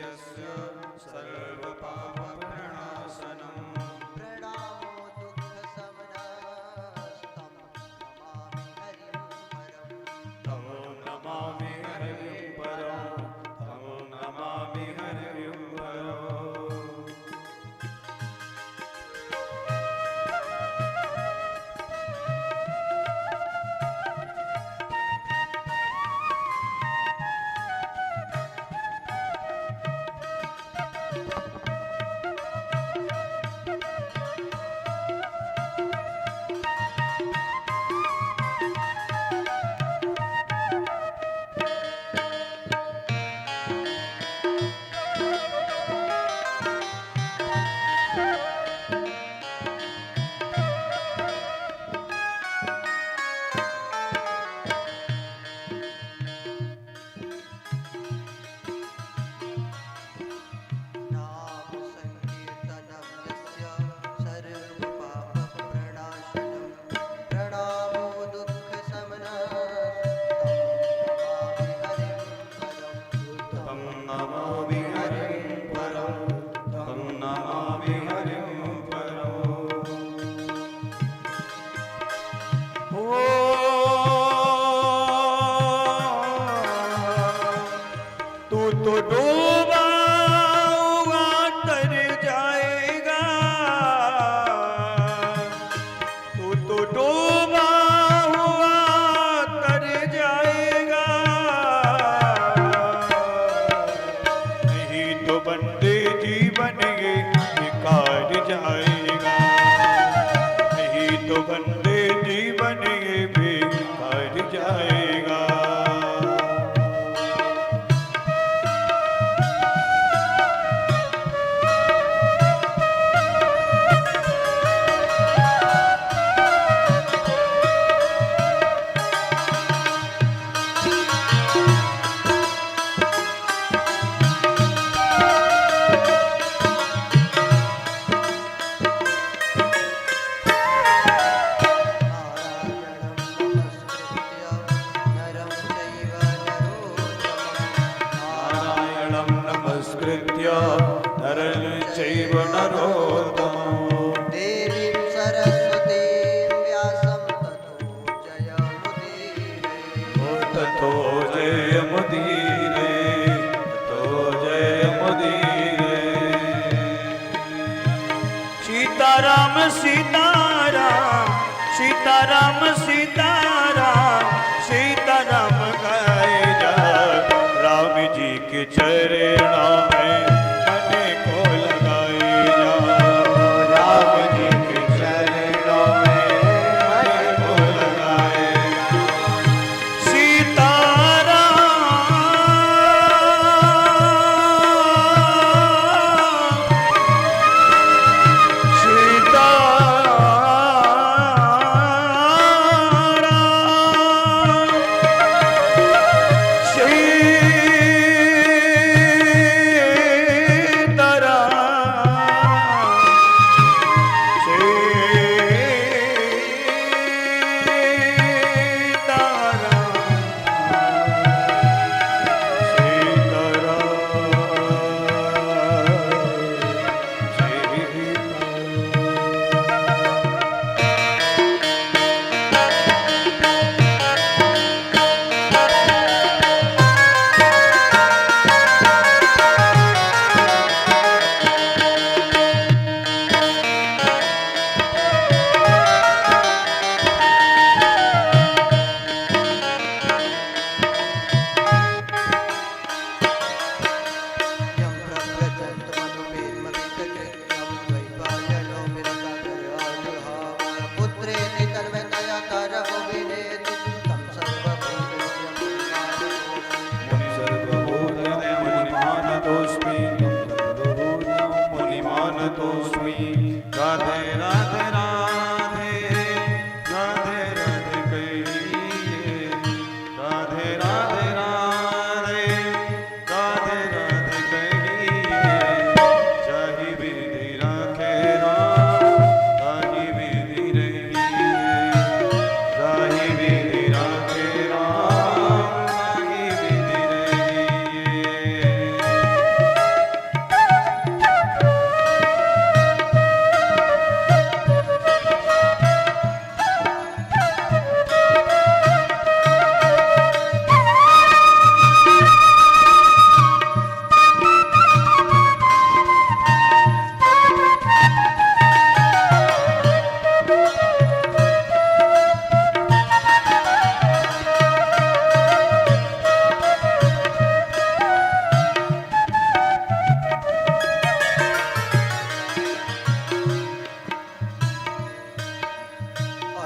यस्य सर्वपापप्रणाशनम् प्रणामो दुःखशमनस्तं नमामि हरिं परम् तमो नमामि हरिं परम् नाम संकीर्तनं यस्य सर्वपापप्रणाशनं प्रणामो दुःखशमनस्तं तं नमामि हरिं परं तं नमामि हरिं परम् ओ तू तो डूबा हुआ तर जाएगा तू तो डूबा हुआ तर जाएगा नहीं तो बंदे जीवन ये बेकार जाएगा नहीं तो बंदे जीवन ये बेकार जाएगा नारायणं नमस्कृत्य नरं चैव नारायणं नमस्कृत्य नरं चैव नरोत्तमं नरोत्तमम् देवीं सरस्वतीं व्यासं ततो जयमुदीरये ततो जयमुदीरे सीताराम सीताराम सीताराम सीताराम सीताराम गाए जा राम जी के चरणों में मन को लगाए जा राम जी के चरणों में मन को लगाए जा सीताराम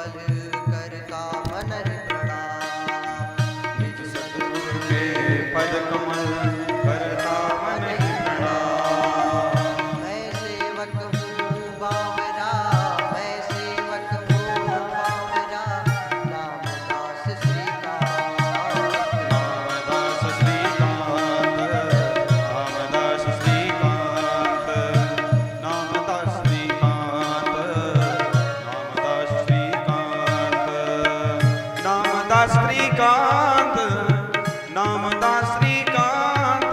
कमल करता मन प्रणाम। निज सतगुरु के पद कमल करता मन प्रणाम। मैं सेवक हूँ बावरा, मैं सेवक हूँ बावरा, नामदास श्रीकांत। रामदास श्रीकांत, रामदास श्रीकांत, नामदास श्रीकांत, नामदास श्रीकांत, नामदास श्रीकांत, नामदास श्रीकांत, नामदास श्रीकांत,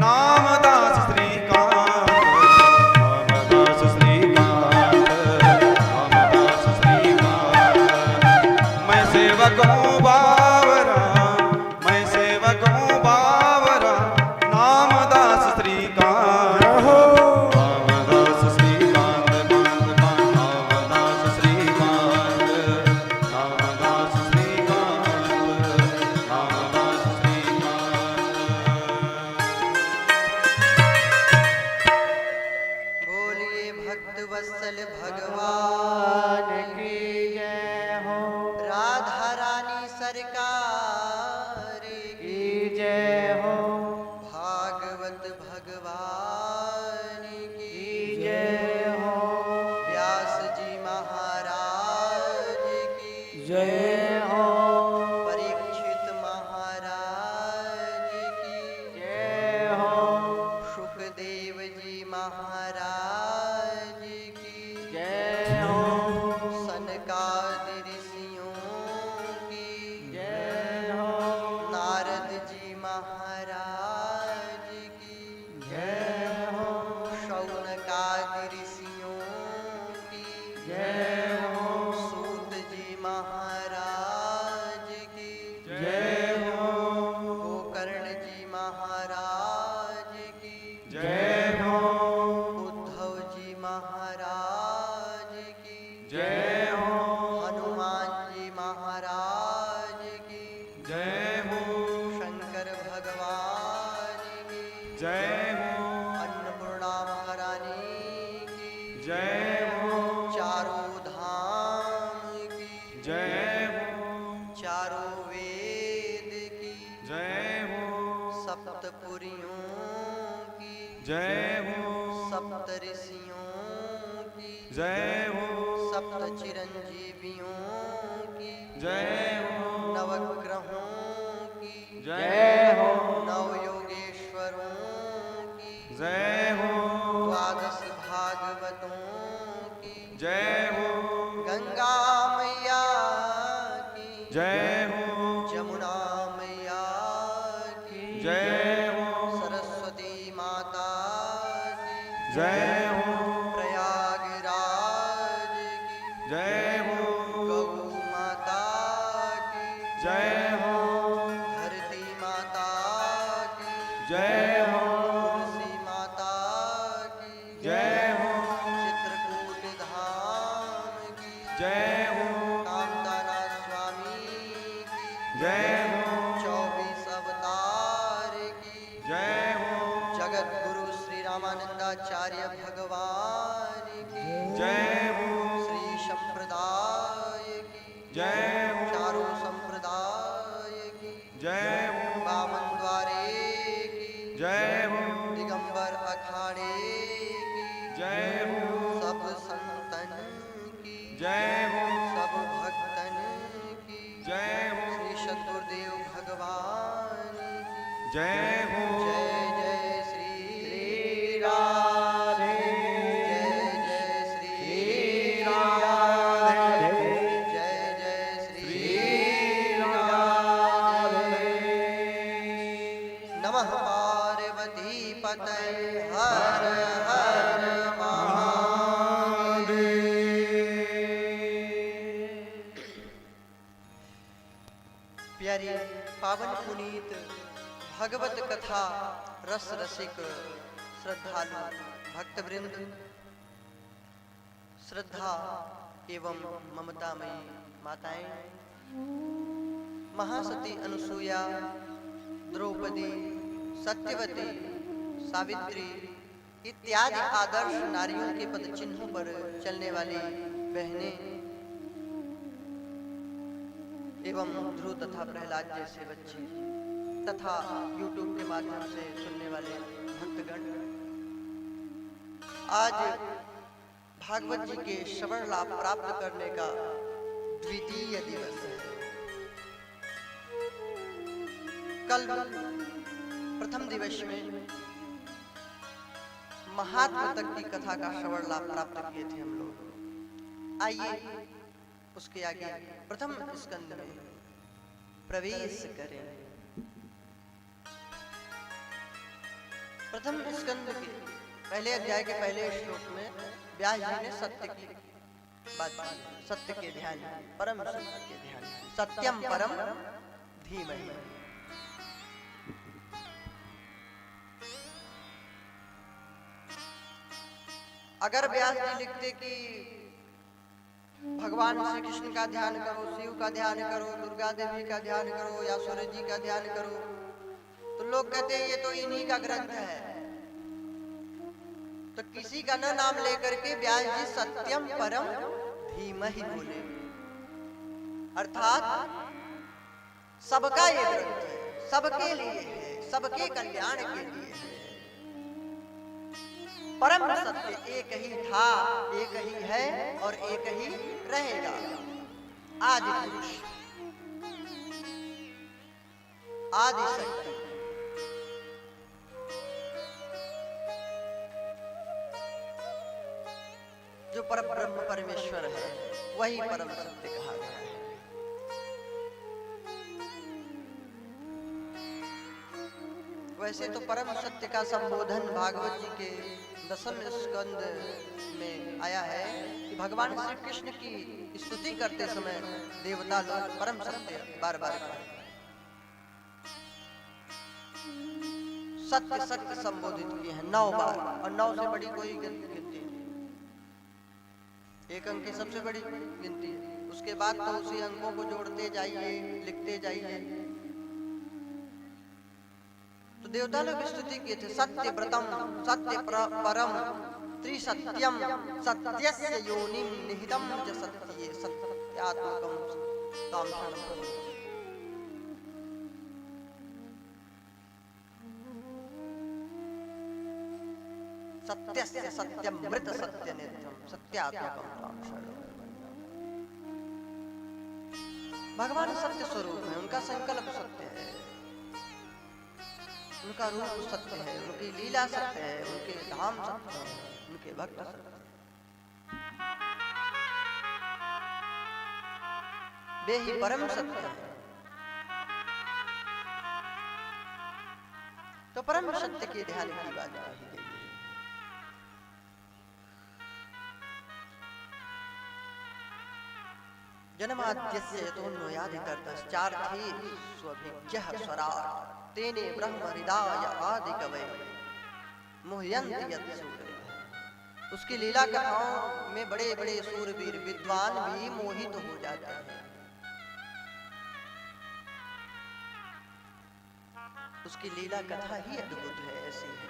नामदास श्रीकांत, नामदास श्रीकांत। मैं सेवक हूँ बावरा, मैं सेवक हूँ बावरा, नामदास श्रीकांत, नामदास श्रीकांत, नामदास श्रीकांत, नामदास श्रीकांत, नामदास श्रीकांत। बोलिए भक्त वत्सल भगवान की जय हो, राधा रानी सरकार की जय हो, भागवत भगवान की जय हो, व्यास जी महाराज की जय हो, परीक्षित महाराज की जय हो, सुखदेव जी महाराज की जय हो, सनकादि ऋषियों की जय हो, नारद जी महाराज की जय हो, शौनकादि ऋषियों की जय हो, सूत जी महाराज की जय हो, गोकर्ण जी महाराज की जय हो, उद्धव जी महाराज की जय हो, हनुमान जी महाराज की जय हो, शंकर भगवान की जय हो, अन्नपूर्णा महारानी की जय हो, चारों धाम की जय हो, चारों वेद की जय हो, सप्तपुरियों की जय हो, सप्त ऋषियों की जय हो, सप्त चिरंजीवियों की जय हो, नवग्रहों की जय हो, नव योगेश्वरों की जय हो, द्वादश भागवतों की जय हो, गंगा मैया की जय हो, जमुना मैया की जय हो, सरस्वती माता की जय हो, प्रयागराज की जय हो, गौ माता की जय हो, धरती माता की जय हो, तुलसी माता की जय हो, चित्रकूट धाम की जय हो, कामतारा स्वामी की जय हो, 24 अवतार की जय हो, जगत गुरु श्री रामानंदाचार्य भगवान की जय हो, श्री संप्रदाय की जय हो, चारों संप्रदाय की जय हो, बामन द्वारे की जय हो, दिगंबर अखाड़े की जय हो, सब संतन की जय हो, सब भक्तन की जय हो, श्री सद्गुरुदेव भगवान की जय हो, जय जय श्री राधे, जय जय श्री राधे, जय जय श्री राधे। नमः पार्वती पतये हर हर महादेव। प्यारी पावन पुनीत भगवत कथा रस रसिक श्रद्धालु भक्तवृंद, श्रद्धा एवं ममतामयी माताएं, महासती अनुसूया, द्रौपदी, सत्यवती, सावित्री इत्यादि आदर्श नारियों के पद चिन्हों पर चलने वाली बहनें, एवं ध्रुव तथा प्रहलाद जैसे बच्चे तथा YouTube के माध्यम से सुनने वाले भक्तगण, आज भागवत जी के श्रवण लाभ प्राप्त करने का द्वितीय दिवस है। कल प्रथम दिवस में महात्मा तक की कथा का श्रवण लाभ प्राप्त किए थे हम लोग। आइए उसके आगे प्रथम स्कंद में प्रवेश करें। प्रथम स्कंद के पहले अध्याय के पहले श्लोक में व्यास जी ने सत्य की बात की, सत्य के ध्यान, परम सत्य के ध्यान, सत्यम परम धीमहि। अगर व्यास जी लिखते कि भगवान श्री कृष्ण का ध्यान करो, शिव का ध्यान करो, दुर्गा देवी का ध्यान करो या सूर्य जी का ध्यान करो, तो लोग कहते हैं ये तो इन्हीं का ग्रंथ है। तो किसी का न नाम लेकर के व्यास जी सत्यम परम धीमहि बोले, अर्थात सबका ये ग्रंथ है, सबके लिए है, सबके कल्याण के लिए है। परम सत्य एक ही था, एक ही है और एक ही रहेगा। आदि पुरुष, आदि शक्ति, जो परब्रह्म परमेश्वर है, वही परम सत्य कहा गया है। वैसे तो परम सत्य का संबोधन भागवत जी के 10वें स्कंद में आया है कि भगवान श्री कृष्ण की स्तुति करते समय देवता लोग परम सत्य बार बार कहा। सत्य सत्य संबोधित किए हैं 9 बार, और 9 से बड़ी कोई गिनती नहीं। एक अंक की सबसे बड़ी गिनती है, उसके बाद तो उसी अंकों को जोड़ते जाइए, लिखते जाइए। तो देवता लोग स्तुति किए थे, सत्य व्रतम सत्य परम त्रिसत्यम सत्यस्य योनिम निहितम च सत्ये सत्यात्मकम कामशरणम। सत्यस्य सत्यम मृत सत्य नित्यम सत्यात्मकम कामशरणम। भगवान सत्य स्वरूप है, उनका संकल्प सत्य है, उनका रूप सत्य है, उनकी लीला सत्य है, उनके धाम सत्य है, उनके भक्त सत्य है। वे ही परम सत्य है। तो परम सत्य के ध्यान की बात कही गई है। जन्माद्यस्य यतोऽन्वयादितरतश्चार्थे स्वभिज्ञः स्वराट् तेने ब्रह्म हृदय आदि कवये मुह्यन्ति यत्सूरयः। उसकी लीला कथाओं में बड़े बड़े सूरवीर विद्वान भी मोहित हो जाते हैं। उसकी लीला कथा ही अद्भुत है, ऐसी है।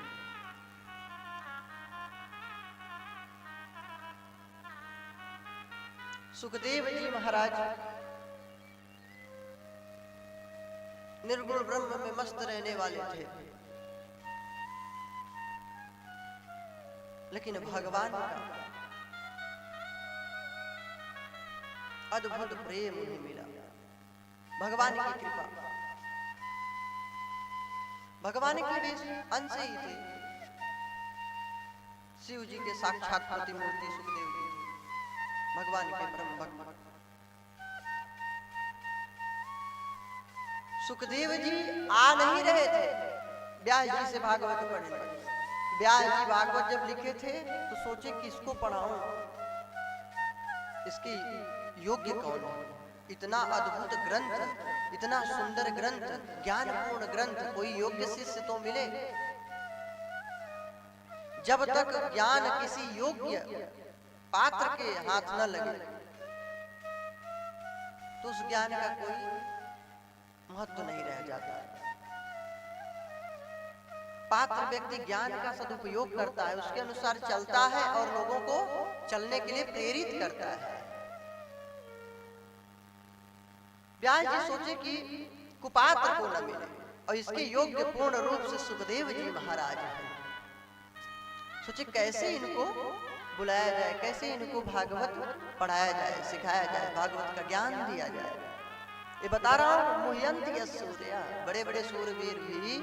सुखदेव जी महाराज निर्गुण ब्रह्म में मस्त रहने वाले थे, लेकिन भगवान का अद्भुत प्रेम उन्हें मिला। भगवान की कृपा, भगवान के भी अंश ही थे। शिव जी के साक्षात प्रतिमूर्ति सुखदेव जी, भगवान के परम भक्त। सुखदेव जी आ नहीं रहे थे व्यास जी से भागवत पढ़ने। व्यास जी भागवत जब लिखे थे तो सोचे कि इसको पढ़ाऊं, इसकी योग्य कौन है। इतना अद्भुत ग्रंथ, इतना सुंदर ग्रंथ, ज्ञानपूर्ण ग्रंथ, कोई योग्य शिष्य तो मिले। जब तक ज्ञान किसी योग्य पात्र के हाथ न लगे तो उस ज्ञान का कोई महत्व नहीं रह जाता। पात्र व्यक्ति ज्ञान का सदुपयोग करता है, उसके अनुसार चलता है और लोगों को चलने के लिए प्रेरित करता है। व्यास जी सोचे कि कुपात्र को न मिले और इसके योग्य पूर्ण रूप से सुखदेव जी महाराज हैं। सोचे कैसे इनको बुलाया जाए, कैसे इनको भागवत पढ़ाया जाए, सिखाया जाए, भागवत का ज्ञान दिया जाए। ये बता रहा हूँ, मुह्यंती सूर्या, बड़े बड़े सूरवीर भी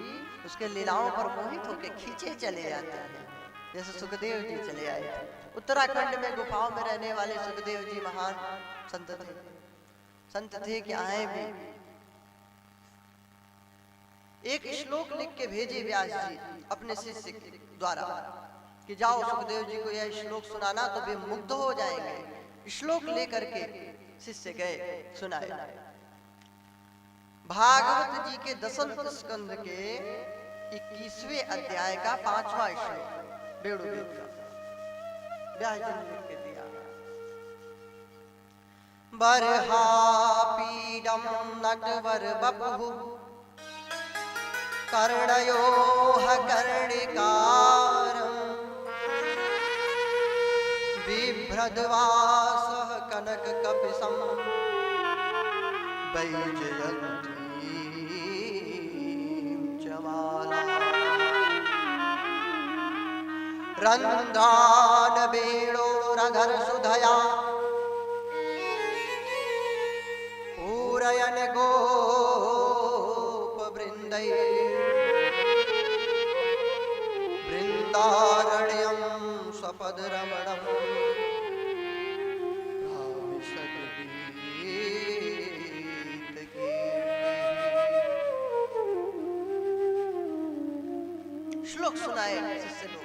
उसके लीलाओं पर मोहित होकर खींचे चले जाते हैं, जैसे सुखदेव जी चले आए थे। उत्तराखंड में गुफाओं में रहने वाले सुखदेव जी महान संत थे कि आए भी। एक श्लोक लिख के भेजे व्यास जी अपने शिष्य के द्वारा कि जाओ सुखदेव जी को यह श्लोक सुनाना तो वे मुग्ध हो जाएंगे। श्लोक लेकर के शिष्य गए, सुनाए। भागवत जी के 10वें स्कंद के 21वें अध्याय का 5वां श्लोक वेणुवेद का व्यास जी ने लिख के दिया। बर्हापीडम नटवर बपु कर्णयोः कर्णिकारम् बिभ्रद्वासः कनककपिशं वैजयन्तीं च मालाम् रन्ध्रान् वेणोरधरसुधया पूरयन् वृन्दारण्यं स्वपदरमणं श्लोक सुनाए शिष्य लोग।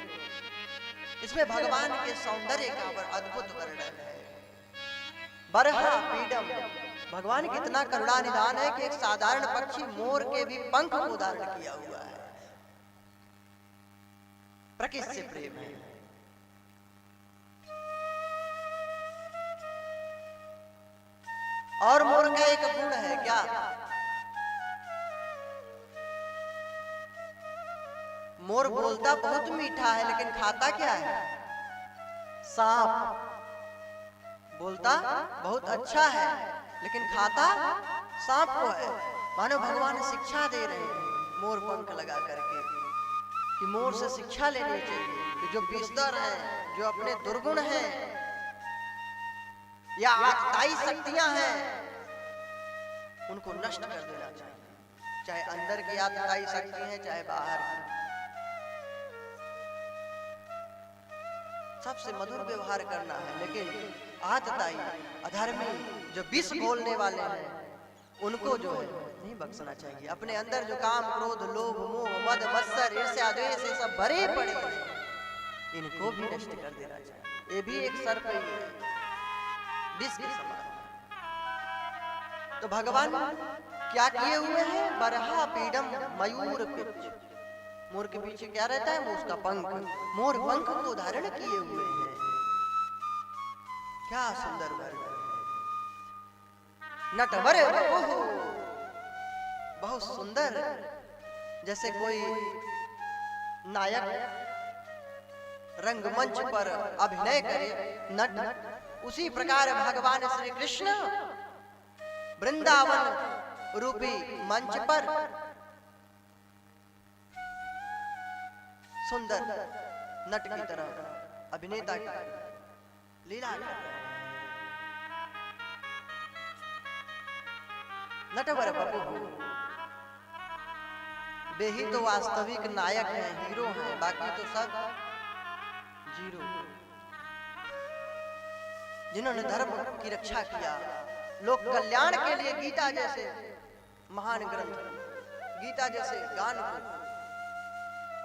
इसमें भगवान के सौंदर्य का अद्भुत वर्णन है। बरहा पीडम, भगवान कितना करुणा निधान है कि एक साधारण पक्षी मोर के भी पंख को धारण किया हुआ है। प्रकृति से प्रेम है। और मोर का एक गुण है क्या? मोर बोलता बहुत मीठा है लेकिन खाता क्या है? सांप। बोलता बहुत अच्छा है लेकिन खाता सांप को है। मानो भगवान शिक्षा दे रहे हैं मोर पंख लगा करके कि मोर से शिक्षा लेनी चाहिए कि जो विस्तर है, जो अपने दुर्गुण हैं या आत्ताई शक्तियां हैं, उनको नष्ट कर देना चाहिए। चाहे अंदर की आत्ताई शक्ति है, चाहे बाहर की। सबसे मधुर व्यवहार करना है, लेकिन आतताई अधर्मी जो विष बोलने वाले हैं उनको जो है नहीं बख्शना चाहिए। अपने अंदर जो काम, क्रोध, लोभ, मोह, मद, मत्सर, ईर्ष्या, द्वेष ये सब भरे पड़े हैं, इनको भी नष्ट कर देना चाहिए। ये भी एक सर्प ही है, विष के समान। तो भगवान क्या किए हुए हैं? बरहा पीडम मयूर पिच। मोर के पीछे क्या रहता है? उसका पंख। मोर पंख को धारण किए हुए हैं। क्या सुंदर वर्णन है। नटवर बपु, बहुत सुंदर। जैसे कोई नायक रंगमंच पर अभिनय करे, नट, उसी प्रकार भगवान श्री कृष्ण वृंदावन रूपी मंच पर सुंदर नट की तरह, अभिनेता की लीला कर रहे हैं। नटवर बपु, वे ही तो वास्तविक नायक हैं, हीरो हैं, बाकी तो सब जीरो। जिन्होंने धर्म की रक्षा किया, लोक कल्याण के लिए गीता जैसे महान ग्रंथ, गीता जैसे गान को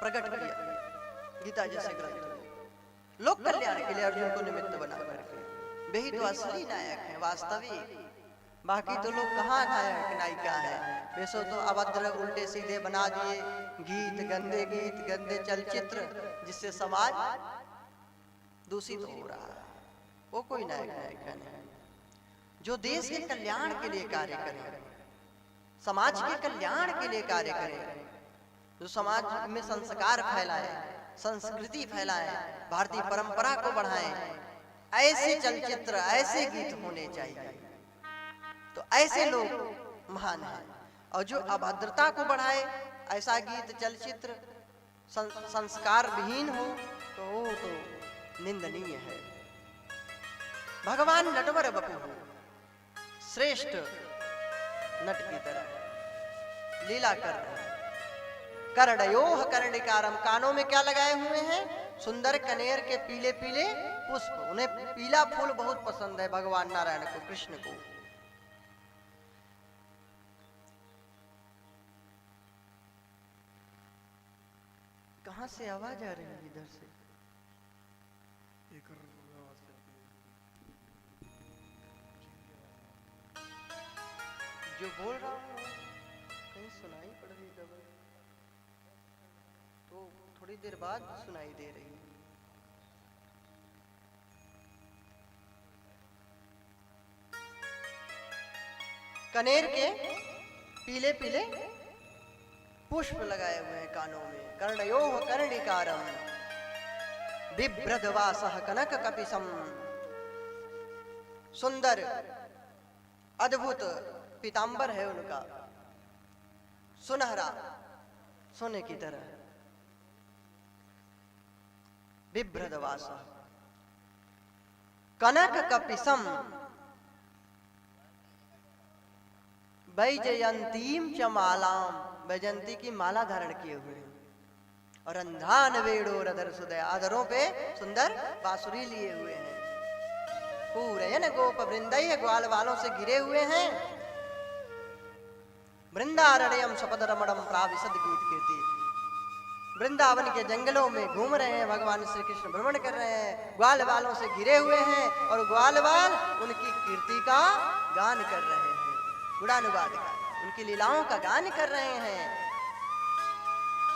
प्रकट किया, गीता जैसे ग्रंथ लोक कल्याण के लिए अर्जुन को निमित्त बना करके, वे ही तो असली नायक हैं, वास्तविक। बाकी तो लोग कहाँ नायक नायिका है? वैसे तो अभद्र उल्टे सीधे बना दिए गीत, गंदे चलचित्र, जिससे समाज दूषित हो रहा है। वो कोई नायक नायिका नहीं। जो देश के कल्याण के लिए कार्य करे, समाज के कल्याण के लिए कार्य करे, जो समाज में संस्कार फैलाए, संस्कृति फैलाए, भारतीय परंपरा को बढ़ाएं, ऐसे चलचित्र, ऐसे गीत होने चाहिए। तो ऐसे लोग महान हैं। और जो अभद्रता को बढ़ाए, ऐसा गीत चलचित्र संस्कार विहीन हो, तो वो तो निंदनीय है। भगवान नटवर बपु श्रेष्ठ नट की तरह लीला कर रहे हैं। कर्णयोः कर्णिकारम, कानों में क्या लगाए हुए हैं? सुंदर कनेर के पीले पीले पुष्प। उन्हें पीला फूल बहुत पसंद है, भगवान नारायण को, कृष्ण को। कहां से आवाज आ रही है? इधर से। जो बोल रहा हूँ कहीं सुनाई पड़ रही खबर, तो थोड़ी देर बाद सुनाई दे रही है। कनेर के पीले पीले पुष्प लगाए हुए हैं कानों में। कर्णयोः कर्णिकारम बिभ्रदवासः कनक कपिसम, सुंदर अद्भुत पीतांबर है उनका, सुनहरा सोने की तरह। बिभ्रदवासः कनक कपिसम वैजयंतीम च मालाम, वैजयंती की माला धारण किए हुए हैं। और अंधान वेड़ो रदर सुदय, आदरों पे सुंदर बांसुरी लिए हुए हैं। पूरयन गोप वृंदय, ग्वाल वालों से घिरे हुए हैं। वृंदारण्यम सपद रमणम प्राविशद गीत कीर्ति, वृंदावन के जंगलों में घूम रहे हैं भगवान श्री कृष्ण, भ्रमण कर रहे हैं, ग्वाल वालों से घिरे हुए हैं। और ग्वाल वाल उनकी कीर्ति का गान कर रहे हैं, गुणानुवाद का, उनकी लीलाओं का गान कर रहे हैं।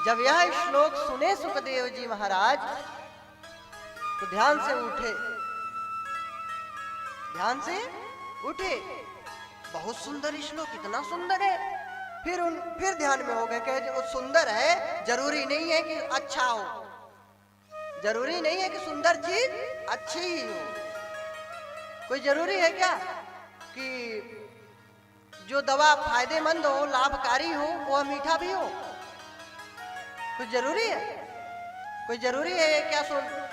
जब यह श्लोक सुने सुखदेव जी महाराज तो ध्यान से उठे, ध्यान से उठे। बहुत सुंदर श्लोक, इतना सुंदर है। फिर ध्यान में हो गए कि जो सुंदर है जरूरी नहीं है कि अच्छा हो, जरूरी नहीं है कि सुंदर चीज अच्छी ही हो। कोई जरूरी है क्या कि जो दवा फायदेमंद हो, लाभकारी हो, वह मीठा भी हो? कुछ जरूरी है? कोई जरूरी है क्या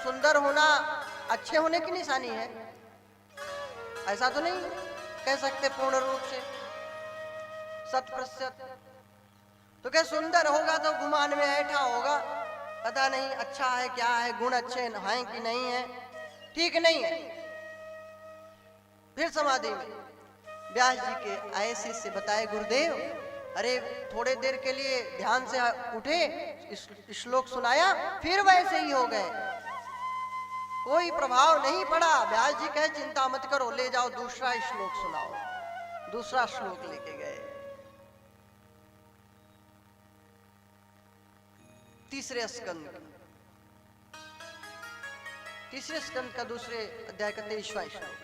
सुंदर होना अच्छे होने की निशानी है? ऐसा तो नहीं कह सकते पूर्ण रूप से 100%। तो क्या सुंदर होगा तो गुमान में ऐठा होगा, पता नहीं अच्छा है क्या है, गुण अच्छे हैं कि नहीं है, ठीक नहीं है। फिर समाधि में व्यास जी के आए शिष्य बताए, गुरुदेव अरे थोड़े देर के लिए ध्यान से उठे, श्लोक सुनाया, फिर वैसे ही हो गए, कोई प्रभाव नहीं पड़ा। व्यास जी कहे चिंता मत करो, ले जाओ दूसरा श्लोक सुनाओ। दूसरा श्लोक लेके गए। तीसरे स्कंद का दूसरे अध्याय का 23वां श्लोक।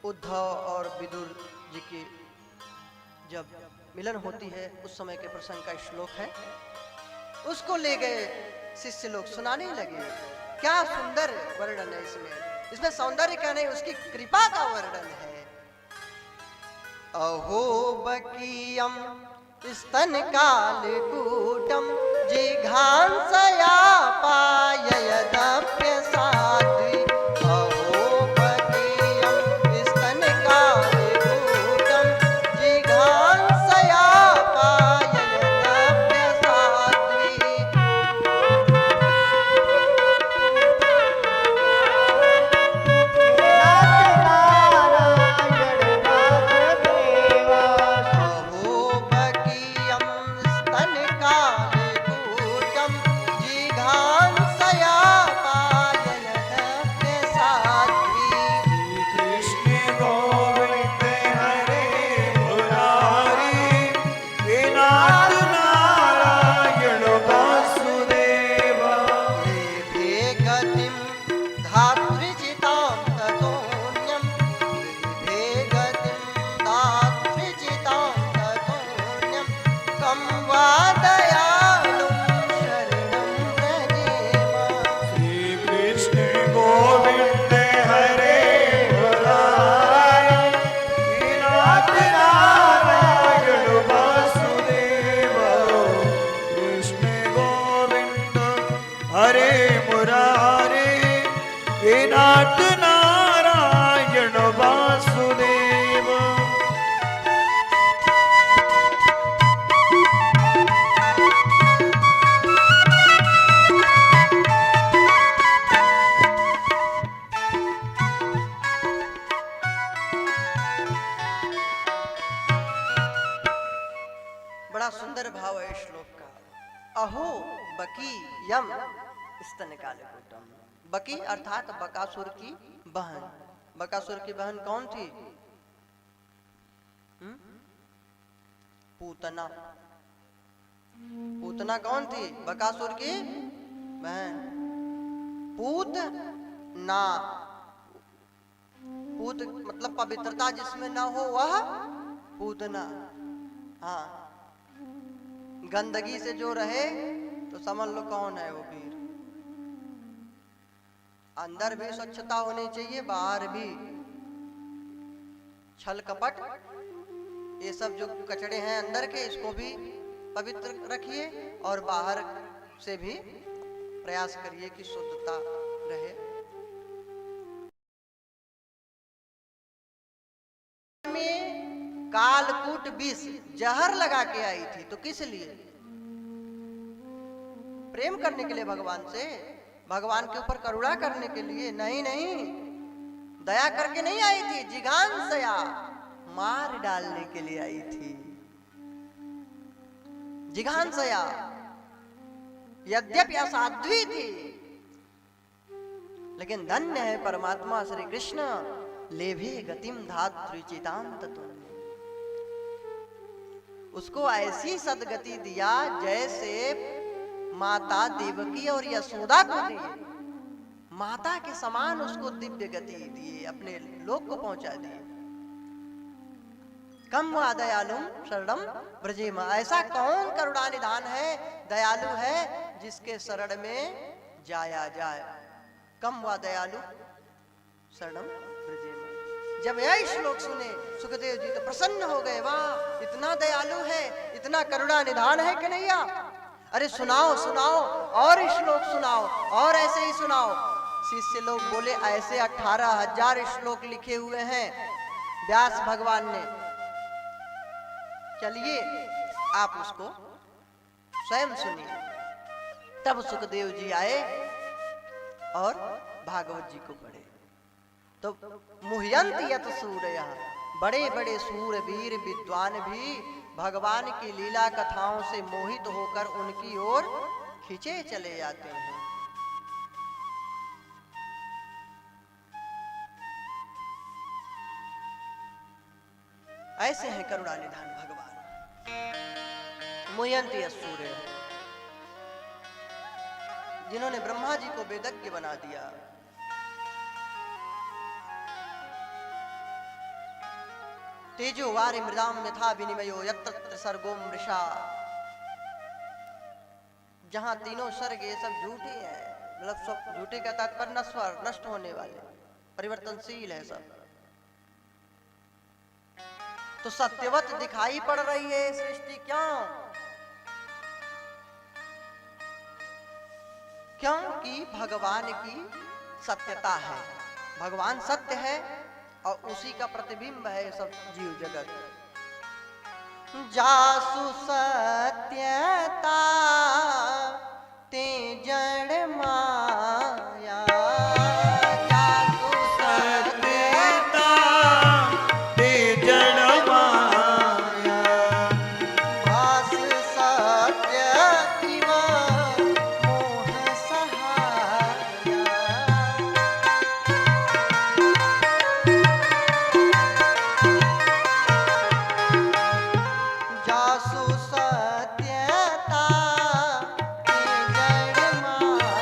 उद्धव और विदुर जी की जब मिलन होती है उस समय के प्रसंग का श्लोक है। उसको ले गए शिष्य लोग, सुनाने लगे। क्या सुंदर वर्णन है इसमें, इसमें सौंदर्य का नहीं, उसकी कृपा का वर्णन है। अहो बकीयम स्तन कालकूटम जिघांसया पाययदप्य साध्वी। जिघांसया सुंदर भाव है श्लोक का। अहो बकी यम स्तन कालकूटम। बकी अर्थात बकासुर की बहन। बकासुर की बहन कौन थी? पूतना। पूतना कौन थी? बकासुर की बहन। पूत ना, पूत मतलब पवित्रता जिसमें ना हो वह पूतना। हाँ, गंदगी से जो रहे तो समझ लो कौन है वो वीर। अंदर भी स्वच्छता होनी चाहिए, बाहर भी। छल कपट ये सब जो कचड़े हैं अंदर के, इसको भी पवित्र रखिए और बाहर से भी प्रयास करिए कि शुद्धता रहे। में कालकूट विष जहर लगा के आई थी, तो किस लिए? प्रेम करने के लिए भगवान से, भगवान के ऊपर करुणा करने के लिए। नहीं नहीं, दया करके नहीं आई थी, जिघांसया मार डालने के लिए आई थी। जिघांसया यद्यपि असाध्वी थी, लेकिन धन्य है परमात्मा श्री कृष्ण, लेभे गतिम धात्रिचितांत तुम। उसको ऐसी सदगति दिया जैसे माता देवकी और यशोदा को दी। माता के समान उसको दिव्य गति दिए, अपने लोक को पहुंचा दिए। कम वा दयालुम शरणम ब्रजेमा। ऐसा कौन करुणा निधान है, दयालु है, जिसके शरण में जाया जाए। कम वा दयालु शरणम ब्रजेमा। जब यह श्लोक सुने सुखदेव जी तो प्रसन्न हो गए। वाह, इतना दयालु है, इतना करुणा निधान है कन्हैया। अरे सुनाओ सुनाओ, और श्लोक सुनाओ, और ऐसे ही सुनाओ। शिष्य लोग बोले ऐसे 18,000 श्लोक लिखे हुए हैं व्यास भगवान ने, चलिए आप उसको स्वयं सुनिए। तब सुखदेव जी आए और भागवत जी को पढ़े। तो मुह्यंत यत सूरयः, बड़े बड़े सूरवीर विद्वान भी भगवान की लीला कथाओं से मोहित होकर उनकी ओर खींचे चले जाते हैं। ऐसे हैं करुणा निधान भगवान। मुह्यंत यत सूरयः, जिन्होंने ब्रह्मा जी को वेदज्ञ बना दिया। तेजो वारि मृदाम यथा विनिमयो यत्र सर्गो मृषा। जहां तीनों सर्ग ये सब झूठे हैं, मतलब सब झूठे का तात्पर्य नश्वर, नष्ट होने वाले, परिवर्तनशील है सब। तो सत्यवत दिखाई पड़ रही है सृष्टि, क्यों? क्योंकि भगवान की सत्यता है। भगवान सत्य है और उसी का प्रतिबिंब है सब जीव जगत। जासु सत्यता ते जड़ माया। जासु सत्यता ते जड़ माया। भास सत्य इव मोह सहाया। जासु सत्यता ते जड़ माया।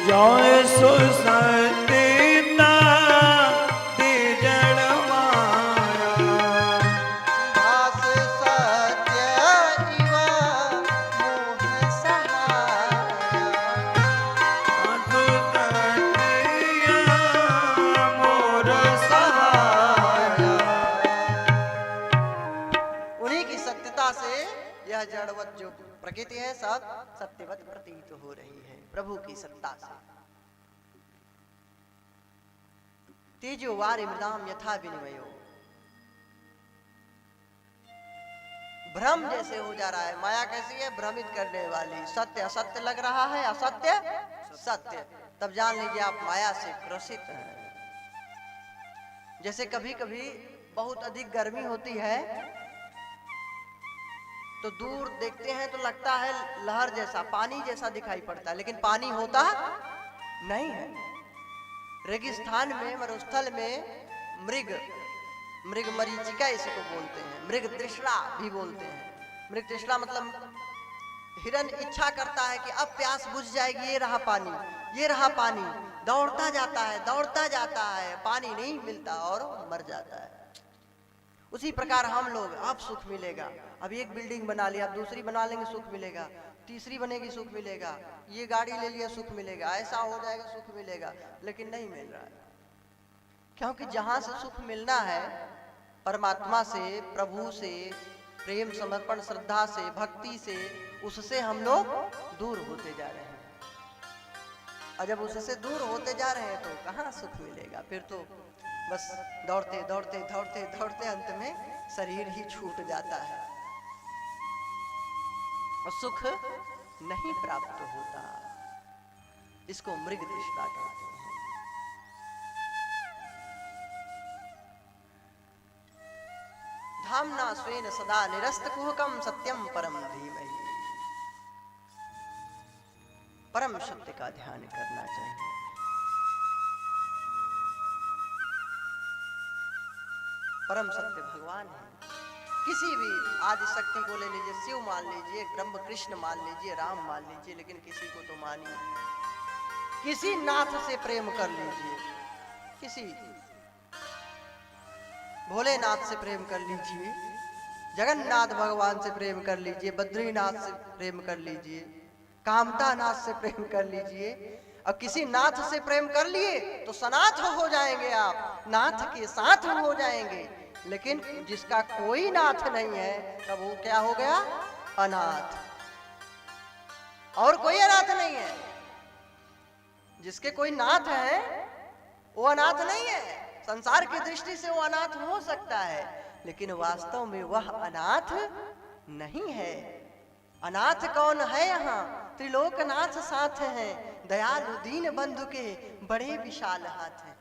जासु सत्यता ते जड़ माया। भास सत्य इव मोह सहाया। साधु सत्या मोर सहाया। उन्हीं की सत्यता से यह जड़वत जो प्रकृति है सब सत्यवत प्रतीत हो रही है, प्रभु की सत्ता से। तेजो वारि मृदाम यथा विनिमयो। भ्रम जैसे हो जा रहा है। माया कैसी है? भ्रमित करने वाली। सत्य असत्य लग रहा है, असत्य सत्य, तब जान लीजिए आप माया से ग्रसित हैं। जैसे कभी कभी बहुत अधिक गर्मी होती है तो दूर देखते हैं तो लगता है लहर जैसा, पानी जैसा दिखाई पड़ता है, लेकिन पानी होता नहीं है। रेगिस्तान में, मरुस्थल में मृग मरीचिका इसको बोलते हैं, मृग तृष्णा भी बोलते हैं। मृग तृष्णा मतलब हिरन इच्छा करता है कि अब प्यास बुझ जाएगी, ये रहा पानी, ये रहा पानी, दौड़ता जाता है, पानी नहीं मिलता और मर जाता है। उसी प्रकार हम लोग, अब सुख मिलेगा, अब एक बिल्डिंग बना लिया, अब दूसरी बना लेंगे सुख मिलेगा, तीसरी बनेगी सुख मिलेगा, ये गाड़ी ले लिया सुख मिलेगा, ऐसा हो जाएगा सुख मिलेगा, लेकिन नहीं मिल रहा है। क्योंकि जहां से सुख मिलना है, परमात्मा से, प्रभु से, प्रेम समर्पण श्रद्धा से, भक्ति से, उससे हम लोग दूर होते जा रहे हैं। और जब उससे दूर होते जा रहे हैं तो कहाँ सुख मिलेगा? फिर तो बस दौड़ते दौड़ते दौड़ते दौड़ते अंत में शरीर ही छूट जाता है और सुख नहीं प्राप्त होता। इसको मृग तृष्णा कहते हैं। धामना स्वेन सदा निरस्त कुहकम सत्यम परम धीमहि। परम सत्य का ध्यान करना चाहिए। परम सत्य भगवान है। किसी भी आदि शक्ति को ले लीजिए, शिव मान लीजिए, ब्रह्म कृष्ण मान लीजिए, राम मान लीजिए, लेकिन किसी को तो मानिए। किसी नाथ से प्रेम कर लीजिए, किसी भोलेनाथ से प्रेम कर लीजिए, जगन्नाथ भगवान से प्रेम कर लीजिए, बद्रीनाथ से प्रेम कर लीजिए, कामता नाथ से प्रेम कर लीजिए। अब किसी नाथ से प्रेम कर लिए तो सनाथ हो जाएंगे, आप नाथ के साथ हो जाएंगे। लेकिन जिसका कोई नाथ नहीं है तब वो क्या हो गया? अनाथ। और कोई अनाथ नहीं है। जिसके कोई नाथ है वो अनाथ नहीं है। संसार की दृष्टि से वो अनाथ हो सकता है, लेकिन वास्तव में वह अनाथ नहीं है। अनाथ कौन है? यहाँ त्रिलोकनाथ साथ हैं, दयालु दीन बंधु के बड़े विशाल हाथ हैं।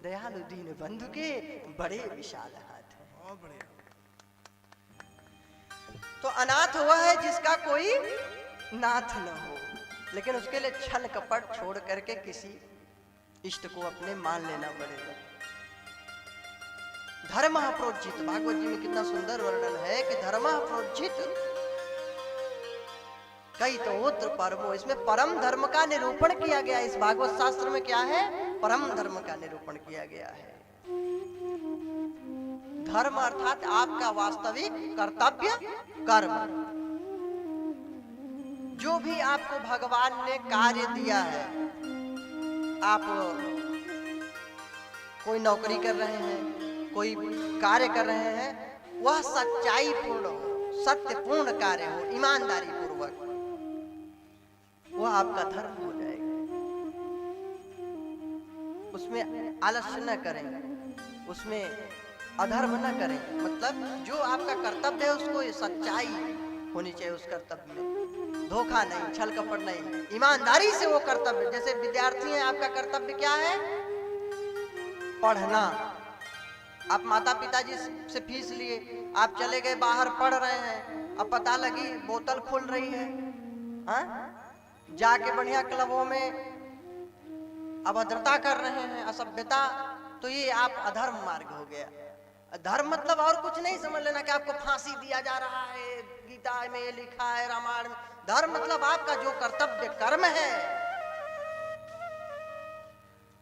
दयालु दीन बंधु के बड़े विशाल हाथ हैं। तो अनाथ वह है जिसका कोई नाथ न हो, लेकिन उसके लिए छल कपट छोड़ करके किसी इष्ट को अपने मान लेना पड़ेगा। धर्म प्रोज्झित, भागवत जी में कितना सुंदर वर्णन है कि धर्म प्रोज्झित कई तो उत्तर परमो। इसमें परम धर्म का निरूपण किया गया। इस भागवत शास्त्र में क्या है? परम धर्म का निरूपण किया गया है। धर्म अर्थात आपका वास्तविक कर्तव्य कर्म। जो भी आपको भगवान ने कार्य दिया है, आप कोई नौकरी कर रहे हैं, कोई कार्य कर रहे हैं, वह सच्चाई पूर्ण हो, सत्यपूर्ण कार्य हो, ईमानदारी पूर्वक, वह आपका धर्म हो जाएगा। उसमें आलस्य न करें, उसमें अधर्म न करें। मतलब जो आपका कर्तव्य है उसको सच्चाई होनी चाहिए, उस कर्तव्य में धोखा नहीं, छल कपट नहीं, ईमानदारी से वो कर्तव्य। जैसे विद्यार्थी हैं, आपका कर्तव्य क्या है? पढ़ना। आप माता पिता जी से फीस लिए, आप चले गए बाहर पढ़ रहे हैं, अब पता लगी बोतल खुल रही है, हाँ? जाके बढ़िया क्लबों में अभद्रता कर रहे हैं, असभ्यता, तो ये आप अधर्म मार्ग हो गया। धर्म मतलब और कुछ नहीं समझ लेना कि आपको फांसी दिया जा रहा है, गीता में ये लिखा है, रामायण में। धर्म मतलब आपका जो कर्तव्य कर्म है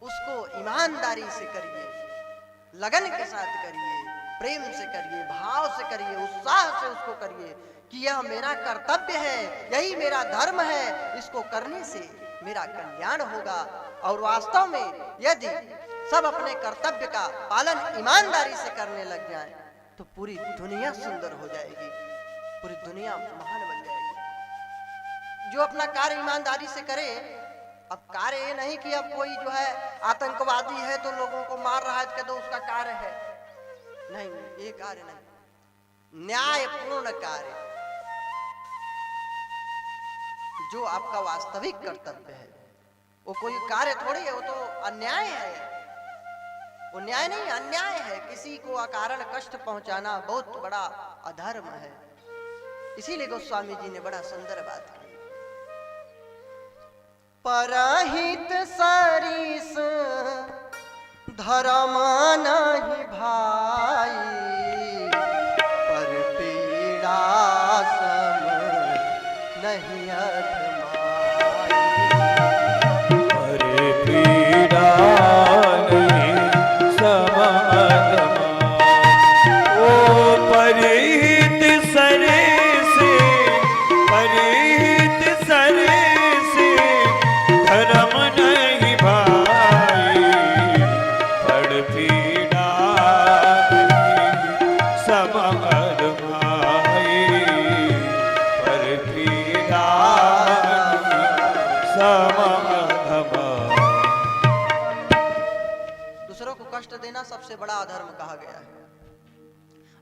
उसको ईमानदारी से करिए, लगन के साथ करिए, प्रेम से करिए, भाव से करिए, उत्साह से उसको करिए कि यह मेरा कर्तव्य है, यही मेरा धर्म है, इसको करने से मेरा कल्याण होगा। और वास्तव में यदि सब अपने कर्तव्य का पालन ईमानदारी से करने लग जाएं, तो पूरी दुनिया सुंदर हो जाएगी, पूरी दुनिया महान बन जाएगी। जो अपना कार्य ईमानदारी से करे, अब कार्य ये नहीं कि अब कोई जो है आतंकवादी है तो लोगों को मार रहा है तो उसका कार्य है, नहीं, ये कार्य नहीं। न्यायपूर्ण कार्य जो आपका वास्तविक कर्तव्य है, वो कोई कार्य थोड़ी है, वो तो अन्याय है। वो न्याय नहीं, अन्याय है। किसी को अकारण कष्ट पहुंचाना बहुत बड़ा अधर्म है। इसीलिए गोस्वामी जी ने बड़ा सुंदर बात की, परहित सरिस धर्म नहीं भाई, पर पीड़ा सम नहीं अधमाई। हरे पीड़ा नहीं समाधमा, ओ परिहित सरे से, परिहित सरे से धर्म नहीं भाई, पर पीड़ा नहीं समाधमाई, पर पीड़ा दूसरों को कष्ट देना सबसे बड़ा अधर्म कहा गया है।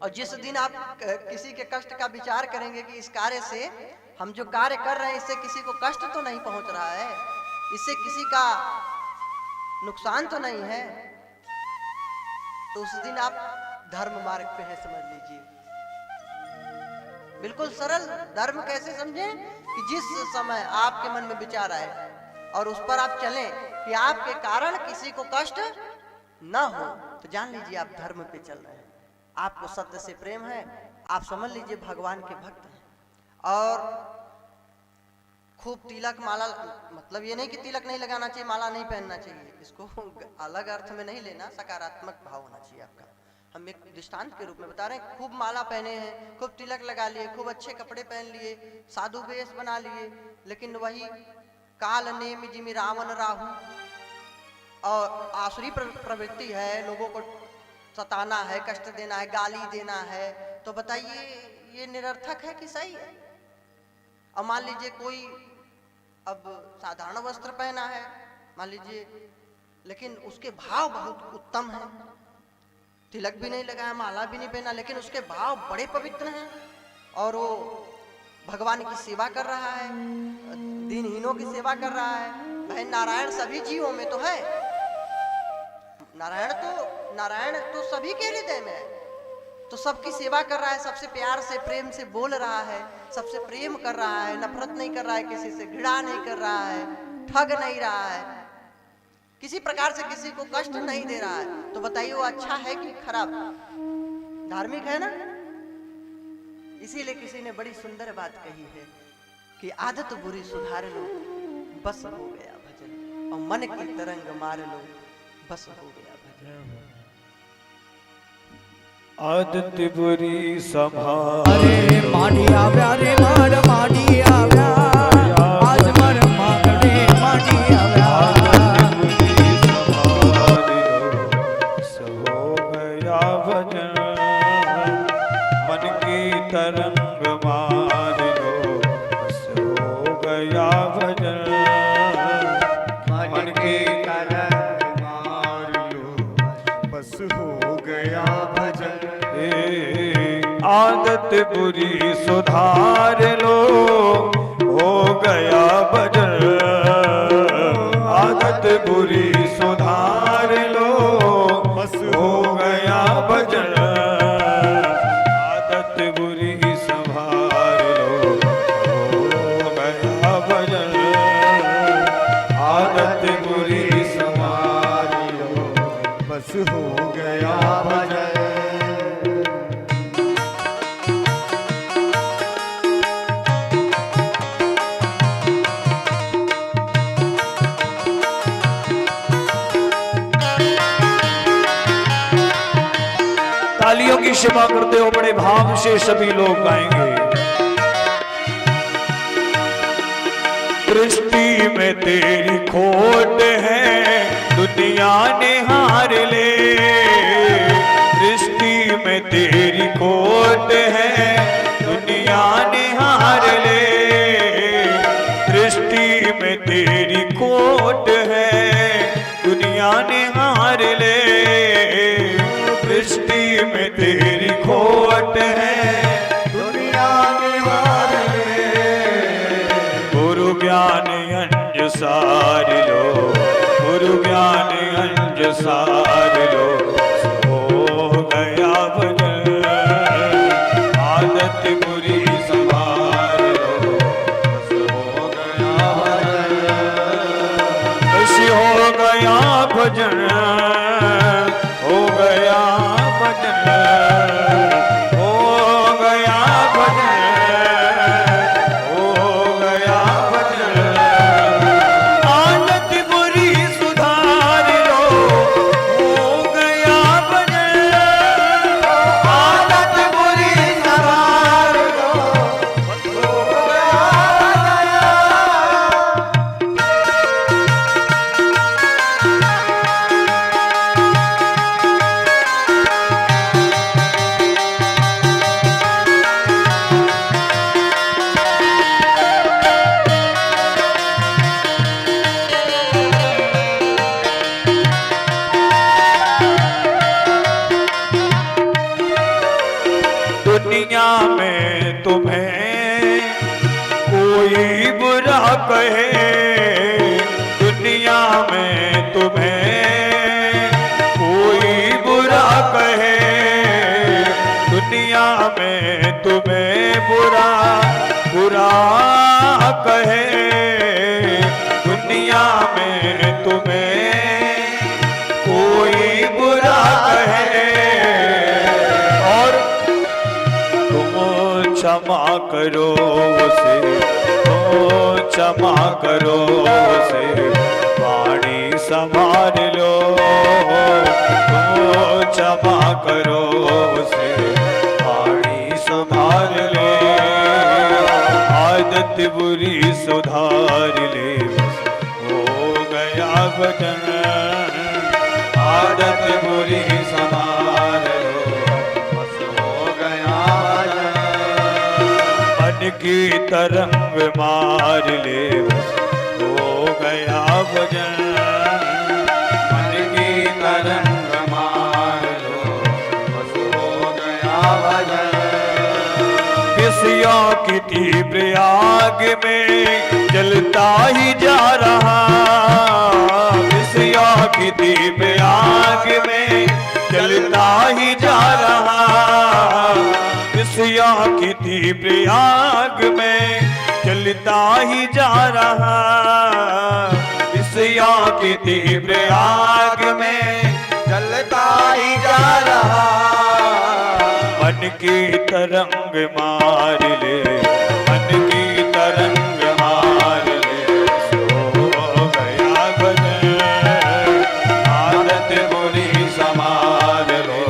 और जिस दिन आप किसी के कष्ट का विचार करेंगे कि इस कार्य से हम जो कार्य कर रहे हैं इससे किसी को कष्ट तो नहीं पहुंच रहा है, इससे किसी का नुकसान तो नहीं है, तो उस दिन आप धर्म मार्ग पे है, समझ लीजिए। बिल्कुल सरल धर्म कैसे समझें कि जिस समय आपके मन में विचार आए और उस पर आप चलें कि आपके कारण किसी को कष्ट ना हो, तो जान लीजिए आप धर्म पे चल रहे हैं। आपको सत्य से प्रेम है, आप समझ लीजिए भगवान के भक्त हैं। और खूब तिलक माला, मतलब ये नहीं कि तिलक नहीं लगाना चाहिए, माला नहीं पहनना चाहिए, इसको अलग अर्थ में नहीं लेना, सकारात्मक भाव होना चाहिए आपका। हम एक दृष्टांत के रूप में बता रहे हैं, खूब माला पहने हैं, खूब तिलक लगा लिए, खूब अच्छे कपड़े पहन लिए, साधु वेश बना लिए, लेकिन वही काल नेम जिमि रावण राहु और आसुरी प्रवृत्ति है, लोगों को सताना है, कष्ट देना है, गाली देना है, तो बताइए ये निरर्थक है कि सही है? अब मान लीजिए कोई अब साधारण वस्त्र पहना है, मान लीजिए, लेकिन उसके भाव बहुत उत्तम है, तिलक भी नहीं लगाया, माला भी नहीं पहना, लेकिन उसके भाव बड़े पवित्र हैं और वो भगवान की सेवा कर रहा है, दीनहीनों की सेवा कर रहा है। भाई नारायण सभी जीवों में तो है, नारायण तो सभी के हृदय में है, तो सबकी सेवा कर रहा है, सबसे प्यार से प्रेम से बोल रहा है, सबसे प्रेम कर रहा है, नफरत नहीं कर रहा है, किसी से घृणा नहीं कर रहा है, ठग नहीं रहा है, किसी प्रकार से किसी को कष्ट नहीं दे रहा है, तो बताइए वो अच्छा है कि खराब? धार्मिक है ना? इसीलिए किसी ने बड़ी सुंदर बात कही है कि आदत बुरी सुधार लो, बस हो गया भजन, और मन की तरंग मार लो, बस हो गया भजन। आदत बुरी संभाल, अरे माड़ी आव्या रे माड़ माड़ी आव्या, आज मर मागड़े माड़ी आव्या, आदत बुरी संभाल लो, सो गया भजन, मन की तरंग मार लो, सो गया भजन, मन की तरंग मार लो, बस हो गया भजन। आदत बुरी सुधार लो, हो गया भजन, आदत बुरी सुधार लो, बस हो गया भजन, आदत बुरी संभाल लो, हो गया भजन, आदत बुरी संभाल लो, बस हो गया भजन। तालियों की क्षमा करते हो, बड़े भाव से सभी लोग गाएंगे। दृष्टि में तेरी खोट है, दुनिया ने हार ले, दृष्टि में तेरी खोट है, दुनिया ने हार ले, दृष्टि में तेरी खोट है, दुनिया ने हार ले, दृष्टि में तेरी खोट है, दुनिया ने हार ले, गुरु ज्ञान अंज सार लो, गुरु ज्ञान अंज सार लो, हो गया भजन, आदत बुरी संभाल हो गया भजन, हो गया भजन, हो गया भजन। आदत बुरी सुधार लो, हो गया भजन, आदत बुरी सुधार लो, हो गया दुनिया में तुम्हें कोई बुरा कहे, दुनिया में तुम्हें कोई बुरा कहे, दुनिया में तुम्हें बुरा बुरा कहे, दुनिया में तुम्हें कोई बुरा कहे, और तुम क्षमा करो उसे, तुम क्षमा करो उसे, वाणी संभाल लो, तुम क्षमा करो उसे, वाणी संभाल ले, आदत बुरी सुधार ले, हो गया भजन, आदत बुरी संभाल लो, बस हो गया भजन। मन की तरंग मार ले, बस हो गया भजन, मन की तरंग मार लो, बस हो गया भजन। विषयों की तीव्र आग में जलता ही जा रहा, विषयों की तीव्र आग में जलता ही जा रहा, विषयों की तीव्र आग में जलता ही जा रहा, विषयों की तीव्र आग में जलता ही जा रहा। मन की तरंग मार ले, मन की तरंग मार ले, सो गया भजन, आदत बुरी संभाल लो,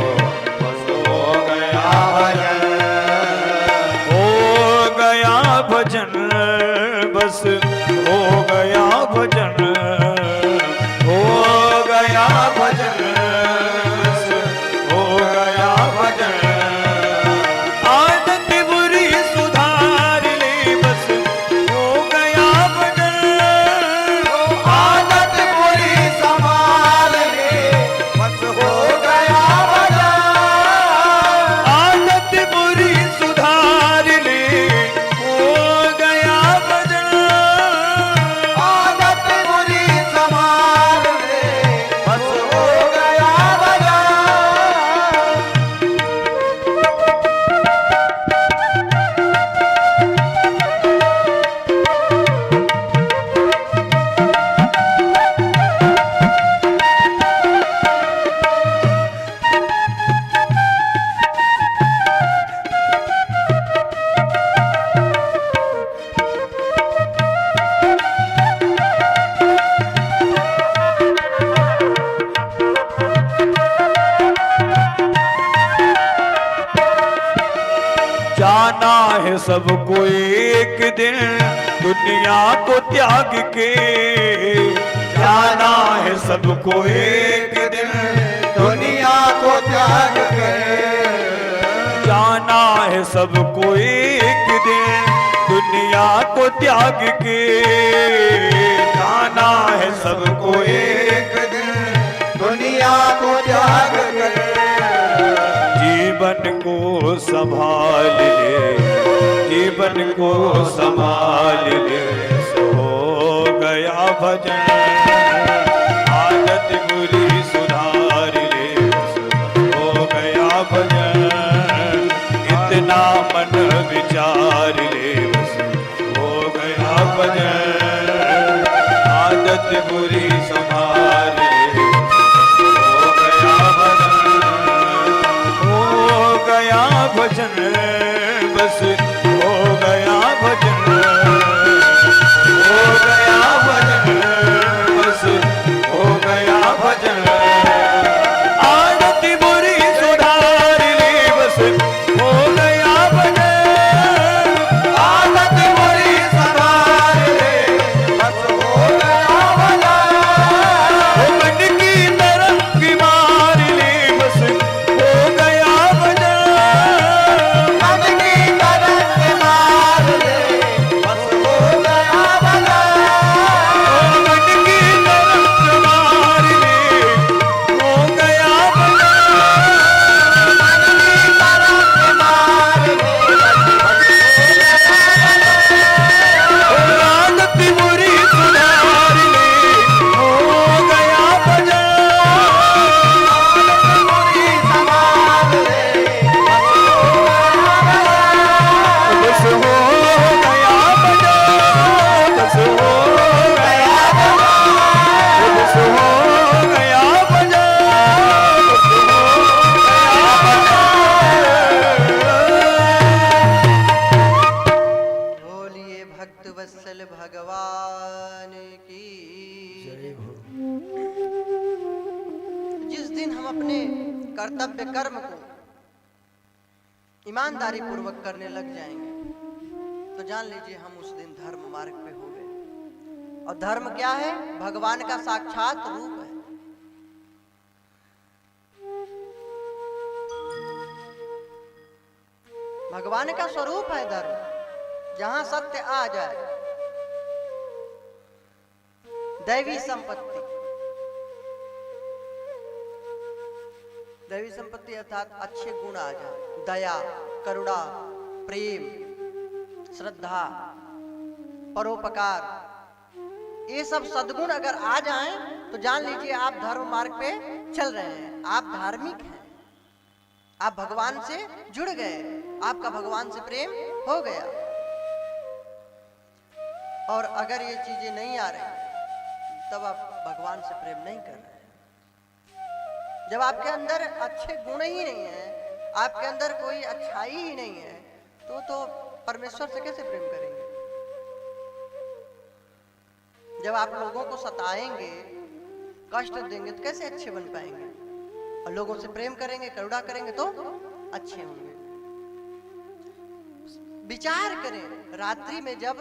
बस हो गया भजन, हो गया भजन, बस हो गया भजन, हो गया भजन, बस हो गया भजन। आदत बुरी सुधार ले, बस हो गया भजन, आदत बुरी संभाल ले, बस हो गया भजन, आदत बुरी सुधार ले, हो गया भजन, आदत बुरी संभाल ले, बस हो गया भजन। जाना है सबको एक दिन दुनिया को त्याग के, जाना है सबको एक दिन दुनिया को त्याग के, जाना है सबको एक दिन दुनिया को त्याग के, जाना है सबको एक दिन दुनिया को त्याग के। जीवन को संभाल ले, जीवन को संभाल ले, सो गया भजन, आदत बुरी सुधार ले, सो गया भजन, इतना मन विचार ले, सो गया भजन, आदत बुरी संभाल ले, दिन हम अपने कर्तव्य कर्म को ईमानदारी पूर्वक करने लग जाएंगे तो जान लीजिए हम उस दिन धर्म मार्ग पे हो गए। और धर्म क्या है? भगवान का साक्षात रूप है। भगवान का स्वरूप है धर्म। जहां सत्य आ जाए, दैवी संपत्ति, दैवी संपत्ति अर्थात अच्छे गुण आ जाए, दया, करुणा, प्रेम, श्रद्धा, परोपकार, ये सब सद्गुण अगर आ जाएं तो जान लीजिए आप धर्म मार्ग पे चल रहे हैं, आप धार्मिक हैं, आप भगवान से जुड़ गए, आपका भगवान से प्रेम हो गया। और अगर ये चीजें नहीं आ रही तब आप भगवान से प्रेम नहीं कर रहे हैं। जब आपके अंदर अच्छे गुण ही नहीं है, आपके अंदर कोई अच्छाई ही नहीं है, तो परमेश्वर से कैसे प्रेम करेंगे? जब आप लोगों को सताएंगे, कष्ट देंगे तो कैसे अच्छे बन पाएंगे? और लोगों से प्रेम करेंगे, करुणा करेंगे तो अच्छे होंगे। विचार करें, रात्रि में जब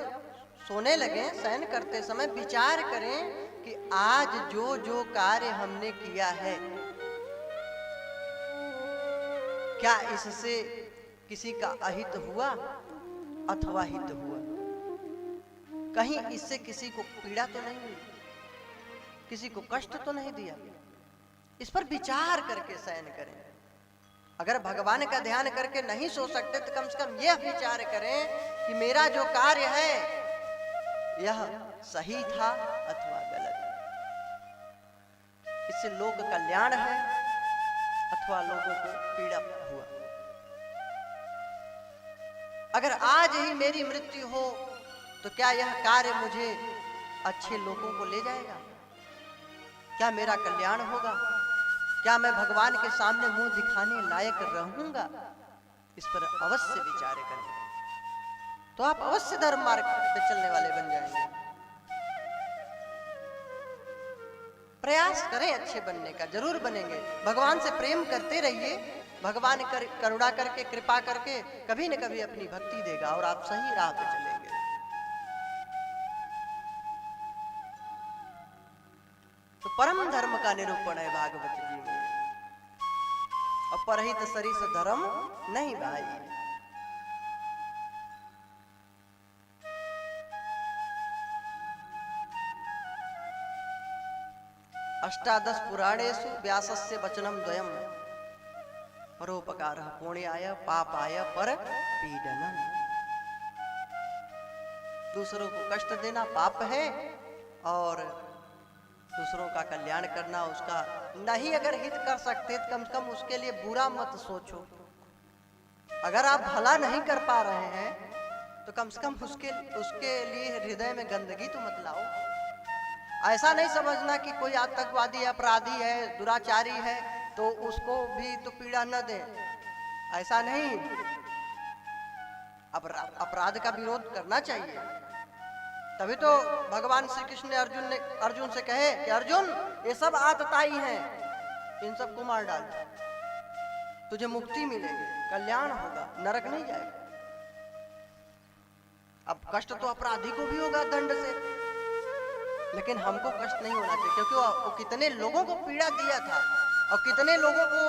सोने लगे, शयन करते समय विचार करें कि आज जो जो कार्य हमने किया है, क्या इससे किसी का अहित हुआ अथवा हित हुआ? कहीं इससे किसी को पीड़ा तो नहीं हुई, किसी को कष्ट तो नहीं दिया? इस पर विचार करके शयन करें। अगर भगवान का ध्यान करके नहीं सो सकते तो कम से कम यह विचार करें कि मेरा जो कार्य है यह सही था अथवा गलत। इससे लोक कल्याण है अथवा लोगों को पीड़ा हुआ। अगर आज ही मेरी मृत्यु हो तो क्या यह कार्य मुझे अच्छे लोगों को ले जाएगा? क्या मेरा कल्याण होगा? क्या मैं भगवान के सामने मुंह दिखाने लायक रहूंगा? इस पर अवश्य विचार करें, तो आप अवश्य धर्म मार्ग पे चलने वाले बन जाएंगे। प्रयास करें अच्छे बनने का, जरूर बनेंगे। भगवान से प्रेम करते रहिए, भगवान करुणा करके, कृपा करके कभी न कभी अपनी भक्ति देगा और आप सही राह पे चलेंगे। तो परम धर्म का निरूपण है भागवत जी में। और परहित सरिस धर्म नहीं भाई। अष्टादश पुराणेषु व्यासस्य वचनम द्वयम् परोपकारः पुण्याय पापाय पर पीडनम्। दूसरों को कष्ट देना पाप है और दूसरों का कल्याण करना, उसका नहीं अगर हित कर सकते तो कम से कम उसके लिए बुरा मत सोचो। अगर आप भला नहीं कर पा रहे हैं तो कम से कम उसके लिए हृदय में गंदगी तो मत लाओ। ऐसा नहीं समझना कि कोई आतंकवादी है, अपराधी है, दुराचारी है तो उसको भी तो पीड़ा न दे, ऐसा नहीं। अपराध का विरोध करना चाहिए। तभी तो भगवान श्री कृष्ण ने अर्जुन से कहे कि अर्जुन ये सब आतताई हैं, इन सब को मार डाल, तुझे मुक्ति मिलेगी, कल्याण होगा, नरक नहीं जाएगा। अब कष्ट तो अपराधी को भी होगा दंड से, लेकिन हमको कष्ट नहीं होना चाहिए, क्योंकि वो कितने लोगों को पीड़ा दिया था और कितने लोगों को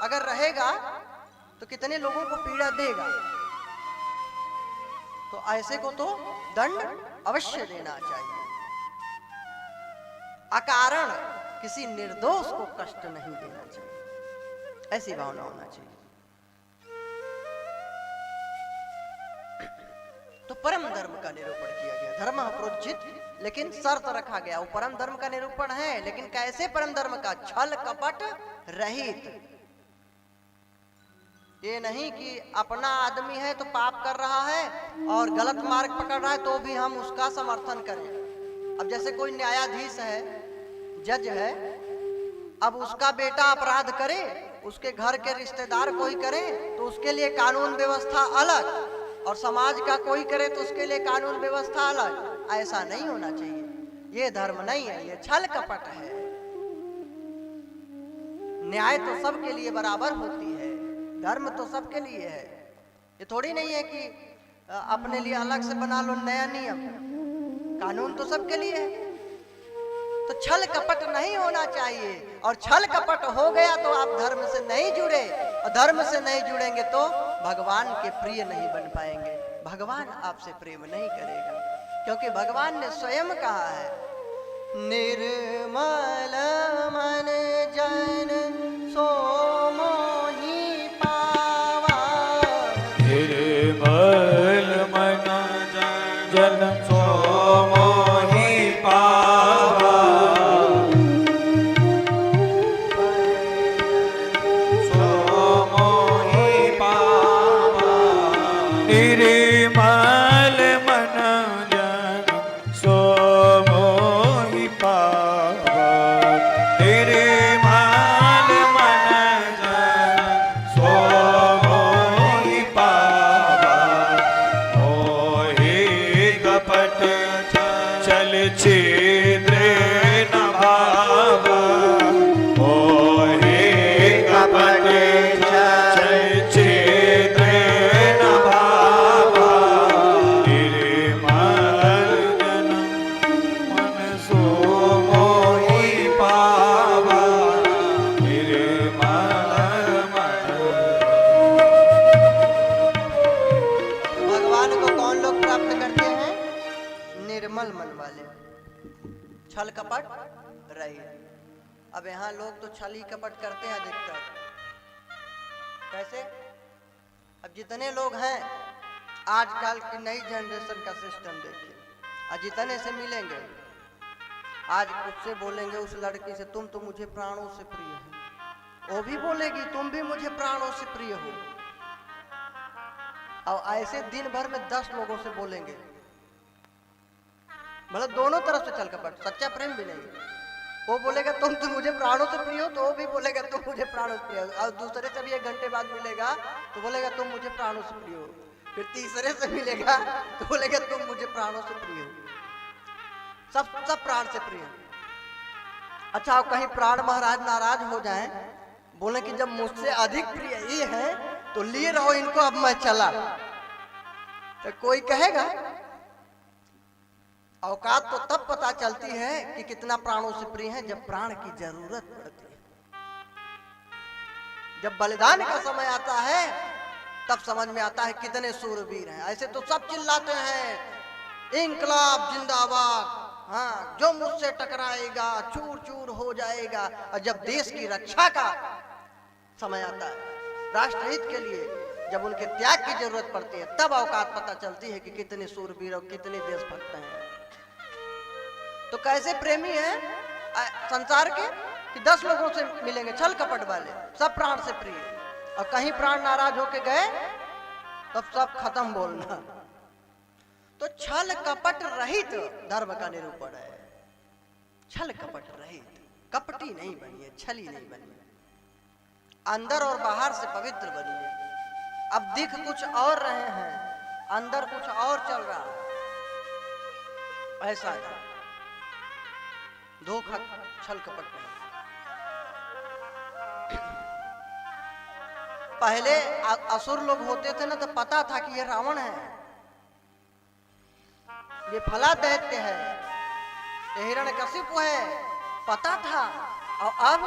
अगर रहेगा तो कितने लोगों को पीड़ा देगा। तो ऐसे को तो दंड अवश्य देना चाहिए। अकारण किसी निर्दोष को कष्ट नहीं देना चाहिए, ऐसी भावना होना चाहिए। तो परम धर्म का निरूपण किया गया। धर्म प्रोज्झित, लेकिन शर्त रखा गया। वो परम धर्म का निरूपण है, लेकिन कैसे परम धर्म का? छल कपट रहित। ये नहीं कि अपना आदमी है तो पाप कर रहा है और गलत मार्ग पकड़ रहा है तो भी हम उसका समर्थन करें। अब जैसे कोई न्यायाधीश है, जज है, अब उसका बेटा अपराध करे, उसके घर के रिश्तेदार कोई करे तो उसके लिए कानून व्यवस्था अलग, और समाज का कोई करे तो उसके लिए कानून व्यवस्था अलग। ऐसा नहीं होना चाहिए। ये धर्म नहीं है, ये छल कपट है। न्याय तो सबके लिए बराबर होती है, धर्म तो सबके लिए है। ये थोड़ी नहीं है कि अपने लिए अलग से बना लो नया नियम, कानून तो सबके लिए है। तो छल कपट नहीं होना चाहिए, और छल कपट हो गया तो आप धर्म से नहीं जुड़े, और धर्म से नहीं जुड़ेंगे तो भगवान के प्रिय नहीं बन पाएंगे, भगवान आपसे प्रेम नहीं करेगा। क्योंकि भगवान ने स्वयं कहा है, निर्मल मन जन सो मोहि पावा, निर्मल मन जन सो मोहि पावा, सो मोहि पावा, निर्मल मन जन सो मोहि पावा, निर्मल मन जन सो मोहि पावा, मोहि कपट छल छिद्र न भावा, मोहि कपट छल छिद्र न भावा, निर्मल जन मन सो मोहि पावा, निर्मल मन। भगवान को कौन लोग प्राप्त करते हैं? निर्मल मन वाले, छल कपट रहित। अब यहाँ लोग तो छल ही कपट करते हैं अधिकतर। कैसे? अब जितने लोग हैं, आजकल की नई जनरेशन का सिस्टम देखिए, और जितने से मिलेंगे आज उससे बोलेंगे, उस लड़की से, तुम तो मुझे प्राणों से प्रिय हो, वो भी बोलेगी तुम भी मुझे प्राणों से प्रिय हो। और ऐसे दिन भर में 10 लोगों से बोलेंगे, मतलब दोनों तरफ से छल कपट, सच्चा प्रेम भी नहीं। वो बोलेगा तुम तो मुझे प्राणों से प्रिय हो, तो वो भी बोलेगा तुम मुझे प्राणों से प्रिय हो। और दूसरे से भी 1 घंटे बाद मिलेगा तो बोलेगा तुम मुझे प्राणों से प्रिय हो। फिर तीसरे से मिलेगा तो बोलेगा तुम मुझे प्राणों से प्रिय हो। सब प्राण से प्रिय। अच्छा, अब कहीं प्राण महाराज नाराज हो जाएं, बोले कि जब मुझसे अधिक प्रिय ये है तो लिए रहो इनको, अब मैं चला, तो कोई कहेगा? औकात तो तब पता चलती है कि कितना प्राणों से प्रिय है, जब प्राण की जरूरत पड़ती है, जब बलिदान का समय आता है तब समझ में आता है कितने सूरवीर हैं। ऐसे तो सब चिल्लाते हैं इंकलाब जिंदाबाद, हाँ जो मुझसे टकराएगा चूर चूर हो जाएगा। और जब देश की रक्षा का समय आता है, राष्ट्रहित के लिए जब उनके त्याग की जरूरत पड़ती है, तब औकात पता चलती है कि कितने सूरवीर और कितने देशभक्त हैं। तो कैसे प्रेमी हैं संसार के कि 10 लोगों से मिलेंगे छल कपट वाले, सब प्राण से प्रिय, और कहीं प्राण नाराज होके गए तब सब खत्म बोलना। तो छल कपट रहित धर्म का निरूपण है। छल कपट रहित, कपटी नहीं बनिए, छली नहीं बनिए, अंदर और बाहर से पवित्र बनिए। अब दिख कुछ और रहे हैं, अंदर कुछ और चल रहा है, ऐसा है। धोखा छल कपट नहीं। पहले असुर लोग होते थे ना, तो पता था कि ये रावण है, ये फला दैत्य है, ये हिरण्यकशिपु है, पता था। और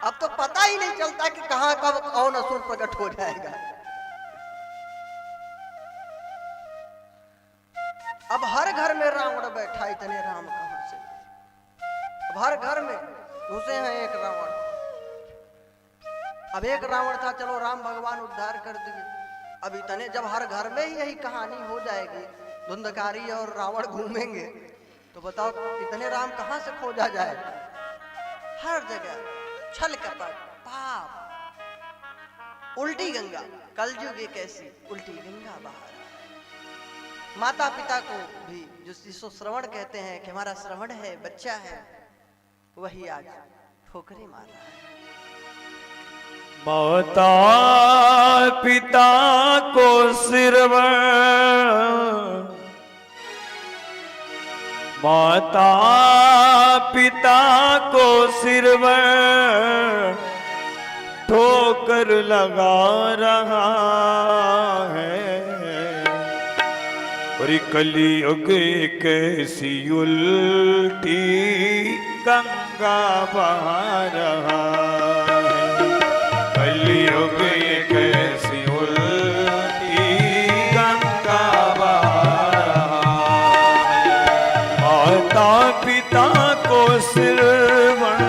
अब तो पता ही नहीं चलता कि कहां कब कौन असुर प्रकट हो जाएगा। अब हर घर में रावण बैठा, इतने राम कहां से? अब हर घर में घुसे हैं एक रावण। अब एक रावण था, चलो राम भगवान उद्धार कर दिए। अब इतने, जब हर घर में ही यही कहानी हो जाएगी, धुंधकारी और रावण घूमेंगे, तो बताओ इतने राम कहां से खोजा जाए? हर जगह छल कपट, पाप, उल्टी गंगा। कलयुग एक ऐसी उल्टी गंगा बहा रहा है। माता पिता को भी, जिसको श्रवण कहते हैं कि हमारा श्रवण है, बच्चा है, वही आज ठोकरे मार रहा है। माता पिता को श्रवण, माता पिता को श्रवण ठोकर लगा रहा है। और ये कलयुग कैसी उल्टी गंगा बहा रहा है। कलयुग कैसी उल्टी गंगा बहा रहा है। माता पिता को श्रवण,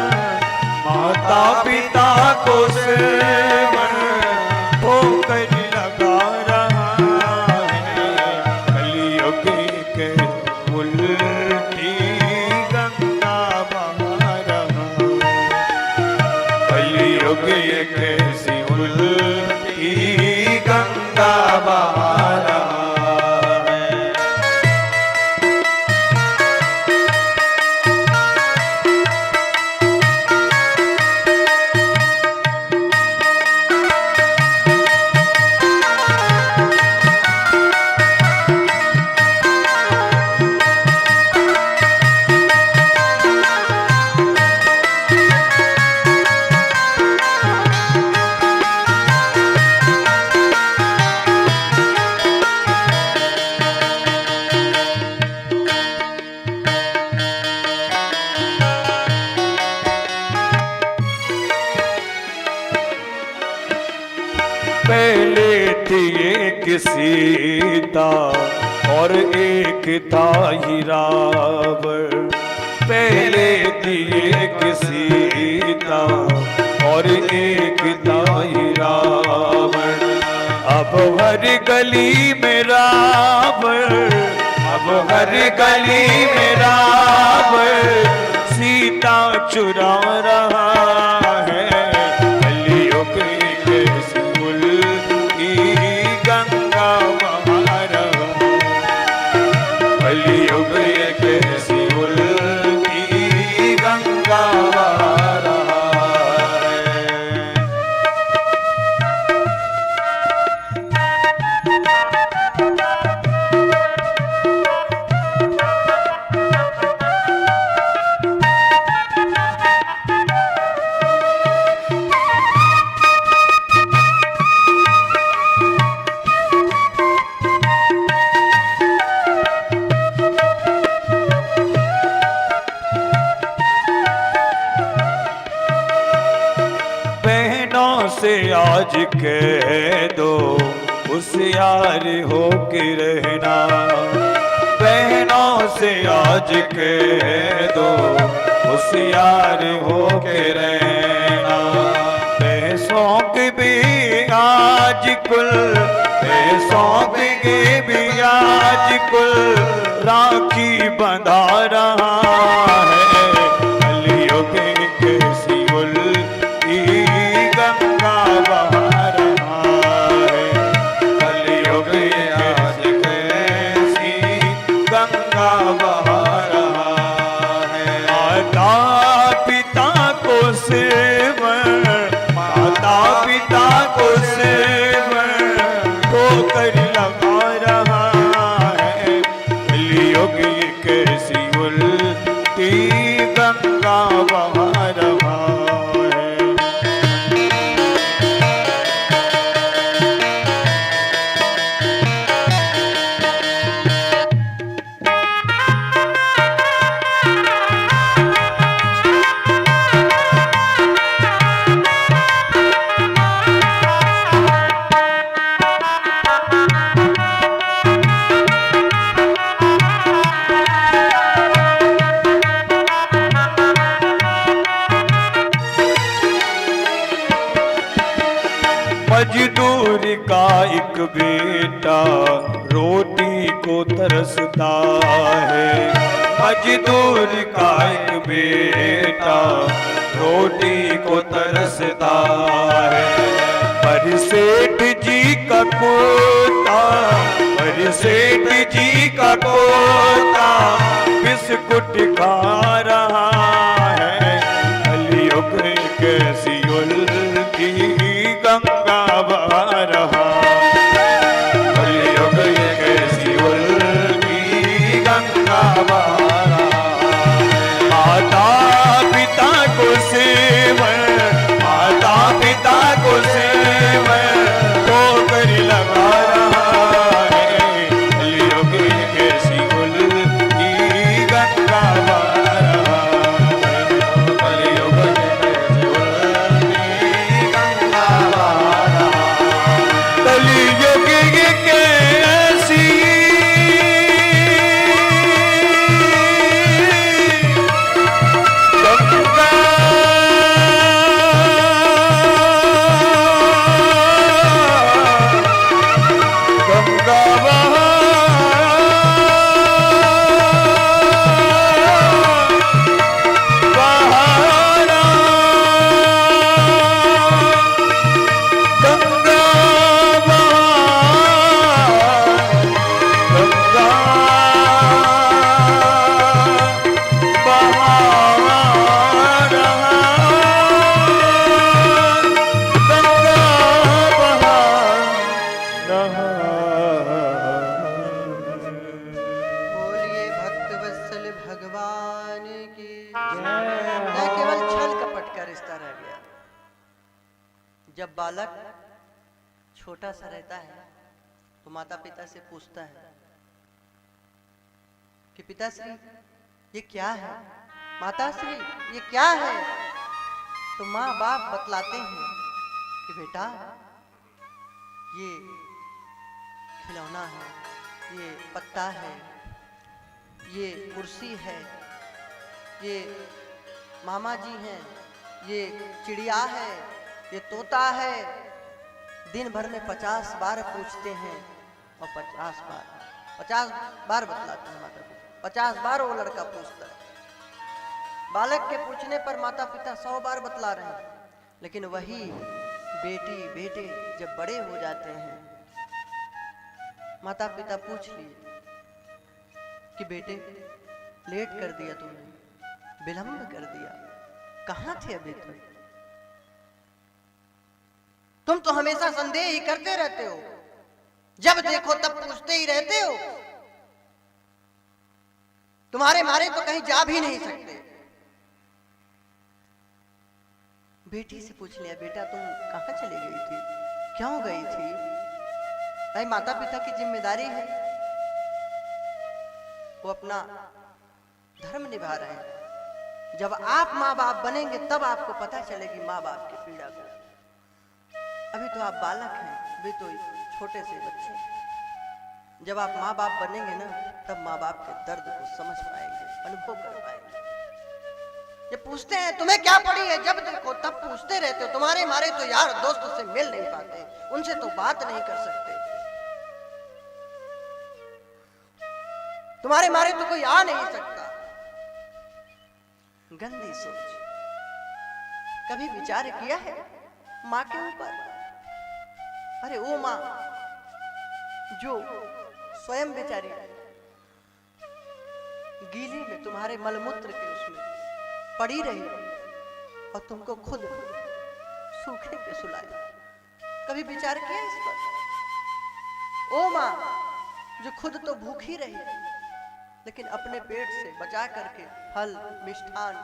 माता पिता को श्रवण ठोकर लगा रहा है। कलयुग के उल्टी गंगा बहा रहा। कलयुग कैसी उल्टी गंगा बहा रहा है। पहले थी एक सीता और एक था ही रावण। पहले थी एक सीता और एक था ही रावण। अब हर गली में रावण, अब हर गली में रावण सीता चुरा रहा है। कलयुग कैसी उल्टी गंगा बहा रहा। कलयुग कैसी उल्टी गंगा बहा रहा है। बहनों से आज कह दो होशियार हो के रहना। बहनों से आज कह दो होशियार हो के रहना। पैसों के भी आज कुल, पैसों के भी आज कुल राखी बंधा रहा है। कलयुग कैसी उल्टी गंगा बहा रहा है। कलयुग आज कैसी गंगा बहा रहा है। माता पिता को सेवन, माता पिता को सेवन ठोकर लगा रहा है। कलयुग कैसी उल्टी गंगा बहा रहा है। मजदूर का एक बेटा रोटी को तरसता है। मजदूर का एक बेटा रोटी को तरसता है। पर सेठ जी का पोता, पर सेठ जी का पोता बिस्कुट खा रहा है। कलयुग कैसी उल्टी गंगा बहा रहा। कलयुग कैसी उल्टी गंगा बहा रहा। माता पिता को सेवन, माता पिता जब बालक छोटा सा रहता है तो माता पिता से पूछता है कि पिताश्री ये क्या है, माताश्री ये क्या है। तो माँ बाप बतलाते हैं कि बेटा ये खिलौना है, ये पत्ता है, ये कुर्सी है, ये मामा जी हैं, ये चिड़िया है, ये तोता है। दिन भर में 50 बार पूछते हैं और 50 बार बतलाते हैं माता पिता। 50 बार वो लड़का पूछता है। बालक के पूछने पर माता पिता 100 बार बतला रहे हैं, लेकिन वही बेटी बेटे जब बड़े हो जाते हैं, माता पिता पूछ लिए कि बेटे लेट कर दिया तुमने, विलंब कर दिया, कहां थे अभी तक? तुम तो हमेशा संदेह ही करते रहते हो, जब देखो तब पूछते ही रहते हो, तुम्हारे मारे तो कहीं जा भी नहीं सकते। बेटी से पूछ लिया, बेटा तुम कहां चली गई थी, क्यों गई थी? भाई माता पिता की जिम्मेदारी है, वो अपना धर्म निभा रहे हैं। जब आप माँ बाप बनेंगे तब आपको पता चलेगी माँ बाप की पीड़ा को। अभी तो आप बालक हैं, अभी तो छोटे से बच्चे हैं। जब आप माँ बाप बनेंगे ना, तब माँ बाप के दर्द को समझ पाएंगे, अनुभव कर पाएंगे। जब पूछते हैं तुम्हें क्या पड़ी है, जब देखो तब पूछते रहते हो, तुम्हारे मारे तो यार दोस्त से मिल नहीं पाते, उनसे तो बात नहीं कर सकते, तुम्हारे मारे तो कोई आ नहीं सकता। गंदी सोच। कभी विचार किया है माँ के ऊपर? अरे वो माँ जो स्वयं बेचारी गीली में तुम्हारे मलमूत्र के उसमें पड़ी रही और तुमको खुद सूखे पे सुलाए, कभी विचार किया इस पर? ओ माँ जो खुद तो भूखी रही, लेकिन अपने पेट से बचा करके फल मिष्ठान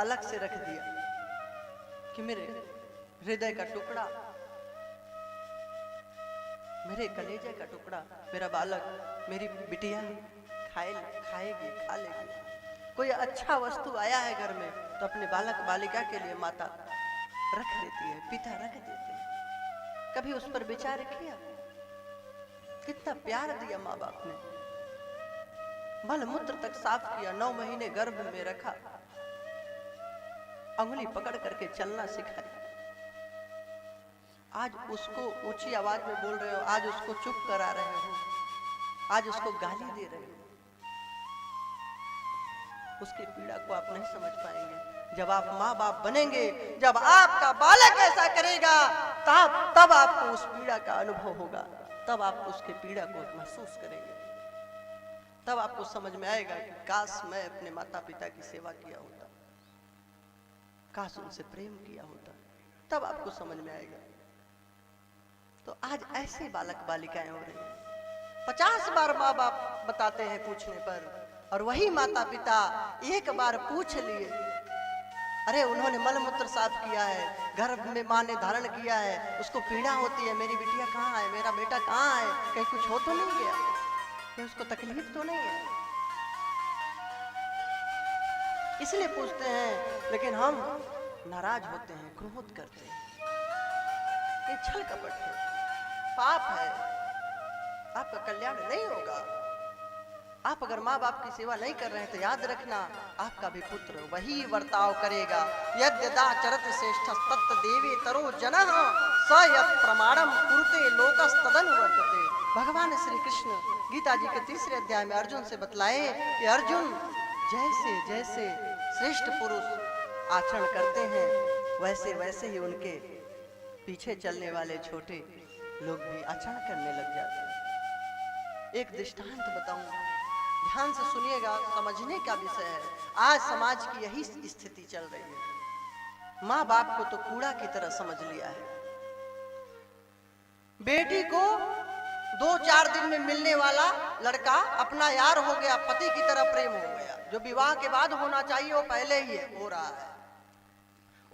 अलग से रख दिया कि मेरे हृदय का टुकड़ा, मेरे कलेजे का टुकड़ा, मेरा बालक, मेरी बिटिया खाएगी, खा लेगी। कोई अच्छा वस्तु आया है घर में तो अपने बालक बालिका के लिए माता रख देती है, पिता रख देते हैं। कभी उस पर विचार किया? कितना प्यार दिया माँ बाप ने, मल मूत्र तक साफ किया, 9 महीने गर्भ में रखा, अंगुली पकड़ करके चलना सिखाई। आज उसको ऊंची आवाज में बोल रहे हो, आज उसको चुप करा रहे हो, आज उसको गाली दे रहे हो। उसकी पीड़ा को आप नहीं समझ पाएंगे। जब आप माँ बाप बनेंगे, जब आपका बालक ऐसा करेगा, तब आपको उस पीड़ा का अनुभव होगा, तब आप उसके पीड़ा को महसूस करेंगे। तब आपको समझ में आएगा कि काश मैं अपने माता पिता की सेवा किया होता, काश उनसे प्रेम किया होता, तब आपको समझ में आएगा। तो आज ऐसे बालक बालिकाएं हो रही हैं। 50 बार माँ बाप बताते हैं पूछने पर, और वही माता पिता एक बार पूछ लिए, अरे उन्होंने मलमूत्र साफ किया है, गर्भ में माँ ने धारण किया है, उसको पीड़ा होती है, मेरी बिटिया कहाँ है, मेरा बेटा कहाँ है, कहीं कुछ हो तो नहीं गया, कहीं उसको तकलीफ तो नहीं है, इसलिए पूछते हैं। लेकिन हम नाराज होते हैं, क्रोध करते हैं। ये छल कपट है, पाप है, आपका कल्याण नहीं होगा। आप अगर माँ बाप की सेवा नहीं कर रहे हैं तो याद रखना, आपका भी पुत्र वही वर्ताव करेगा। यद्यदा चरत श्रेष्ठ तत् देवे तरो जनः स यत् प्रमाणम कुरुते लोकस्तदनुवर्तते। भगवान श्री कृष्ण गीता जी के 3 अध्याय में अर्जुन से बतलाए कि अर्जुन, जैसे जैसे श्रेष्ठ पुरुष आचरण करते हैं, वैसे वैसे ही उनके पीछे चलने वाले छोटे लोग भी आचरण करने लग जाते हैं। एक दृष्टांत बताऊंगा, ध्यान से सुनिएगा, समझने का विषय है। आज समाज की यही स्थिति चल रही है। माँ बाप को तो कूड़ा की तरह समझ लिया है। बेटी को 2-4 दिन में मिलने वाला लड़का अपना यार हो गया, पति की तरह प्रेम हो गया। जो विवाह के बाद होना चाहिए वो पहले ही हो रहा है।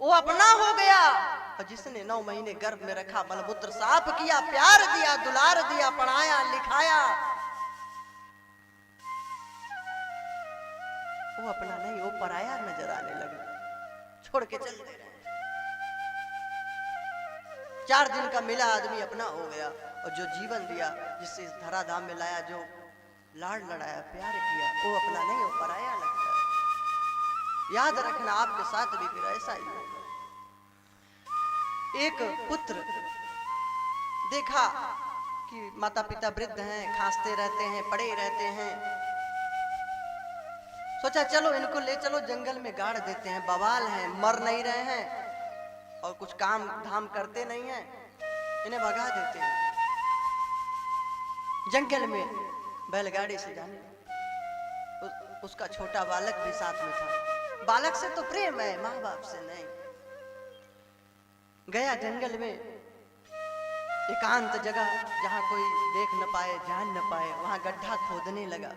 वो अपना हो गया। और जिसने 9 महीने गर्भ में रखा, बलपुत्र साफ किया, प्यार दिया, दुलार दिया, पढ़ाया लिखाया, वो अपना नहीं, वो पराया नजर आने लगा, छोड़ के चल दे रहे। 4 दिन का मिला आदमी अपना हो गया। और जो जीवन दिया, जिससे इस धराधाम में लाया, जो लाड़ लड़ाया, प्यार किया, वो अपना नहीं, वो पराया लगता है। याद रखना, आपके साथ भी फिर ऐसा ही होगा। एक पुत्र देखा कि माता पिता वृद्ध हैं, खांसते रहते हैं, पड़े रहते हैं, सोचा चलो इनको ले चलो जंगल में गाड़ देते हैं, बवाल हैं, मर नहीं रहे हैं और कुछ काम धाम करते नहीं हैं, इन्हें भगा देते हैं। जंगल में बैलगाड़ी से जाने, उसका छोटा बालक भी साथ में था। बालक से तो प्रेम है, माँ बाप से नहीं। गया जंगल में, एकांत जगह जहां कोई देख न पाए, जान न पाए, वहां गड्ढा खोदने लगा।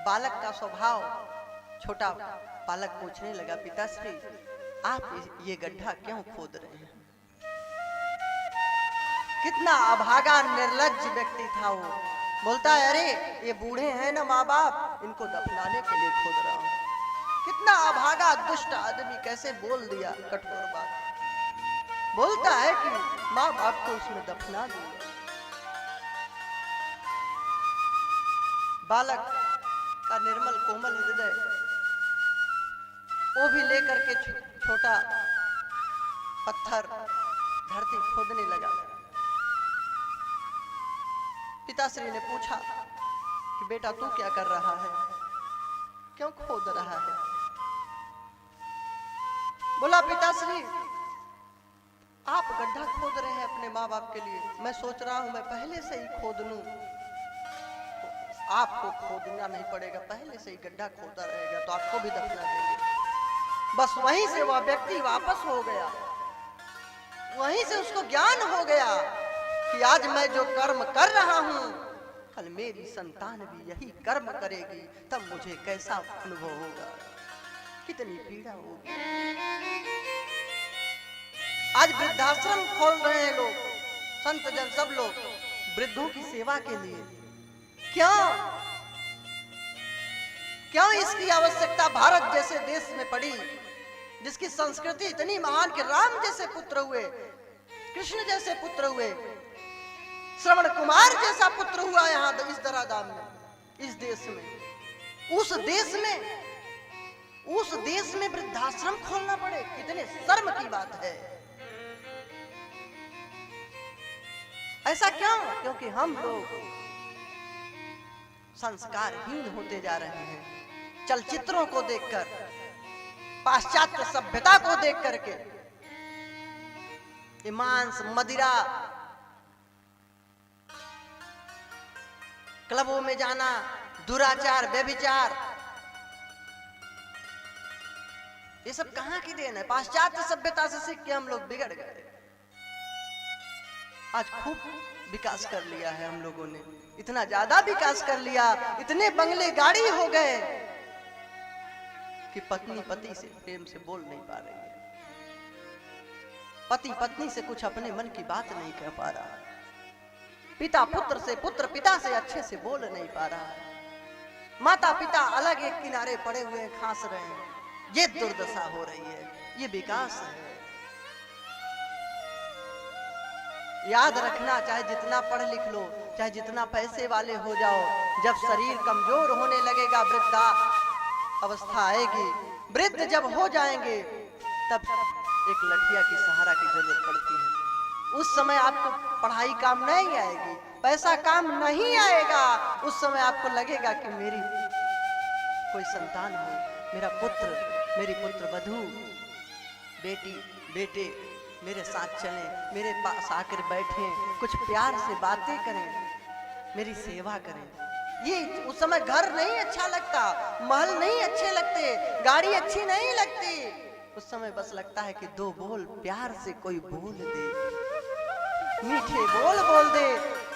बालक का स्वभाव, छोटा बालक पूछने लगा, पिताश्री आप ये गड्ढा क्यों खोद रहे हैं? कितना अभागा निर्लज्ज व्यक्ति था वो। बोलता है अरे ये बूढ़े हैं ना माँ बाप, इनको दफनाने के लिए खोद रहा हूं। कितना अभागा दुष्ट आदमी, कैसे बोल दिया कठोर बात। बोलता है कि माँ बाप को इसमें दफना दूंगा। बालक का निर्मल कोमल हृदय, वो भी लेकर के छोटा पत्थर धरती खोदने लगा। पिताश्री ने पूछा कि बेटा तू क्या कर रहा है, क्यों खोद रहा है? बोला पिताश्री आप गड्ढा खोद रहे हैं अपने माँ बाप के लिए, मैं सोच रहा हूं मैं पहले से ही खोद लूं, आपको खोदना नहीं पड़ेगा, पहले से ही गड्ढा खोदा रहेगा तो आपको भी दफना देंगे। बस वहीं से वह व्यक्ति वापस हो गया। वहीं से उसको ज्ञान हो गया कि आज मैं जो कर्म कर रहा हूं, कल मेरी संतान भी यही कर्म करेगी, तब मुझे कैसा अनुभव होगा, कितनी पीड़ा होगी। आज वृद्धाश्रम खोल रहे हैं लोग, संत जन सब लोग वृद्धों की सेवा के लिए। क्यों इसकी आवश्यकता भारत जैसे देश में पड़ी, जिसकी संस्कृति इतनी महान कि राम जैसे पुत्र हुए, कृष्ण जैसे पुत्र हुए, श्रवण कुमार जैसा पुत्र हुआ यहाँ इस धराधाम में, इस देश में। उस देश में वृद्धाश्रम खोलना पड़े, कितने शर्म की बात है। ऐसा क्यों? क्योंकि हम लोग संस्कारहीन होते जा रहे हैं। चलचित्रों को देखकर, पाश्चात्य सभ्यता को देख करके, ये मांस, मदिरा, क्लबों में जाना, दुराचार, व्यभिचार, ये सब कहां की देन है? पाश्चात्य सभ्यता से सीख के हम लोग बिगड़ गए। आज खूब विकास कर लिया है हम लोगों ने, इतना ज्यादा विकास कर लिया, इतने बंगले गाड़ी हो गए कि पत्नी पति से प्रेम से बोल नहीं पा रही है, पति पत्नी से कुछ अपने मन की बात नहीं कह पा रहा, पिता पुत्र से, पुत्र पिता से अच्छे से बोल नहीं पा रहा है, माता पिता अलग एक किनारे पड़े हुए खांस रहे हैं। ये दुर्दशा हो रही है, ये विकास है। याद रखना, चाहे जितना पढ़ लिख लो, चाहे जितना पैसे वाले हो जाओ, जब शरीर कमजोर होने लगेगा, वृद्धा अवस्था आएगी, वृद्ध जब हो जाएंगे, तब एक लठिया की सहारा की जरूरत पड़ती है। उस समय आपको पढ़ाई काम नहीं आएगी, पैसा काम नहीं आएगा। उस समय आपको लगेगा कि मेरी कोई संतान हो, मेरा पुत्र, मेरी पुत्र वधू, बेटी, बेटे मेरे साथ चलें, मेरे पास आकर बैठें, कुछ प्यार से बातें करें, मेरी सेवा करें। ये उस समय घर नहीं अच्छा लगता, महल नहीं अच्छे लगते, गाड़ी अच्छी नहीं लगती। उस समय बस लगता है कि 2 बोल प्यार से कोई बोल दे, मीठे बोल बोल दे,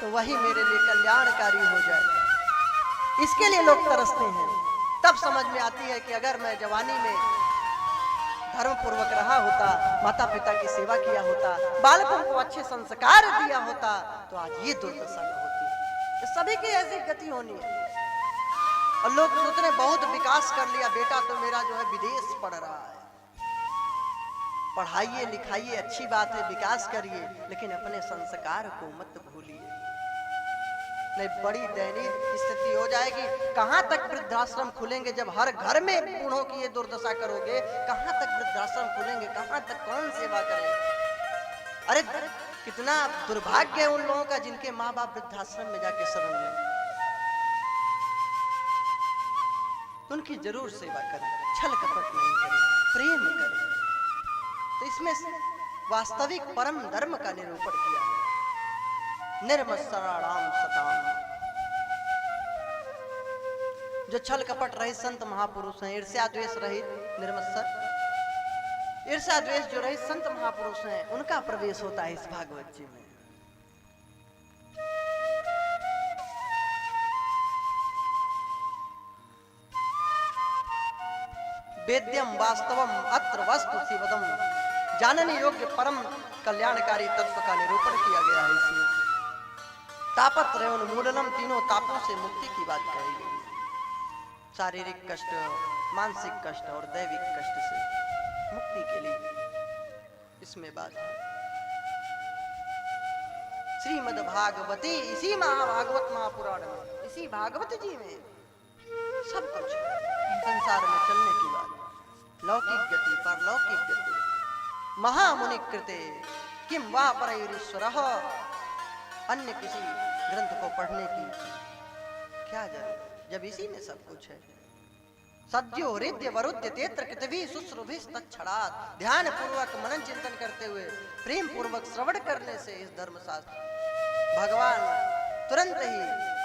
तो वही मेरे लिए कल्याणकारी हो जाए। इसके लिए लोग तरसते हैं। तब समझ में आती है कि अगर मैं जवानी में धर्म पूर्वक रहा होता, माता पिता की सेवा किया होता, बालकों को अच्छे संस्कार दिया होता, तो आज ये दुर्दशा न होती। ये सभी की ऐसी गति होनी है। और लोग सोच रहे बहुत विकास कर लिया, बेटा तो मेरा जो है विदेश पढ़ रहा है। पढ़ाइए लिखाइए, अच्छी बात है, विकास करिए, लेकिन अपने संस्कार को मत भूलिए, नहीं बड़ी दयनीय स्थिति हो जाएगी। कहां तक वृद्धाश्रम खुलेंगे जब हर घर में बूढ़ों की ये दुर्दशा करोगे? कहां तक वृद्धाश्रम खुलेंगे? कहां तक कौन सेवा करेगा? अरे कितना दुर्भाग्य है उन लोगों का जिनके माँ बाप वृद्धाश्रम में जाके शरण लें। उनकी जरूर सेवा करें, छल कपट नहीं करें, प्रेम करें। तो इसमें वास्तविक परम धर्म का निरूपण किया है। निर्मत्सराणाम सताम, जो छल कपट रहित संत महापुरुष हैं, ईर्ष्या द्वेष रहित निर्मत्सर, ईर्ष्या द्वेष जो रहित संत महापुरुष हैं, उनका प्रवेश होता है इस भागवत जी में। वेद्यम वास्तवम अत्र वस्तु शिवदम, जानने योग्य परम कल्याणकारी तत्व का निरूपण किया गया है इसमें। तापत्र एवं मूलनम, तीनों तापों से मुक्ति की बात कही गई। शारीरिक कष्ट, मानसिक कष्ट और दैविक कष्ट से मुक्ति के लिए इसमें बात है। श्रीमद् भागवती, इसी महाभागवत महापुराण में, इसी भागवत जी में सब कुछ संसार में चलने की बात। लौकिक गति, परलौकिक गति, महामुनि कृते किम वा परैरीश्वरः, अन्य किसी ग्रंथ को पढ़ने की क्या जरूरत जब इसी में सब कुछ है। सद्यो हृदय वरुद्य तेत्र कृतवी शुश्रुभिस्तच्छड़ात्, ध्यान पूर्वक मनन चिंतन करते हुए प्रेम पूर्वक श्रवण करने से इस धर्मशास्त्र भगवान तुरंत ही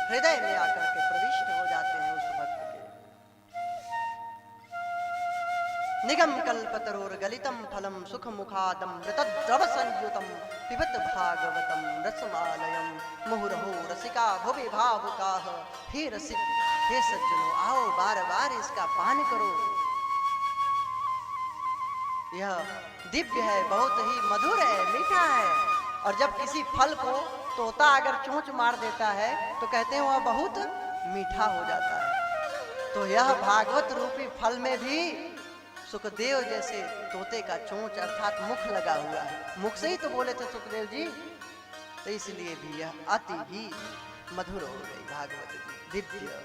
हृदय में आकर के प्रविष्ट हो जाते हैं उस भक्त के। निगम कल्पतरोर गलितम फलम सुख मुखादम मृतद्रव संयुतम पिबत भागवतम रसमालयम मुहुरहो रसिका भुवि भावुकाः, हे रसिक, हे सज्जनों, आओ बार बार इसका पान करो। यह दिव्य है, बहुत ही मधुर है, मीठा है। और जब किसी फल को तोता अगर चोंच मार देता है तो कहते हैं वह बहुत मीठा हो जाता है। तो यह भागवत रूपी फल में भी सुखदेव जैसे तोते का चोंच अर्थात मुख लगा हुआ है। मुख से ही तो बोले थे सुखदेव जी, तो इसलिए भी यह अति ही मधुर हो गई भागवत जी, दिव्य।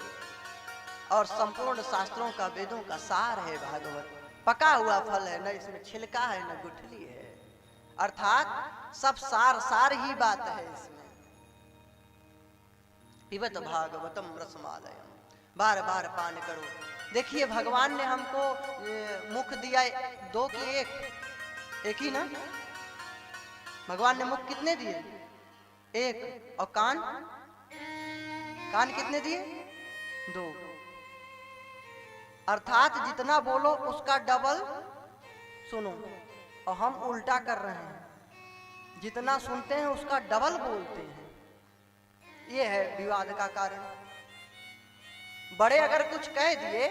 और संपूर्ण शास्त्रों का, वेदों का सार है भागवत। पका हुआ फल है, न इसमें छिलका है न गुठली है, अर्थात सब सार सार ही बात है इसमें। पिबत भागवतम रसमालयम, बार बार पान करो। देखिए भगवान ने हमको मुख दिया दो कि एक ही ना? भगवान ने मुख कितने दिए? एक। और कान, कान कितने दिए? दो। अर्थात जितना बोलो उसका डबल सुनो। और हम उल्टा कर रहे हैं, जितना सुनते हैं उसका डबल बोलते हैं। ये है विवाद का कारण। बड़े अगर कुछ कह दिए,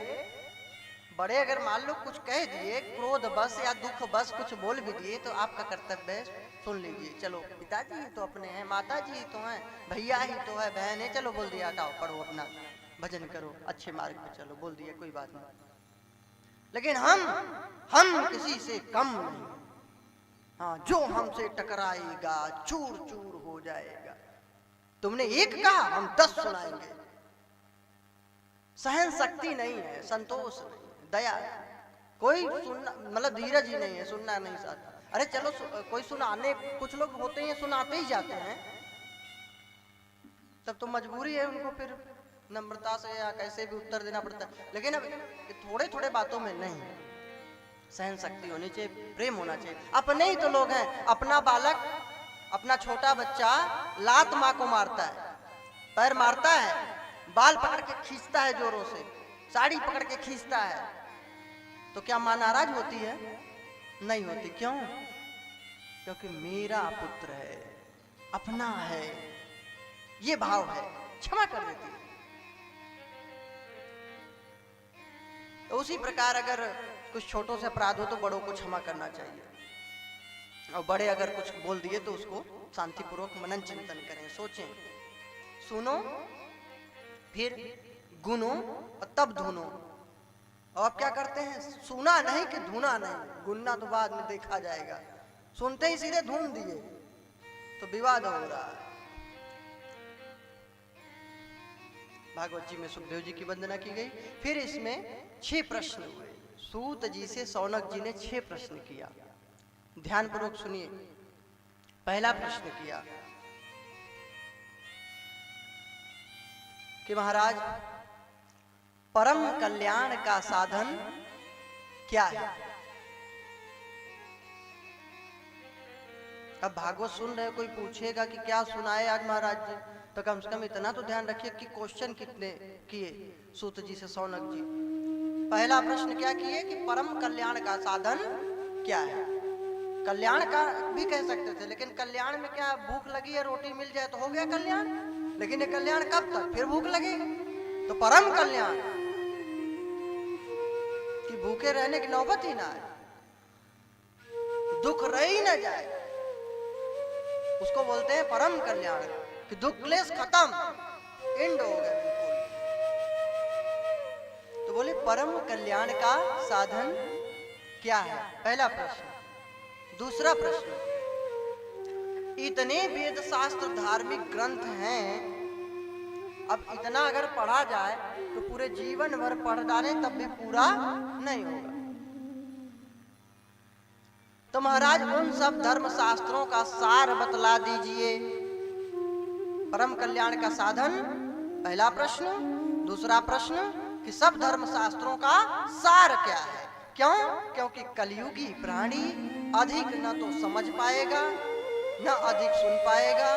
बड़े अगर मान लो कुछ कह दिए, क्रोध बस या दुख बस कुछ बोल भी दिए, तो आपका कर्तव्य है सुन लीजिए। चलो पिताजी ही तो अपने हैं, माता जी ही तो हैं, भैया ही तो है, बहन है, चलो बोल दिया, हटाओ, पढ़ो अपना भजन करो, अच्छे मार्ग पे चलो, बोल दिया, कोई बात नहीं। लेकिन हम किसी से कम नहीं। हाँ, जो हमसे टकराएगा चूर चूर हो जाएगा। तुमने एक कहा, हम 10 सुनाएंगे। सहन शक्ति नहीं है, संतोष नहीं है, दया, कोई सुनना मतलब धीरज ही नहीं है, सुनना नहीं चाहता। अरे चलो कोई सुनाने, कुछ लोग होते हैं सुनाते ही जाते हैं, तब तो मजबूरी है उनको फिर नम्रता से या कैसे भी उत्तर देना पड़ता है। लेकिन अब थोड़े थोड़े बातों में नहीं, सहन शक्ति होनी चाहिए, प्रेम होना चाहिए। अपने ही तो लोग हैं, अपना बालक, अपना छोटा बच्चा लात माँ को मारता है, पैर मारता है, बाल पकड़ के खींचता है जोरों से, साड़ी पकड़ के खींचता है, तो क्या मां नाराज होती है? नहीं होती। क्यों? क्योंकि मेरा पुत्र है, अपना है, ये भाव है, क्षमा कर देती है। तो उसी प्रकार अगर कुछ छोटों से अपराध हो तो बड़ों को क्षमा करना चाहिए, और बड़े अगर कुछ बोल दिए तो उसको शांतिपूर्वक मनन चिंतन करें, सोचें, सुनो, फिर गुनो और तब धुनो। और आप क्या करते हैं, सुना नहीं कि धुना नहीं, गुनना तो बाद में देखा जाएगा, सुनते ही सीधे धुन दिए तो विवाद हो रहा है। भागवत जी में सुखदेव जी की वंदना की गई। फिर इसमें 6 प्रश्न हुए। सूत जी से शौनक जी ने 6 प्रश्न किया, ध्यान पूर्वक सुनिए। पहला प्रश्न किया कि महाराज परम कल्याण का साधन क्या है। अब भागवत सुन रहे, कोई पूछेगा कि क्या सुनाए आज महाराज जी, तो कम से कम इतना तो ध्यान रखिए कि क्वेश्चन कितने किए सूत जी से शौनक जी। पहला प्रश्न क्या किए कि परम कल्याण का साधन क्या है। कल्याण का भी कह सकते थे, लेकिन कल्याण में क्या, भूख लगी है रोटी मिल जाए तो हो गया कल्याण, लेकिन ये कल्याण कब तक, फिर भूख लगेगी। तो परम कल्याण कि भूखे रहने की नौबत ही ना आए, दुख रह ही ना जाए, उसको बोलते हैं परम कल्याण, कि दुख क्लेश खत्म, एंड हो गया बिल्कुल। तो बोले परम कल्याण का साधन क्या है, पहला प्रश्न। दूसरा प्रश्न, इतने वेद शास्त्र धार्मिक ग्रंथ हैं, अब इतना अगर पढ़ा जाए तो पूरे जीवन भर पढ़ डाले तब भी पूरा नहीं होगा। तो महाराज उन सब धर्म शास्त्रों का सार बतला दीजिए। परम कल्याण का साधन, पहला प्रश्न। दूसरा प्रश्न कि सब धर्म शास्त्रों का सार क्या है। क्यों? क्योंकि कलयुगी प्राणी अधिक न तो समझ पाएगा, न अधिक सुन पाएगा,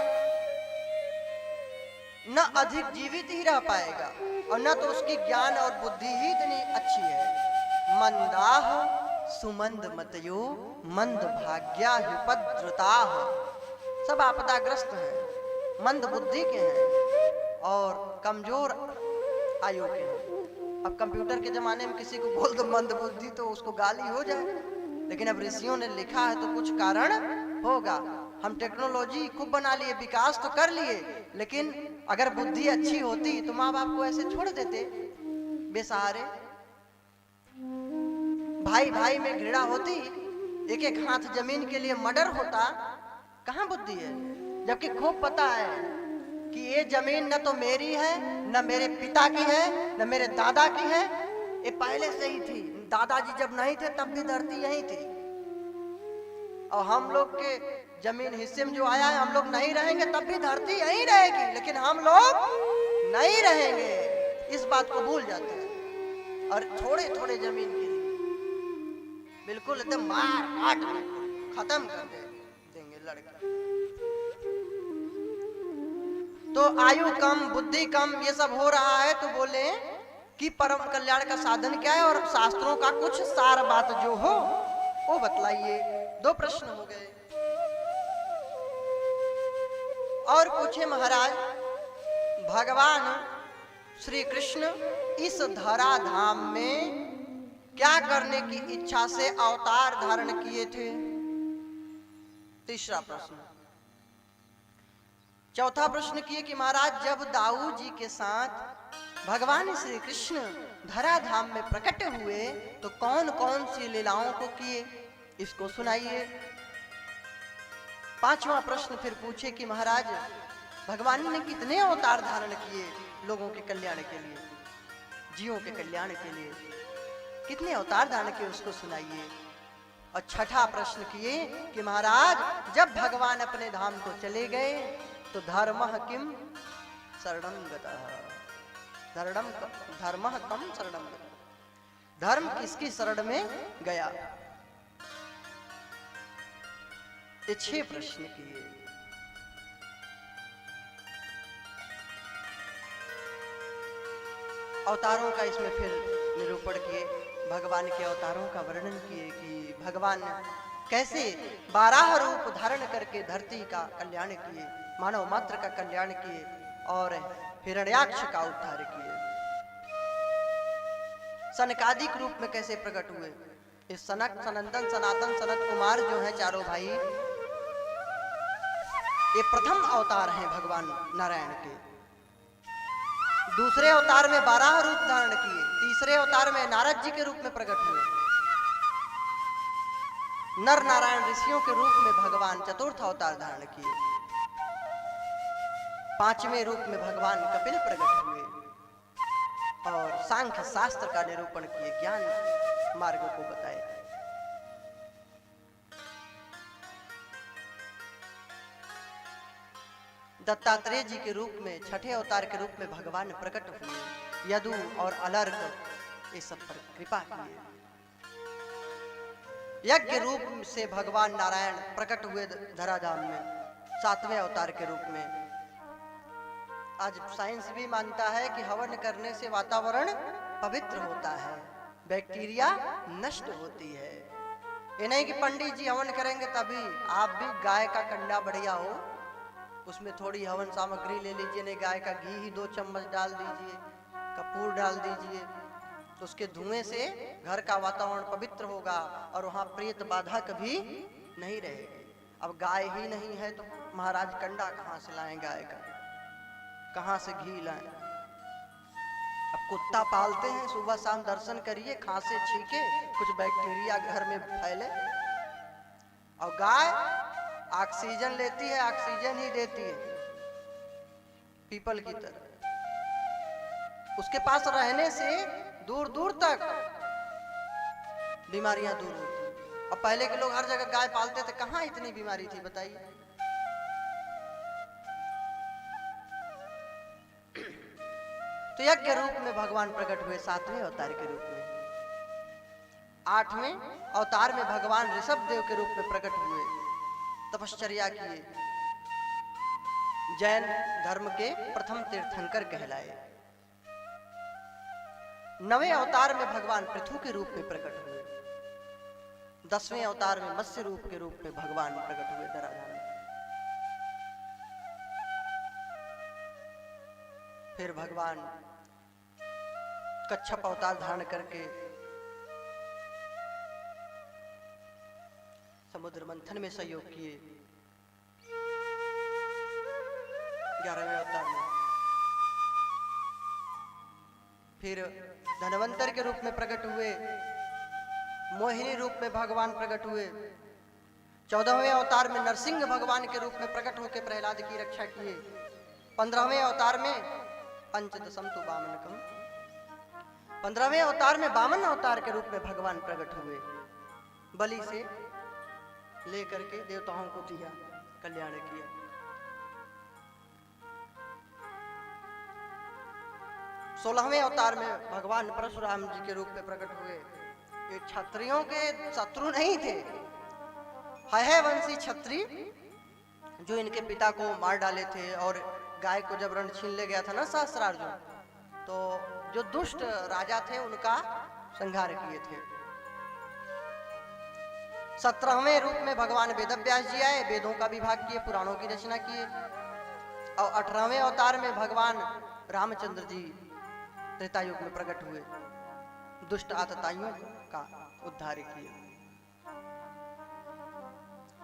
न अधिक जीवित ही रह पाएगा, और न तो उसकी ज्ञान और बुद्धि ही इतनी अच्छी है। मंदाह सुमंद मतयो मंद भाग्या उपद्रुताः, सब आपदाग्रस्त हैं, मंद बुद्धि के हैं और कमजोर आयु के हैं। अब कंप्यूटर के जमाने में किसी को बोल दो मंद बुद्धि तो उसको गाली हो जाए, लेकिन अब ऋषियों ने लिखा है तो कुछ कारण होगा। हम टेक्नोलॉजी खूब बना लिए, विकास तो कर लिए, लेकिन अगर बुद्धि अच्छी होती तो माँ बाप को ऐसे छोड़ देते बेसहारे। भाई भाई में घृणा होती, एक एक हाथ जमीन के लिए मर्डर होता, कहाँ बुद्धि है। जबकि खूब पता है कि ये जमीन न तो मेरी है, न मेरे पिता की है, न मेरे दादा की है, ये पहले से ही थी। दादाजी जब नहीं थे तब भी धरती यही थी, और हम लोग के जमीन हिस्से में जो आया है, हम लोग नहीं रहेंगे तब भी धरती यहीं रहेगी, लेकिन हम लोग नहीं रहेंगे, इस बात को भूल जाते हैं। और थोड़े थोड़े जमीन के लिए बिल्कुल एकदम मार काट खत्म कर देंगे लड़के। तो आयु कम, बुद्धि कम, ये सब हो रहा है, तो बोले कि परम कल्याण का साधन क्या है, और शास्त्रों का कुछ सार बात जो हो वो बतलाइए। 2 प्रश्न हो गए। और पूछे महाराज, भगवान श्री कृष्ण इस धरा धाम में क्या करने की इच्छा से अवतार धारण किए थे। तीसरा प्रश्न। चौथा प्रश्न किए कि महाराज जब दाऊ जी के साथ भगवान श्री कृष्ण धरा धाम में प्रकट हुए तो कौन कौन सी लीलाओं को किए, इसको सुनाइए। 5वां प्रश्न फिर पूछे कि महाराज भगवान ने कितने अवतार धारण किए लोगों के कल्याण के लिए, जीवों के कल्याण के लिए, कितने अवतार धारण किए उसको सुनाइए। और छठा प्रश्न किए कि महाराज जब भगवान अपने धाम को चले गए तो धर्मः किम शरणं गतः, धर्मः कम शरणं गतः, धर्म किसकी शरण में गया। ये 6 प्रश्न किए। अवतारों का इसमें फिर निरूपण किए, भगवान के अवतारों का वर्णन किए कि भगवान कैसे 12 रूप धारण करके धरती का कल्याण किए, मानव मात्र का कल्याण किए, और हिरण्याक्ष का उद्धार किए। सनकादिक रूप में कैसे प्रकट हुए, ये सनक, सनंदन, सनातन, सनत कुमार जो हैं चारों भाई, ये प्रथम अवतार हैं भगवान नारायण के। दूसरे अवतार में 12 रूप धारण किए, तीसरे अवतार में नारद जी के रूप में प्रकट हुए, नर नारायण ऋषियों के रूप में भगवान चतुर्थ अवतार धारण किए, पांचवें रूप में भगवान कपिल प्रकट हुए और सांख्य शास्त्र का निरूपण किए, ज्ञान मार्गों को बताए। दत्तात्रेय जी के रूप में छठे अवतार के रूप में भगवान प्रकट हुए, यदु और अलर्क ये सब पर कृपा किए। यज्ञ रूप से भगवान नारायण प्रकट हुए धराधाम में 7वें अवतार के रूप में। आज साइंस भी मानता है कि हवन करने से वातावरण पवित्र होता है, बैक्टीरिया नष्ट होती है। ये नहीं कि पंडित जी हवन करेंगे तभी, आप भी गाय का कंडा बढ़िया हो, उसमें थोड़ी हवन सामग्री ले लीजिए, नहीं गाय का घी ही 2 चम्मच डाल दीजिए, कपूर डाल दीजिए, तो उसके धुएं से घर का वातावरण पवित्र होगा और वहां प्रेत बाधा कभी नहीं रहेगी। अब गाय ही नहीं है तो महाराज कंडा कहां से लाएं, गाय का कहां से घी लाएं। अब कुत्ता पालते हैं, सुबह शाम दर्शन करिए, खांसे छींके, कुछ बैक्टीरिया घर में फैले। और गाय ऑक्सीजन लेती है, ऑक्सीजन ही देती है, पीपल की तरह। उसके पास रहने से दूर दूर तक बीमारियां दूर होती। और पहले के लोग हर जगह गाय पालते थे, कहां इतनी बीमारी थी बताइए। तो यज्ञ रूप में भगवान प्रकट हुए 7वें अवतार के रूप में। 8वें अवतार में भगवान ऋषभ देव के रूप में प्रकट हुए, तपश्चर्या किए, जैन धर्म के प्रथम तीर्थंकर कहलाए। 9वें अवतार में भगवान पृथु के रूप में प्रकट हुए। 10वें अवतार में मत्स्य रूप के रूप में भगवान प्रकट हुए धराधाम में। फिर भगवान कच्छप अवतार धारण करके समुद्र मंथन में सहयोग किए 11वें अवतार में। फिर धनवंतर के रूप में प्रकट हुए, मोहिनी रूप में भगवान प्रकट हुए। 14वें अवतार में नरसिंह भगवान के रूप में प्रकट होकर प्रहलाद की रक्षा किए। 15वें अवतार में पंचदशम तो वामनकम, 15वें अवतार में वामन अवतार के रूप में भगवान प्रकट हुए, बलि से लेकर के देवताओं को दिया, कल्याण किया। 16वें अवतार में भगवान परशुराम जी के रूप में प्रकट हुए। ये क्षत्रियों के शत्रु नहीं थे, है वंशी क्षत्रिय जो इनके पिता को मार डाले थे, और गाय को जब रण छीन ले गया था ना सहस्त्रार्जुन, तो जो दुष्ट राजा थे उनका संहार किए थे। 17वें रूप में भगवान वेदव्यास जी आए, वेदों का विभाग किए, पुराणों की रचना किए। और 18वें अवतार में भगवान रामचंद्र जी त्रेतायुग में प्रकट हुए, दुष्ट आतताइयों का उद्धार किए।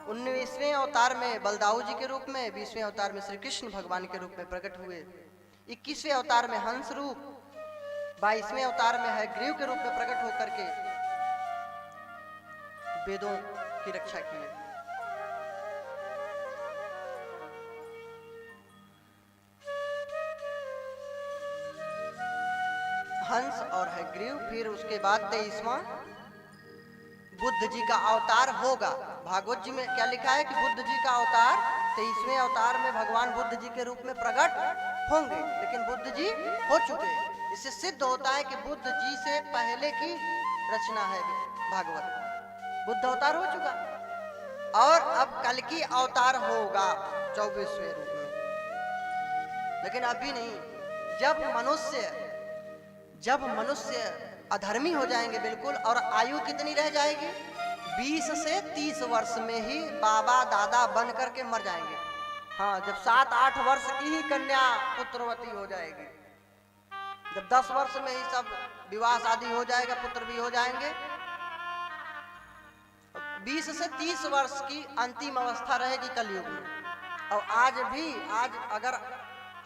19वें अवतार में बलदाऊ जी के रूप में, 20वें अवतार में श्री कृष्ण भगवान के रूप में प्रकट हुए। 21वें अवतार में हंस रूप, 22वें अवतार में है ग्रीव के रूप में प्रकट होकर के वेदों की रक्षा की। हंस और है ग्रीव। फिर उसके बाद 23वां बुद्ध जी का अवतार होगा। भागवत जी में क्या लिखा है कि बुद्ध जी का अवतार 23वें अवतार में भगवान बुद्ध जी के रूप में प्रकट होंगे, लेकिन बुद्ध जी हो चुके। इससे सिद्ध होता है कि बुद्ध जी से पहले की रचना है भागवत। बुद्ध अवतार हो चुका और अब कल की अवतार होगा 24वें रूप में, लेकिन अभी नहीं। जब मनुष्य अधर्मी हो जाएंगे बिल्कुल, और आयु कितनी रह जाएगी, 20 से 30 वर्ष में ही बाबा दादा बन करके मर जाएंगे। हाँ, जब 7-8 वर्ष की ही कन्या पुत्रवती हो जाएगी, जब 10 वर्ष में ही सब विवाह शादी हो जाएगा, पुत्र भी हो जाएंगे, 20 से 30 वर्ष की अंतिम अवस्था रहेगी कलयुग में। और आज अगर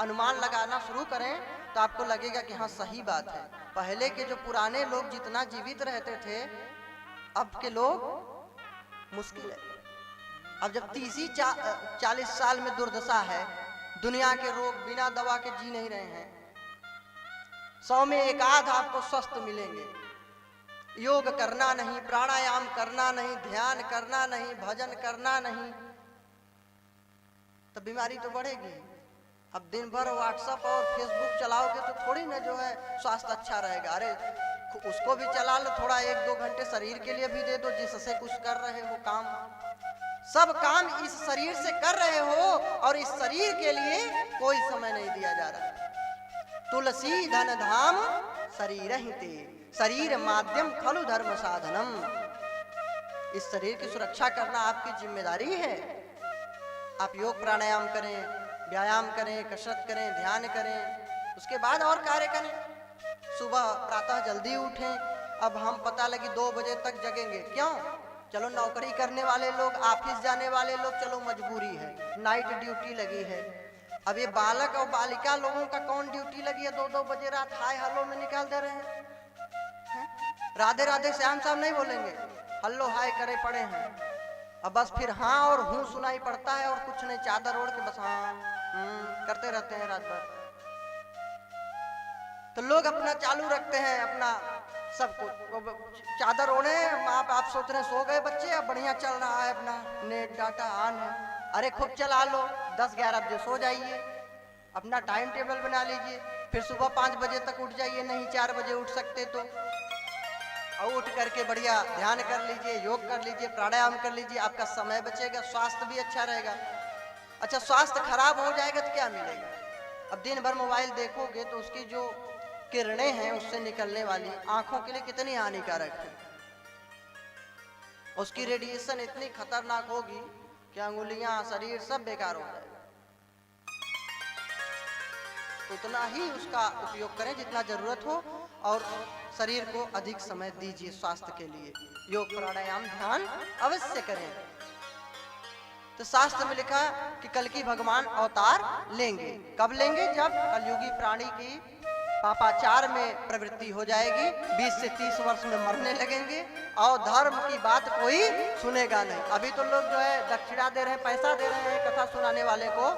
अनुमान लगाना शुरू करें तो आपको लगेगा कि हाँ सही बात है। पहले के जो पुराने लोग जितना जीवित रहते थे, अब के लोग मुश्किल है। अब जब 30-40 साल में दुर्दशा है, दुनिया के रोग बिना दवा के जी नहीं रहे हैं, 100 में एक आध आपको स्वस्थ मिलेंगे। योग करना नहीं, प्राणायाम करना नहीं, ध्यान करना नहीं, भजन करना नहीं, तो बीमारी तो बढ़ेगी। अब दिन भर व्हाट्सएप और फेसबुक चलाओगे तो थोड़ी ना जो है स्वास्थ्य अच्छा रहेगा। अरे उसको भी चला लो, थोड़ा 1-2 घंटे शरीर के लिए भी दे दो, जिससे कुछ कर रहे हो काम। सब काम इस शरीर से कर रहे हो और इस शरीर के लिए कोई समय नहीं दिया जा रहा। तुलसी धन धाम शरीर ही ते, शरीर माध्यम खलु धर्म साधनम। इस शरीर की सुरक्षा करना आपकी जिम्मेदारी है। आप योग प्राणायाम करें, व्यायाम करें, कसरत करें, ध्यान करें, उसके बाद और कार्य करें। सुबह प्रातः जल्दी उठें। अब हम पता लगी 2 बजे तक जगेंगे, क्यों? चलो नौकरी करने वाले लोग, ऑफिस जाने वाले लोग, चलो मजबूरी है, नाइट ड्यूटी लगी है। अब ये बालक और बालिका लोगों का कौन ड्यूटी लगी है 2-2 बजे रात हाय हल्लो में निकाल दे रहे हैं? राधे राधे श्याम साहब नहीं बोलेंगे, हल्लो हाय करे पड़े हैं। अब बस फिर हाँ और हूँ सुनाई पड़ता है और कुछ नहीं, चादर ओढ़ के बस हाँ करते रहते हैं रात भर। तो लोग अपना चालू रखते हैं, अपना सब कुछ चादर ओढ़े, माँ बाप सोच रहे सो गए बच्चे, अब बढ़िया चल रहा है, अपना नेट डाटा ऑन है। अरे खूब चला लो, 10-11 बजे सो जाइए, अपना टाइम टेबल बना लीजिए, फिर सुबह 5 बजे तक उठ जाइए, नहीं 4 बजे उठ सकते तो, और उठ करके बढ़िया ध्यान कर लीजिए, योग कर लीजिए, प्राणायाम कर लीजिए, आपका समय बचेगा, स्वास्थ्य भी अच्छा रहेगा। अच्छा, स्वास्थ्य खराब हो जाएगा तो क्या मिलेगा? अब दिन भर मोबाइल देखोगे तो उसकी जो किरणें हैं उससे निकलने वाली आंखों के लिए कितनी हानिकारक है। उसकी रेडिएशन इतनी खतरनाक होगी कि अंगुलियां, शरीर सब बेकार हो जाएगा। उतना ही उसका उपयोग करें जितना जरूरत हो और शरीर को अधिक समय दीजिए स्वास्थ्य के लिए। योग प्राणायाम ध्यान अवश्य करें। तो शास्त्र में लिखा कि कल की भगवान अवतार लेंगे। कब लेंगे? जब कलयुगी प्राणी की पापाचार में प्रवृत्ति हो जाएगी, 20 से 30 वर्ष में मरने लगेंगे और धर्म की बात कोई सुनेगा नहीं। अभी तो लोग जो है दक्षिणा दे रहे हैं, पैसा दे रहे हैं कथा सुनाने वाले को,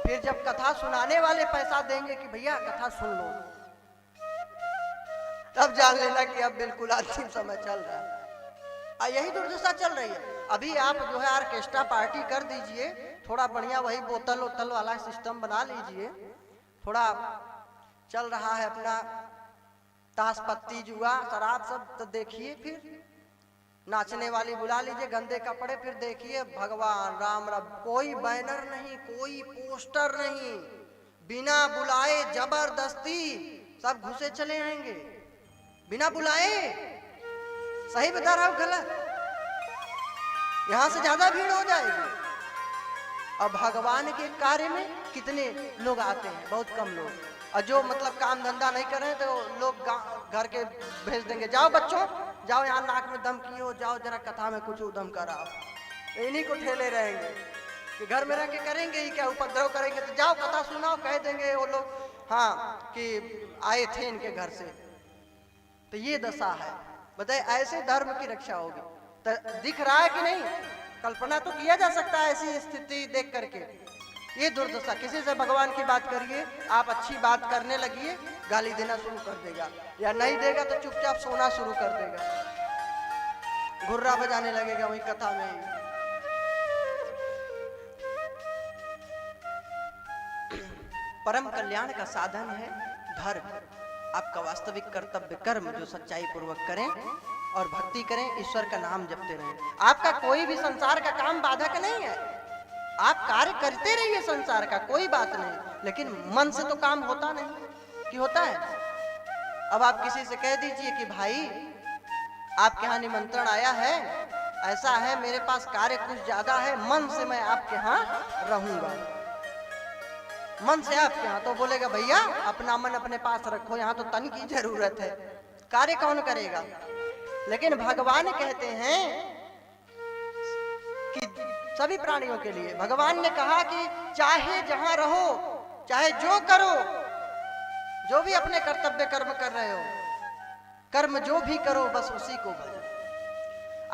फिर जब कथा सुनाने वाले पैसा देंगे कि भैया कथा सुन लो, तब जान लेना कि अब बिल्कुल अंतिम समय चल रहा है। यही दुर्दशा चल रही है। अभी आप जो है ऑर्केस्ट्रा पार्टी कर दीजिए, थोड़ा बढ़िया वही बोतल वोतल वाला सिस्टम बना लीजिए, थोड़ा चल रहा है अपना ताश पत्ती जुआ शराब सब, तो देखिए फिर नाचने वाली बुला लीजिए, गंदे कपड़े, फिर देखिए भगवान राम राम, कोई बैनर नहीं, कोई पोस्टर नहीं, बिना बुलाए जबरदस्ती सब घुसे चले आएंगे, बिना बुलाए। सही बता रहा हूं गलत? यहां से ज्यादा भीड़ हो जाएगी। अब भगवान के कार्य में कितने लोग आते हैं? बहुत कम लोग। और जो मतलब काम धंधा नहीं कर रहे तो लोग घर के भेज देंगे, जाओ बच्चों जाओ, यहाँ नाक में दम किए हो, जाओ जरा कथा में कुछ उदम कराओ। इन्हीं को ठेले रहेंगे कि घर में रह के करेंगे ही क्या, उपद्रव करेंगे, तो जाओ कथा सुनाओ, कह देंगे वो लोग हाँ कि आए थे इनके घर से। तो ये दशा है। बताइए ऐसे धर्म की रक्षा होगी? तो दिख रहा है कि नहीं? कल्पना तो किया जा सकता है ऐसी स्थिति देख करके। ये दुर्दशा। किसी से भगवान की बात करिए, आप अच्छी बात करने लगिए, गाली देना शुरू कर देगा, या नहीं देगा तो चुपचाप सोना शुरू कर देगा, घुर्रा बजाने लगेगा वही कथा में ही। परम कल्याण का साधन है धर्म। आपका वास्तविक कर्तव्य कर्म जो सच्चाई पूर्वक करें और भक्ति करें, ईश्वर का नाम जपते रहें। आपका कोई भी संसार का काम बाधक नहीं है, आप कार्य करते रहिए संसार का, कोई बात नहीं, लेकिन मन से तो काम होता नहीं कि होता है। अब आप किसी से कह दीजिए कि भाई आपके यहाँ निमंत्रण आया है, ऐसा है मेरे पास कार्य कुछ ज्यादा है, मन से मैं आपके यहाँ रहूंगा, मन से आपके यहाँ, तो बोलेगा भैया अपना मन अपने पास रखो, यहाँ तो तन की जरूरत है, कार्य कौन करेगा? लेकिन भगवान कहते हैं सभी प्राणियों के लिए। भगवान ने कहा कि चाहे जहां रहो, चाहे जो करो, जो भी अपने कर्तव्य कर्म कर रहे हो, कर्म जो भी करो बस उसी को भजो।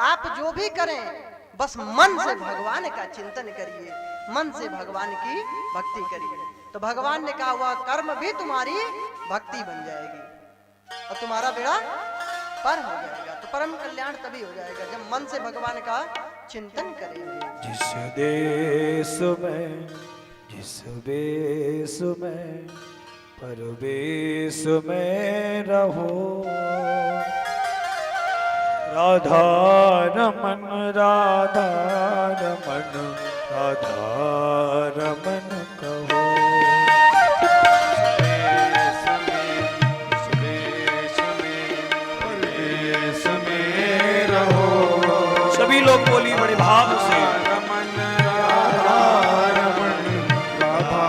आप जो भी करें बस मन से भगवान का चिंतन करिए, मन से भगवान की भक्ति करिए, तो भगवान ने कहा हुआ कर्म भी तुम्हारी भक्ति बन जाएगी और तुम्हारा बेड़ा पार हो जाएगा। तो परम कल्याण तभी हो जाएगा जब मन से भगवान का चिंतन करेंगे। जिस देश में जिस बेस में परवेश में रहो, राधा रमन राधा रमन राधा रमन कहो। सभी लोग बोली बड़े भाव से, रमन राधा रमन राधा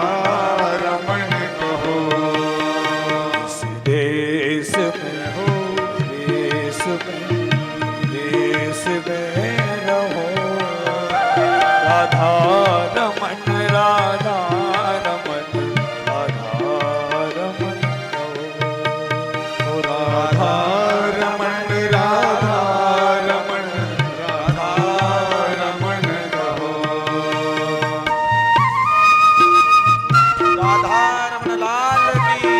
रमन कहो। इस देश में हो देश में रहो, राधा रमन राधा रमन राधा रमन कहो। राधा रमन राधा रमन राधा रमन कहो। राधा रमन लाल की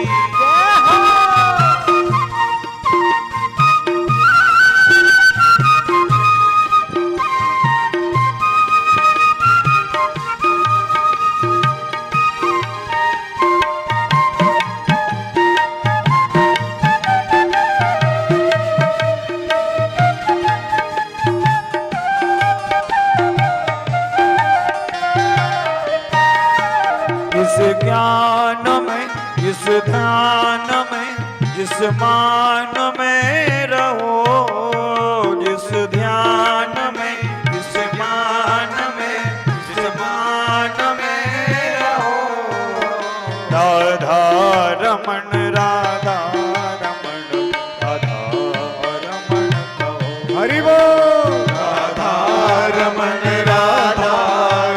इस ज्ञान में इस ध्यान में जिस मान में रहो, जिस ध्यान में जिस मान में जिस मान में रहो, राधा रमन राधा रमन राधा रमन कहो। हरि बोल। राधा रमन राधा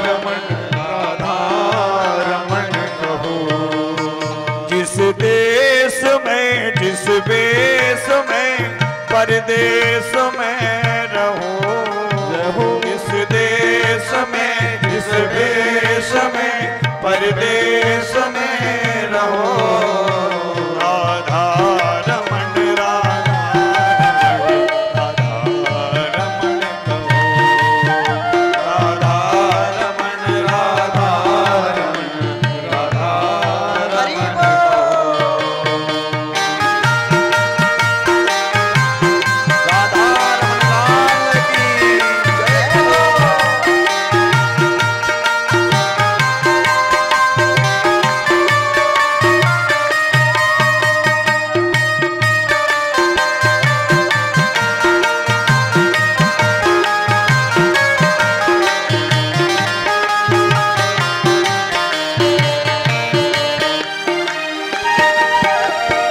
रमन राधा रमन कहो। जिस देश में जिस बेस में परदेश में रहो, जिस देश में जिस बेस में परदेश में रहो, राधा रमन राधा रमन कहो। राधा रमन राधा रमन राधा हरि रमन राधा रमन लाल की जय हो।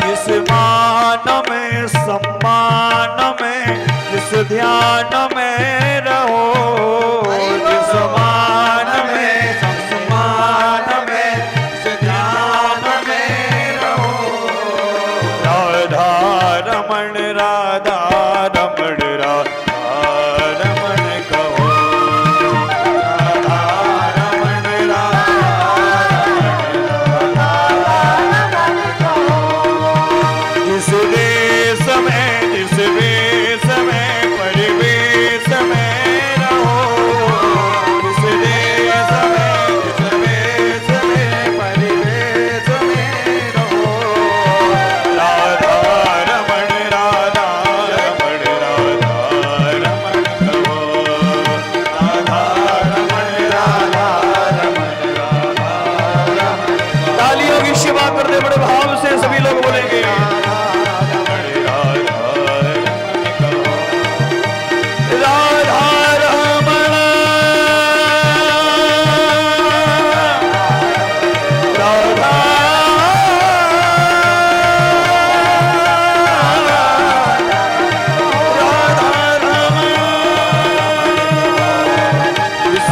जिस मान में सम्मान में जिस ध्यान में रहो, जिस मान में सम्मान में जिस ध्यान में रहो, राधा रमन राधा रमन राधा रमन कहो। राधा रमन जिस देश में जिस वेश में परिवेश में रहो, जिस देश में जिस वेश में परिवेश में रहो, राधा रमन राधा रमन राधा रमन कहो। राधा रमन राधा रमन राधा रमन। तालियों की सेवा करते बड़े भाव से सभी लोग बोलेंगे, राधा रमन राधा राधा रमन। इस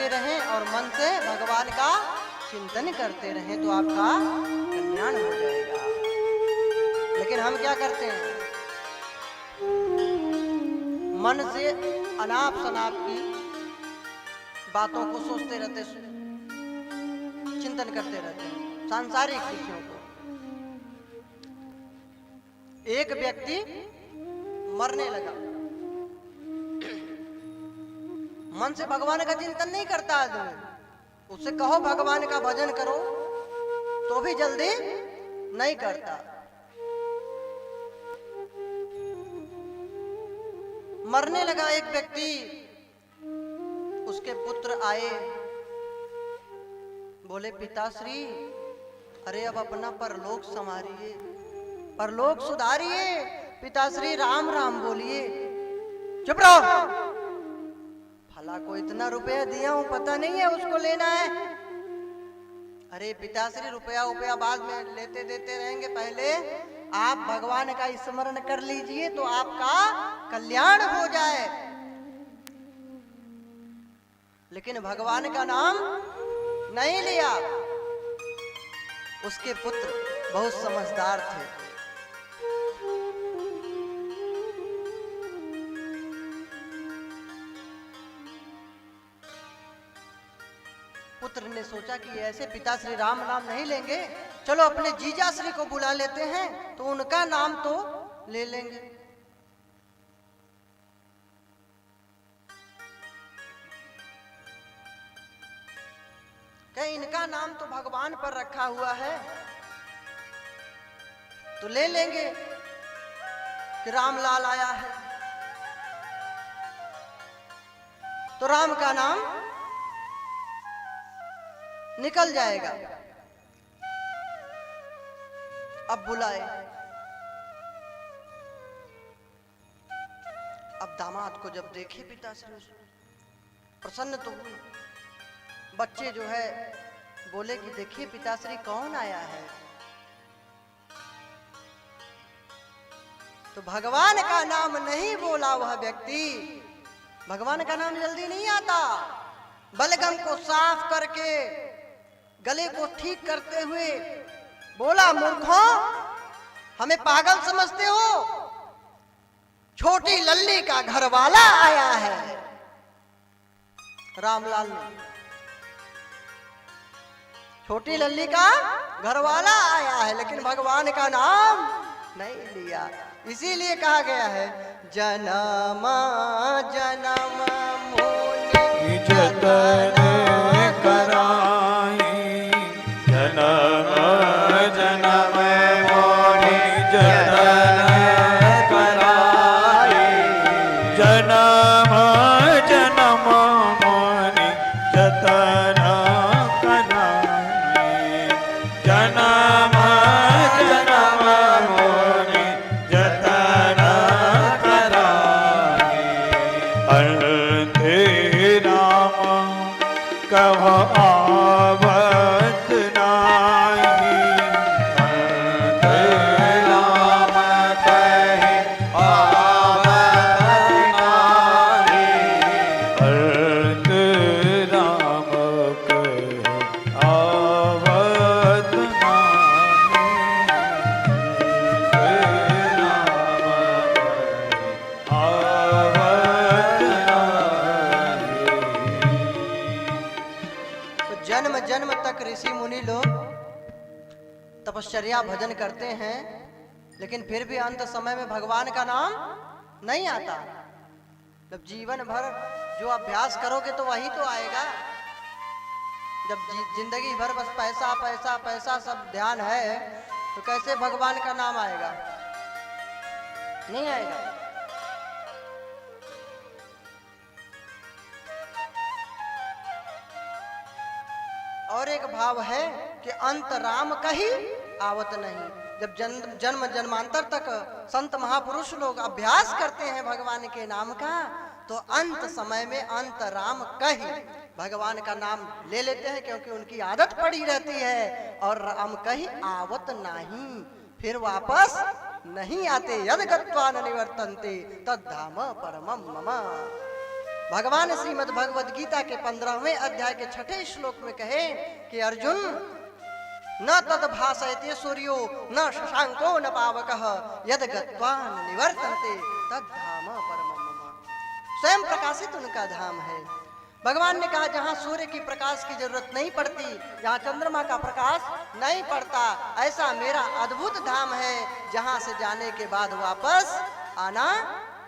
रहें और मन से भगवान का चिंतन करते रहें तो आपका कल्याण हो जाएगा। लेकिन हम क्या करते हैं, मन से अनाप शनाप की बातों को सोचते रहते, चिंतन करते रहते हैं, सांसारिक विषयों को। एक व्यक्ति मरने लगा, मन से भगवान का चिंतन नहीं करता आदमी, उससे कहो भगवान का भजन करो तो भी जल्दी नहीं करता। मरने लगा एक व्यक्ति, उसके पुत्र आए, बोले पिताश्री अरे अब अपना परलोक संवारिए, परलोक सुधारिए, पिताश्री राम राम बोलिए। चुप रहो, फला को इतना रुपया दिया हूं, पता नहीं है उसको लेना है। अरे पिताश्री रुपया बाद में लेते देते रहेंगे, पहले आप भगवान का स्मरण कर लीजिए तो आपका कल्याण हो जाए। लेकिन भगवान का नाम नहीं लिया। उसके पुत्र बहुत समझदार थे, पुत्र ने सोचा कि ऐसे पिताश्री राम नाम नहीं लेंगे, चलो अपने जीजाश्री को बुला लेते हैं तो उनका नाम तो ले लेंगे। कहीं इनका नाम तो भगवान पर रखा हुआ है तो ले लेंगे कि रामलाल आया है, तो राम का नाम निकल जाएगा। अब बुलाए, अब दामाद को जब देखे पिताश्री प्रसन्न तो हुए। बच्चे जो है बोले कि देखिए पिताश्री कौन आया है, तो भगवान का नाम नहीं बोला वह व्यक्ति। भगवान का नाम जल्दी नहीं आता। बलगम को साफ करके गले को ठीक करते हुए बोला, मूर्खों हमें पागल समझते हो, छोटी लल्ली का घरवाला आया है। रामलाल ने छोटी लल्ली का घरवाला आया है, लेकिन भगवान का नाम नहीं लिया। इसीलिए कहा गया है जन्म जन्म मोनि जतन कराई, जन्म जन्म मोनि जतन कराई, जन्म जन्म मोनि जतन कराई, जन्म जन्म मोनि जतन कराई। कह आवत नाही, राम कहे आवत नाही, अर्थ राम कहे आवत नाही, राम कहे आवत नाही। जन्म जन्म तक ऋषि मुनि लोग तपश्चर्या भजन करते हैं, लेकिन फिर भी अंत समय में भगवान का नाम नहीं आता। जब जीवन भर जो अभ्यास करोगे तो वही तो आएगा। जब जिंदगी भर बस पैसा पैसा पैसा सब ध्यान है तो कैसे भगवान का नाम आएगा? नहीं आएगा। और एक भाव है कि अंत राम कही आवत नहीं। जब जन्म जन्मांतर तक संत महापुरुष लोग अभ्यास करते हैं भगवान के नाम का, तो अंत समय में अंत राम कही भगवान का नाम ले लेते हैं, क्योंकि उनकी आदत पड़ी रहती है। और राम कही आवत नहीं, फिर वापस नहीं आते। यद गत्वा न निवर्तन्ते तद्धाम परमम मम। भगवान श्रीमद् भगवद गीता के 15वें अध्याय के 6ठे श्लोक में कहे कि अर्जुन न तद भासयते सूर्यो न शशांको न पावकः यद गत्वा न निवर्तन्ते तद धाम परमं मम। स्वयं प्रकाशित उनका धाम है। भगवान ने कहा जहां सूर्य की प्रकाश की जरूरत नहीं पड़ती, जहां चंद्रमा का प्रकाश नहीं पड़ता, ऐसा मेरा अद्भुत धाम है जहां से जाने के बाद वापस आना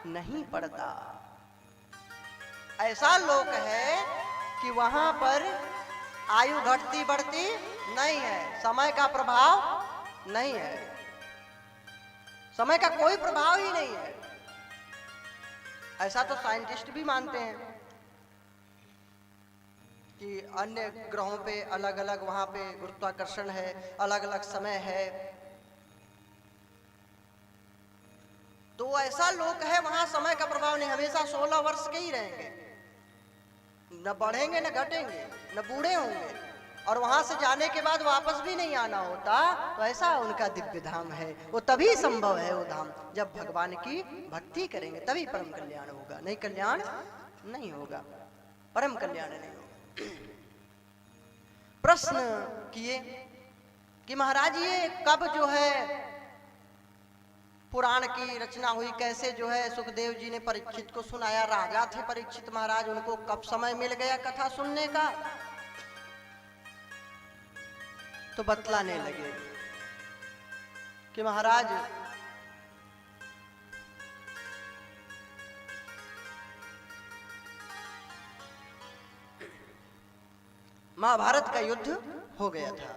नहीं पड़ता। ऐसा लोक है कि वहां पर आयु घटती बढ़ती नहीं है, समय का प्रभाव नहीं है, समय का कोई प्रभाव ही नहीं है। ऐसा तो साइंटिस्ट भी मानते हैं कि अन्य ग्रहों पे अलग अलग वहां पे गुरुत्वाकर्षण है, अलग अलग समय है। तो ऐसा लोक है वहां समय का प्रभाव नहीं, हमेशा 16 वर्ष के ही रहेंगे, न बढ़ेंगे न घटेंगे न बूढ़े होंगे, और वहां से जाने के बाद वापस भी नहीं आना होता। तो ऐसा उनका दिव्य धाम है। वो तभी संभव है वो धाम जब भगवान की भक्ति करेंगे, तभी परम कल्याण होगा, नहीं कल्याण नहीं होगा, परम कल्याण नहीं होगा। प्रश्न किए कि महाराज ये कब जो है पुराण की रचना हुई, कैसे जो है सुखदेव जी ने परीक्षित को सुनाया, राजा थे परीक्षित महाराज, उनको कब समय मिल गया कथा सुनने का? तो बतलाने लगे कि महाराज महाभारत का युद्ध हो गया था,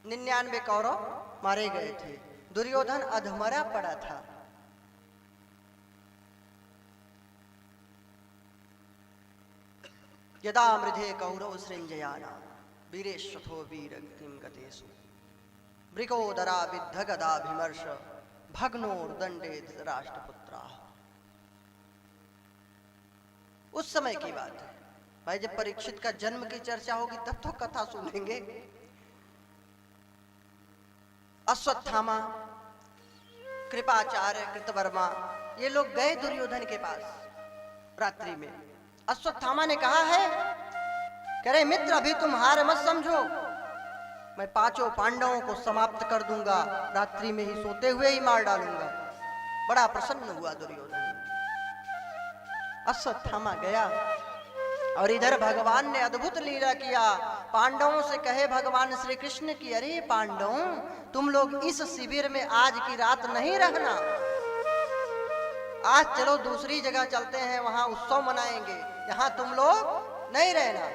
99 कौरव मारे गए थे, दुर्योधन अधमरा पड़ा था। यदा मृधे कौरव सृंजयाना वीरेश्वथो वीरगतिम गतेषु वृकोदरा विद्ध गदाभिमर्श भग्नोर्दंडे राष्ट्रपुत्रा। उस समय की बात है भाई, जब परीक्षित का जन्म की चर्चा होगी तब तो कथा सुनेंगे। अश्वत्थामा, कृपाचार्य, कृतवर्मा ये लोग गए दुर्योधन के पास रात्रि में। अश्वत्थामा ने कहा है कह रहे मित्र अभी तुम हार मत समझो, मैं 5 पांडवों को समाप्त कर दूंगा, रात्रि में ही सोते हुए ही मार डालूंगा। बड़ा प्रसन्न हुआ दुर्योधन। अश्वत्थामा गया और इधर भगवान ने अद्भुत लीला किया। पांडवों से कहे भगवान श्री कृष्ण की अरे पांडवों तुम लोग इस शिविर में आज की रात नहीं रहना, आज चलो दूसरी जगह चलते हैं, वहां उत्सव मनाएंगे, यहाँ तुम लोग नहीं रहना।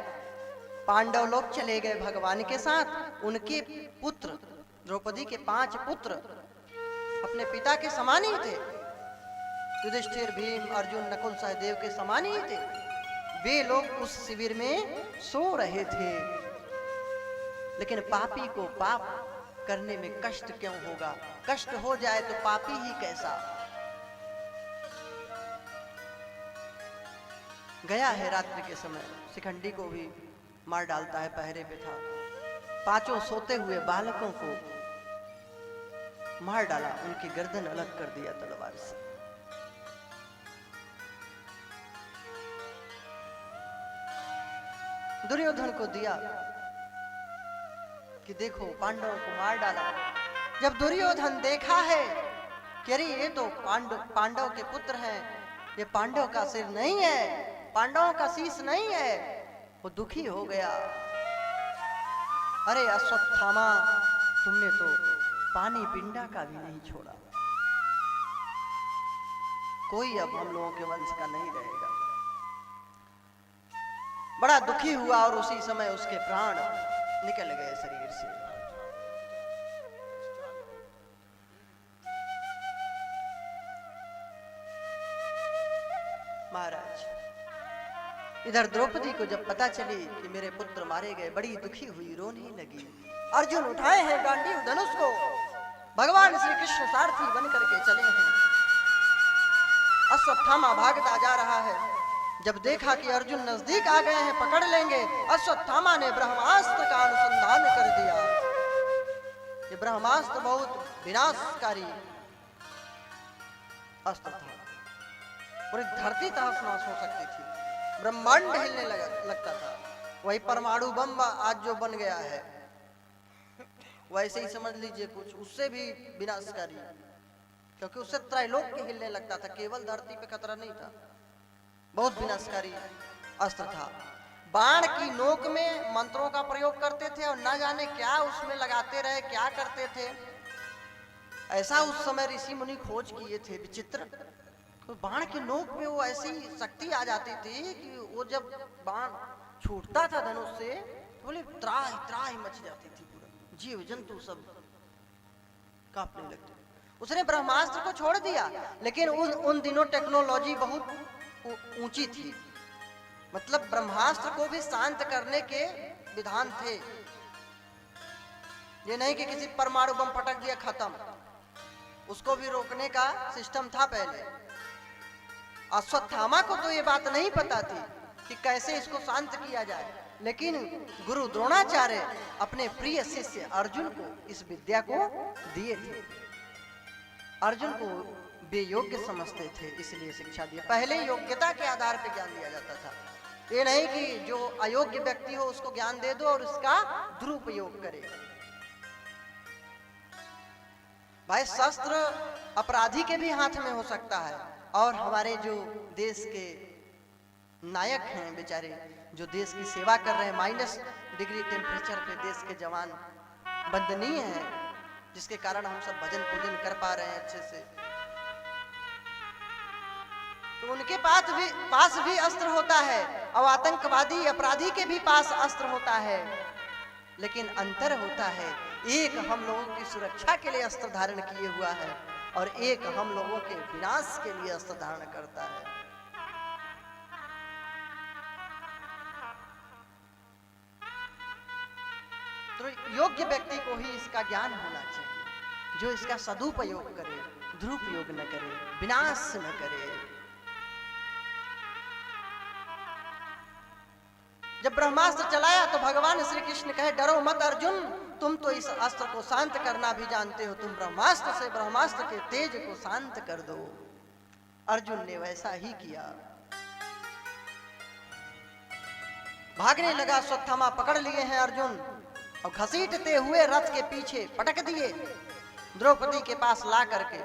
पांडव लोग चले गए भगवान के साथ। उनके पुत्र द्रौपदी के 5 पुत्र अपने पिता के समान ही थे, युधिष्ठिर, भीम, अर्जुन, नकुल, सहदेव के समान ही थे। वे लोग उस शिविर में सो रहे थे। लेकिन पापी को पाप करने में कष्ट क्यों होगा? कष्ट हो जाए तो पापी ही कैसा। गया है रात्रि के समय, शिखंडी को भी मार डालता है, पहरे पे था। 5 सोते हुए बालकों को मार डाला, उनकी गर्दन अलग कर दिया तलवार से। दुर्योधन को दिया कि देखो पांडवों को मार डाला। जब दुर्योधन देखा है कि अरे ये तो पांडव के पुत्र हैं, ये पांडव का सिर नहीं है, पांडवों का शीश नहीं है, वो दुखी हो गया। अरे अश्वत्थामा तुमने तो पानी पिंडा का भी नहीं छोड़ा, कोई अब हम लोगों के वंश का नहीं रहेगा। बड़ा दुखी हुआ और उसी समय उसके प्राण निकल गए शरीर से। महाराज इधर द्रौपदी को जब पता चली कि मेरे पुत्र मारे गए, बड़ी दुखी हुई, रोने लगी। अर्जुन उठाए हैं गांडीव धनुष को, भगवान श्री कृष्ण सारथी बन करके चले हैं। अश्वत्थामा भागता जा रहा है। जब देखा कि अर्जुन नजदीक आ गए हैं, पकड़ लेंगे, अश्वत्थामा ने ब्रह्मास्त्र का अनुसंधान कर दिया। ये ब्रह्मास्त्र बहुत विनाशकारी अस्त्र था। पूरी धरती तहस नहस हो सकती थी, ब्रह्मांड हिलने लगता था। वही परमाणु बम आज जो बन गया है, वैसे ही समझ लीजिए कुछ, उससे भी विनाशकारी, क्योंकि उससे त्रैलोक के हिलने लगता था, केवल धरती पे खतरा नहीं था, बहुत विनाशकारी अस्त्र था। बाण की नोक में मंत्रों का प्रयोग करते थे और न जाने क्या उसमें लगाते रहे, क्या करते थे। ऐसा उस समय ऋषि मुनि खोज किए थे विचित्र, तो बाण की नोक में वो ऐसी शक्ति आ जाती थी कि वो जब बाण छूटता था धनुष से, तो बोले त्राही त्राही मच जाती थी, पूरा जीव जंतु सब कांपने लगते। उसने ब्रह्मास्त्र को छोड़ दिया, लेकिन उन दिनों टेक्नोलॉजी बहुत ऊंची थी, मतलब ब्रह्मास्त्र को भी शांत करने के विधान थे। ये नहीं कि किसी परमाणु बम फटक दिया खत्म, उसको भी रोकने का सिस्टम था पहले। अश्वत्थामा को तो ये बात नहीं पता थी कि कैसे इसको शांत किया जाए, लेकिन गुरु द्रोणाचार्य अपने प्रिय शिष्य अर्जुन को इस विद्या को दिए थे। अर्जुन को वे योग्य समझते थे, इसलिए शिक्षा दिए। पहले योग्यता के आधार पर ज्ञान दिया जाता था, ये नहीं कि जो अयोग्य व्यक्ति हो उसको ज्ञान दे दो और उसका दुरुपयोग करे। भाई शस्त्र अपराधी के भी हाथ में हो सकता है, और हमारे जो देश के नायक हैं बेचारे, जो देश की सेवा कर रहे हैं, -डिग्री टेम्परेचर पे देश के जवान वंदनीय हैं, जिसके कारण हम सब भजन पूजन कर पा रहे हैं अच्छे से। तो उनके पास भी अस्त्र होता है, और आतंकवादी अपराधी के भी पास अस्त्र होता है, लेकिन अंतर होता है, एक हम लोगों की सुरक्षा के लिए अस्त्र धारण किए हुआ है और एक हम लोगों के विनाश के लिए अस्त्र धारण करता है। तो योग्य व्यक्ति को ही इसका ज्ञान होना चाहिए, जो इसका सदुपयोग करे, दुरुपयोग न करे, विनाश न करे। जब ब्रह्मास्त्र चलाया तो भगवान श्री कृष्ण कहे, डरो मत अर्जुन, तुम तो इस अस्त्र को शांत करना भी जानते हो, तुम ब्रह्मास्त्र से ब्रह्मास्त्र के तेज को शांत कर दो। अर्जुन ने वैसा ही किया, भागने लगा। अश्वत्थामा पकड़ लिए हैं अर्जुन और घसीटते हुए रथ के पीछे पटक दिए, द्रौपदी के पास ला करके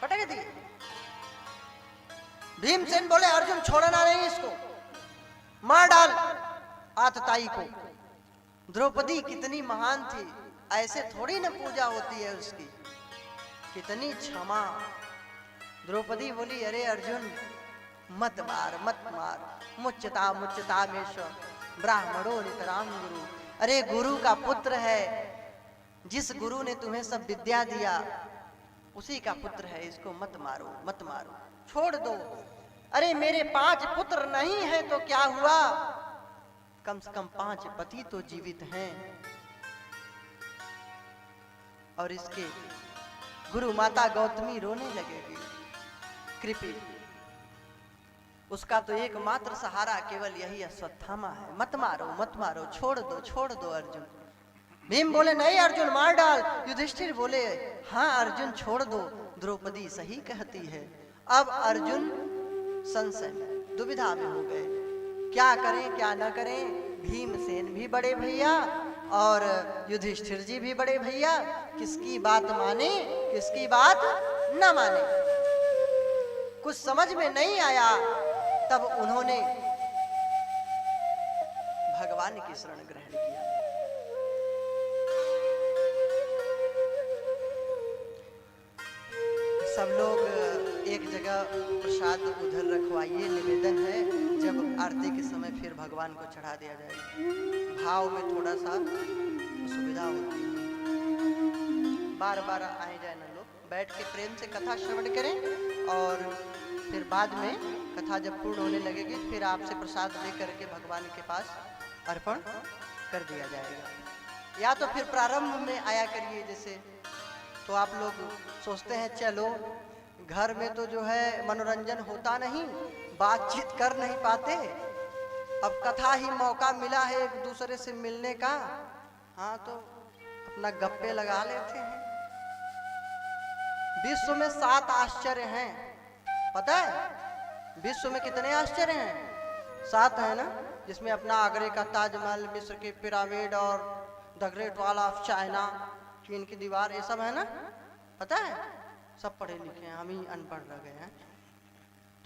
पटक दिए। भीमसेन बोले, अर्जुन छोड़ना नहीं इसको, मार डाल आतताई को। द्रौपदी कितनी महान थी, ऐसे थोड़ी न पूजा होती है उसकी, कितनी क्षमा। द्रौपदी बोली, अरे अर्जुन मत मार मत मार, मुच्यता मुच्यता मेष ब्राह्मणो नितराम गुरु। अरे गुरु का पुत्र है, जिस गुरु ने तुम्हें सब विद्या दिया उसी का पुत्र है, इसको मत मारो मत मारो, छोड़ दो। अरे मेरे 5 पुत्र नहीं है तो क्या हुआ, कम से कम 5 पति तो जीवित हैं। और इसके गुरु माता गौतमी रोने लगेगी। कृपी उसका तो एकमात्र सहारा केवल यही अश्वत्थामा है। मत मारो मत मारो, छोड़ दो अर्जुन। भीम बोले, नहीं अर्जुन मार डाल। युधिष्ठिर बोले, हाँ अर्जुन छोड़ दो, द्रौपदी सही कहती है। अब अर्जुन संशय में, दुविधा में हो गए, क्या करें क्या न करें। भीमसेन भी बड़े भैया और युधिष्ठिर जी भी बड़े भैया, किसकी बात माने किसकी बात न माने, कुछ समझ में नहीं आया। तब उन्होंने भगवान की शरण ग्रहण किया। सब लोग एक जगह प्रसाद उधर रखवाइए, निवेदन है, जब आरती के समय फिर भगवान को चढ़ा दिया जाएगा। भाव में थोड़ा सा सुविधा होती है, बार बार आए जाए ना, लोग बैठ के प्रेम से कथा श्रवण करें और फिर बाद में कथा जब पूर्ण होने लगेगी फिर आपसे प्रसाद लेकर के भगवान के पास अर्पण कर दिया जाएगा। या तो फिर प्रारंभ में आया करिए, जैसे तो आप लोग सोचते हैं चलो घर में तो जो है मनोरंजन होता नहीं, बातचीत कर नहीं पाते, अब कथा ही मौका मिला है एक दूसरे से मिलने का, हाँ तो अपना गप्पे लगा लेते हैं। विश्व में 7 आश्चर्य हैं, पता है? विश्व में कितने आश्चर्य हैं? 7 है ना, जिसमें अपना आगरे का ताजमहल, मिस्र के पिरामिड और the great wall of China, चीन की दीवार, ये सब है ना, पता है? सब पढ़े लिखे हैं, हम ही अनपढ़ रह गए हैं।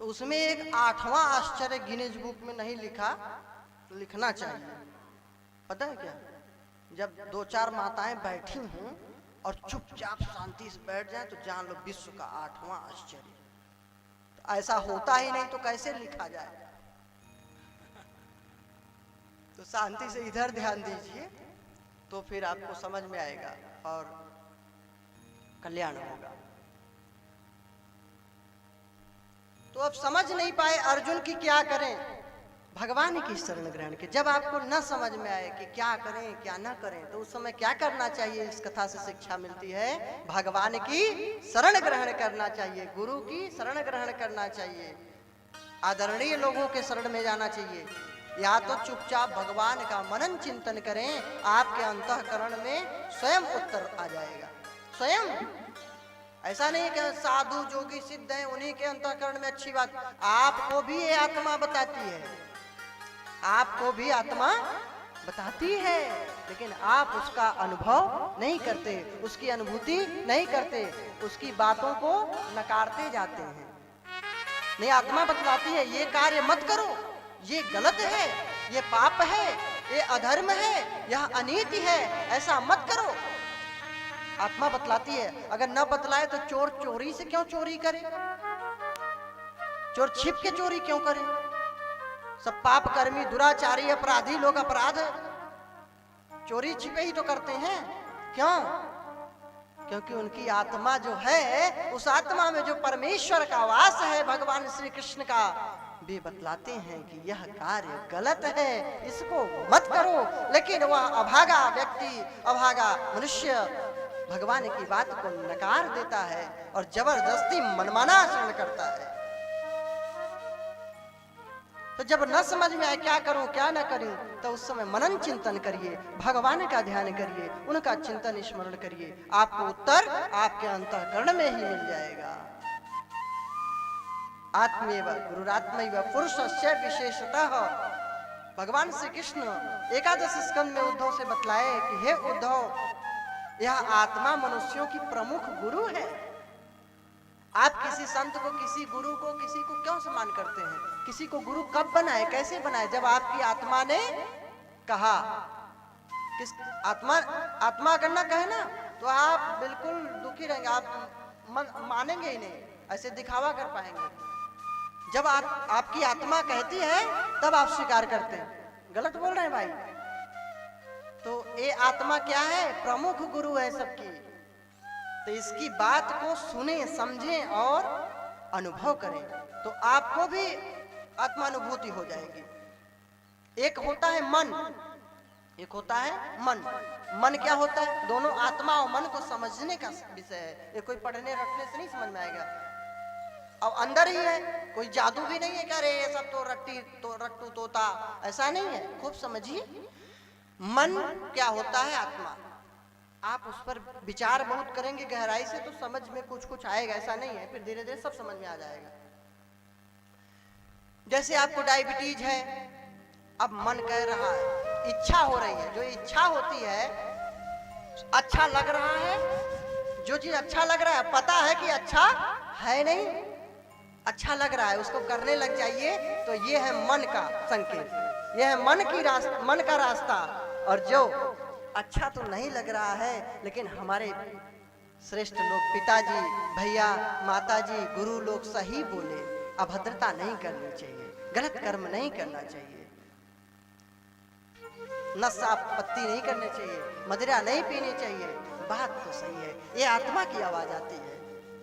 तो उसमें एक 8वां आश्चर्य गिनीज बुक में नहीं लिखा, लिखना चाहिए। पता है क्या? जब 2-4 माताएं बैठी हों और चुपचाप शांति से बैठ जाएं तो जान लो विश्व का 8वां आश्चर्य। तो ऐसा होता ही नहीं तो कैसे लिखा जाए? तो शांति से इधर ध्यान दीजिए तो फिर आपको समझ में आएगा और कल्याण होगा। तो अब समझ नहीं पाए अर्जुन की क्या करें, भगवान की शरण ग्रहण के। जब आपको न समझ में आए कि क्या करें क्या ना करें तो उस समय क्या करना चाहिए, इस कथा से शिक्षा मिलती है, भगवान की शरण ग्रहण करना चाहिए, गुरु की शरण ग्रहण करना चाहिए, आदरणीय लोगों के शरण में जाना चाहिए, या तो चुपचाप भगवान का मनन चिंतन करें, आपके अंतःकरण में स्वयं उत्तर आ जाएगा। स्वयं, ऐसा नहीं कि साधु जोगी सिद्ध हैं उन्हीं के अंतःकरण में अच्छी बात, आपको भी ये आत्मा बताती है, आपको भी आत्मा बताती है, लेकिन आप उसका अनुभव नहीं करते, उसकी अनुभूति नहीं करते, उसकी बातों को नकारते जाते हैं। नहीं, आत्मा बतलाती है ये कार्य मत करो, ये गलत है, ये पाप है, ये अधर्म है, यह अनीति है, ऐसा मत करो। आत्मा बतलाती है। अगर न बतलाए तो चोर चोरी से क्यों चोरी करे, चोर छिप के चोरी क्यों करे? सब पाप कर्मी दुराचारी अपराधी लोग अपराध चोरी छिपे ही तो करते हैं। क्यों? क्योंकि उनकी आत्मा जो है, उस आत्मा में जो परमेश्वर का वास है, भगवान श्री कृष्ण का, वे बतलाते हैं कि यह कार्य गलत है, इसको मत करो। लेकिन वह अभागा व्यक्ति, अभागा मनुष्य भगवान की बात को नकार देता है और जबरदस्ती मनमाना आचरण करता है। तो जब न समझ में आए क्या करूं क्या ना करूं, तो उस समय मनन चिंतन करिए, भगवान का ध्यान करिए, उनका चिंतन स्मरण करिए, आपको उत्तर आपके अंतःकरण में ही मिल जाएगा। आत्मेव गुरुरात्मैव पुरुषस्य विशेषतः। भगवान श्री कृष्ण 11 स्कंद में उद्धव से बतलाए कि हे उद्धव, यह आत्मा मनुष्यों की प्रमुख गुरु है। आप किसी संत को, किसी गुरु को, किसी को क्यों सम्मान करते हैं? किसी को गुरु कब बनाए, कैसे बनाए? जब आपकी आत्मा ने कहा। किस आत्मा, आत्मा अगर ना कहे ना तो आप बिल्कुल दुखी रहेंगे, आप मानेंगे ही नहीं, ऐसे दिखावा कर पाएंगे। जब आपकी आत्मा कहती है तब आप स्वीकार करते हैं। गलत बोल रहे हैं भाई? तो ये आत्मा क्या है? प्रमुख गुरु है सबकी। तो इसकी बात को सुने, समझें और अनुभव करें तो आपको भी आत्मानुभूति हो जाएगी। एक होता है मन, एक होता है मन। मन क्या होता है? दोनों आत्मा और मन को समझने का विषय है। ये कोई पढ़ने रटने से नहीं समझ में आएगा। अब अंदर ही है, कोई जादू भी नहीं है कि अरे ये सब तो रट्टू तोता, ऐसा नहीं है। खूब समझिए, मन क्या होता है? आत्मा। आप उस पर विचार बहुत करेंगे गहराई से तो समझ में कुछ कुछ आएगा, ऐसा नहीं है, फिर धीरे धीरे सब समझ में आ जाएगा। जैसे आपको डायबिटीज है, अब मन कह रहा है, इच्छा हो रही है, जो इच्छा होती है, अच्छा लग रहा है, जो चीज अच्छा लग रहा है, पता है कि अच्छा है नहीं, अच्छा लग रहा है, उसको करने लग जाइए, तो ये है मन का संकेत, ये है मन का रास्ता। और जो अच्छा तो नहीं लग रहा है, लेकिन हमारे श्रेष्ठ लोग, पिताजी, भैया, माताजी, गुरु लोग सही बोले, अभद्रता नहीं करनी चाहिए, गलत कर्म नहीं करना चाहिए, नशा पत्ती नहीं करनी चाहिए, मदिरा नहीं पीनी चाहिए, बात तो सही है। ये आत्मा की आवाज आती है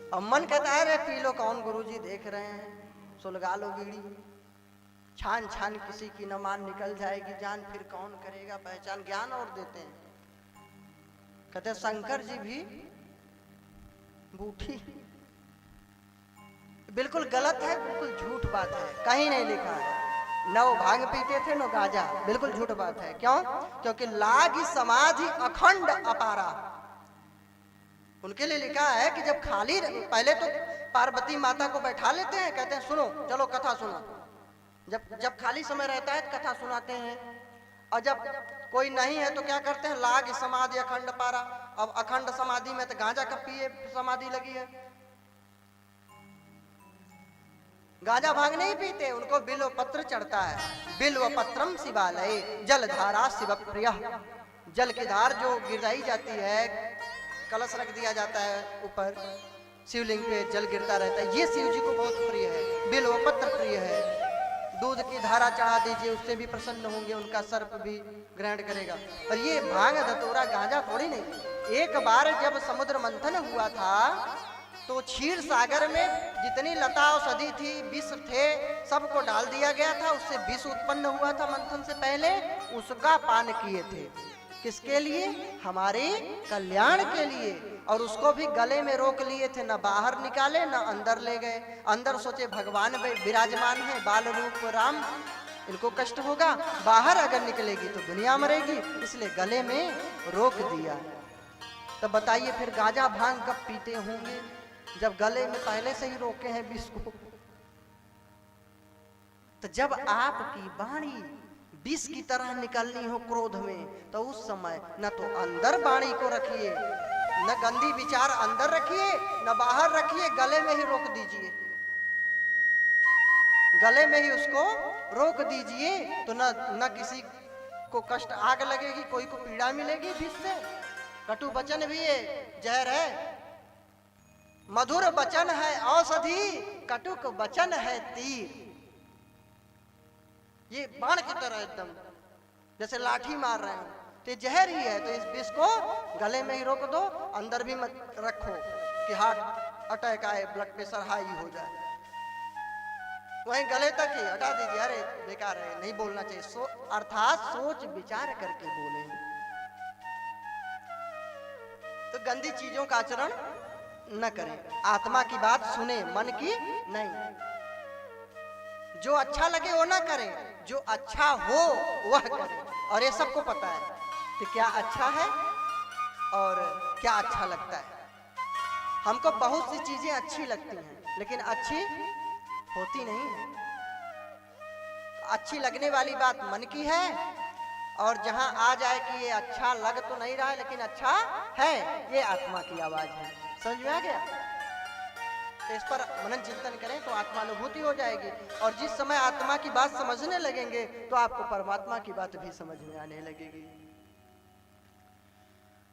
और मन कहता है अरे पी लो, कौन गुरुजी देख रहे हैं, सुलगा लो बीड़ी, छान छान किसी की न मान निकल जाएगी जान, फिर कौन करेगा पहचान। ज्ञान और देते हैं, कहते शंकर जी भी बूढ़ी, बिल्कुल गलत है, बिल्कुल झूठ बात है, कहीं नहीं लिखा है। न वो भांग पीते थे न गाजा, बिल्कुल झूठ बात है। क्यों? क्योंकि लागी समाधि अखंड अपारा, उनके लिए लिखा है कि जब खाली पहले तो पार्वती माता को बैठा लेते हैं, कहते हैं सुनो, चलो कथा सुनो। जब खाली समय रहता है तो कथा सुनाते हैं, और जब कोई नहीं है तो क्या करते हैं, लाग समाधि अखंड पारा। अब अखंड समाधि में तो गांजा का पिए समाधि लगी है, गांजा भांग नहीं पीते, उनको बिल्व पत्र चढ़ता है। बिल्व पत्रम शिवालय जलधारा शिव प्रिय, जल की धार जो गिराई जाती है, कलश रख दिया जाता है ऊपर शिवलिंग पे, जल गिरता रहता है, ये शिव जी को बहुत प्रिय है। बिल्व पत्र प्रिय है। दूध की धारा चढ़ा दीजिए, उससे भी प्रसन्न होंगे, उनका सर्प भी ग्रहण करेगा। और ये भांग धतूरा गांजा थोड़ी नहीं। एक बार जब समुद्र मंथन हुआ था तो क्षीर सागर में जितनी लता औषधि थी, विष थे, सबको डाल दिया गया था। उससे विष उत्पन्न हुआ था मंथन से पहले, उसका पान किए थे। किसके लिए? हमारे कल्याण के लिए। और उसको भी गले में रोक लिए थे, न बाहर निकाले न अंदर ले गए। अंदर सोचे भगवान विराजमान है, बाल रूप राम, इनको कष्ट होगा, बाहर अगर निकलेगी तो दुनिया मरेगी, इसलिए गले में रोक दिया। तब बताइए फिर गांजा भांग कब पीते होंगे, जब गले में पहले से ही रोके हैं विष को। तो जब आपकी वाणी विष की तरह निकलनी हो क्रोध में, तो उस समय न तो अंदर वाणी को रखिए, न गंदी विचार अंदर रखिए, न बाहर रखिए, गले में ही रोक दीजिए। गले में ही उसको रोक दीजिए, तो न किसी को कष्ट आग लगेगी, कोई को पीड़ा मिलेगी विष से। कटु वचन भी है जहर है, मधुर वचन है औषधि, कटुक वचन है तीर। ये बाण की तरह एकदम जैसे लाठी मार रहे हैं, तो जहर ही है। तो इस विष को गले में ही रोक दो, अंदर भी मत रखो कि हार्ट अटैक आए, ब्लड प्रेशर हाई हो जाए। वहीं गले तक ही हटा दीजिए, अरे बेकार है, नहीं बोलना चाहिए। अर्थात सोच विचार करके बोले। तो गंदी चीजों का आचरण न करें, आत्मा की बात सुने, मन की नहीं। जो अच्छा लगे वो ना करें, जो अच्छा हो वह करें। और ये सबको पता है कि क्या अच्छा है और क्या अच्छा लगता है। हमको बहुत सी चीजें अच्छी लगती हैं, लेकिन अच्छी होती नहीं है। अच्छी लगने वाली बात मन की है, और जहां आ जाए कि ये अच्छा लग तो नहीं रहा है लेकिन अच्छा है, ये आत्मा की आवाज है। समझ में आ गया? तो इस पर मनन चिंतन करें तो आत्मानुभूति हो जाएगी। और जिस समय आत्मा की बात समझने लगेंगे तो आपको परमात्मा की बात भी समझ में आने लगेगी।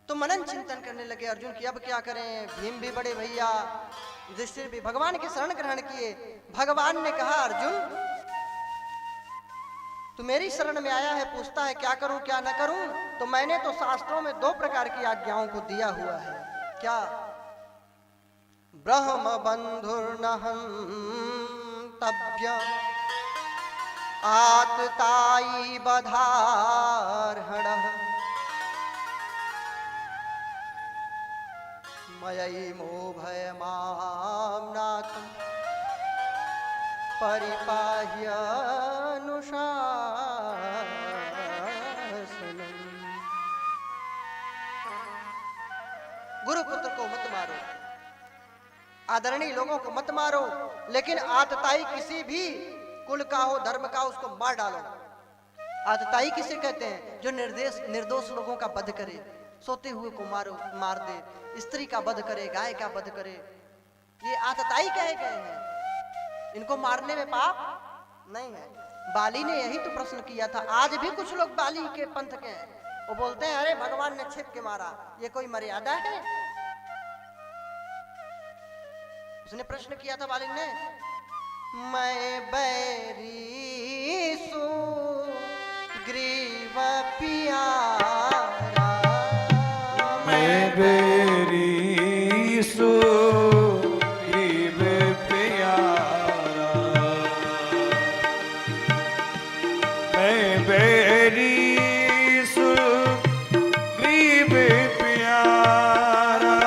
तो मनन चिंतन करने लगे अर्जुन की अब क्या करें। भीम भी बड़े भैया, युधिष्ठिर भी भगवान की शरण ग्रहण किए। भगवान ने कहा अर्जुन तू मेरी शरण में आया है, पूछता है क्या करूं क्या न करूं। तो मैंने तो शास्त्रों में 2 प्रकार की आज्ञाओं को दिया हुआ है। क्या? ब्रह्म बंधुर्नहं तभ्य आतताई बधार्हणः मयैमो भयमाम्नातं परिपाह्यनुशासनम्। गुरुपुत्र को मत मारो, आदरणीय लोगों को मत मारो, लेकिन आतताई किसी भी कुल का हो, धर्म का हो, उसको मार डालो। आतताई किसे कहते हैं? जो निर्दोष लोगों का वध करे, सोते हुए को मार दे, स्त्री का वध करे, गाय का वध करे, ये आतताई कहे गए हैं। इनको मारने में पाप नहीं है। बाली ने यही तो प्रश्न किया था। आज भी कुछ लोग बाली के पंथ के हैं, वो बोलते हैं अरे भगवान ने छिप के मारा, ये कोई मर्यादा है? उसने प्रश्न किया था बालिन ने, मैं बैरी सुग्रीव प्यारा, मैं बैरी सुग्रीव प्यारा, मैं बैरी सुग्रीव प्यारा,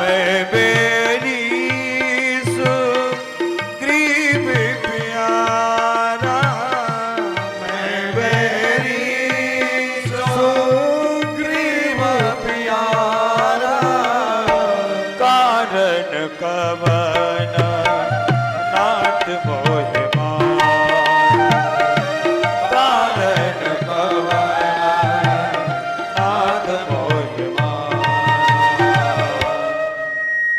मैं बैरी सुग्रीव प्यारा, मोहि मान कारण कवन नाथ मोहि मान।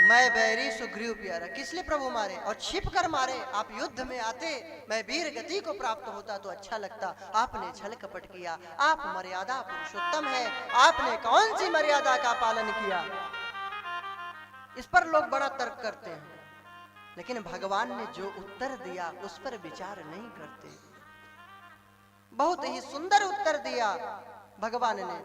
मैं बैरी सुग्रीव प्यारा किस लिए प्रभु मारे और छिप कर मारे। आप युद्ध में आते, मैं वीर गति को प्राप्त होता तो अच्छा लगता। आपने छल कपट किया, आप मर्यादा पुरुषोत्तम है, आपने कौन सी मर्यादा का पालन किया। इस पर लोग बड़ा तर्क करते हैं, लेकिन भगवान ने जो उत्तर दिया उस पर विचार नहीं करते। बहुत ही सुंदर उत्तर दिया भगवान ने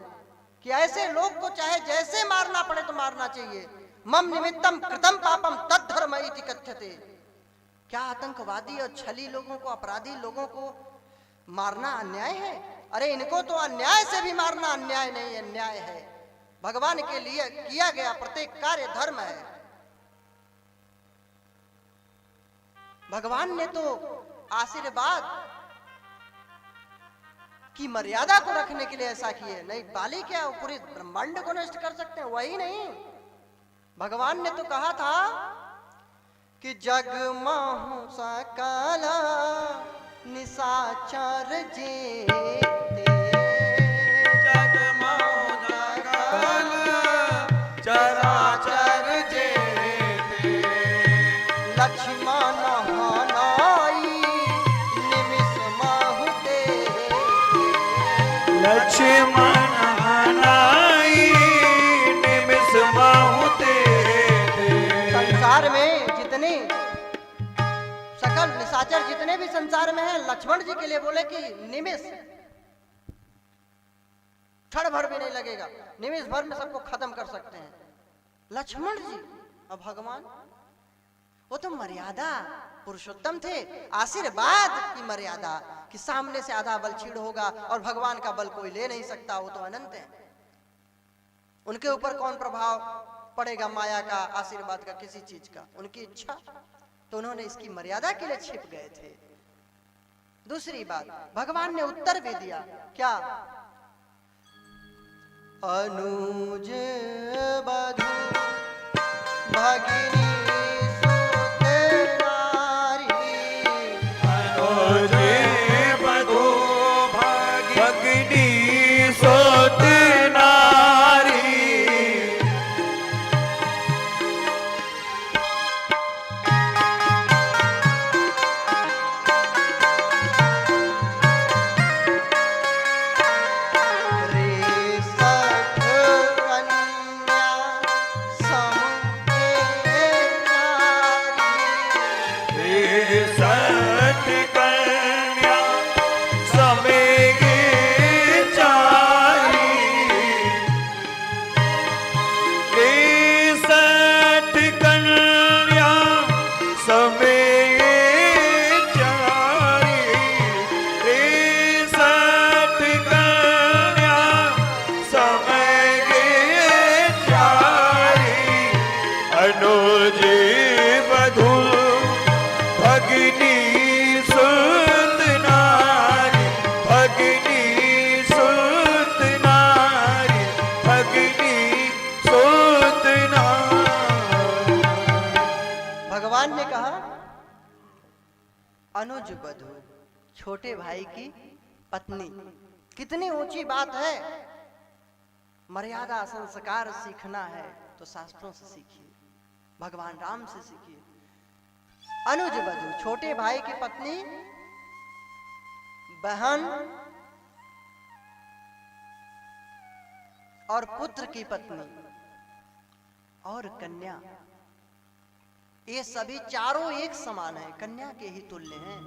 कि ऐसे लोग को चाहे जैसे मारना पड़े तो मारना चाहिए। मम निमित्तम कृतम पापम तद्धर्म इति कथ्यते। क्या आतंकवादी और छली लोगों को, अपराधी लोगों को मारना अन्याय है? अरे इनको तो अन्याय से भी मारना अन्याय नहीं है, न्याय है। भगवान के लिए किया गया प्रत्येक कार्य धर्म है। भगवान ने तो आशीर्वाद की मर्यादा को रखने के लिए ऐसा किए। नहीं बाली क्या पूरे ब्रह्मांड को नष्ट कर सकते हैं? वही नहीं, भगवान ने तो कहा था कि जग माहु सकल निशाचर जेते। जग माहु सकल चराचर जेते। लक्ष्मण हनाई निमिष माहु तेते। लक्ष्मण हनाई निमिष माहु तेते। संसार में जितने सकल निशाचर जितने भी संसार में हैं, लक्ष्मण जी के लिए बोले कि निमिष क्षण भर भी नहीं लगेगा, निमिष भर में सबको खत्म कर सकते हैं लक्ष्मण जी। और भगवान वो तो मर्यादा पुरुषोत्तम थे, आशीर्वाद की मर्यादा कि सामने से आधा बल छीड़ होगा और भगवान का बल कोई ले नहीं सकता, वो तो अनंत है। उनके ऊपर कौन प्रभाव पड़ेगा माया का, आशीर्वाद का, किसी चीज का? उनकी इच्छा। तो उन्होंने इसकी मर्यादा के लिए छिप गए थे। दूसरी बात, भगवान ने उत्तर भी दिया क्या? अनुज बधू भगिनी सुत नारी। अनुज बधू भगिनी सुत नारी। अनुज बधू, छोटे भाई की पत्नी। कितनी ऊंची बात है। मर्यादा संस्कार सीखना है तो शास्त्रों से सीखिए, भगवान राम से सीखिए। अनुज बधू, छोटे भाई की पत्नी, बहन और पुत्र की पत्नी और कन्या, ये सभी चारों एक समान है, कन्या के ही तुल्य हैं।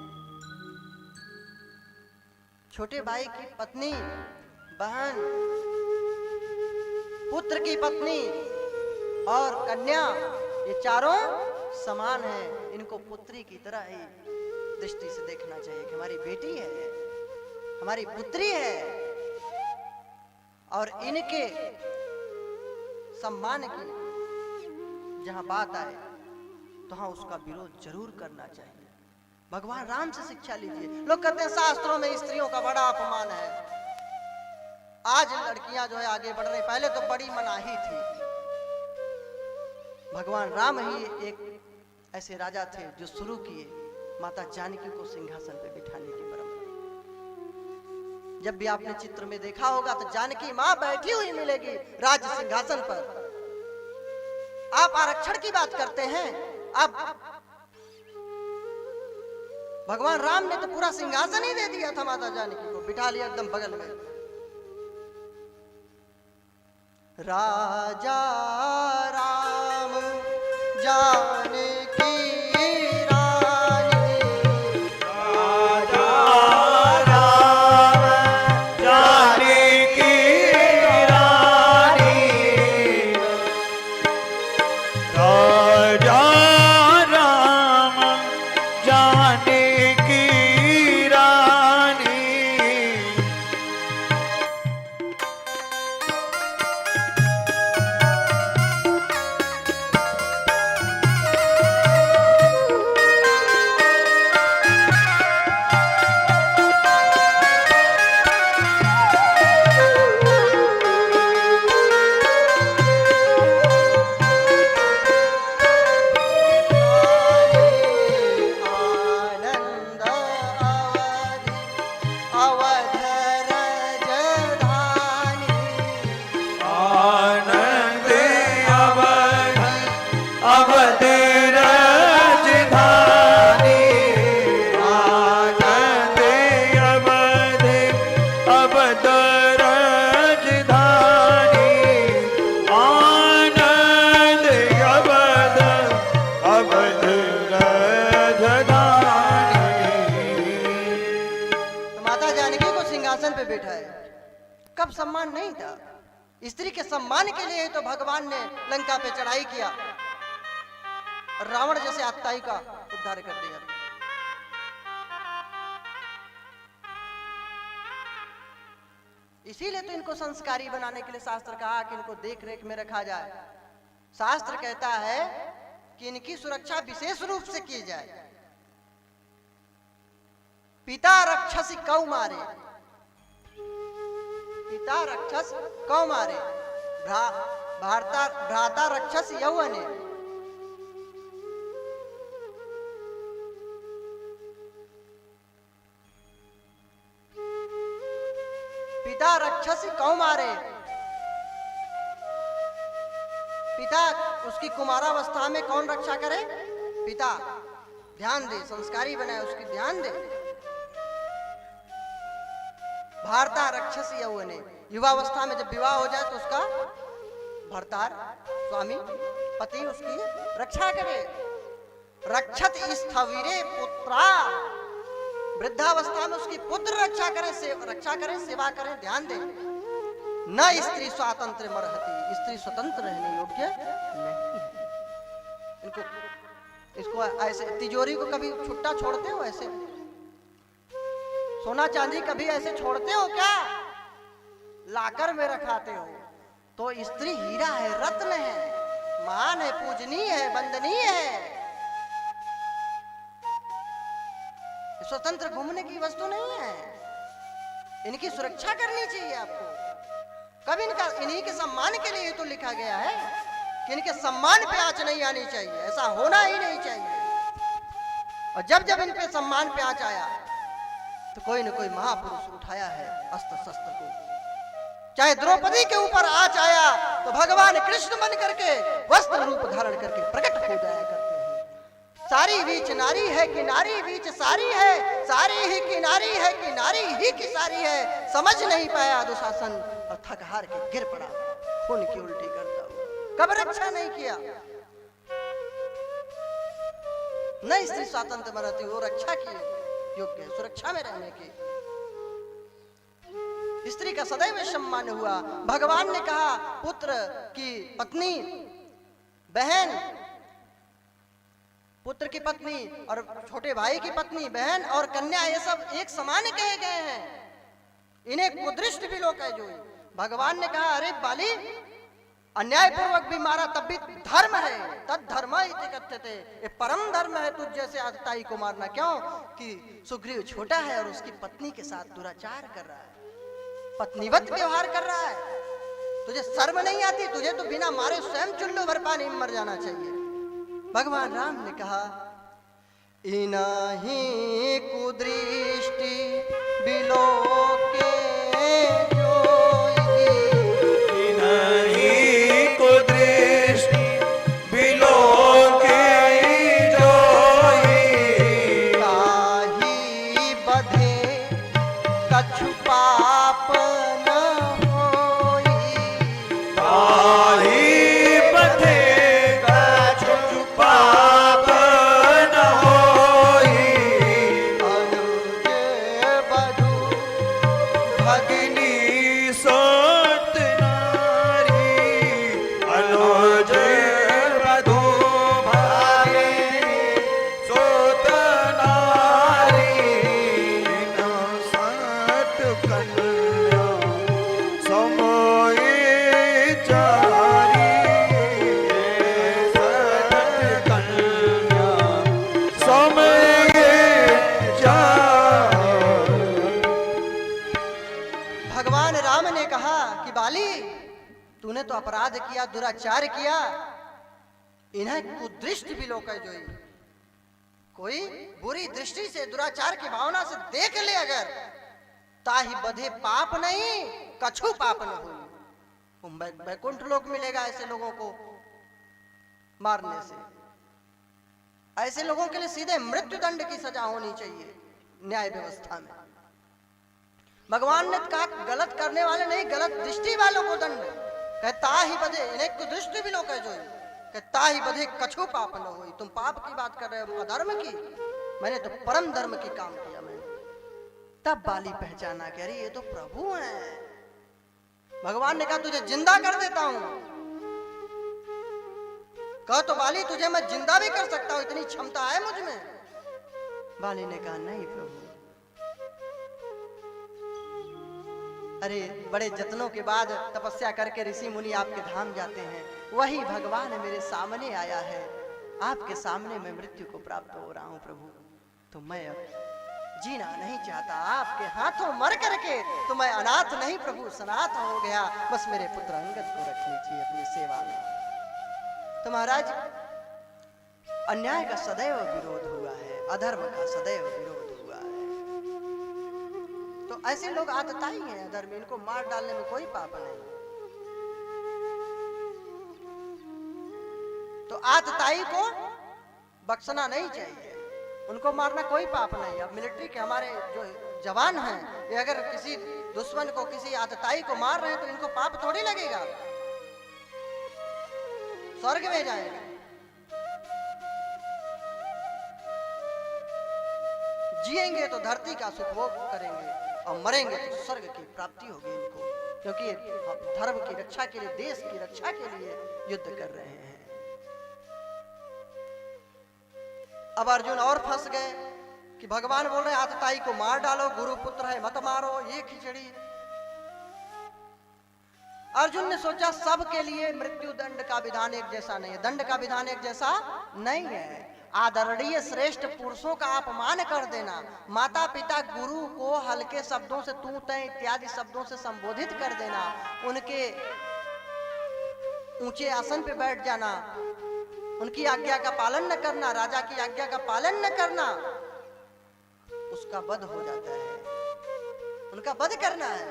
छोटे भाई की पत्नी, बहन, पुत्र की पत्नी और कन्या, ये चारों समान हैं। इनको पुत्री की तरह ही दृष्टि से देखना चाहिए कि हमारी बेटी है, हमारी पुत्री है, और इनके सम्मान की जहां बात आए तो हाँ उसका विरोध जरूर करना चाहिए। भगवान राम से शिक्षा लीजिए। लोग कहते हैं शास्त्रों में स्त्रियों का बड़ा अपमान है। आज लड़कियां जो है आगे बढ़ रही, पहले तो बड़ी मनाही थी। भगवान राम ही एक ऐसे राजा थे जो शुरू किए माता जानकी को सिंहासन पे बिठाने की परंपरा। जब भी आपने चित्र में देखा होगा तो जानकी मां बैठी हुई मिलेगी राज सिंहासन पर। आप आरक्षण की बात करते हैं, अब भगवान राम ने तो पूरा सिंहासन ही दे दिया था माता जानकी को, बिठा लिया एकदम बगल में। राजा राम जानकी कब सम्मान नहीं था? स्त्री के सम्मान के लिए तो भगवान ने लंका पे चढ़ाई किया और रावण जैसे आत्ताई का उद्धार कर दिया। इसीलिए तो इनको संस्कारी बनाने के लिए शास्त्र कहा कि इनको देख रेख में रखा जाए। शास्त्र कहता है कि इनकी सुरक्षा विशेष रूप से की जाए। पिता रक्षसी कौ मारे, पिता रक्षस कौ मारे, भ्राता रक्षस यौवने। पिता रक्षसी कौ मारे, पिता उसकी कुमारावस्था में कौन रक्षा करे? पिता। ध्यान दे, संस्कारी बनाए, उसकी ध्यान दे। भर्ता रक्षसी यौवने, युवावस्था में जब विवाह हो जाए तो उसका भर्तार स्वामी पति उसकी रक्षा करे। रक्षत स्थविरे पुत्रा, वृद्धावस्था में उसकी पुत्र रक्षा करें, सेवा करें। ध्यान दें, न स्त्री स्वातंत्र मरहती, स्त्री स्वतंत्र रहने योग्य नहीं है। इसको ऐसे तिजोरी को कभी छुट्टा छोड़ते हो? ऐसे सोना चांदी कभी ऐसे छोड़ते हो क्या? लाकर में रखाते हो। तो स्त्री हीरा है, रत्न है, महान है, पूजनीय है, वंदनीय है। स्वतंत्र घूमने की वस्तु नहीं है। इनकी सुरक्षा करनी चाहिए आपको। कभी इन्हीं के सम्मान के लिए तो लिखा गया है कि इनके सम्मान पे आंच नहीं आनी चाहिए, ऐसा होना ही नहीं चाहिए। और जब जब इन पे सम्मान पे आंच आया तो कोई न कोई महापुरुष उठाया है अस्त्र शस्त्र को। चाहे द्रौपदी के ऊपर आंच आया तो भगवान कृष्ण बन करके वस्त्र रूप धारण करके प्रकट हो जाया करते हैं। सारी बीच नारी है कि नारी बीच सारी है, सारी ही की नारी है कि नारी ही की सारी है। समझ नहीं पाया दुशासन और थक हार के गिर पड़ा, खून की उल्टी करता हुआ। कब रक्षा नहीं किया? न स्त्री स्वातंत्र बनाती, वो रक्षा की योग्य है, सुरक्षा में रहने की। स्त्री का सदैव सम्मान हुआ। भगवान ने कहा पुत्र की पत्नी, बहन, पुत्र की पत्नी और छोटे भाई की पत्नी, बहन और कन्या, ये सब एक समान कहे गए हैं। इन्हें कुदृष्ट भी लोग कहे। जो भगवान ने कहा अरे बाली, अन्याय पूर्वक भी मारा तब भी धर्म है, तद धर्म इति कथ्यते, ये परम धर्म है तुझ जैसे आतताई को मारना। क्यों कि सुग्रीव छोटा है और उसकी पत्नी के साथ दुराचार कर रहा है, पत्नीवत व्यवहार कर रहा है। तुझे शर्म नहीं आती? तुझे तो बिना मारे स्वयं चुल्लू भर पानी में मर जाना चाहिए। भगवान राम ने कहा इनाही कुदृष्टि बिलोके जोई नहीं को दृष्टि बिलोके जोई ताही बधे कछु पाप न होई ताही बधे कछु पाप न होई अनुज बधु भगिनी सोत नारी अनुज वधू भागिनी सोत नारी न सत कन्या समोई चारी सत कन्या समोई चारी। भगवान राम ने कहा कि बाली तूने तो अपराध किया, दुराचार किया, इन्हें कुदृष्टि भी लोग जोई। कोई बुरी दृष्टि से दुराचार की भावना से देख ले अगर ताही बधे पाप नहीं कछु पाप न हुई। वैकुंठ लोक मिलेगा ऐसे लोगों को मारने से। ऐसे लोगों के लिए सीधे मृत्यु दंड की सजा होनी चाहिए न्याय व्यवस्था में। भगवान ने कहा गलत करने वाले नहीं, गलत दृष्टि वालों को दंड। कहता ही बधे इन्हें कुदृष्टि भी लोग जो कहता ही बधे कछु पाप न हुई। तुम पाप की बात कर रहे हो, अधर्म की, मैंने तो परम धर्म की काम किया मैंने। तब बाली पहचाना, कह रही ये तो प्रभु हैं। भगवान ने कहा तुझे जिंदा कर देता हूं। कहा तो बाली तुझे मैं जिंदा भी कर सकता हूं, इतनी क्षमता है मुझ में। बाली ने कहा नहीं प्रभु, अरे बड़े जत्नों के बाद तपस्या करके ऋषि मुनि आपके धाम जाते हैं, वही भगवान मेरे सामने आया है। आपके सामने मैं मृत्यु को प्राप्त हो रहा हूं प्रभु, तो मैं अब जीना नहीं चाहता। आपके हाथों मर करके तो मैं अनाथ नहीं प्रभु, सनाथ हो गया। बस मेरे पुत्र अंगद को रख लीजिए अपनी सेवा में। तो महाराज अन्याय का सदैव विरोध हुआ है, अधर्म का सदैव विरोध हुआ है। तो ऐसे लोग आतताई हैं अधर्म, इनको मार डालने में कोई पाप नहीं। तो आतताई को बख्शना नहीं चाहिए, उनको मारना कोई पाप नहीं। अब मिलिट्री के हमारे जो जवान हैं, ये अगर किसी दुश्मन को, किसी आतताई को मार रहे हैं तो इनको पाप थोड़ी लगेगा, स्वर्ग में जाएंगे। जिएंगे तो धरती का सुख भोग करेंगे और मरेंगे तो स्वर्ग की प्राप्ति होगी इनको, क्योंकि धर्म की रक्षा के लिए, देश की रक्षा के लिए युद्ध कर रहे हैं। अब अर्जुन और फंस गए कि भगवान बोल रहे हैं आतताई को मार डालो, गुरु पुत्र है मत मारो, ये खिचड़ी। अर्जुन ने सोचा सबके लिए मृत्यु दंड का विधान एक जैसा नहीं है, दंड का विधान एक जैसा नहीं है। आदरणीय श्रेष्ठ पुरुषों का अपमान कर देना, माता पिता गुरु को हल्के शब्दों से तू तय इत्यादि शब्दों से संबोधित कर देना, उनके ऊंचे आसन पे बैठ जाना, उनकी आज्ञा का पालन न करना, राजा की आज्ञा का पालन न करना, उसका वध हो जाता है, उनका वध करना है।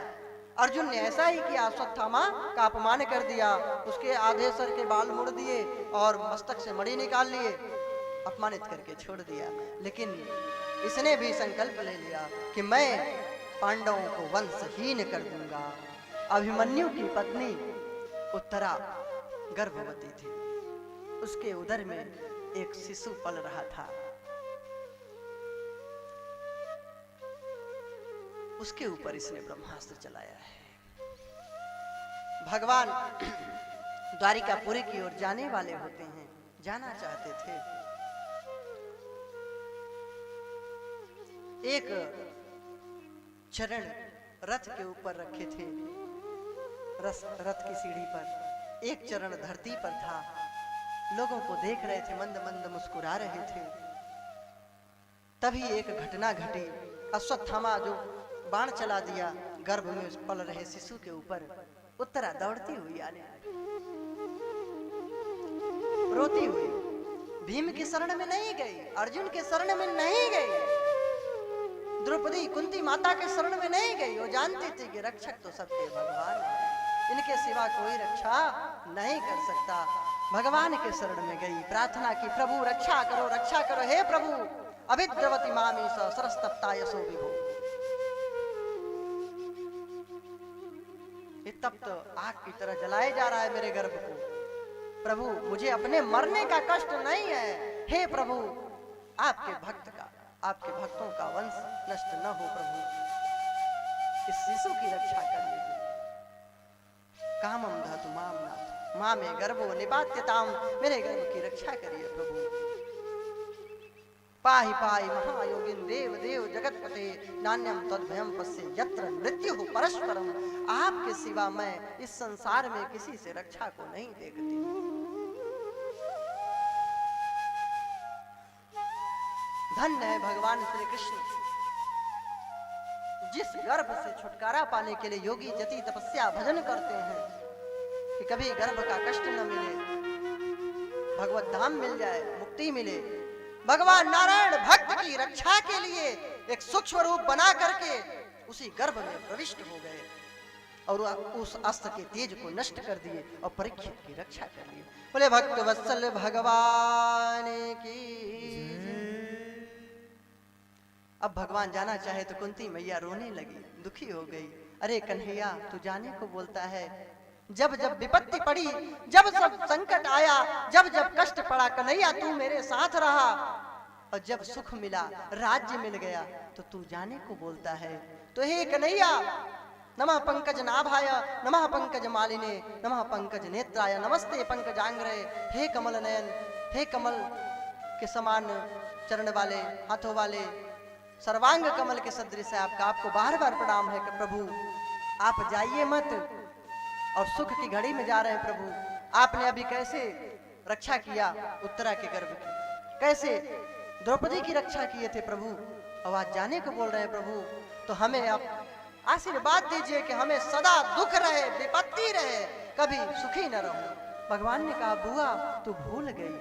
अर्जुन ने ऐसा ही किया, अश्वत्थामा का अपमान कर दिया, उसके आधे सर के बाल मुड़ दिए और मस्तक से मणि निकाल लिए, अपमानित करके छोड़ दिया। लेकिन इसने भी संकल्प ले लिया कि मैं पांडवों को वंशहीन कर दूंगा। अभिमन्यु की पत्नी उत्तरा गर्भवती थी, उसके उदर में एक शिशु पल रहा था, उसके ऊपर इसने ब्रह्मास्त्र चलाया है। भगवान द्वारिकापुरी की ओर जाने वाले होते हैं, जाना चाहते थे। एक चरण रथ के ऊपर रखे थे, रथ की सीढ़ी पर एक चरण धरती पर था। लोगों को देख रहे थे, मंद मंद मुस्कुरा रहे थे। तभी एक घटना घटी, अश्वत्थामा जो बाण चला दिया गर्भ में पल रहे शिशु के ऊपर, उत्तरा दौड़ती हुई आने लगी, रोती हुई। भीम की शरण में नहीं गई, अर्जुन के शरण में नहीं गई, द्रौपदी कुंती माता के शरण में नहीं गई। वो जानती थी कि रक्षक तो सबके भगवान है, इनके सिवा कोई रक्षा नहीं कर सकता। भगवान के शरण में गई, प्रार्थना की, प्रभु रक्षा करो, हे प्रभु अभिद्रवती मामी सरस्तप्ता यशो विभो। ये तप्त आग की तरह जलाए जा रहा है मेरे गर्भ को, प्रभु मुझे अपने मरने का कष्ट नहीं है। हे प्रभु आपके भक्तों का वंश नष्ट न हो, प्रभु इस शिशु की रक्षा कर लीजिए। कामम धातु माम नाथ माँ में गर्भो निपात्यताम, मेरे गर्भ की रक्षा करिए प्रभु। पाहि पाहि महायोगिन देव देव जगतपते, नान्यम तद्भयम पश्ये यत्र मृत्यु परस्परम। आपके सिवा मैं इस संसार में किसी से रक्षा को नहीं देखती। धन्य है भगवान श्री कृष्ण, जिस गर्भ से छुटकारा पाने के लिए योगी जति तपस्या भजन करते हैं कि कभी गर्भ का कष्ट न मिले, भगवत धाम मिल जाए, मुक्ति मिले। भगवान नारायण भक्त की रक्षा के लिए एक सूक्ष्म रूप बना करके उसी गर्भ में प्रविष्ट हो गए और उस अस्त्र के तेज को नष्ट कर दिए और परीक्षित की रक्षा कर ली। बोले भक्त वत्सल भगवान की। अब भगवान जाना चाहे तो कुंती मैया रोने लगी, दुखी हो गई। अरे कन्हैया तू जाने को बोलता है, जब जब विपत्ति पड़ी, जब सब संकट आया, जब जब कष्ट पड़ा, कन्हैया तू मेरे साथ रहा, और जब सुख मिला, राज्य मिल गया, तो तू जाने को बोलता है। तो हे कन्हैया नमः पंकज नाभाय, नमः पंकज मालिने, नमः पंकज नेत्राय, नमस्ते पंकजांग्रे। हे कमल नयन, हे कमल के समान चरण वाले, हाथों वाले, सर्वांग कमल के सदृश है आपका, आपको बार बार प्रणाम है कि प्रभु आप जाइए मत, और सुख की घड़ी में जा रहे हैं प्रभु। आपने अभी कैसे रक्षा किया उत्तरा के गर्भ की, कैसे द्रौपदी की रक्षा किए थे प्रभु, और आज जाने को बोल रहे हैं प्रभु। तो हमें आप आशीर्वाद दीजिए कि हमें सदा दुख रहे, विपत्ति रहे, कभी सुखी न रहो। भगवान ने कहा बुआ तू भूल गई,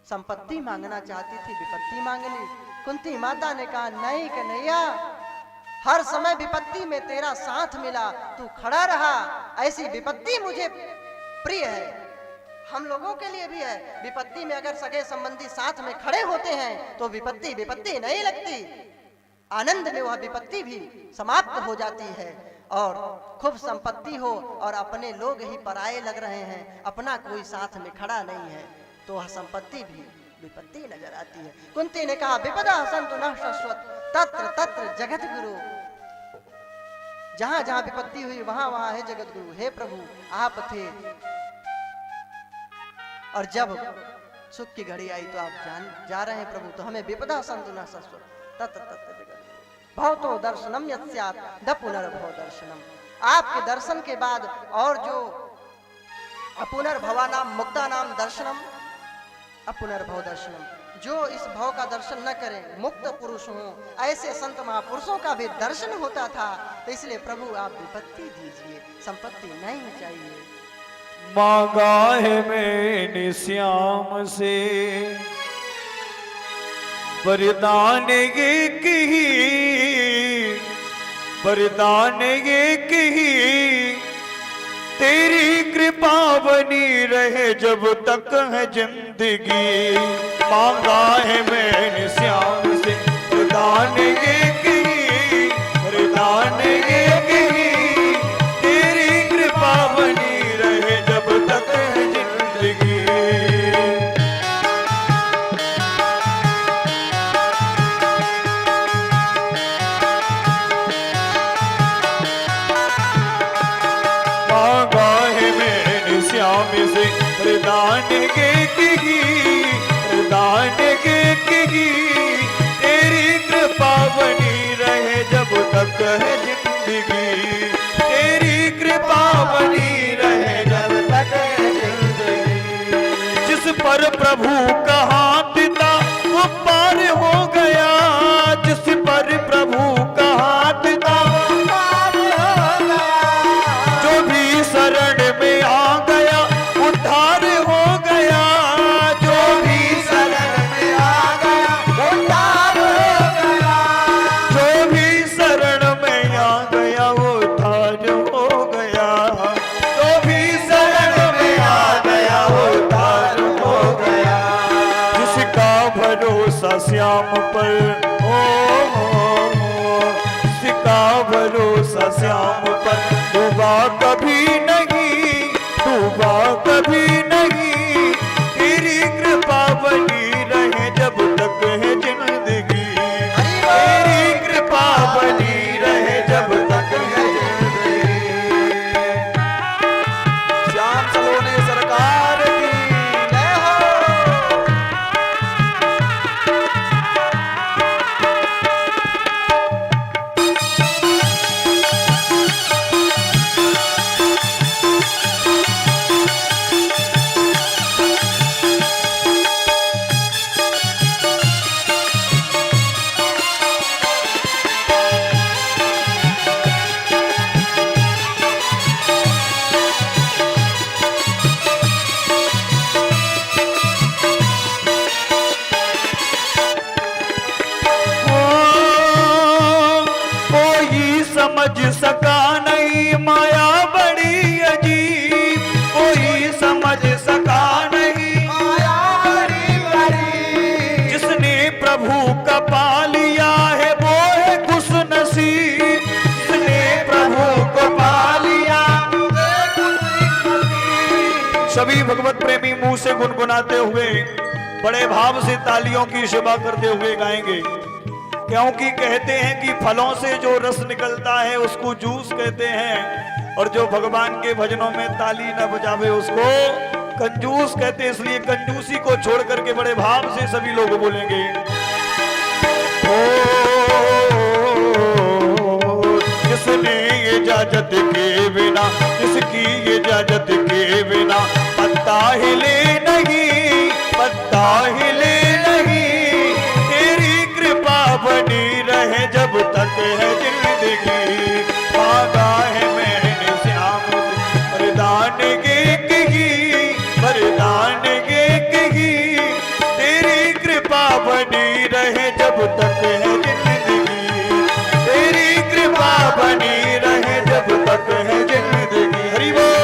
संपत्ति मांगना चाहती थी, विपत्ति मांग ली। कुंती माता ने कहा नहीं कन्हैया, हर समय विपत्ति में तेरा साथ मिला, तू खड़ा रहा, ऐसी विपत्ति मुझे प्रिय है, हम लोगों के लिए भी है। विपत्ति में अगर सगे संबंधी साथ में खड़े होते हैं तो विपत्ति विपत्ति नहीं लगती, आनंद में वह विपत्ति भी समाप्त हो जाती है। और खूब संपत्ति हो और अपने लोग ही पराये लग रहे हैं, अपना कोई साथ में खड़ा नहीं है, तो वह संपत्ति भी विपत्ति नजर आती है। कुंती ने कहा विपदा संतु न शाश्वत, तत्र तत्र जगत गुरु। जहां जहां विपत्ति हुई वहां वहां है जगत गुरु। हे प्रभु आप थे, और जब सुख की घड़ी आई तो आप जा रहे हैं प्रभु, तो हमें विपदा संतु न शाश्वत, तत्र तत्र जगत गुरु। भवतो दर्शनम यस्यात् द पुनर्भव दर्शनम। आपके दर्शन के बाद और जो अपुनर्भवा नाम मुक्ता नाम दर्शनम, अपुनर्भव दर्शनम, जो इस भव का दर्शन न करें, मुक्त पुरुष हों, ऐसे संत महापुरुषों का भी दर्शन होता था। तो इसलिए प्रभु आप विपत्ति दीजिए, संपत्ति नहीं चाहिए। मांगा है मैंने श्याम से वरदान ये कही, वरदान ये कही, तेरी कृपा बनी रहे जब तक है जिंदगी। मांगा है मैंने श्याम से वरदान ये कही, वरदान ये कही, तेरी कृपा बनी रहे जब तक है जिंदगी। से प्रदान के की, प्रदान के की, तेरी कृपा बनी रहे जब तक है जिंदगी। तेरी कृपा बनी रहे जब तक है जिंदगी। जिस पर प्रभु का हाथ था वो पार हो गया, जिस पर प्रभु का हाथ था वो पार हो गया। जो भी शरण में आ गया उद्धार हो गया, जो भी शरण श्याम पर, सिका भरोसा श्याम पर, डूबा कभी नहीं, डूबा कभी नहीं, तेरी कृपा बनी रहे जब तक है जिंदगी, तेरी कृपा बनी रहे जब तक है जिंदगी। श्याम सलोने सरकार की जय हो। कोई समझ सका नहीं माया बड़ी अजीब, कोई समझ सका नहीं माया बड़ी बड़ी, जिसने प्रभु का पा लिया है वो है खुश नसीब, जिसने प्रभु को पा लिया। सभी भगवत प्रेमी मुंह से गुनगुनाते हुए बड़े भाव से तालियों की सेवा करते हुए गाएंगे, क्योंकि कहते हैं कि फलों से जो रस निकलता है उसको जूस कहते हैं, और जो भगवान के भजनों में ताली न बजावे उसको कंजूस कहते हैं। इसलिए कंजूसी को छोड़ करके बड़े भाव से सभी लोग बोलेंगे, जिसने इजाजत के बिना, जिसकी इजाजत के बिना पत्ता हिले नहीं, पत्ता हिले नहीं, तेरी कृपा बनी रहे जब तक है जिंदगी। मांगा है मैंने श्याम से वरदान के कही, वरदान के कही, तेरी कृपा बनी रहे जब तक है जिंदगी, तेरी कृपा बनी रहे जब तक है जिंदगी। हरि बोल।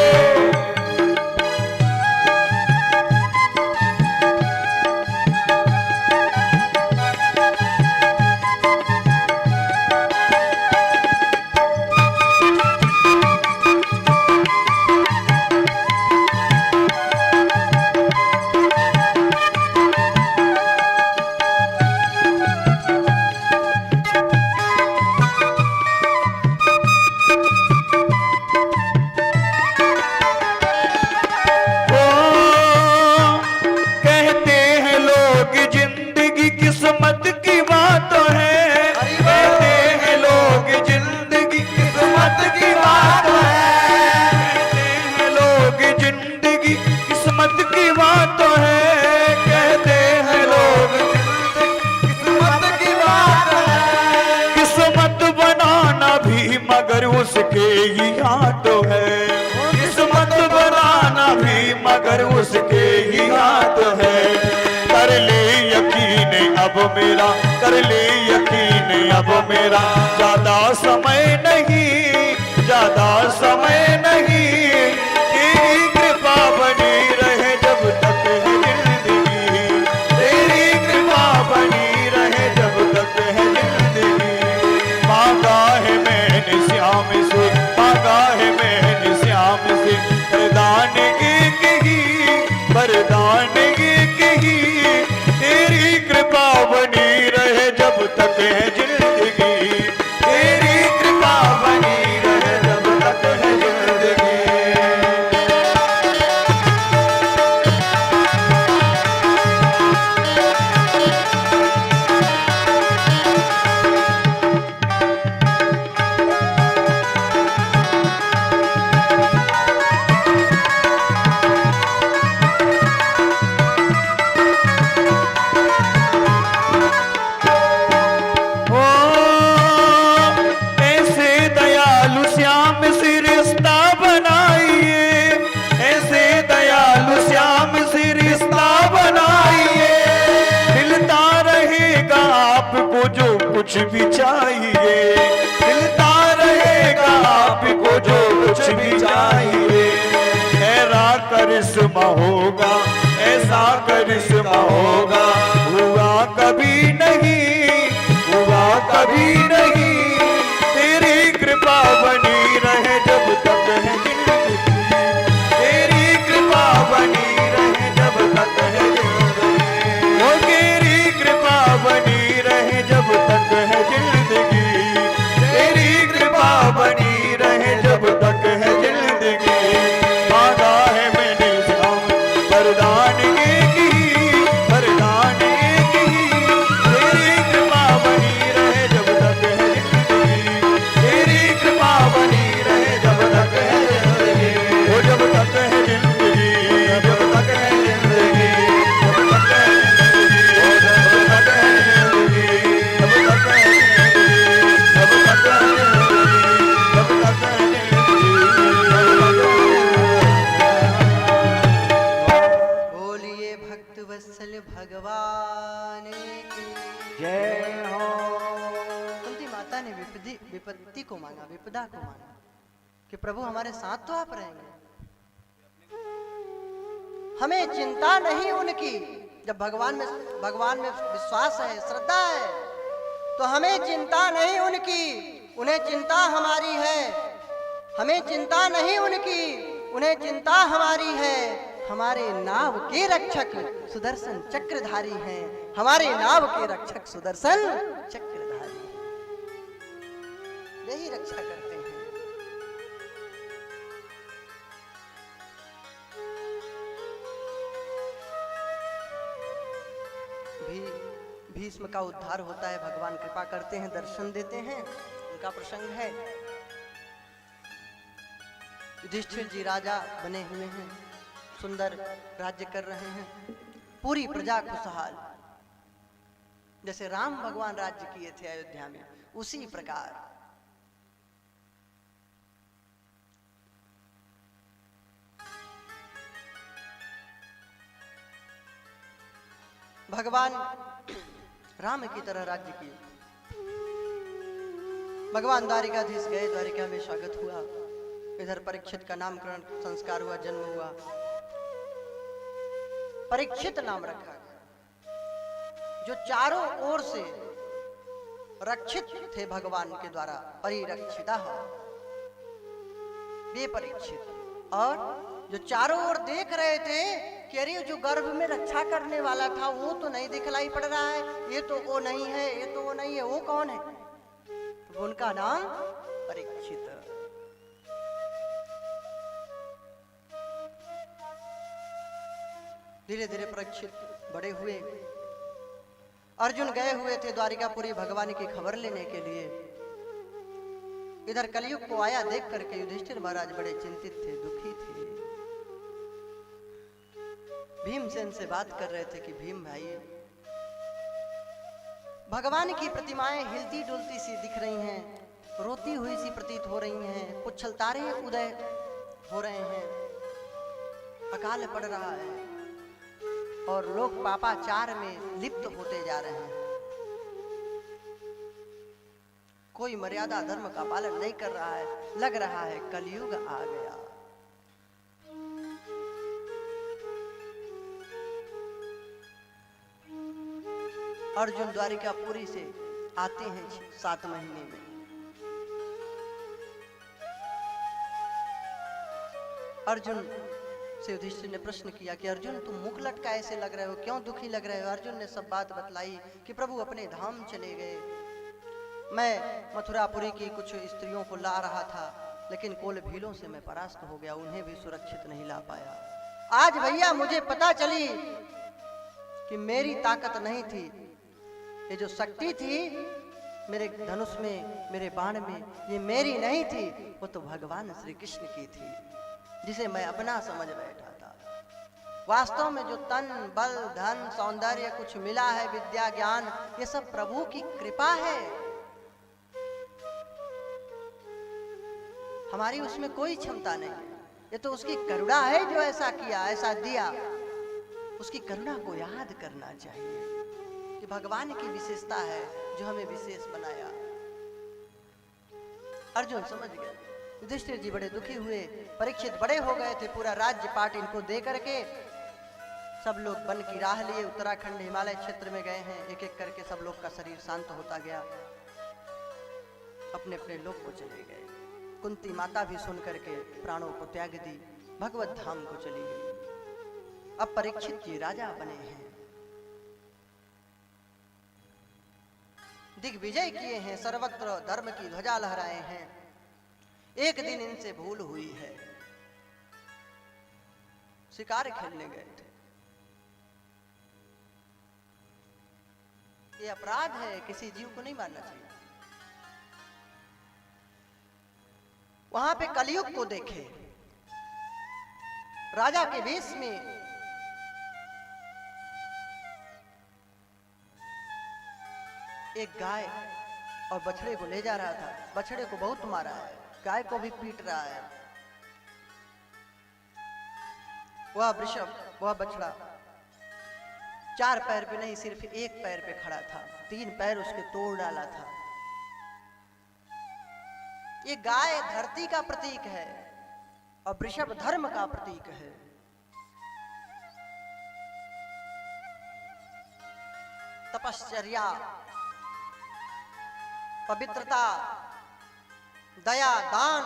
कहते हैं लोग जिंदगी किस्मत की बात है, कहते हैं लोग जिंदगी किस्मत की बात है, कहते हैं लोग जिंदगी किस्मत की बात है, कहते हैं लोग किस्मत की बात है, किस्मत बनाना भी मगर उसके ही हाथों है, किस्मत बनाना भी मगर उसके ही हाथ है। कर ले यकीन अब मेरा, कर ले यकीन अब मेरा, ज्यादा समय नहीं, ज्यादा समय नहीं, तेरी कृपा बनी रहे जब तक है जिंदगी, तेरी कृपा बनी रहे जब तक है जिंदगी। मांगा है मैंने श्याम से, मांगा है मैंने श्याम से वरदान के कही, वरदान के कही, तेरी कृपा बनी रहे जब तक है जिंदगी, तेरी कृपा बनी रहे जब तक है जिंदगी। ऐसे दयालु श्याम से रिश्ता बनाइए, ऐसे दयालु श्याम से रिश्ता बनाइए, मिलता रहेगा आपको जो कुछ भी चाहिए, मिलता रहेगा आपको जो कुछ भी चाहिए। ऐसा करिश्मा होगा, ऐसा करिश्मा होगा, हुआ कभी नहीं, भी नहीं, तेरी कृपा बनी रहे जब तक है जिंदगी, तेरी कृपा बनी रहे जब तक है जिंदगी, ओ तेरी कृपा बनी रहे जब तक है जिंदगी, तेरी कृपा बनी रहे जब तक है जिंदगी। मांगा है मैंने श्याम वरदान एक ही, वरदान एक ही, तेरी कृपा बनी रहे जब तक है जिंदगी, तेरी कृपा बनी रहे जब तक है जिंदगी, वो जब तक है जिंदगी, जब तक है जिंदगी, जब तक है जिंदगी, जब तक है जिंदगी, जब तक है जिंदगी, जब तक है जिंदगी, जब तक है बोलिए भक्त वत्सल भगवान की। जय हो। कुंती माता ने विपत्ति को मांगा, विपदा को मांगा कि प्रभु हमारे साथ तो आप रहेंगे, हमें चिंता नहीं उनकी। जब भगवान में विश्वास है, श्रद्धा है, तो हमें चिंता नहीं उनकी, उन्हें चिंता हमारी है। हमें चिंता नहीं उनकी, उन्हें चिंता हमारी है। हमारे नाव के रक्षक सुदर्शन चक्रधारी हैं, हमारे नाव के रक्षक सुदर्शन चक्रधारी हैं, यही रक्षा करते हैं। भीष्म का उद्धार होता है, भगवान कृपा करते हैं, दर्शन देते हैं, उनका प्रसंग है। युधिष्ठिर जी राजा बने हुए हैं, सुंदर राज्य कर रहे हैं, पूरी प्रजा खुशहाल, जैसे राम भगवान राज्य किए थे अयोध्या में, उसी प्रकार भगवान राम की तरह राज्य किए। भगवान द्वारिकाधीश गए, द्वारिका में स्वागत हुआ, इधर परीक्षित का नामकरण संस्कार हुआ, जन्म हुआ, परीक्षित नाम रखा गया, जो चारों ओर से रक्षित थे भगवान के द्वारा, परिरक्षिता वे परीक्षित, और जो चारों ओर देख रहे थे कि अरे जो गर्भ में रक्षा करने वाला था वो तो नहीं दिखलाई पड़ रहा है, ये तो वो नहीं है, ये तो वो नहीं है, वो कौन है? तो उनका नाम परीक्षित। धीरे धीरे परीक्षित बड़े हुए। अर्जुन गए हुए थे द्वारिकापुरी भगवान की खबर लेने के लिए। इधर कलयुग को आया देख करके युधिष्ठिर महाराज बड़े चिंतित थे, दुखी थे। भीमसेन से बात कर रहे थे कि भीम भाई, भगवान की प्रतिमाएं हिलती डुलती सी दिख रही हैं, रोती हुई सी प्रतीत हो रही हैं, कुछ छलतारे उदय हो रहे हैं, अकाल पड़ रहा है और लोग पापाचार में लिप्त होते जा रहे हैं, कोई मर्यादा धर्म का पालन नहीं कर रहा है, लग रहा है कलयुग आ गया। अर्जुन द्वारिकापुरी से आते हैं 7 महीने में। अर्जुन से युधिष्ठिर ने प्रश्न किया कि अर्जुन तुम मुख लटका ऐसे लग रहे हो, क्यों दुखी लग रहे हो? अर्जुन ने सब बात बतलाई कि प्रभु अपने धाम चले गए, मैं मथुरापुरी की कुछ स्त्रियों को ला रहा था, लेकिन कोल भीलों से मैं परास्त हो गया, उन्हें भी सुरक्षित नहीं ला पाया। आज भैया मुझे पता चली कि मेरी ताकत नहीं थी, ये जो शक्ति थी मेरे धनुष में, मेरे बाण में, ये मेरी नहीं थी, वो तो भगवान श्री कृष्ण की थी, जिसे मैं अपना समझ बैठा था। वास्तव में जो तन बल धन सौंदर्य कुछ मिला है, विद्या ज्ञान, ये सब प्रभु की कृपा है, हमारी उसमें कोई क्षमता नहीं है। ये तो उसकी करुणा है जो ऐसा किया, ऐसा दिया। उसकी करुणा को याद करना चाहिए कि भगवान की विशेषता है जो हमें विशेष बनाया। अर्जुन समझ गए। युधिष्ठिर जी बड़े दुखी हुए, परीक्षित बड़े हो गए थे, पूरा राज्य पाट इनको दे करके सब लोग वन की राह लिए, उत्तराखंड हिमालय क्षेत्र में गए हैं, एक एक करके सब लोग का शरीर शांत होता गया। अपने अपने लोक को चले गए। कुंती माता भी सुन करके प्राणों को त्याग दी, भगवत धाम को चली गई। अब परीक्षित जी राजा बने हैं, दिग्विजय किए हैं, सर्वत्र धर्म की ध्वजा लहराए हैं। एक दिन इनसे भूल हुई है, शिकार खेलने गए थे। ये अपराध है, किसी जीव को नहीं मारना चाहिए। वहां पे कलयुग को देखे, राजा के वेश में एक गाय और बछड़े को ले जा रहा था। बछड़े को बहुत मारा है, गाय को भी पीट रहा है। वह वृषभ, वह बछड़ा 4 पैर पे नहीं, सिर्फ 1 पैर पे खड़ा था। 3 पैर उसके तोड़ डाला था। ये गाय धरती का प्रतीक है और वृषभ धर्म का प्रतीक है। तपश्चर्या, पवित्रता, दया, दान,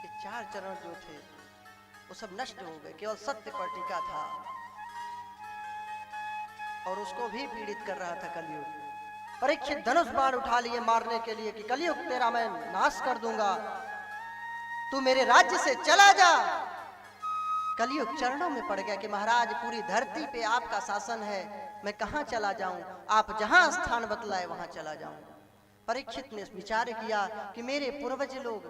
ये 4 चरण जो थे वो सब नष्ट हो गए। केवल सत्य पर टिका था और उसको भी पीड़ित कर रहा था कलयुग। परीक्षित धनुष बाण उठा लिए मारने के लिए कि कलयुग तेरा मैं नाश कर दूंगा, तू मेरे राज्य से चला जा। कलयुग चरणों में पड़ गया कि महाराज पूरी धरती पे आपका शासन है, मैं कहां चला जाऊं, आप जहां स्थान बतलाए वहां चला जाऊं। परीक्षित ने विचार किया कि मेरे पूर्वज लोग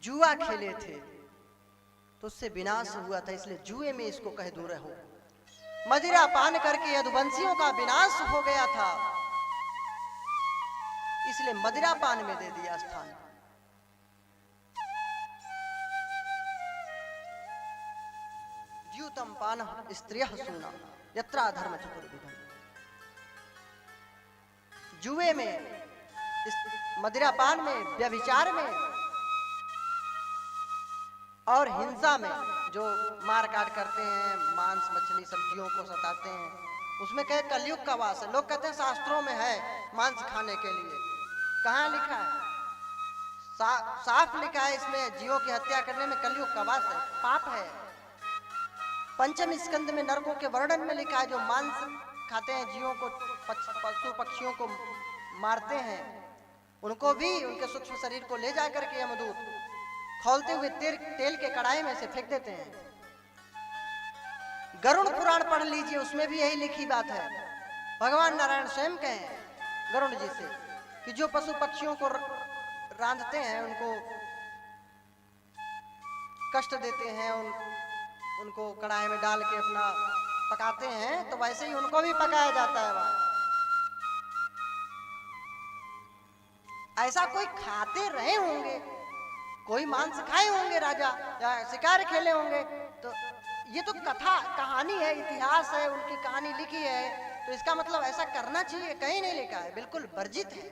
जुआ खेले थे तो उससे विनाश हुआ था, इसलिए जुए में इसको कह दूर रहो। मदिरा पान करके यदुवंशियों का विनाश हो गया था, इसलिए मदिरा पान में दे दिया स्थान। द्यूतम पान स्त्रियः सूना यत्रा धर्म चतुर्विधम्। जुए में, मदिरा पान में, व्यभिचार में और हिंसा में, जो मार काट करते हैं, मांस मछली सब्जियों को सताते हैं, उसमें कहे कलयुग का वास है। लोग कहते हैं शास्त्रों में है मांस खाने के लिए, कहाँ लिखा है? साफ लिखा है इसमें, जीवों की हत्या करने में कलयुग का वास है, पाप है। पंचम स्कंद में नरकों के वर्णन में लिखा है, जो मांस खाते हैं, जीवों को, पशु पक्षियों को मारते हैं, उनको भी उनके सूक्ष्म शरीर को ले जाकर के यमदूत खौलते हुए तेल के कड़ाई में से फेंक देते हैं। गरुड़ पुराण पढ़ लीजिए, उसमें भी यही लिखी बात है। भगवान नारायण स्वयं कहें गरुड़ जी से कि जो पशु पक्षियों को रांधते हैं, उनको कष्ट देते हैं, उनको कड़ाई में डाल के अपना पकाते हैं, तो वैसे ही उनको भी पकाया जाता है वहां। ऐसा कोई खाते रहे होंगे, कोई मांस खाए होंगे राजा, या शिकार खेले होंगे, तो ये तो कथा कहानी है, इतिहास है, उनकी कहानी लिखी है, तो इसका मतलब ऐसा करना चाहिए, कहीं नहीं लिखा है, बिल्कुल वर्जित है।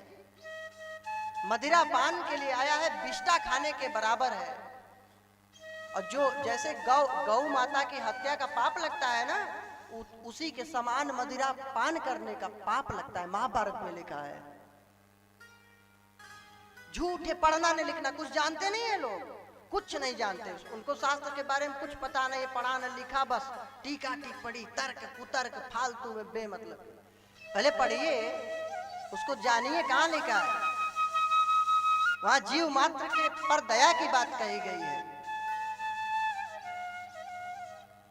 मदिरा पान के लिए आया है, विष्टा खाने के बराबर है। और जो जैसे गौ माता की हत्या का पाप लगता है ना, उसी के समान मदिरा पान करने का पाप लगता है, महाभारत में लिखा है। झूठे पढ़ना नहीं लिखना, कुछ जानते नहीं है लोग, कुछ नहीं जानते, उनको शास्त्र के बारे में कुछ पता नहीं, पढ़ा न लिखा, बस टीका टिप्पणी, तर्क कुतर्क, फालतू में बेमतलब। पहले पढ़िए, उसको जानिए कहाँ लिखा है। वहां जीव मात्र के पर दया की बात कही गई है,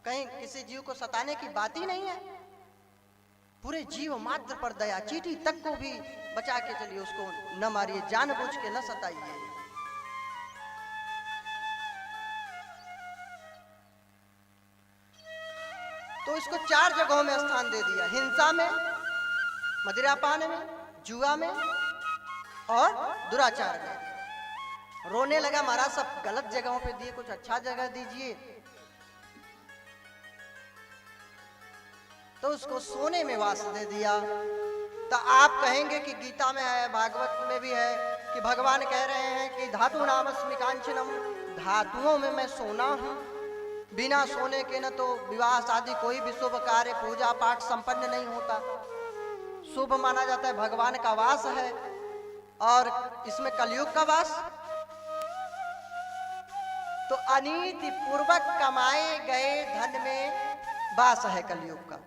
कहीं किसी जीव को सताने की बात ही नहीं है। पूरे जीव मात्र पर दया, चींटी तक को भी बचा के चलिए, उसको न मारिए, जानबूझ के न सताइए। तो इसको 4 जगहों में स्थान दे दिया, हिंसा में, मदिरापान में, जुआ में और दुराचार में। रोने लगा, महाराज सब गलत जगहों पे दिए, कुछ अच्छा जगह दीजिए। तो उसको सोने में वास दे दिया। तो आप कहेंगे कि गीता में है, भागवत में भी है कि भगवान कह रहे हैं कि धातु नाम अस्मि कांचनम, धातुओं में मैं सोना हूं। बिना सोने के न तो विवाह शादी कोई भी शुभ कार्य पूजा पाठ संपन्न नहीं होता। शुभ माना जाता है, भगवान का वास है और इसमें कलयुग का वास। तो अनीति पूर्वक कमाए गए धन में वास है कलयुग का।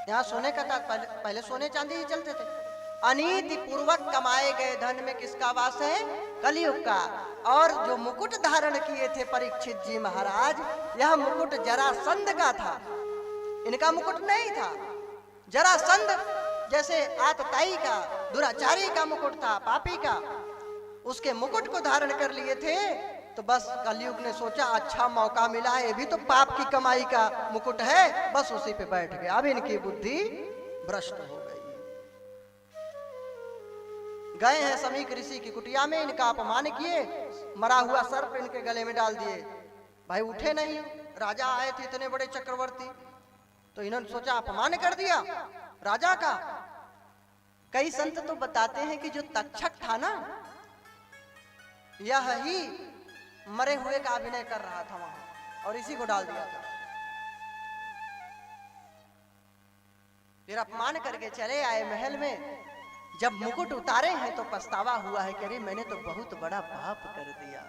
यहाँ सोने का था, पहले सोने चांदी ही चलते थे। अनीति पूर्वक कमाए गए धन में किसका वास है? कलयुग का। और जो मुकुट धारण किए थे परीक्षित जी महाराज, यह मुकुट जरासंध का था, इनका मुकुट नहीं था। जरासंध जैसे आतताई का, दुराचारी का मुकुट था, पापी का, उसके मुकुट को धारण कर लिए थे। तो बस कलयुग ने सोचा अच्छा मौका मिला है, ये भी तो पाप की कमाई का मुकुट है, बस उसी पे बैठ गए। अब इनकी बुद्धि भ्रष्ट हो गई। गए हैं समीक ऋषि की कुटिया में, इनका अपमान किए, मरा हुआ सर्प इनके गले में डाल दिए। भाई उठे नहीं, राजा आए थे इतने बड़े चक्रवर्ती, तो इन्होंने सोचा अपमान कर दिया राजा का। कई संत तो बताते हैं कि जो तक्षक था ना, यह ही मरे हुए का अभिनय कर रहा था वहां और इसी को डाल दिया था। फिर अपमान करके चले आए महल में। जब मुकुट उतारे हैं तो पछतावा हुआ है कि अरे मैंने तो बहुत बड़ा पाप कर दिया।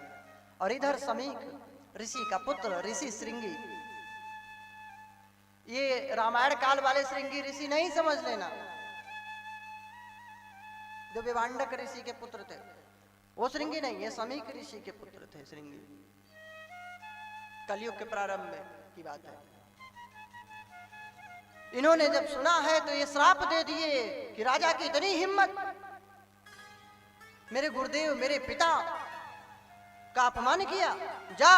और इधर समीक ऋषि का पुत्र ऋषि श्रृंगी, ये रामायण काल वाले श्रृंगी ऋषि नहीं समझ लेना, जो विवांडक ऋषि के पुत्र थे वो श्रृंगी नहीं, ये समीक ऋषि के पुत्र थे श्रृंगी। कलयुग के प्रारंभ में की बात है। इन्होंने जब सुना है तो ये श्राप दे दिए कि राजा की इतनी हिम्मत, मेरे गुरुदेव मेरे पिता का अपमान किया, जा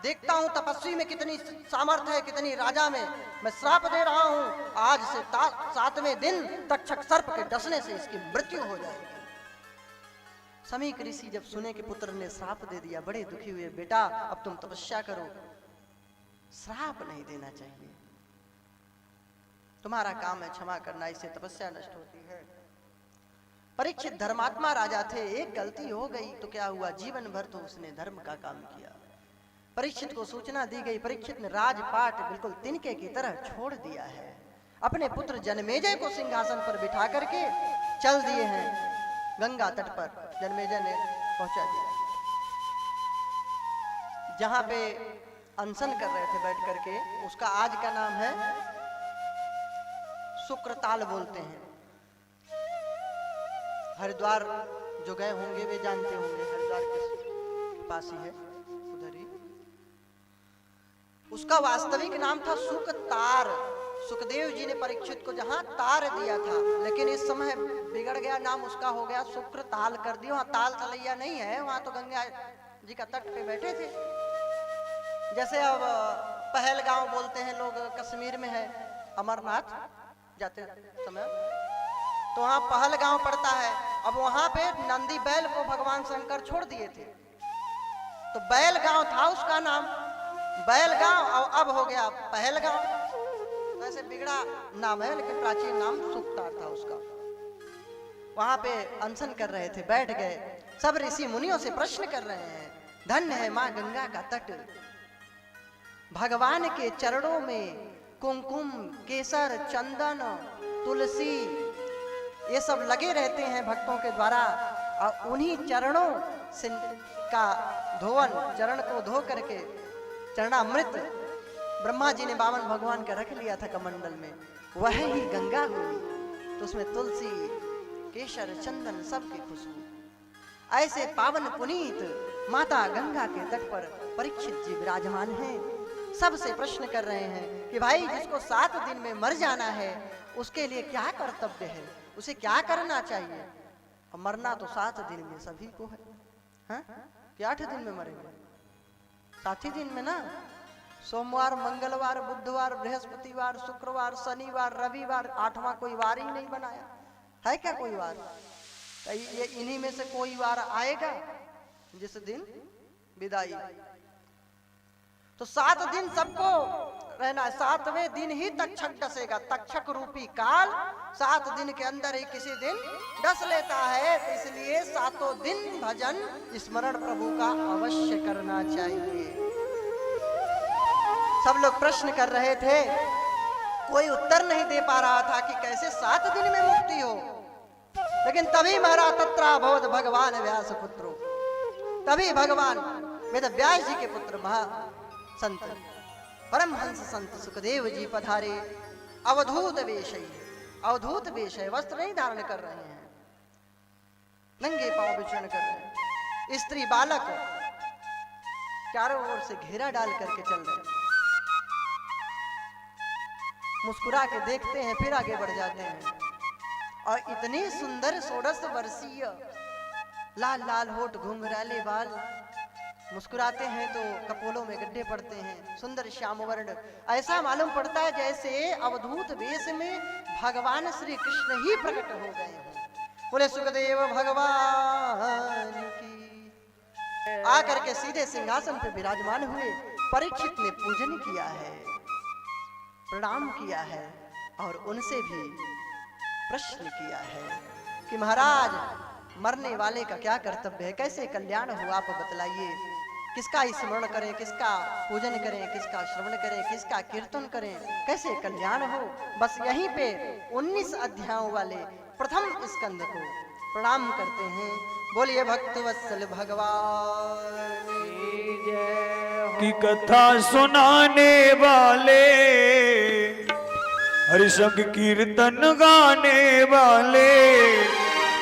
देखता हूं तपस्वी में कितनी सामर्थ्य है, कितनी राजा में। मैं श्राप दे रहा हूं, आज से 7वें दिन तक्षक सर्प के डसने से इसकी मृत्यु हो जाएगी। समीक ऋषि जब सुने कि पुत्र ने श्राप दे दिया, बड़े दुखी हुए। बेटा अब तुम तपस्या करो, श्राप नहीं देना चाहिए, तुम्हारा काम है क्षमा करना, इससे तपस्या नष्ट होती है। परीक्षित धर्मात्मा राजा थे, एक गलती हो गई तो क्या हुआ, जीवन भर तो उसने धर्म का काम किया। परीक्षित को सूचना दी गई, परीक्षित ने राजपाट बिल्कुल तिनके की तरह छोड़ दिया है। अपने पुत्र जन्मेजय को सिंहासन पर बिठा करके चल दिए हैं गंगा तट पर। जन्मेजय ने पहुंचा दिया जहां पे अनशन कर रहे थे बैठ करके, उसका आज का नाम है शुक्रताल बोलते हैं। हरिद्वार जो गए होंगे वे जानते होंगे, हरिद्वार के पास ही है, उधर ही। उसका वास्तविक नाम था सुकतार। सुखदेव जी ने परीक्षित को जहां तार दिया था, लेकिन इस समय बिगड़ गया, नाम उसका हो गया शुक्रताल कर दिया। वहां ताल तलैया नहीं है, वहां तो गंगा जी का तट पे बैठे थे। जैसे अब पहलगांव बोलते हैं लोग, कश्मीर में है, अमरनाथ जाते समय तो वहां पहलगांव पड़ता है। अब वहां पे नंदी बैल को भगवान शंकर छोड़ दिए थे, तो बैलगांव था उसका नाम, बैलगांव, और अब हो गया पहलगांव। वैसे बिगड़ा नाम है, लेकिन प्राचीन नाम सुकतार था उसका। वहां पे अनशन कर रहे थे, बैठ गए, सब ऋषि मुनियों से प्रश्न कर रहे हैं। धन्य है मां गंगा का तट, भगवान के चरणों में कुमकुम, केसर, चंदन, तुलसी ये सब लगे रहते हैं भक्तों के द्वारा, और उन्हीं चरणों से का धोवन, चरण को धो करके चरणामृत ब्रह्मा जी ने 52 भगवान का रख लिया था कमंडल में, वह ही गंगा हुई। तो उसमें तुलसी, केसर, चंदन सबकी खुशबू। ऐसे पावन पुनीत माता गंगा के तट पर परीक्षित जी विराजमान हैं। सबसे प्रश्न कर रहे हैं कि भाई जिसको 7 दिन में मर जाना है उसके लिए क्या कर्तव्य है, उसे क्या करना चाहिए। और मरना तो 7 दिन में सभी को है, हाँ? कि 8 दिन में मरेंगे? 7 ही दिन में ना। सोमवार, मंगलवार, बुधवार, बृहस्पतिवार, शुक्रवार, शनिवार, रविवार, 8वां कोई वार ही नहीं बनाया है क्या कोई वार? तो ये इन्हीं में से कोई वार आएगा जिस दिन विदाई। तो 7 दिन सबको रहना है, 7वें दिन ही तक्षक डसेगा। तक्षक रूपी काल 7 दिन के अंदर ही किसी दिन डस लेता है, तो इसलिए 7 दिन भजन स्मरण प्रभु का अवश्य करना चाहिए। सब लोग प्रश्न कर रहे थे, कोई उत्तर नहीं दे पा रहा था कि कैसे 7 दिन में मुक्ति हो। लेकिन तभी महाराज तत्रा भवत भगवान व्यास पुत्रो, तभी भगवान वेद व्यास जी के पुत्र महा संत परमहंस संत सुखदेव जी पधारे। अवधूत वेश, अवधूत वेश है, वस्त्र नहीं धारण कर रहे हैं, नंगे पांव विचरण कर रहे हैं। स्त्री बालक चारों ओर से घेरा डाल करके चल रहे हैं, मुस्कुरा के देखते हैं, फिर आगे बढ़ जाते हैं। और इतनी सुंदर 16 वर्षीय लाल लाल होठ, घुंघराले बाल, मुस्कुराते हैं तो कपोलों में गड्ढे पड़ते हैं, सुंदर श्याम वर्ण। ऐसा मालूम पड़ता है जैसे अवधूत वेश में भगवान श्री कृष्ण ही प्रकट हो गए हैं। बोले सुखदेव भगवान की। आकर के सीधे सिंहासन पर विराजमान हुए। परीक्षित ने पूजन किया है, प्रणाम किया है और उनसे भी प्रश्न किया है कि महाराज, मरने वाले का क्या कर्तव्य है, कैसे कल्याण हो आप बतलाइए। किसका स्मरण करें, किसका पूजन करें, किसका श्रवण करें, किसका कीर्तन करें, कैसे कल्याण हो। बस यहीं पे 19 अध्यायों वाले प्रथम स्कंद को प्रणाम करते हैं। बोलिए भक्त वत्सल भगवान की कथा सुनाने वाले, हरि संग कीर्तन गाने वाले,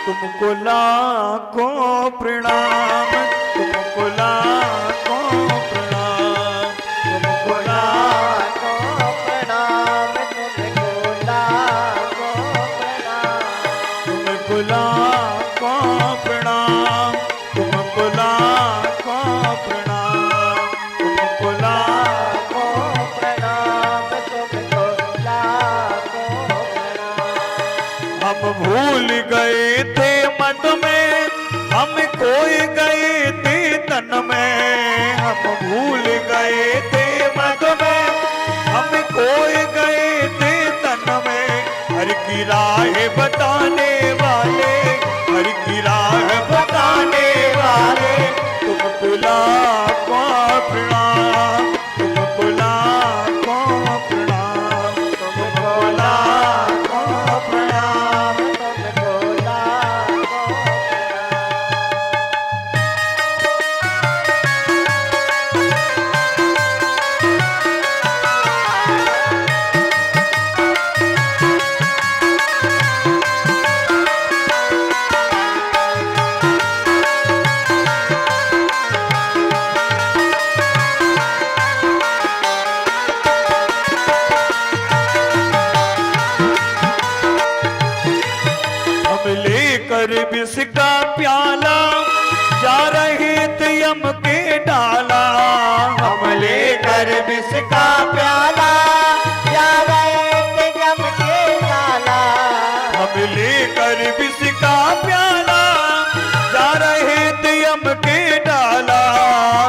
तुमको लाखों प्रणाम, तुमको लाखों प्रणाम, तुमको लाखों प्रणाम, तुमको लाखों प्रणाम, तुमको लाखों प्रणाम, तुमको लाखों प्रणाम, तुमको लाखों प्रणाम, तुमको लाखों प्रणाम। हम भूल गए थे मत में, हम खोए गए थे तन में, हम भूल गए थे मत में, हम खोए गए थे तन में। हर की राह बताने वाले, हर की राह बताने वाले, तुमको लाखों प्रणाम, तुमको लाखों प्रणाम, तुमको लाखों प्रणाम, तुमको लाखों लेकर विष का प्याला जा रहे थे यम के डाला, हम लेकर विष का प्याला जा रहे थे यम के डाला, हम लेकर विष का प्याला जा रहे थे यम के डाला,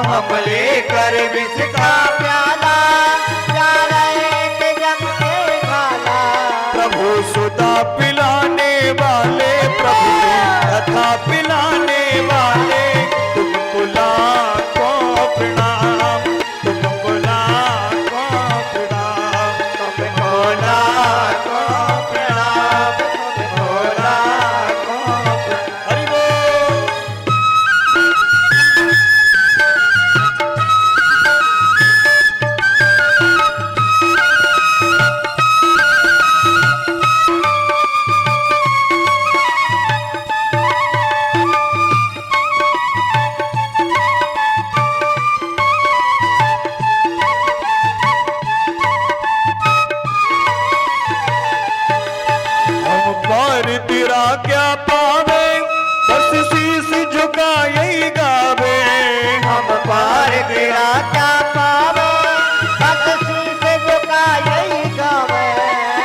हम लेकर विष का प्याला जा रहे थे यम के डाला। प्रभु सुधा पिलाने वाले, प्रभु कथा पिलाने वाले, तुमको लाखों प्रणाम, तुमको लाखों प्रणाम, तुमको लाखों प्रणाम, तुमको लाखों प्रणाम। हरि बोल। पार तेरा क्या पावे, बस शीश झुका यही गावे, हम पार तेरा क्या पावे, बस शीश झुका यही गावे,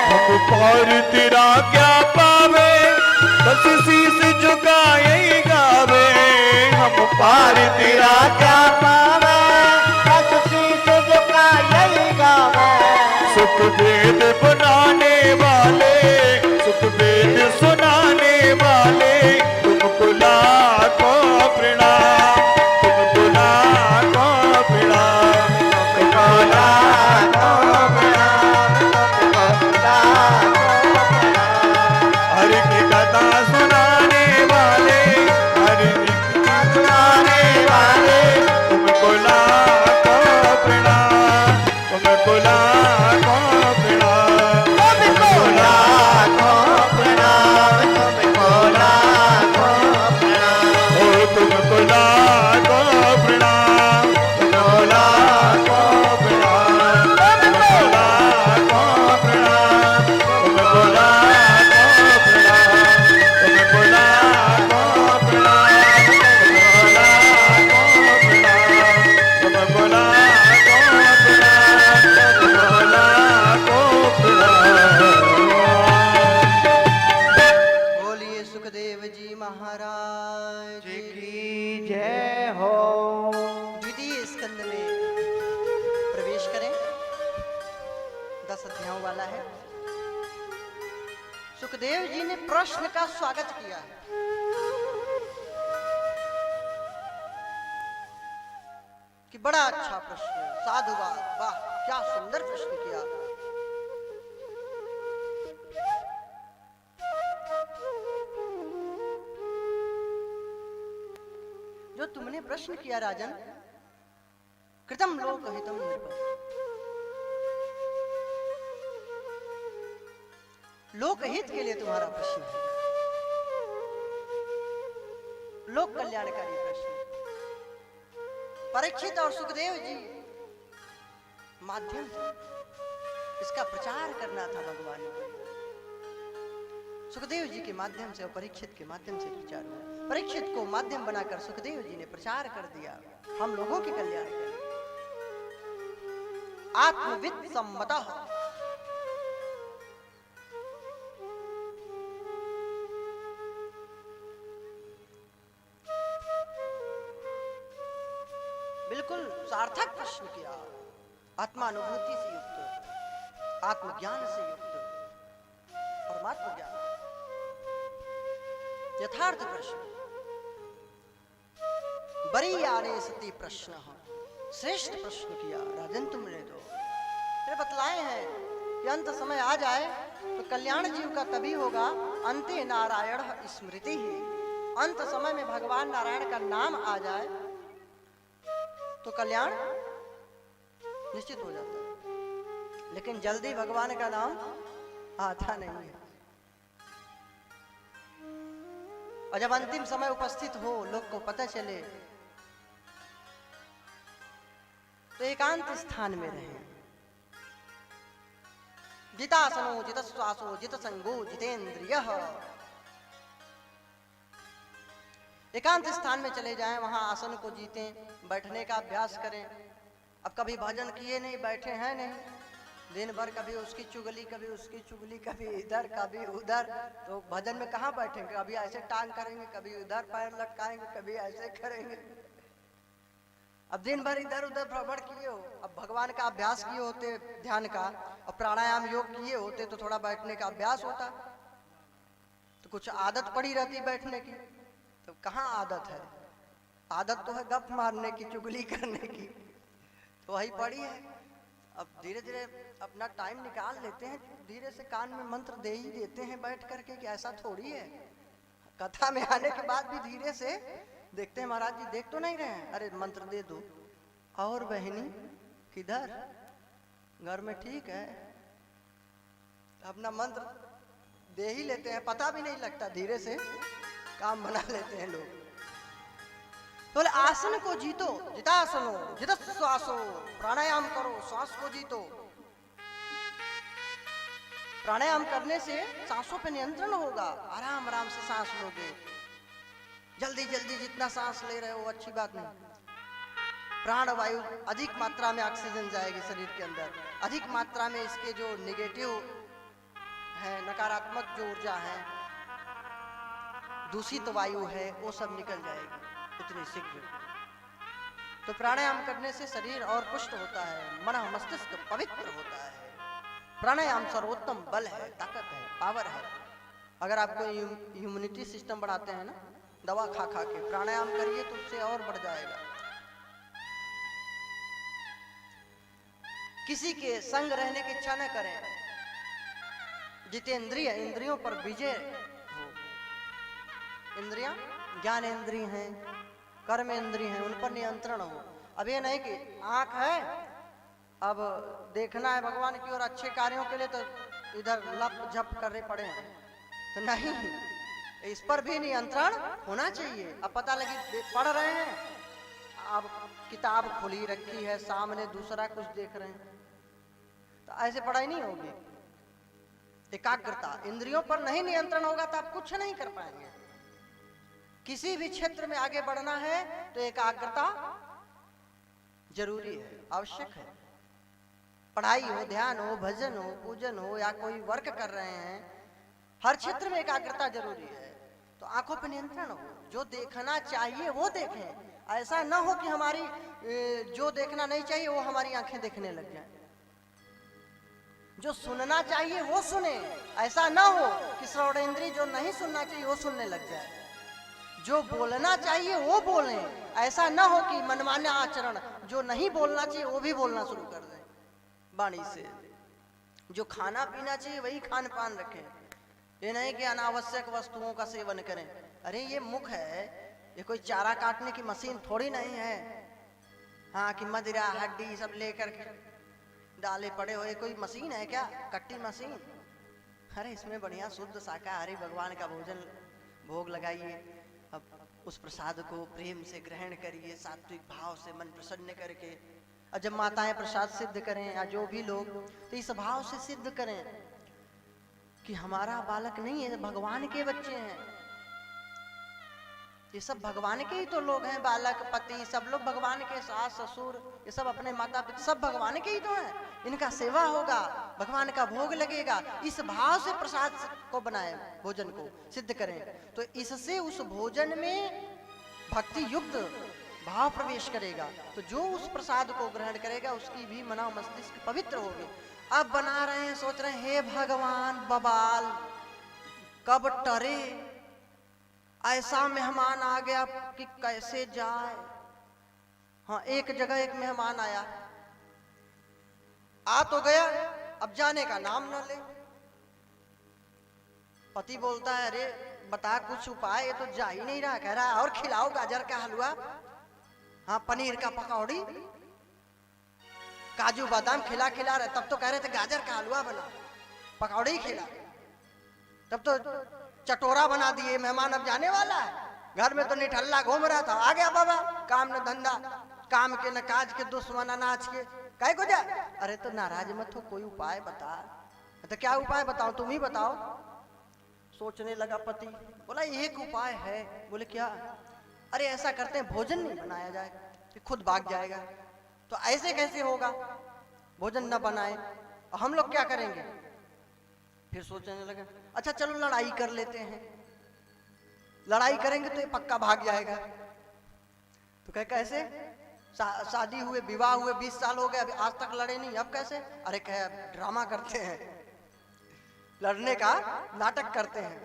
हम पार तेरा क्या पावे, बस शीश झुका यही गावे, हम पार तेरा क्या पावे, बस शीश झुका यही गावे। सुख वेद बनाने वाले, सुख वेद सुनाने वाले, तुमको लाखों प्रणाम, तुमको लाखों प्रणाम, तुमको लाखों सुखदेव जी ने प्रश्न का स्वागत किया है। कि बड़ा अच्छा प्रश्न, साधुवाद, वाह क्या सुंदर प्रश्न किया। जो तुमने प्रश्न किया राजन, कृतम लोकहितम नृप, लोकहित के लिए तुम्हारा प्रश्न है, लोक कल्याणकारी प्रश्न। परीक्षित और सुखदेव जी माध्यम से इसका प्रचार करना था भगवान को। सुखदेव जी के माध्यम से और परीक्षित के माध्यम से प्रचार हुआ। परीक्षित को माध्यम बनाकर सुखदेव जी ने प्रचार कर दिया हम लोगों के कल्याण के लिए। आत्मविद सम्मतः, बिल्कुल सार्थक प्रश्न किया, आत्मानुभूति से युक्त, आत्मज्ञान से युक्त, परमात्मा ज्ञान, यथार्थ प्रश्न। बड़ी आने सती प्रश्न, श्रेष्ठ प्रश्न किया राजन तुमने। तो फिर बतलाए हैं कि अंत समय आ जाए तो कल्याण जीव का तभी होगा, अंते नारायण स्मृति ही। अंत समय में भगवान नारायण का नाम आ जाए तो कल्याण निश्चित हो जाता है, लेकिन जल्दी भगवान का नाम आता नहीं है। और जब अंतिम समय उपस्थित हो, लोग को पता चले, तो एकांत स्थान में रहे। जितासनो जितश्वासो जितसंगो जितेंद्रियः। एकांत स्थान में चले जाएं, वहां आसन को जीतें, बैठने का अभ्यास करें। अब कभी भजन किए नहीं, बैठे हैं नहीं, दिन भर कभी उसकी चुगली कभी उसकी चुगली, कभी इधर कभी उधर, तो भजन में कहाँ बैठेंगे? कभी ऐसे टांग करेंगे, कभी उधर पैर लटकाएंगे, कभी ऐसे करेंगे। अब दिन भर इधर उधर भ्रमण किए हो, अब भगवान का अभ्यास किए होते ध्यान का और प्राणायाम योग किए होते तो थोड़ा बैठने का अभ्यास होता, तो कुछ आदत पड़ी रहती बैठने की। तो कहाँ आदत है? आदत तो है गप मारने की, चुगली करने की, तो वही पड़ी है। अब धीरे धीरे अपना टाइम निकाल लेते हैं, धीरे से कान में मंत्र दे ही देते हैं बैठ करके, कि ऐसा थोड़ी है। कथा में आने के बाद भी धीरे से देखते हैं, महाराज जी देख तो नहीं रहे हैं, अरे मंत्र दे दो। और बहनी किधर? घर में ठीक है, अपना मंत्र दे ही लेते हैं, पता भी नहीं लगता, धीरे से काम बना लेते हैं लोग। तो आसन को जीतो, जितासनो जितश्वासो, प्राणायाम करो, सांस को जीतो। प्राणायाम करने से सांसों पे नियंत्रण होगा, आराम आराम से सांस लोगे। जल्दी जल्दी जितना सांस ले रहे हो अच्छी बात नहीं। प्राण वायु अधिक मात्रा में ऑक्सीजन जाएगी शरीर के अंदर, अधिक मात्रा में इसके जो नेगेटिव है, नकारात्मक जो ऊर्जा है, दूषित वायु है, वो सब निकल जाएगी उतनी शीघ्र। तो प्राणायाम करने से शरीर और पुष्ट होता है, मन मस्तिष्क पवित्र होता है। प्राणायाम सर्वोत्तम बल है, ताकत है, पावर है। अगर आपको इम्यूनिटी सिस्टम बढ़ाते हैं ना, दवा खा खा के प्राणायाम करिए तो उससे और बढ़ जाएगा। किसी के संग रहने की इच्छा न करें। जितेंद्रिय, इंद्रियों पर विजय हो। इंद्रियां ज्ञान इंद्रिय हैं, कर्म इंद्रिय हैं, उन पर नियंत्रण हो। अब ये नहीं कि आंख है, अब देखना है भगवान की ओर अच्छे कार्यों के लिए, तो इधर लप झप करने पड़े हैं, तो नहीं, इस पर भी नियंत्रण होना चाहिए। अब पता लगी पढ़ रहे हैं, अब किताब खुली रखी है, सामने दूसरा कुछ देख रहे हैं, तो ऐसे पढ़ाई नहीं होगी। एकाग्रता, इंद्रियों पर नहीं नियंत्रण होगा तो आप कुछ नहीं कर पाएंगे। किसी भी क्षेत्र में आगे बढ़ना है तो एकाग्रता जरूरी है, आवश्यक है। पढ़ाई हो, ध्यान हो, भजन हो, पूजन हो, या कोई वर्क कर रहे हैं, हर क्षेत्र में एकाग्रता जरूरी है। तो आंखों पर नियंत्रण हो, जो देखना चाहिए वो देखें। ऐसा ना हो कि हमारी जो देखना नहीं चाहिए वो हमारी आंखें देखने लग जाए। जो सुनना चाहिए वो सुने, ऐसा ना हो कि श्रवणेंद्रिय जो नहीं सुनना चाहिए वो सुनने लग जाए। जो बोलना चाहिए वो बोलें, ऐसा ना हो कि मनमान्य आचरण, जो नहीं बोलना चाहिए वो भी बोलना शुरू कर दें वाणी से। जो खाना पीना चाहिए वही खान पान रखें, ये नहीं कि अनावश्यक वस्तुओं का सेवन करें। अरे ये मुख है, ये कोई चारा काटने की मशीन थोड़ी नहीं है, हाँ कि मदिरा हड्डी सब लेकर के डाले पड़े हुए कोई मशीन है क्या, कट्टी मशीन। अरे इसमें बढ़िया शुद्ध शाकाहारी भगवान का भोजन भोग लगाइए, अब उस प्रसाद को प्रेम से ग्रहण करिए, सात्विक भाव से मन प्रसन्न करके। और जब माताएं प्रसाद सिद्ध करें या जो भी लोग, तो इस भाव से सिद्ध करें कि हमारा बालक नहीं है, भगवान के बच्चे हैं, ये सब भगवान के ही तो लोग हैं, बालक पति सब लोग भगवान के, सास ससुर ये सब अपने माता पिता सब भगवान के ही तो हैं, इनका सेवा होगा, भगवान का भोग लगेगा। इस भाव से प्रसाद को बनाए, भोजन को सिद्ध करें, तो इससे उस भोजन में भक्ति युक्त भाव प्रवेश करेगा। तो जो उस प्रसाद को ग्रहण करेगा उसकी भी मना मस्तिष्क पवित्र होगी। अब बना रहे हैं, सोच रहे हैं हे भगवान बबाल कब टरे, ऐसा मेहमान आ गया कि कैसे जाए। हाँ, एक जगह एक मेहमान आया, आ तो गया, अब जाने का नाम न ले। पति बोलता है अरे बता कुछ उपाय, ये तो जा ही नहीं रहा। कह रहा है और खिलाओ गाजर का हलवा, हाँ पनीर का पकौड़ी, काजू बादाम खिला खिला रहे। तब तो कह रहे थे गाजर का हलवा बना, पकौड़ी खिला, तब तो चटोरा बना दिए। मेहमान अब जाने वाला है, घर में तो निठल्ला घूम रहा था, आ गया बाबा, काम न धंधा, काम के न काज के, दुश्मन अनाज के, काहे को जा। अरे तो नाराज मत हो, कोई उपाय बता। तो क्या उपाय बताओ, तुम ही बताओ। सोचने लगा पति, बोला एक उपाय है। बोले क्या? अरे ऐसा करते हैं भोजन नहीं बनाया जाए, कि खुद भाग जाएगा। तो ऐसे कैसे होगा, भोजन न बनाए, हम लोग क्या करेंगे? फिर सोचने लगे अच्छा चलो लड़ाई कर लेते हैं, लड़ाई करेंगे तो ये पक्का भाग जाएगा। तो कहे कैसे? शादी हुए, विवाह हुए 20 साल हो गए, अभी आज तक लड़े नहीं, अब कैसे? अरे कहे ड्रामा करते हैं, लड़ने का नाटक करते हैं।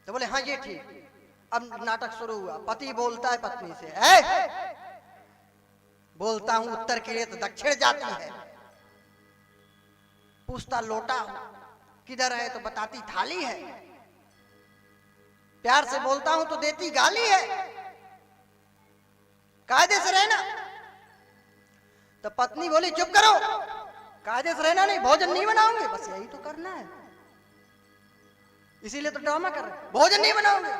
तो बोले हाँ ये ठीक। अब नाटक शुरू हुआ, पति बोलता है पत्नी से, बोलता हूं उत्तर की रेत दक्षिण जाती है, पूछता लोटा किधर है तो बताती थाली है, प्यार से बोलता हूं तो देती गाली है, कायदे से रहना। तो पत्नी बोली चुप करो, कायदे से रहना नहीं, भोजन नहीं बनाऊंगे। बस यही तो करना है, इसीलिए तो ड्रामा कर रहे, भोजन नहीं बनाओगे।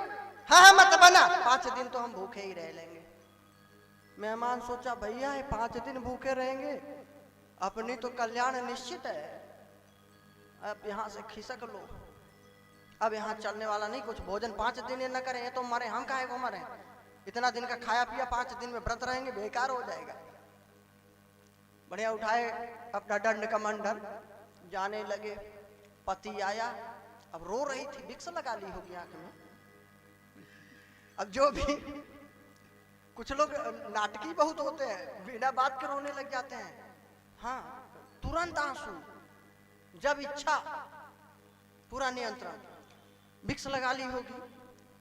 हाँ हाँ मत बना, 5 दिन तो हम भूखे ही रह लेंगे। मेहमान सोचा भैया 5 दिन भूखे रहेंगे, अपनी तो कल्याण निश्चित है, अब यहाँ से खिसक लो, अब यहाँ चलने वाला नहीं कुछ। भोजन 5 दिन न करें तो मरे, हम काहे को मरे? इतना दिन का खाया पिया 5 दिन में व्रत रहेंगे, बेकार हो जाएगा। बढ़िया उठाए अपना दंड कमंडल, जाने लगे। पति आया, अब रो रही थी, विक्स लगा ली होगी आंख में। अब जो भी कुछ लोग नाटकी बहुत होते हैं, बिना बात के रोने लग जाते हैं। हाँ, तुरंत आंसू, जब इच्छा पूरा नियंत्रण, विक्स लगा ली होगी।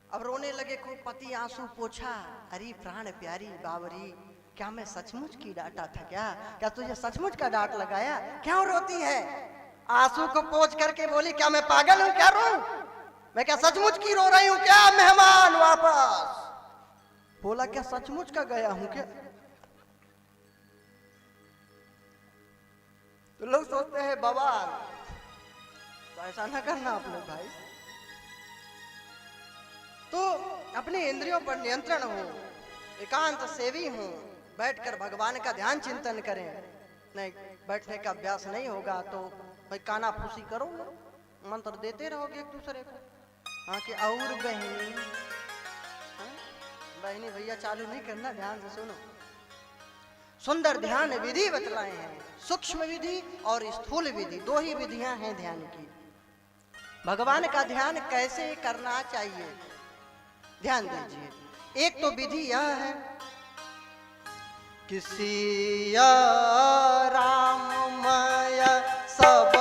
अब रोने लगे, को पति आंसू पोछा, अरे प्राण प्यारी बावरी, क्या मैं सचमुच की डांटा था क्या? क्या तुझे सचमुच का डांट लगाया? क्यों रोती है? आंसू को पोंछ करके बोली क्या मैं पागल हूं क्या रो? मैं क्या सचमुच की रो रही हूं क्या? मेहमान वापस। बोला क्या सचमुच का गया हूं क्या? तो लोग सोचते हैं बवाल, तो ऐसा ना करना आप लोग भाई। तो अपने इंद्रियों पर नियंत्रण हो, एकांत सेवी हो, बैठकर भगवान का ध्यान चिंतन करें। नहीं बैठने का अभ्यास नहीं होगा तो भाई काना फूसी करो, मंत्र देते रहोगे एक दूसरे को। हाँ कि और बहनी, बहनी भैया चालू नहीं करना, ध्यान से सुनो। सुंदर ध्यान विधि बतलाए हैं, सूक्ष्म विधि और स्थूल विधि, 2 ही विधियां हैं ध्यान की। भगवान का ध्यान कैसे करना चाहिए ध्यान दीजिए। एक तो विधि यह है कि सिया राममय सब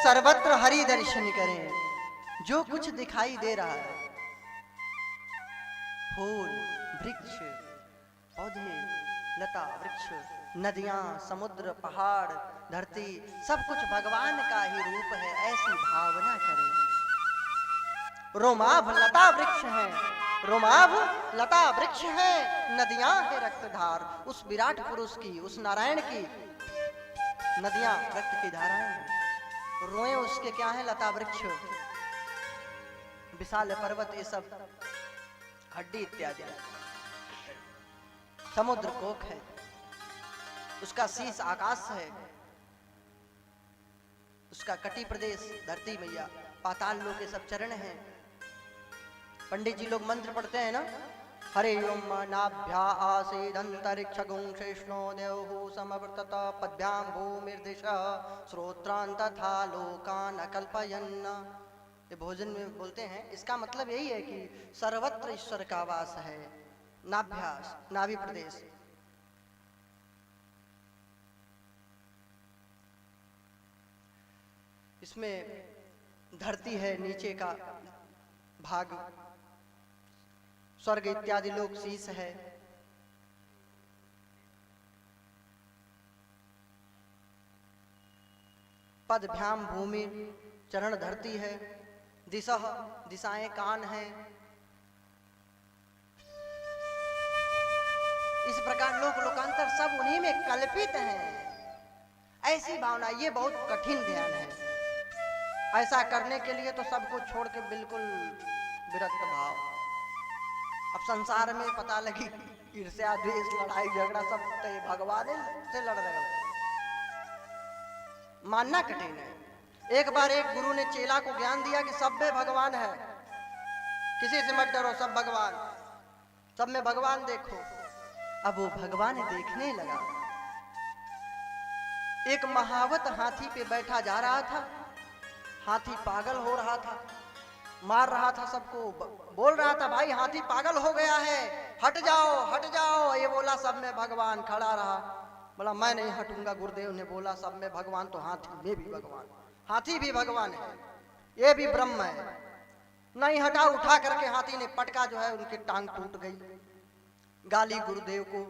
सर्वत्र हरि दर्शन करें। जो कुछ दिखाई दे रहा है, फूल, वृक्ष, पौधे, लता, वृक्ष, नदियां, समुद्र, पहाड़, धरती, सब कुछ भगवान का ही रूप है, ऐसी भावना करें। रोमाभ लता वृक्ष है, रोमाभ लता वृक्ष है, नदियां है रक्तधार। उस विराट पुरुष की, उस नारायण की नदियां रक्त की धाराएं हैं। रोए उसके क्या है? लता वृक्ष, विशाल पर्वत, ये सब हड्डी इत्यादि। समुद्र कोक है, उसका शीश आकाश है, उसका कटी प्रदेश धरती मैया, पाताल लोक के सब चरण हैं। पंडित जी लोग मंत्र पढ़ते हैं ना, हरे ओम नाभ्या आसीदंतरिक्ष गुंशेष्णो देवहु समवर्तत पद्भ्याम भूमिर्दिश श्रोत्रान तथा लोकान अकल्पयन्। ये भोजन में बोलते हैं। इसका मतलब यही है कि सर्वत्र ईश्वर का वास है। नाभ्यास, नाभि प्रदेश, इसमें धरती है, नीचे का भाग स्वर्ग इत्यादि लोक शीश है। पदभ्याम भूमि, चरण धरती है। दिशः, दिशाएं कान है। इस प्रकार लोक लोकांतर सब उन्हीं में कल्पित हैं। ऐसी भावना, ये बहुत कठिन ध्यान है। ऐसा करने के लिए तो सब कुछ छोड़ के बिल्कुल विरक्त भाव। अब संसार में पता लगी ईर्ष्या, द्वेष, लड़ाई झगड़ा सब तो ये भगवान से लड़ रहे हो, मानना कठिन है। एक बार एक गुरु ने चेला को ज्ञान दिया कि सब में भगवान है, किसी से मत डरो, सब भगवान, सब में भगवान देखो। अब वो भगवान देखने लगा। एक महावत हाथी पे बैठा जा रहा था। हाथी पागल हो रहा था, मार रहा था सबको, बोल रहा था भाई हाथी पागल हो गया है, हट जाओ हट जाओ। ये बोला सब में भगवान, खड़ा रहा, बोला मैं नहीं हटूंगा। गुरुदेव ने बोला सब में भगवान तो हाथी में भी भगवान, हाथी भी भगवान है, ये भी ब्रह्म है। नहीं हटा, उठा करके हाथी ने पटका, जो है उनकी टांग टूट गई। गाली गुरुदेव को,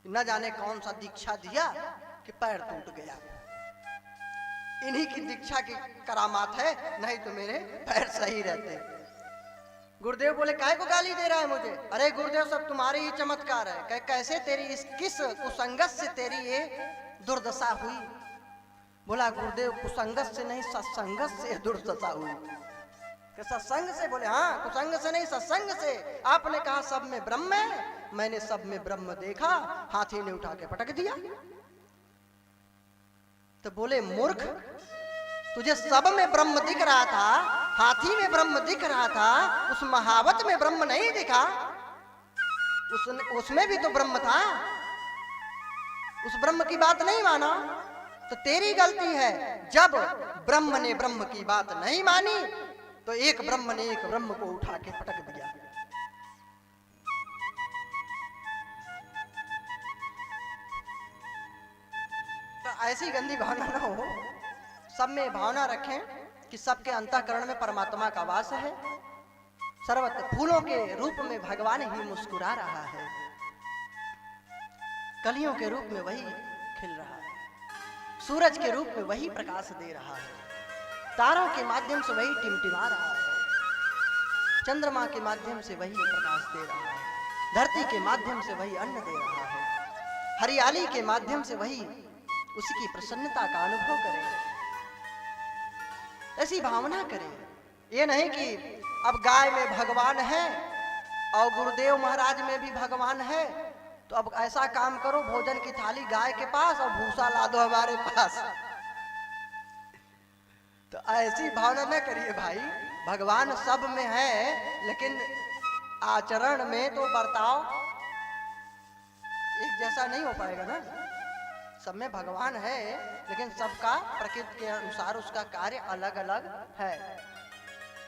न जाने कौन सा दीक्षा दिया कि पैर टूट गया। इन्हीं की दीक्षा की करामात है, नहीं तो मेरे पैर सही रहते। गुरुदेव बोले काहे को गाली दे रहा है मुझे? अरे गुरुदेव सब तुम्हारे ही चमत्कार है। कैसे तेरी इस किस कुसंगत से तेरी ये दुर्दशा हुई? बोला गुरुदेव कुसंगत से नहीं, सत्संगत से दुर्दशा हुई। कि सत्संग से? बोले हाँ, कुसंग से नहीं, सत्संग से। आपने कहा सब में ब्रह्म है, मैंने सब में ब्रह्म देखा, हाथी ने उठा के पटक दिया। तो बोले मूर्ख, तुझे सब में ब्रह्म दिख रहा था, हाथी में ब्रह्म दिख रहा था, उस महावत में ब्रह्म नहीं दिखा? उसमें भी तो ब्रह्म था, उस ब्रह्म की बात नहीं माना तो तेरी गलती है। जब ब्रह्म ने ब्रह्म की बात नहीं मानी तो एक ब्रह्म ने एक ब्रह्म को उठा के पटक दिया। तो ऐसी गंदी भावना ना हो, सब में भावना रखें कि सबके अंतःकरण में परमात्मा का वास है। सर्वत्र फूलों के रूप में भगवान ही मुस्कुरा रहा है, कलियों के रूप में वही खिल रहा है, सूरज के रूप में वही प्रकाश दे रहा है, तारों के माध्यम से वही टिमटिमा रहा है, चंद्रमा के माध्यम से वही प्रकाश दे रहा है, धरती के माध्यम से वही अन्न दे रहा है, हरियाली के माध्यम से वही उसी की प्रसन्नता का अनुभव करें। ऐसी भावना करें। ये नहीं कि अब गाय में भगवान है और गुरुदेव महाराज में भी भगवान है, तो अब ऐसा काम करो, भोजन की थाली गाय के पास और भूसा ला दो हमारे पास। तो ऐसी भावना न करिए भाई। भगवान सब में है, लेकिन आचरण में तो बर्ताव एक जैसा नहीं हो पाएगा ना। सब में भगवान है, लेकिन सबका प्रकृति के अनुसार उसका कार्य अलग अलग है।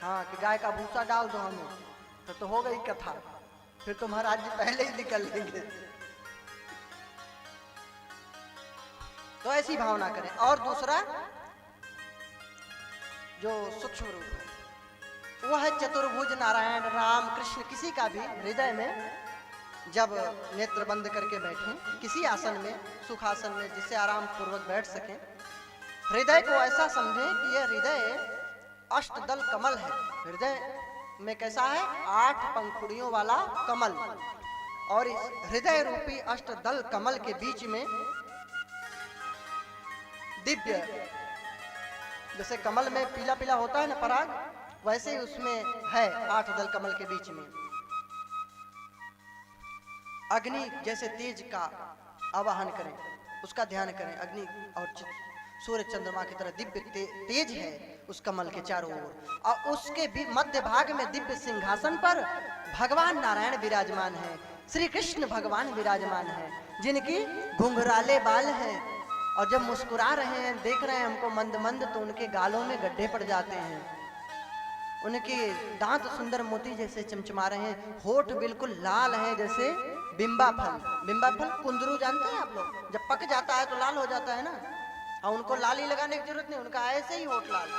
हाँ, कि गाय का भूसा डाल दो हमें तो हो गई कथा, फिर तो महाराज जी पहले ही निकल लेंगे। तो ऐसी भावना करें। और दूसरा, जो सूक्ष्म रूप है वो है चतुर्भुज नारायण राम कृष्ण। किसी का भी हृदय में जब नेत्र बंद करके बैठें किसी आसन में, सुखासन में, जिससे आराम पूर्वक बैठ सकें, हृदय को ऐसा समझें कि यह हृदय अष्टदल कमल है। हृदय में कैसा है? 8 पंखुड़ियों वाला कमल, और इस हृदय रूपी अष्टदल कमल के बीच में दिव्य, जैसे कमल में पीला पीला होता है ना पराग, वैसे ही उसमें है 8 दल कमल के बीच में। अग्नि जैसे तेज का आवाहन करें, उसका ध्यान करें। अग्नि और सूर्य चंद्रमा की तरह दिव्य तेज है उस कमल के चारों ओर, और उसके भी मध्य भाग में दिव्य सिंहासन पर भगवान नारायण विराजमान है। श्री कृष्ण भगवान विराजमान है, जिनकी घुंघराले बाल हैं, और जब मुस्कुरा रहे हैं, देख रहे हैं हमको मंद मंद, तो उनके गालों में गड्ढे पड़ जाते हैं। उनके दांत सुंदर मोती जैसे चमचमा रहे हैं, होठ बिल्कुल लाल हैं जैसे बिंबा फल। बिंबा फल कुंदरू जानते हैं आप लोग? जब पक जाता है तो लाल हो जाता है ना, और उनको लाली लगाने की जरूरत नहीं, उनका ऐसे ही होठ लाल।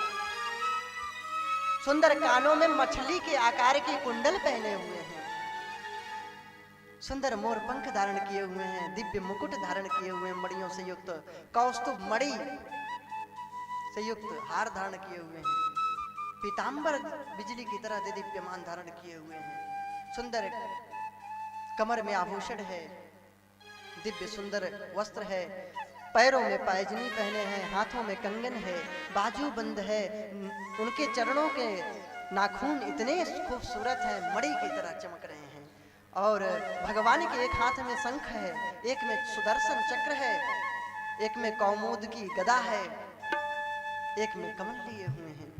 सुंदर कानों में मछली के आकार की कुंडल पहने हुए हैं, सुंदर मोर पंख धारण किए हुए हैं, दिव्य मुकुट धारण किए हुए हैं, मणियों से युक्त कौस्तुभ मणि से युक्त हार धारण किए हुए हैं, पीतांबर बिजली की तरह दिव्यमान धारण किए हुए हैं। सुंदर कमर में आभूषण है, दिव्य सुंदर वस्त्र है, पैरों में पायजनी पहने हैं, हाथों में कंगन है, बाजू बंद है। उनके चरणों के नाखून इतने खूबसूरत हैं, मणि की तरह चमक रहे हैं। और भगवान के एक हाथ में शंख है, एक में सुदर्शन चक्र है, एक में कौमुद की गदा है, एक में कमल लिए हुए हैं।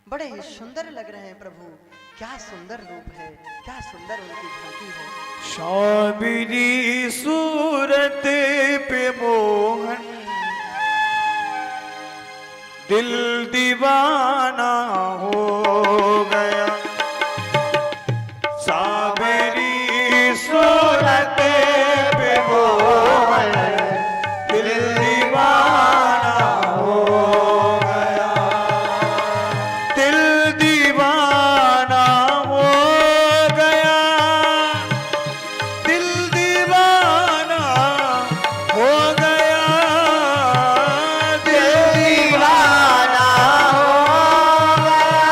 बड़े ही सुंदर लग रहे हैं प्रभु, क्या सुंदर रूप है, क्या सुंदर उनकी झांकी है। शामिनी सूरत पे मोहन दिल दीवाना हो गया, साबरी सूरत पे मोहन दिल दीवाना हो गया, दिल दीवाना हो गया, दिल दीवाना हो गया, दिल दीवाना हो गया,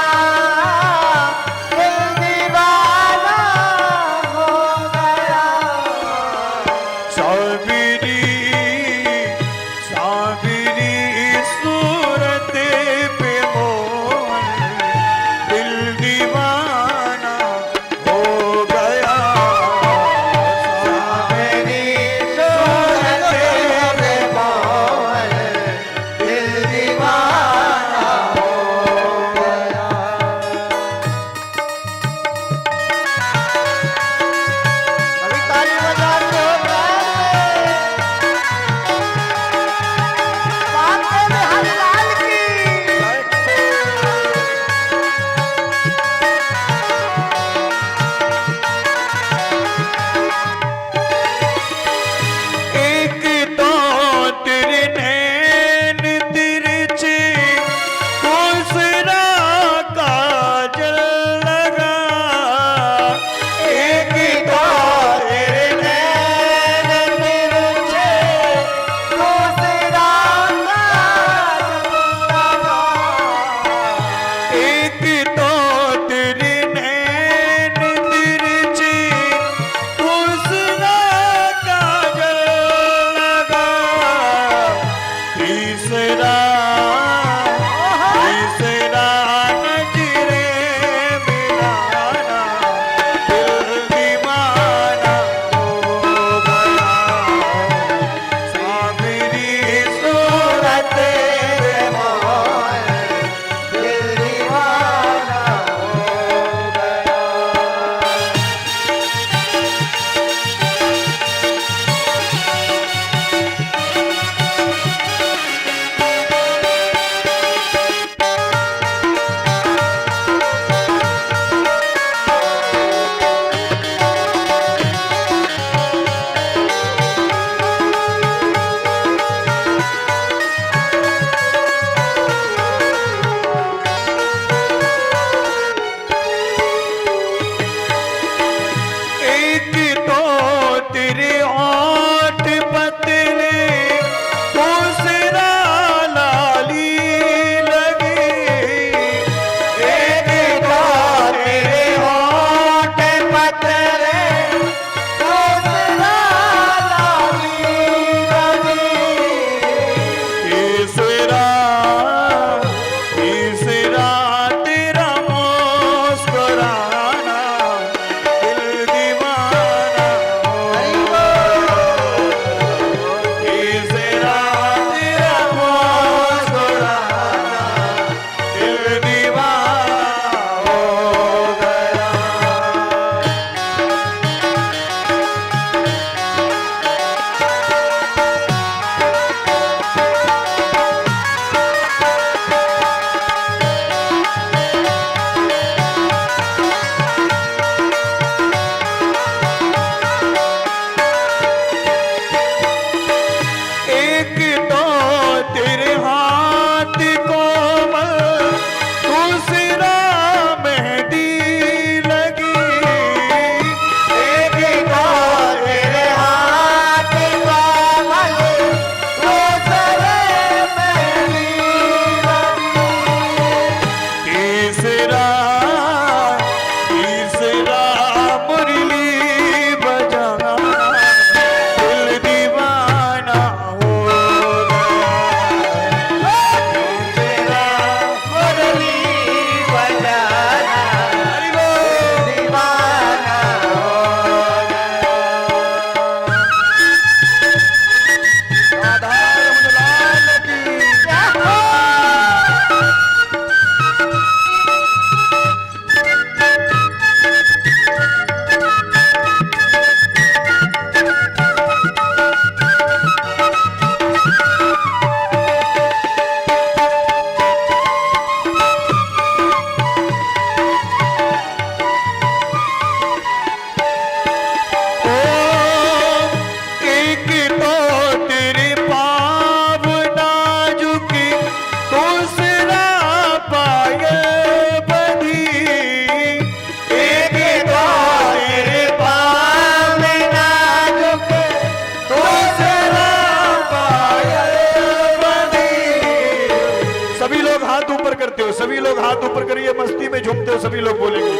हाथ ऊपर करते हो, सभी लोग हाथ ऊपर करिए, मस्ती में झूमते हो, सभी लोग बोलेंगे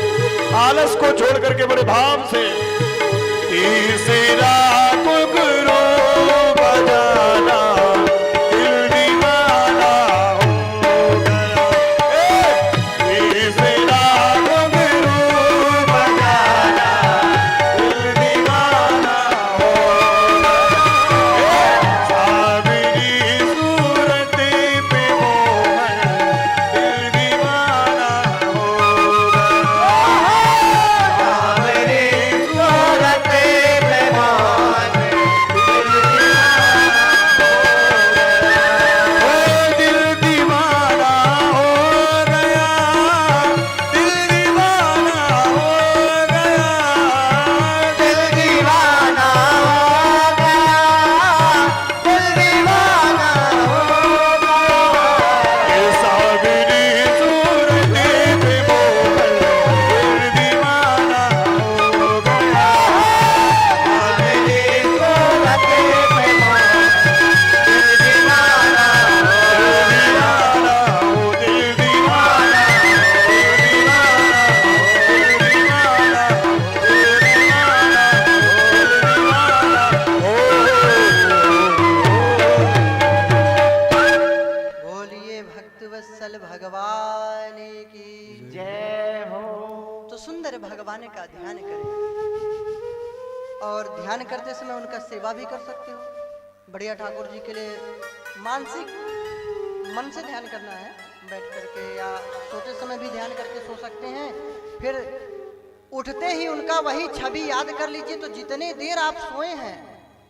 आलस को छोड़ करके बड़े भाव से। तीसरा घुंघरू बजाना दिल दीवाना हो गया। तीसरा घुंघरू बजाना दिल दीवाना हो गया। सावरी सूरत पे मोहन दिल दीवाना हो गया। सावरी सूरत पे मोहन दिल दीवाना हो गया। दिल दीवाना हो गया। दिल दीवाना हो गया। दिल दीवाना हो गया। सावरी सूरत पे मोहन दिल दीवाना हो गया। सावरी सूरत पे मोहन दिल दीवाना हो दिल दीवाना बोलिए भक्तवत्सल भगवान की जय हो। तो सुंदर भगवान का ध्यान करें और ध्यान करते समय उनका सेवा भी कर सकते हो। बढ़िया ठाकुर जी के लिए मानसिक मन से ध्यान करना है, बैठ करके या सोते समय भी ध्यान करके सो सकते हैं। फिर उठते ही उनका वही छवि याद कर लीजिए, तो जितने देर आप सोए हैं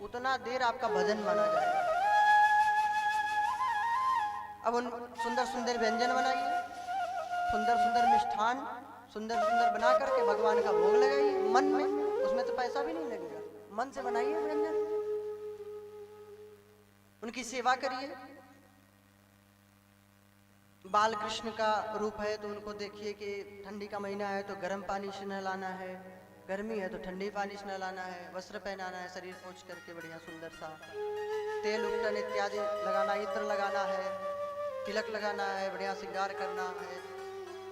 उतना देर आपका भजन माना जाएगा। अब उन सुंदर सुंदर व्यंजन बनाइए, सुंदर सुंदर मिष्ठान सुंदर सुंदर बना करके भगवान का भोग लगाइए मन में, उसमें तो पैसा भी नहीं लगेगा, मन से बनाइए व्यंजन, उनकी सेवा करिए। बाल कृष्ण का रूप है तो उनको देखिए कि ठंडी का महीना है तो गर्म पानी से नहलाना है, गर्मी है तो ठंडे पानी से नहलाना है, वस्त्र पहनाना है, शरीर पोंछ करके बढ़िया सुंदर सा, तेल उपटन इत्यादि लगाना, इत्र लगाना है, तिलक लगाना है, बढ़िया श्रृंगार करना है,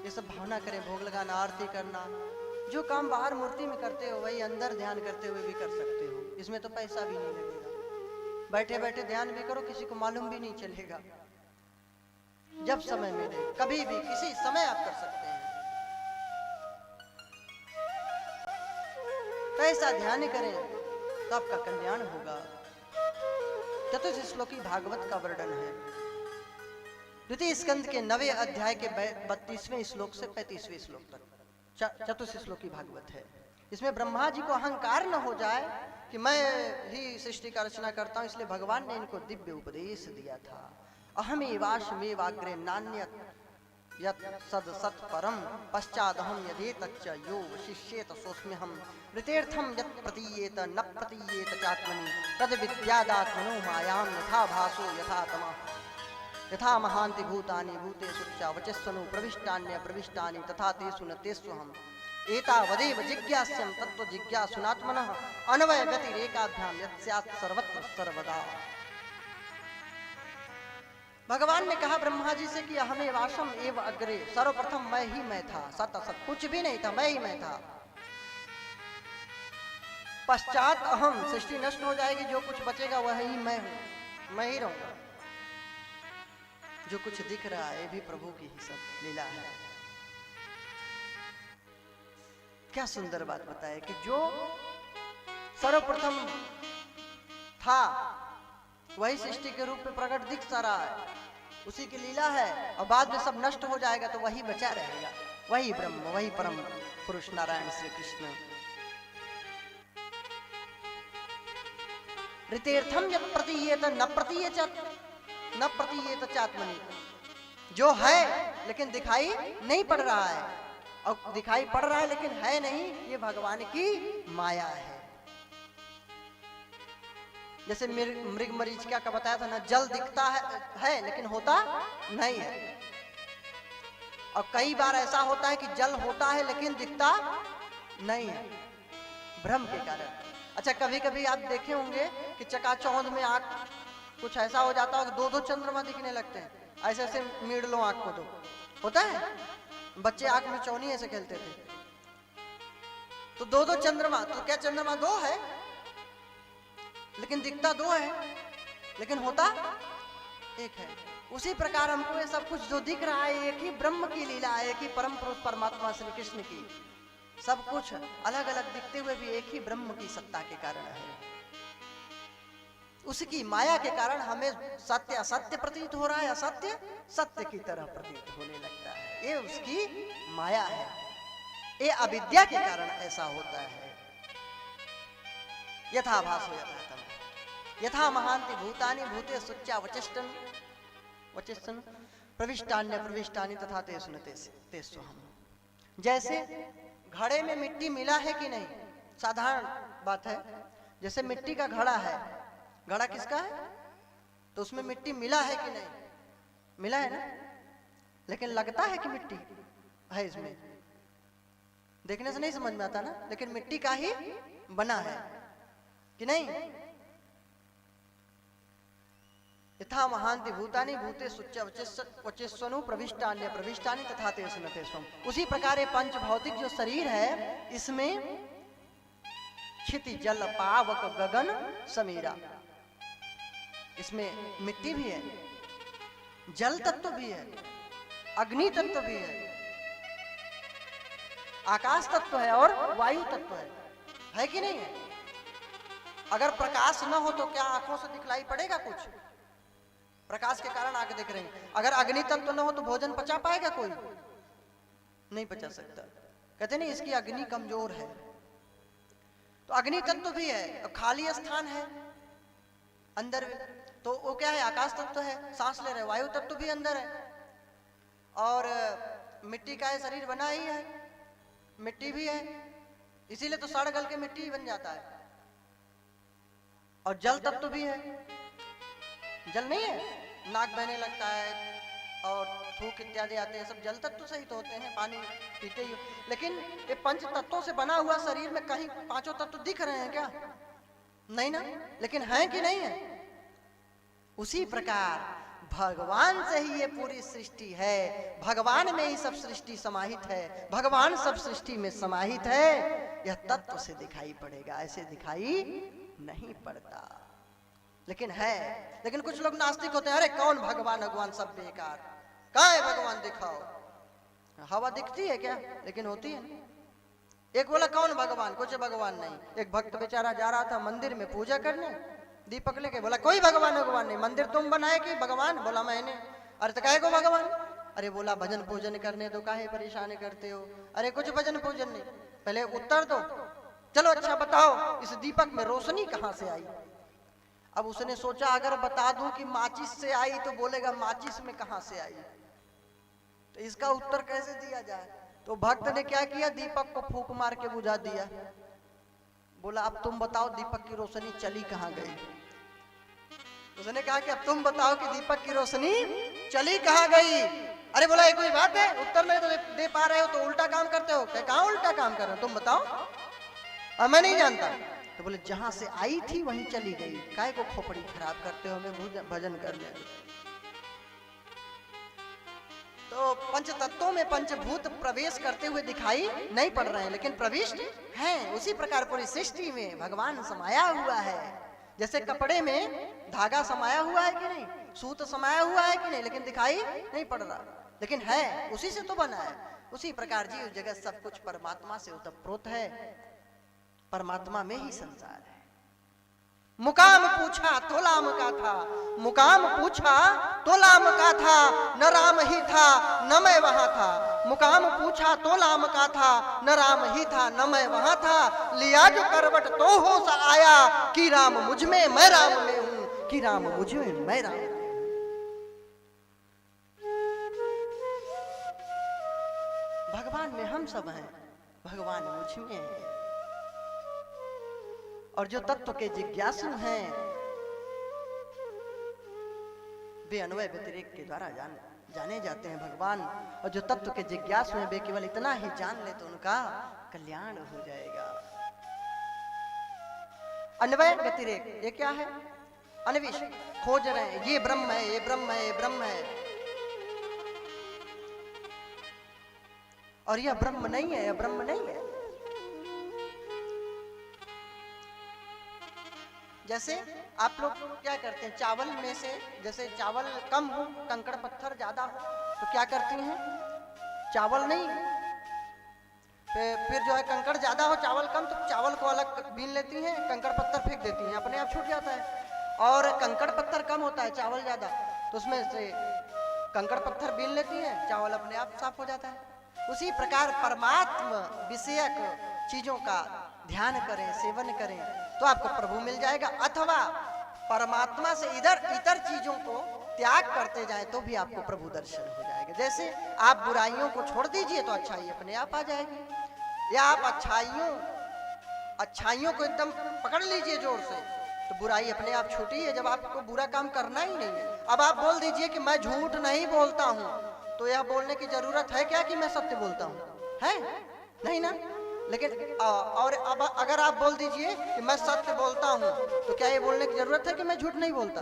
ये सब भावना करें, भोग लगाना, आरती करना। जो काम बाहर मूर्ति में करते हो वही अंदर ध्यान करते हुए भी कर सकते हो, इसमें तो पैसा भी नहीं लगेगा। बैठे बैठे ध्यान भी करो, किसी को मालूम भी नहीं चलेगा। जब समय मिले कभी भी किसी समय आप कर सकते हैं। तो ऐसा ध्यान करें तो आपका कल्याण होगा। चतुर्थ श्लोकी भागवत का वर्णन है, द्वितीय स्कंद के 9वें अध्याय के 32वें श्लोक से 35वें श्लोक तक चतुर्थ श्लोकी भागवत है। इसमें ब्रह्मा जी को अहंकार न हो जाए कि मैं ही सृष्टि का रचना करता हूं, इसलिए भगवान ने इनको दिव्य उपदेश दिया था। अहमेवाश्मेवाग्रे नान्यत् यत् सद सत् परम पश्चादहम यदेतच्च यो वशिष्येत सोऽस्म्यहम् ऋतेर्थम यत् प्रतीयेत न प्रतीयेत चात्मनि तद विद्यादात्मनो मायां यथा भासो यथा तमः यथा महान्ति भूतानि भूतेषु च वचस्वनु प्रविष्टान्य प्रविष्टानि तथा तेषु न तेष्वहम् एतावदेव जिज्ञास्यं तत्त्व जिज्ञासुनात्मनः अन्वय गतिरेकाभ्यां यत् स्यात् सर्वत्र सर्वदा। भगवान ने कहा ब्रह्मा जी से कि हमें वाशम एव अग्रे, सर्वप्रथम मैं ही मैं था, सत असत कुछ भी नहीं था, मैं ही मैं था। पश्चात अहम, सृष्टि नष्ट हो जाएगी, जो कुछ बचेगा वह ही मैं हूं, मैं ही रहूंगा। जो कुछ दिख रहा है भी प्रभु की ही सब लीला है। क्या सुंदर बात बताए कि जो सर्वप्रथम था वही सृष्टि के रूप में प्रकट दिख सा रहा है, उसी की लीला है, और बाद में सब नष्ट हो जाएगा तो वही बचा रहेगा, वही ब्रह्म, वही परम पुरुष नारायण श्री कृष्ण। ऋतेर्थम यत् प्रतीयेत न प्रतीयेत चात्मनि, जो है लेकिन दिखाई नहीं पड़ रहा है, और दिखाई पड़ रहा है लेकिन है नहीं, ये भगवान की माया है। जैसे मृग मरीचिका का बताया था ना, जल दिखता है लेकिन होता नहीं है। और कई बार ऐसा होता है कि जल होता है लेकिन दिखता नहीं है, भ्रम के कारण। अच्छा, कभी कभी आप देखे होंगे कि चकाचौंध में आग कुछ ऐसा हो जाता है कि दो दो चंद्रमा दिखने लगते हैं, ऐसे ऐसे मीड़ लो आंख को, तो होता है। बच्चे आंख में चौनी ऐसे खेलते थे। तो दो दो चंद्रमा, तो क्या चंद्रमा दो है, लेकिन दिखता दो है, लेकिन होता एक है। उसी प्रकार हमको ये सब कुछ जो दिख रहा है, एक ही ब्रह्म की लीला है, एक ही परम पुरुष परमात्मा श्री कृष्ण की। सब कुछ अलग अलग दिखते हुए भी एक ही ब्रह्म की सत्ता के कारण है। उसकी माया के कारण हमें सत्य असत्य प्रतीत हो रहा है, असत्य सत्य की तरह प्रतीत होने लगता है। ये उसकी माया है, ये अविद्या के कारण ऐसा होता है। यथा भासो यथातम यथा महांति भूतानि भूते सुच्चा वचिष्टन वचिष्टन प्रविष्टान्य प्रविष्टानि तथा तेषु न तेषु हम। जैसे घड़े में मिट्टी मिला है कि नहीं, साधारण बात है। जैसे मिट्टी का घड़ा है, घड़ा किसका है, तो उसमें मिट्टी मिला है कि नहीं, मिला है ना, लेकिन लगता है कि मिट्टी है इसमें, देखने से नहीं समझ में आता ना, लेकिन मिट्टी का ही बना है कि नहीं। यथा महांति भूतानि भूते सुच्च वचिस्वनु प्रविष्टान्य प्रविष्टानि तथा तेषु न तेषु। उसी प्रकार ये पंच भौतिक जो शरीर है, इसमें क्षिति जल पावक गगन समीरा, इसमें मिट्टी भी है, जल तत्व भी है, अग्नि तत्व भी है, आकाश तत्व है और वायु तत्व है कि नहीं है। अगर प्रकाश न हो तो क्या आंखों से दिखलाई पड़ेगा कुछ, प्रकाश के कारण आंख देख रहे हैं। अगर अग्नि तत्व न हो तो भोजन पचा पाएगा कोई, नहीं पचा सकता। कहते नहीं इसकी अग्नि कमजोर है, तो अग्नि तत्व भी है। खाली स्थान है अंदर, तो वो क्या है, आकाश तत्व है, सांस ले रहे, वायु तत्व भी अंदर है। और मिट्टी का है, शरीर बना ही है, मिट्टी भी है, इसीलिए तो सड़ गल के मिट्टी ही बन जाता है। और जल तत्व भी है, जल नहीं है, नाक बहने लगता है और थूक इत्यादि आते हैं, सब जल तत्व से ही तो होते हैं, पानी पीते ही। लेकिन ये पंच तत्वों से बना हुआ शरीर में कहीं पांचों तत्व दिख रहे हैं क्या, नहीं ना, लेकिन हैं कि नहीं है। उसी प्रकार भगवान से ही ये पूरी सृष्टि है, भगवान में ही सब सृष्टि समाहित है, भगवान सब सृष्टि में समाहित है। यह तत्व से दिखाई पड़ेगा, ऐसे दिखाई नहीं पड़ता, लेकिन है। लेकिन कुछ लोग नास्तिक होते हैं, अरे कौन भगवान, भगवान सब बेकार, कहाँ है भगवान दिखाओ। हवा दिखती है क्या, लेकिन होती है ना। एक बोला कौन भगवान, कुछ भगवान नहीं। एक भक्त बेचारा जा रहा था मंदिर में पूजा करने, दीपक लेके, बोला कोई भगवान भगवान नहीं, मंदिर तुम बनाए कि भगवान, बोला मैंने। अरे तो काहे को भगवान, अरे बोला भजन पूजन करने तो काहे परेशान करते हो। अरे कुछ भजन पूजन नहीं, पहले उत्तर दो। चलो अच्छा बताओ इस दीपक में रोशनी कहाँ से आई। अब उसने सोचा अगर बता दूं कि माचिस से आई तो बोलेगा माचिस में कहां से आई, तो इसका उत्तर कैसे दिया जाए। तो भक्त ने क्या किया, दीपक को फूंक मार के बुझा दिया। बोला अब तुम बताओ दीपक की रोशनी चली कहां गई। उसने कहा कि अब तुम बताओ कि दीपक की रोशनी चली कहां गई। अरे बोला ये कोई बात है, उत्तर नहीं तो दे पा रहे हो तो उल्टा काम करते हो। कहां उल्टा काम कर रहे हो, तुम बताओ। मैं नहीं जानता। तो बोले जहां से आई थी वहीं चली गई, काय को खोपड़ी खराब करते हो हमें भजन करने। तो पंच तत्वों में पंचभूत प्रवेश करते हुए दिखाई नहीं पड़ रहे हैं, लेकिन प्रविष्ट हैं। उसी प्रकार पूरी सृष्टि में भगवान समाया हुआ है। जैसे कपड़े में धागा समाया हुआ है कि नहीं, सूत समाया हुआ है कि नहीं, लेकिन दिखाई नहीं पड़ रहा, लेकिन है, उसी से तो बना है। उसी प्रकार जीव जगत सब कुछ परमात्मा से ओतप्रोत है, परमात्मा में ही संसार है। मुकाम पूछा तो लाम का था, मुकाम पूछा तो लाम का था, न राम ही था न मैं वहां था। मुकाम पूछा तो लाम का था, न राम ही था न मैं वहां था। लिया जो करवट तो होश आया, कि राम मुझ में मैं राम में हूं, कि राम मुझ में मैं राम में। भगवान में हम सब हैं, भगवान मुझ में है। और जो तत्व के जिज्ञासु हैं वे अन्वय व्यतिरेक के द्वारा जाने जाते हैं भगवान। और जो तत्व के जिज्ञासु हैं वे केवल इतना ही जान ले तो उनका कल्याण हो जाएगा। अन्वय व्यतिरेक ये क्या है, अन्वेष खोज रहे हैं, ये ब्रह्म है, ये ब्रह्म है, ये ब्रह्म है, और यह ब्रह्म नहीं है, यह ब्रह्म नहीं है। जैसे आप लोग क्या करते हैं, चावल में से जैसे चावल कम हो, कंकड़ पत्थर ज्यादा हो, तो क्या करती हैं, चावल नहीं, फिर जो है कंकड़ ज्यादा हो चावल कम, तो चावल को अलग बीन लेती हैं, कंकड़ पत्थर फेंक देती हैं, अपने आप छूट जाता है। और कंकड़ पत्थर कम होता है, चावल ज्यादा, तो उसमें से कंकड़ पत्थर बीन लेती हैं, चावल अपने आप साफ हो जाता है। उसी प्रकार परमात्मा विषयक चीजों का ध्यान करें, सेवन करें, तो आपको प्रभु मिल जाएगा। अथवा परमात्मा से इतर चीजों को त्याग करते जाए तो भी आपको प्रभु दर्शन हो जाएगा। जैसे आप बुराइयों को छोड़ दीजिए तो अच्छाई अपने आप आ जाएगी, या आप अच्छाइयों को एकदम पकड़ लीजिए जोर से, तो बुराई अपने आप छूटी है, जब आपको बुरा काम करना ही नहीं है। अब आप बोल दीजिए कि मैं झूठ नहीं बोलता हूँ, तो यह बोलने की जरूरत है क्या कि मैं सत्य बोलता हूँ, है नहीं ना। लेकिन और अब अगर आप बोल दीजिए कि मैं सत्य बोलता हूँ, तो क्या ये बोलने की जरूरत है कि मैं झूठ नहीं बोलता।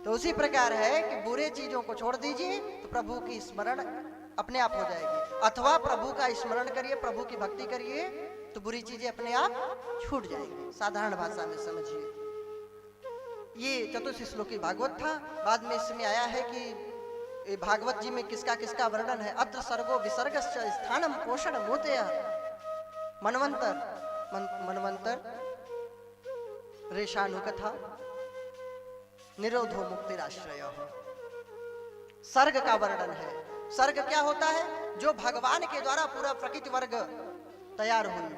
तो उसी प्रकार है कि बुरे चीजों को छोड़ दीजिए तो प्रभु की स्मरण अपने आप हो जाएगी, अथवा प्रभु का स्मरण करिए, प्रभु की भक्ति करिए, तो बुरी चीजें अपने आप छूट जाएंगी। साधारण भाषा में समझिए। ये चतुर्थ श्लोकी भागवत था, बाद में इसमें आया है कि भागवत जी में किसका किसका वर्णन है। अत्र सर्गो विसर्गश्च स्थानम पोषण मोतय मनवंतर रेशानुकथा निरोधो मुक्तिराश्रय। सर्ग का वर्णन है। सर्ग क्या होता है, जो भगवान के द्वारा पूरा प्रकृति वर्ग तैयार हुई,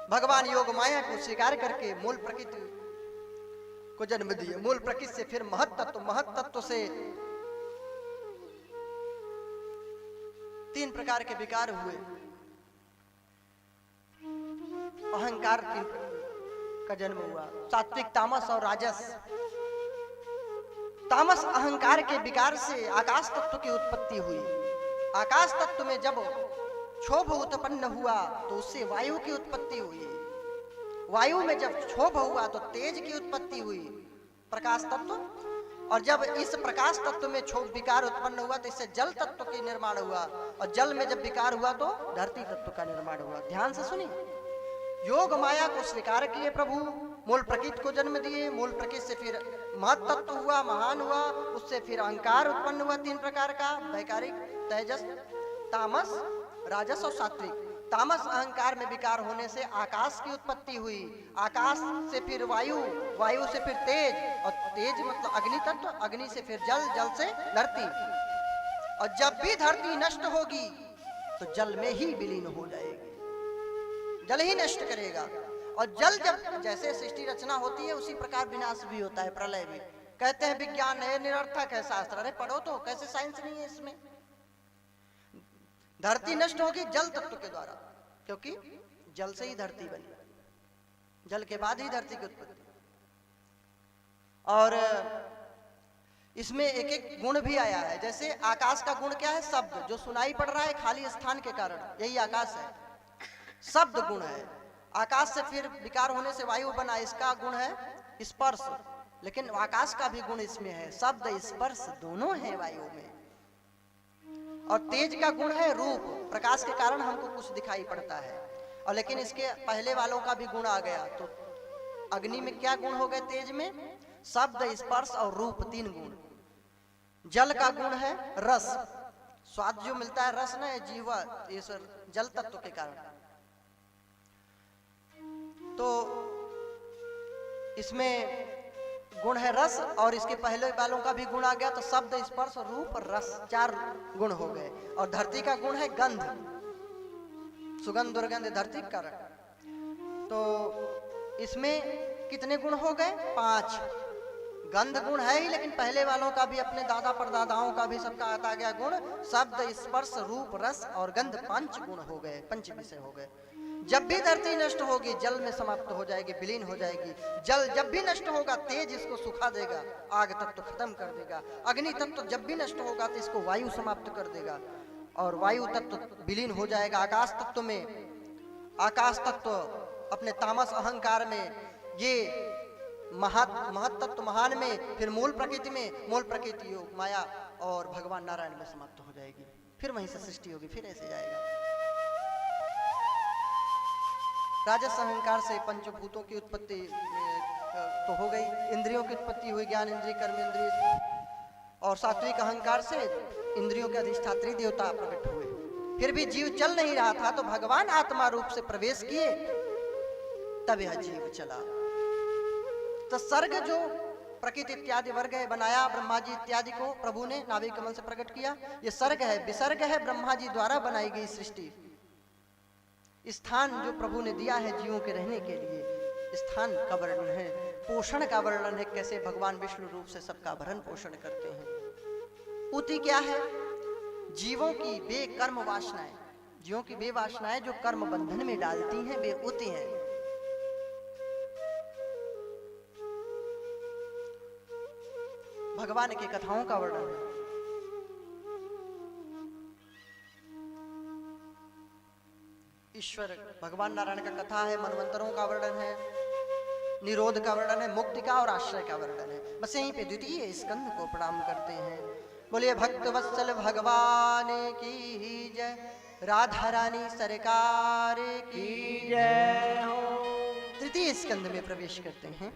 भगवान योग माया को स्वीकार करके मूल प्रकृति को जन्म दिए, मूल प्रकृति से फिर महत तत्व से तीन प्रकार के विकार हुए, अहंकार का जन्म हुआ, सात्विक, तामस और राजस। तामस अहंकार के विकार से आकाश तत्व की उत्पत्ति हुई। आकाश तत्व में जब क्षोभ उत्पन्न हुआ तो उससे वायु की उत्पत्ति हुई। वायु में जब क्षोभ हुआ तो तेज की उत्पत्ति हुई, प्रकाश तत्व। और जब इस प्रकाश तत्व में क्षोभ विकार उत्पन्न हुआ तो इससे जल तत्व की निर्माण हुआ, और जल में जब विकार हुआ तो धरती तत्व का निर्माण हुआ। ध्यान से सुनिए। योग माया को स्वीकार किए प्रभु, मूल प्रकृति को जन्म दिए, मूल प्रकृति से फिर महत तत्व हुआ, महान हुआ, उससे फिर अहंकार उत्पन्न हुआ तीन प्रकार का, वैकारिक, तेजस, तामस, राजस और सात्विक। तामस अहंकार में विकार होने से आकाश की उत्पत्ति हुई, आकाश से फिर वायु, वायु से फिर तेज, और तेज मतलब अग्नि तत्व, अग्नि से फिर जल, जल से धरती। और जब भी धरती नष्ट होगी तो जल में ही विलीन हो जाएगी, जल ही नष्ट करेगा। और जल जब जैसे सृष्टि रचना होती है उसी प्रकार विनाश भी होता है, प्रलय भी। कहते हैं विज्ञान है, निरर्थक है शास्त्र, अरे पढ़ो तो, कैसे साइंस नहीं है इसमें। धरती नष्ट होगी जल तत्व के द्वारा, क्योंकि जल से ही धरती बनी, जल के बाद ही धरती की उत्पत्ति। और इसमें एक एक गुण भी आया है। जैसे आकाश का गुण क्या है, शब्द, जो सुनाई पड़ रहा है खाली स्थान के कारण, यही आकाश है, शब्द गुण है। आकाश से फिर विकार होने से वायु बना, इसका गुण है स्पर्श, लेकिन आकाश का भी गुण इसमें है, शब्द स्पर्श दोनों है वायु में। और तेज का गुण है रूप, प्रकाश के कारण हमको कुछ दिखाई पड़ता है। और लेकिन इसके पहले वालों का भी गुण आ गया, तो अग्नि में क्या गुण हो गए, तेज में शब्द, स्पर्श और रूप, तीन गुण। जल का गुण है रस, स्वाद जो मिलता है रस ना, जीवा, ये जल तत्व के कारण। तो इसमें गुण है रस, और इसके पहले वालों का भी गुण आ गया, तो शब्द, स्पर्श, रूप, रस, चार गुण हो गए। और धरती का गुण है गंध, सुगंध दुर्गंध, धरती का कारण। तो इसमें कितने गुण हो गए, 5। गंध गुण है ही, लेकिन पहले वालों का भी, अपने दादा परदादाओं का भी सबका आता गया गुण। शब्द, स्पर्श, रूप, रस और गंध, 5 गुण हो गए, 5 विषय हो गए। जब भी धरती नष्ट होगी जल में समाप्त हो जाएगी, विलीन हो जाएगी। जल जब भी नष्ट होगा तेज इसको सुखा देगा, आग तत्व खत्म कर देगा। अग्नि तत्व जब भी नष्ट होगा तो इसको वायु समाप्त कर देगा, और वायु तत्व विलीन हो जाएगा आकाश तत्व में। आकाश तत्व अपने तामस अहंकार में, ये महत तत्व महान में, फिर मूल प्रकृति में, मूल प्रकृति योग माया और भगवान नारायण में समाप्त हो जाएगी, फिर वहीं से सृष्टि होगी, फिर ऐसे जाएगा। राजस अहंकार से पंचभूतों की उत्पत्ति तो हो गई, इंद्रियों की उत्पत्ति हुई, ज्ञान इंद्रिय, कर्म इंद्रिय, और सात्विक अहंकार से इंद्रियों के अधिष्ठात्री देवता प्रकट हुए। फिर भी जीव चल नहीं रहा था तो भगवान आत्मा रूप से प्रवेश किए, तब यह जीव चला। तो सर्ग जो प्रकृति इत्यादि वर्ग है बनाया, ब्रह्मा जी इत्यादि को प्रभु ने नाभि कमल से प्रकट किया। ये सर्ग है, विसर्ग है ब्रह्मा जी द्वारा बनाई गई सृष्टि। स्थान जो प्रभु ने दिया है जीवों के रहने के लिए, स्थान का वर्णन है, पोषण का वर्णन है, कैसे भगवान विष्णु रूप से सबका भरण पोषण करते हैं। उति क्या है? जीवों की बेकर्म वासनाएं, जीवों की बे वासनाएं जो कर्म बंधन में डालती हैं, वे उति हैं। भगवान की कथाओं का वर्णन है। ईश्वर भगवान नारायण का कथा है, मनवंतरों का वर्णन है, निरोध का वर्णन है, मुक्ति का और आश्रय का वर्णन है। बस यहीं पे द्वितीय स्कंद को प्रणाम करते हैं। बोलिए भक्त वत्सल भगवान की जय, राधा रानी सरकार की जय हो। तृतीय स्कंद में प्रवेश करते हैं।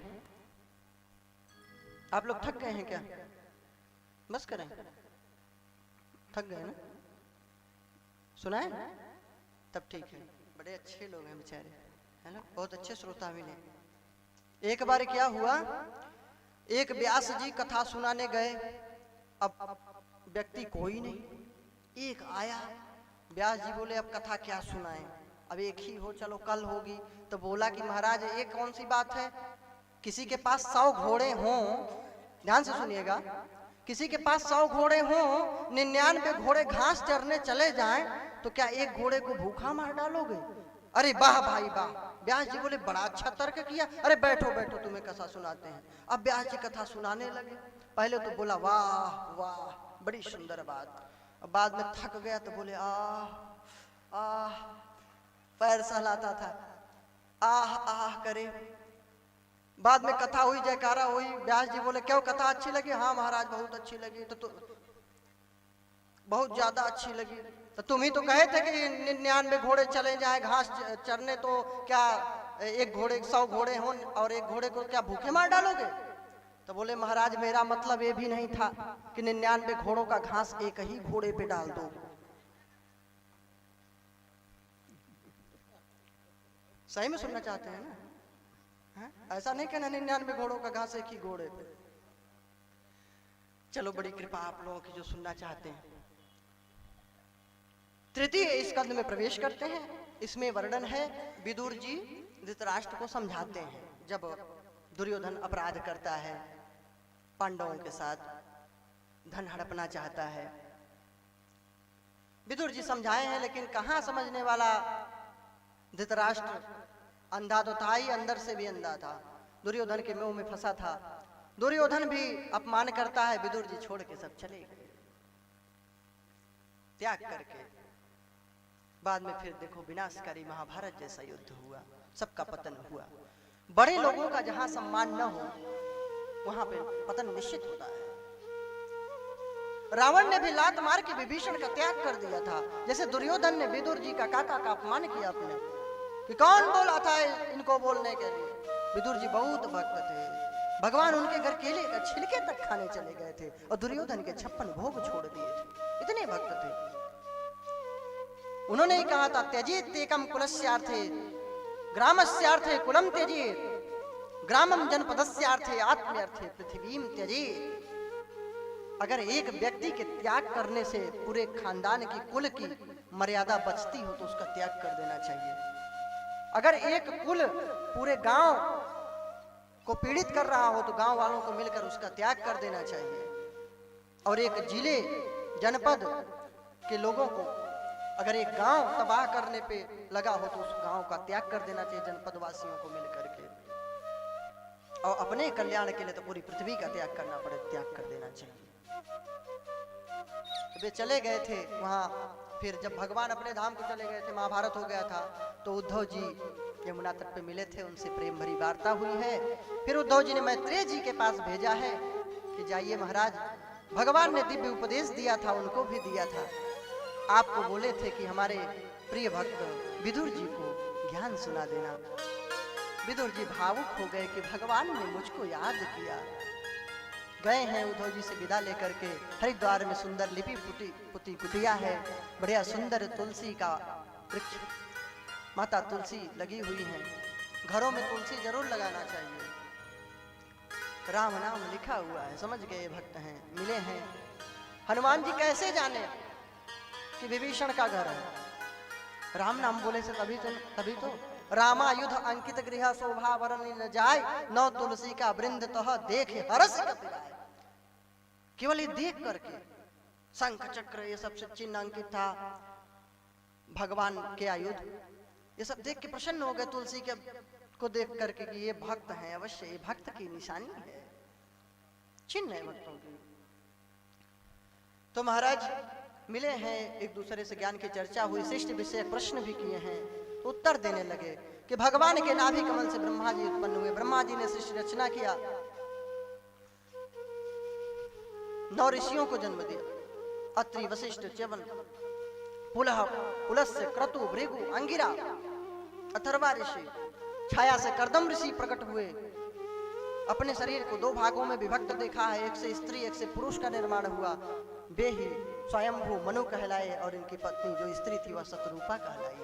आप लोग थक गए हैं क्या? बस करें, थक गए ना? सुना है ना? तब ठीक है, बड़े अच्छे लोग हैं बेचारे, है ना, बहुत अच्छे श्रोता मिले। एक बार क्या हुआ, एक व्यास जी कथा सुनाने गए, अब व्यक्ति कोई नहीं, एक आया, व्यास जी बोले अब कथा क्या सुनाएं, अब एक ही हो, चलो कल होगी। तो बोला कि महाराज एक कौन सी बात है, किसी के पास 100 घोड़े हों, ध्यान से सुनिएगा, किसी के पास 100 घोड़े हों, 99 घोड़े घास चरने चले जाएं, तो क्या एक घोड़े को भूखा मार डालोगे? अरे वाह भाई वाह। व्यास जी बोले बड़ा अच्छा तर्क किया, अरे बैठो बैठो तुम्हें कथा सुनाते हैं। अब व्यास जी कथा सुनाने लगे। पहले तो बोला वाह वाह बड़ी सुंदर बात, अब बाद में थक गया तो बोले आह आह, पैर सहलाता था, आह आह करे। बाद में कथा हुई, जयकारा हुई, व्यास जी बोले क्यों कथा अच्छी लगी? हाँ महाराज बहुत अच्छी लगी। तो बहुत ज्यादा अच्छी लगी। तो तुम ही तो कहे थे कि 99 घोड़े चले जाए घास चरने, तो क्या एक घोड़े 100 घोड़े हों और एक घोड़े को क्या भूखे मार डालोगे? तो बोले महाराज मेरा मतलब ये भी नहीं था कि 99 घोड़ों का घास एक ही घोड़े पे डाल दो। सही में सुनना चाहते हैं ना? है? ऐसा नहीं कहना 99 घोड़ों का घास एक ही घोड़े पे। चलो बड़ी कृपा आप लोगों की जो सुनना चाहते हैं। तृतीय स्कंद में प्रवेश करते हैं। इसमें वर्णन है, विदुर जी धृतराष्ट्र को समझाते हैं जब दुर्योधन अपराध करता है, पांडवों के साथ धन हड़पना चाहता है। विदुर जी समझाए हैं, लेकिन कहां समझने वाला धृतराष्ट्र अंधा तो था ही, अंदर से भी अंधा था, दुर्योधन के मुंह में फंसा था। दुर्योधन भी अपमान करता है, विदुर जी छोड़ के सब चले गए त्याग करके। बाद में फिर देखो विनाशकारी महाभारत जैसा युद्ध हुआ, सबका पतन हुआ। बड़े लोगों का जहां सम्मान न हो वहां पे पतन निश्चित होता है। रावण ने भी लात मार के विभीषण का त्याग कर दिया था, जैसे दुर्योधन ने विदुर जी का काका का अपमान किया अपने, कि कौन बोला था इनको बोलने के लिए। विदुर जी बहुत भक्त थे, भगवान उनके घर केले का छिलके तक खाने चले गए थे और दुर्योधन के 56 भोग छोड़ दिए थे, इतने भक्त थे। उन्होंने ही कहा था त्यजेत एकम कुलस्यार्थे ग्रामस्यार्थे कुलम त्यजेत, ग्रामम जनपदस्यार्थे आत्म्यर्थे पृथ्वीम त्यजेत। अगर एक व्यक्ति के त्याग करने से पूरे खानदान की कुल की मर्यादा बचती हो तो उसका त्याग कर देना चाहिए। अगर एक कुल पूरे गांव को पीड़ित कर रहा हो तो गांव वालों को मिलकर उसका त्याग कर देना चाहिए। और एक जिले जनपद के लोगों को अगर एक गांव तबाह करने पे लगा हो तो उस गांव का त्याग कर देना चाहिए, जनपद वासियों को मिलकर के। और अपने कल्याण के लिए तो पूरी पृथ्वी का त्याग करना पड़े, त्याग कर देना चाहिए। वे चले गए थे वहां। फिर जब भगवान अपने धाम को चले गए थे, महाभारत हो गया था, तो उद्धव जी यमुना तट पे मिले थे, उनसे प्रेम भरी वार्ता हुई है। फिर उद्धव जी ने मैत्रेय जी के पास भेजा है कि जाइए महाराज भगवान ने दिव्य उपदेश दिया था, उनको भी दिया था। आपको बोले थे कि हमारे प्रिय भक्त विदुर जी को ज्ञान सुना देना। विदुर जी भावुक हो गए कि भगवान ने मुझको याद किया। गए हैं उद्धव जी से विदा लेकर के। हरिद्वार में सुंदर लिपि पुती कुटिया है, बढ़िया सुंदर तुलसी का वृक्ष, माता तुलसी लगी हुई हैं। घरों में तुलसी जरूर लगाना चाहिए। राम नाम लिखा हुआ है, समझ गए भक्त हैं, मिले हैं। हनुमान जी कैसे जाने कि विभीषण का घर है? राम नाम बोले से तभी तो रामायुध अंकित गृह शोभा वरण न जाय, नौ तुलसी का वृंद तह देखे हरस कपिराय। केवल ये देख करके शंख चक्र ये सब चिन्ह अंकित था, भगवान के आयुध, ये सब देख के प्रसन्न हो गए तुलसी के को देख करके कि ये भक्त हैं, अवश्य ये भक्त की निशानी है, चिन्ह है भक्तों की। तो महाराज मिले हैं, एक दूसरे से ज्ञान की चर्चा हुई, शिष्ट विषय प्रश्न भी किए हैं। तो उत्तर देने लगे कि भगवान के नाभि कमल से ब्रह्मा जी उत्पन्न हुए। ब्रह्मा जी ने सृष्टि रचना किया, 9 ऋषियों को जन्म दिया, अत्रि वशिष्ठ च्यवन पुलह पुलस्त्य क्रतु भृगु अंगिरा अथर्वा ऋषि। छाया से कर्दम ऋषि प्रकट हुए। अपने शरीर को 2 भागों में विभक्त देखा है, एक से स्त्री एक से पुरुष का निर्माण हुआ। वे ही स्वयंभू मनु कहलाए और इनकी पत्नी जो स्त्री थी वह शतरूपा कहलाई।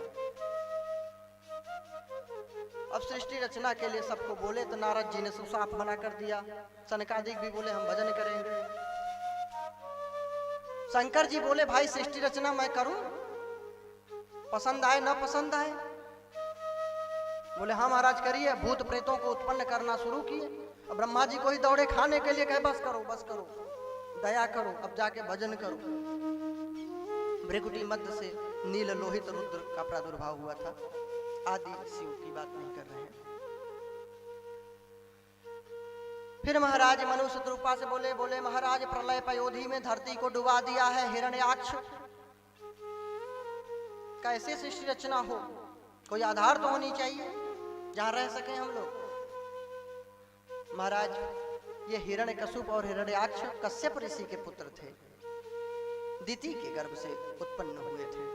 अब सृष्टि रचना के लिए सबको बोले तो नारद जी ने साफ मना कर दिया। सनकादिक भी बोले हम भजन करेंगे। शंकर जी बोले भाई सृष्टि रचना मैं करूं, पसंद आए न पसंद आए। बोले हाँ महाराज करिए। भूत प्रेतों को उत्पन्न करना शुरू किए। अब ब्रह्मा जी को ही दौड़े खाने के लिए, कहे बस करो दया करो, अब जाके भजन करो। भृगुटी मध्य से नील लोहित रुद्र का प्रादुर्भाव हुआ था। आदि शिव की बात नहीं कर रहे हैं। फिर महाराज मनु शतरूपा से बोले महाराज प्रलय पयोधि में धरती को डुबा दिया है हिरण्याक्ष, कैसे सृष्टि रचना हो? कोई आधार तो होनी चाहिए जहां रह सके हम लोग। महाराज ये हिरण्यकशिप और हिरण्याक्ष कश्यप ऋषि के पुत्र थे, दिति के गर्भ से उत्पन्न हुए थे।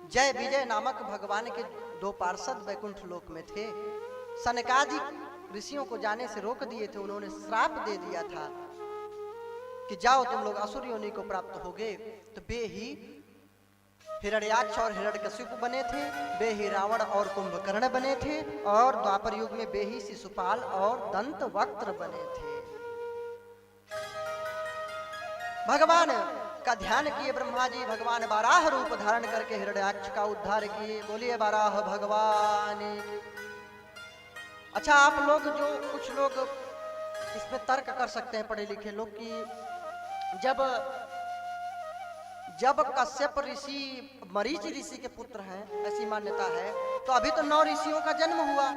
जय विजय नामक भगवान के 2 पार्षद वैकुंठ लोक में थे। सनकादि ऋषियों को जाने से रोक दिए थे। उन्होंने श्राप दे दिया था कि जाओ तुम लोग असुर योनि को प्राप्त होगे। तो वे ही हिरण्याक्ष और हिरण्यकशिप बने थे, वे ही रावण और कुंभकर्ण बने थे, और द्वापर युग में वे ही शिशुपाल और दंतवक्त्र बने थे। भगवान का ध्यान किए ब्रह्मा जी, भगवान बाराह रूप धारण करके हिरण्याक्ष का उद्धार किए। बोलिए बाराह भगवान। अच्छा आप लोग जो कुछ लोग इसमें तर्क कर सकते हैं पढ़े लिखे लोग कि जब कश्यप ऋषि मरीच ऋषि के पुत्र हैं, ऐसी मान्यता है, तो अभी तो 9 ऋषियों का जन्म हुआ,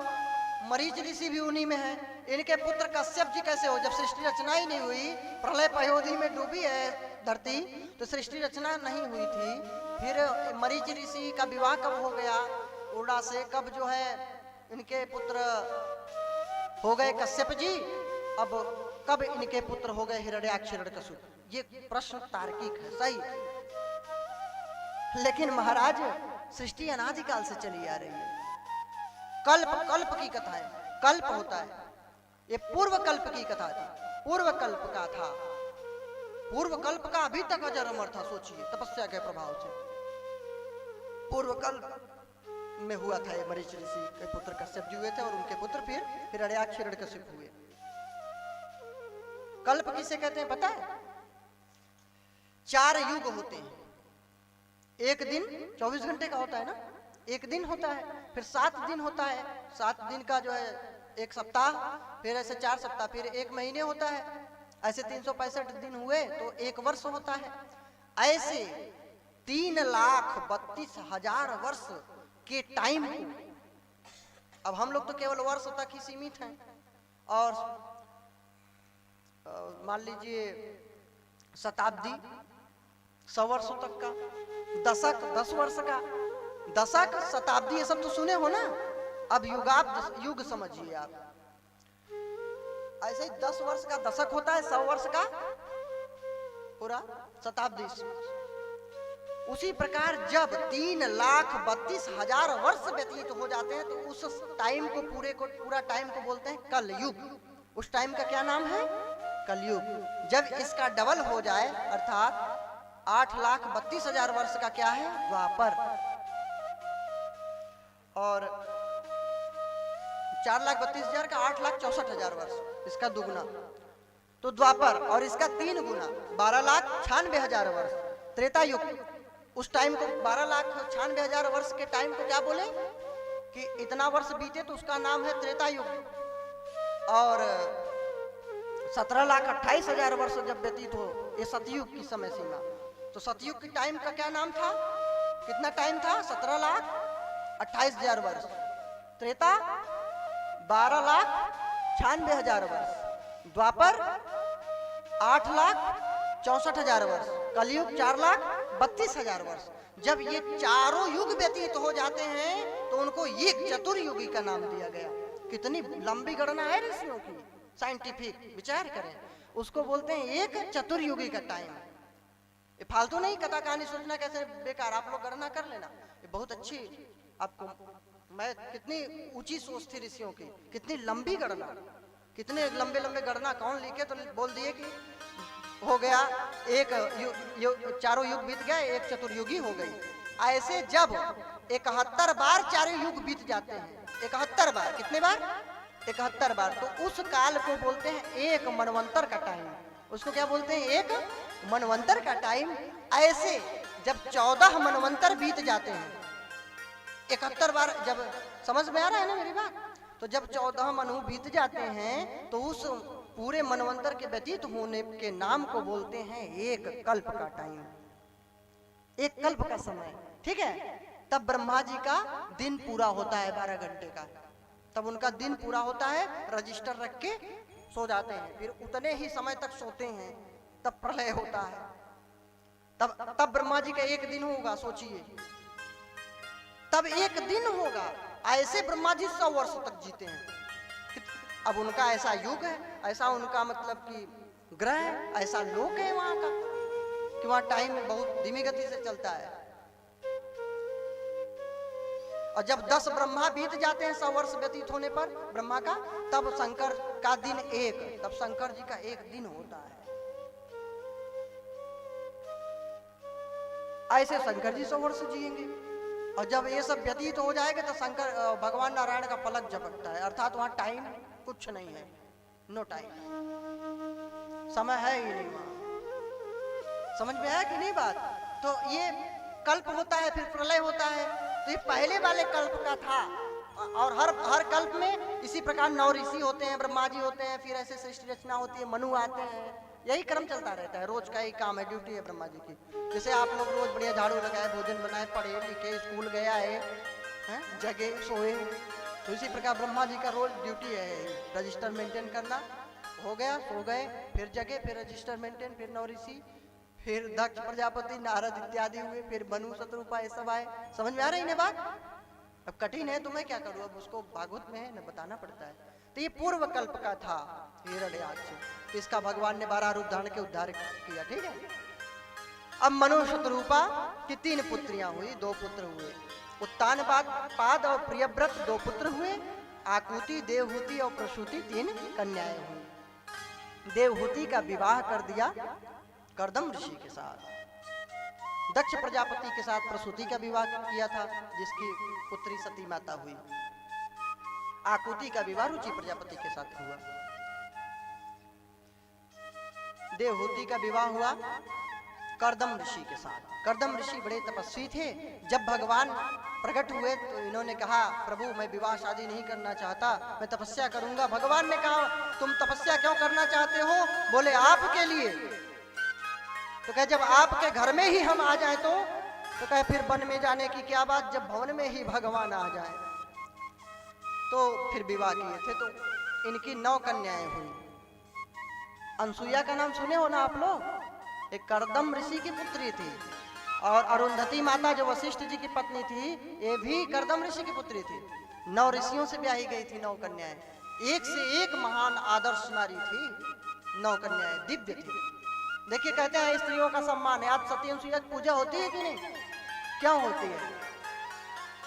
मरीच ऋषि भी उन्हीं में है। इनके पुत्र कश्यप जी कैसे हो? जब सृष्टि रचना ही नहीं हुई, प्रलय पयोधि में डूबी है धरती, तो सृष्टि रचना नहीं हुई थी। फिर मरीच ऋषि का विवाह कब हो गया उड़ा से? कब जो है इनके पुत्र हो गए कश्यप जी, अब कब इनके पुत्र हो गए हिरण्याक्ष हिरण्यकशिप? ये प्रश्न तार्किक है, सही, लेकिन महाराज सृष्टि अनादिकाल से चली आ रही है। कल्प की कथा है, कल्प होता है, ये पूर्व कल्प की कथा थी, पूर्व कल्प का था। पूर्व कल्प का अभी तक अजर अमर था। सोचिए तपस्या के प्रभाव से पूर्व कल्प में हुआ था। ये मरीच ऋषि के पुत्र कश्यप जी हुए थे और उनके पुत्र फिर हिरण्याक्ष हिरण्यकशिप हुए। कल्प किसे कहते हैं पता है? 4 युग होते हैं। एक दिन 24 घंटे का होता है ना, एक दिन होता है, फिर 7 दिन होता है, 7 दिन का जो है एक सप्ताह, फिर ऐसे 4 सप्ताह, फिर 1 महीने होता है, ऐसे 365 दिन हुए तो 1 वर्ष होता है। ऐसे 3,32,000 वर्ष के टाइम को अब हम लोग तो केवल वर्ष तक ही सीमित हैं, और मान लीजिए शताब्दी 100 वर्षों तक का, दशक 10 वर्ष का, दशक शताब्दी ये सब तो सुने हो ना। अब युग समझिए आप, ऐसे ही 10 वर्ष का दशक होता है, 100 वर्ष का पूरा शताब्दी। उसी प्रकार जब 3,32,000 वर्ष व्यतीत हो जाते हैं तो उस टाइम को पूरा टाइम को बोलते हैं कलयुग। उस टाइम का क्या नाम है? कलयुग। जब इसका डबल हो जाए अर्थात 8,32,000 वर्ष का क्या है? द्वापर। और 4,32,000 का 8,64,000 वर्ष, इसका दुगुना तो द्वापर, और इसका 3 गुना 12,96,000 वर्ष त्रेता युग। उस टाइम को 12,96,000 वर्ष के टाइम को क्या बोले कि इतना वर्ष बीते तो उसका नाम है त्रेता युग। और 17,28,000 वर्ष जब व्यतीत हो, ये सतयुग की समय सीमा। तो सतयुग के टाइम का क्या नाम था? कितना टाइम था? 17,28,000 वर्ष। त्रेता 12,96,000 वर्ष। द्वापर 8,64,000 वर्ष। कलयुग 4,32,000 वर्ष। जब ये चारों युग व्यतीत हो जाते हैं तो उनको एक चतुर्युगी का नाम दिया गया। कितनी लंबी गणना है ऋषियों की, साइंटिफिक विचार करें, उसको बोलते हैं एक चतुर्युगी का टाइम। ये फालतू नहीं कथा कहानी सोचना कैसे बेकार, आप लोग गणना कर लेना। ये बहुत अच्छी आपको, मैं कितनी ऊंची सोच थी ऋषियों की, कितनी लंबी गणना, कितने लंबे लंबे गणना कौन लिखे तो बोल दिए कि हो गया एक चारों युग बीत गए, एक चतुर्युगी हो गई। ऐसे जब 71 बार चारों युग बीत जाते हैं, 71 बार, कितने बार? 71 बार, तो उस काल को बोलते हैं एक मनवंतर का टाइम। उसको क्या बोलते हैं? एक मनवंतर का टाइम। ऐसे जब 14 मनवंतर बीत जाते हैं, 71 बार, जब समझ में आ रहा है ना मेरी बात? तो जब 14 मनु बीत जाते हैं तो उस पूरे मनवंतर के व्यतीत होने के नाम को बोलते हैं एक कल्प का टाइम, एक कल्प का समय। ठीक है? तब ब्रह्मा जी का दिन पूरा होता है 12 घंटे का, तब उनका दिन पूरा होता है, रजिस्टर रख के सो जाते हैं, फिर उतने ही समय तक सोते हैं, तब प्रलय होता है। तब ब्रह्मा जी का एक दिन होगा, सोचिए, तब एक दिन होगा। ऐसे ब्रह्मा जी 100 वर्ष तक जीते हैं। अब उनका ऐसा युग है, ऐसा उनका मतलब कि ग्रह है, ऐसा लोक है वहां का कि वहां टाइम बहुत धीमी गति से चलता है। और जब 10 ब्रह्मा बीत जाते हैं 100 वर्ष व्यतीत होने पर ब्रह्मा का, तब शंकर का दिन एक, तब शंकर जी का एक दिन होता है। ऐसे शंकर जी 100 वर्ष जिएंगे। और जब ये सब व्यतीत हो जाएगा तो शंकर भगवान नारायण का पलक झपकता है, अर्थात वहां टाइम कुछ नहीं है, नो टाइम, समय है ही नहीं वहां। समझ में आया कि नहीं बात? तो ये कल्प होता है, फिर प्रलय होता है। तो ये पहले वाले कल्प का था। और हर कल्प में इसी प्रकार 9 ऋषि होते हैं, ब्रह्मा जी होते हैं, फिर ऐसे सृष्टि रचना होती है, मनु आते हैं, यही क्रम चलता रहता है। रोज का ही काम है, ड्यूटी है ब्रह्मा जी की। जैसे आप लोग रोज बढ़िया झाड़ू लगाए, भोजन बनाए, पढ़े लिखे, स्कूल गया है, जगे सोए, तो इसी प्रकार ब्रह्मा जी का रोज ड्यूटी है, रजिस्टर मेंटेन करना। हो गया, सो गए, फिर जगे, फिर रजिस्टर मेंटेन, फिर 9 ऋषि, फिर दक्ष प्रजापति, नारद इत्यादि हुए, फिर मनु, शत्रुपा, ये सब आए। समझ में आ रही है बात? अब कठिन है तो मैं क्या करूं, अब उसको भागवत में है न, बताना पड़ता है। तो ये पूर्व कल्प का था हिरण्याक्ष, इसका भगवान ने 12 रूप धारण के उद्धार किया। ठीक है? अब मनु शत्रुपा की 3 पुत्रियां हुई, 2 पुत्र हुए। उत्तानपाद और प्रियव्रत 2 पुत्र हुए। आकुति, देवहूति और प्रसूति 3 कन्याएं हुई। देवहूति का विवाह कर दिया कर्दम ऋषि के साथ। दक्ष प्रजापति के साथ प्रसूति का विवाह किया था, जिसकी पुत्री सती माता हुई। आकुति का विवाह रुचि प्रजापति के साथ हुआ। देवहूति का विवाह हुआ कर्दम ऋषि के साथ। कर्दम ऋषि बड़े तपस्वी थे। जब भगवान प्रकट हुए तो इन्होंने कहा, प्रभु मैं विवाह शादी नहीं करना चाहता, मैं तपस्या करूंगा। भगवान ने कहा, तुम तपस्या क्यों करना चाहते हो? बोले आपके लिए। तो कहे जब आपके घर में ही हम आ जाए तो कहे फिर वन में जाने की क्या बात, जब भवन में ही भगवान आ जाए। तो फिर विवाह किए थे। तो इनकी 9 कन्याएं हुई। अनसुईया का नाम सुने हो ना आप लोग? एक कर्दम ऋषि की पुत्री थी। और अरुंधति माता जो वशिष्ठ जी की पत्नी थी, ये भी कर्दम ऋषि की पुत्री थी। 9 ऋषियों से ब्याही गई थी 9 कन्याएं। एक से एक महान आदर्श नारी थी। 9 कन्याएं दिव्य थी। देखिए कहते हैं स्त्रियों का सम्मान है। आज सती सूर्य की पूजा होती है कि नहीं? क्यों होती है?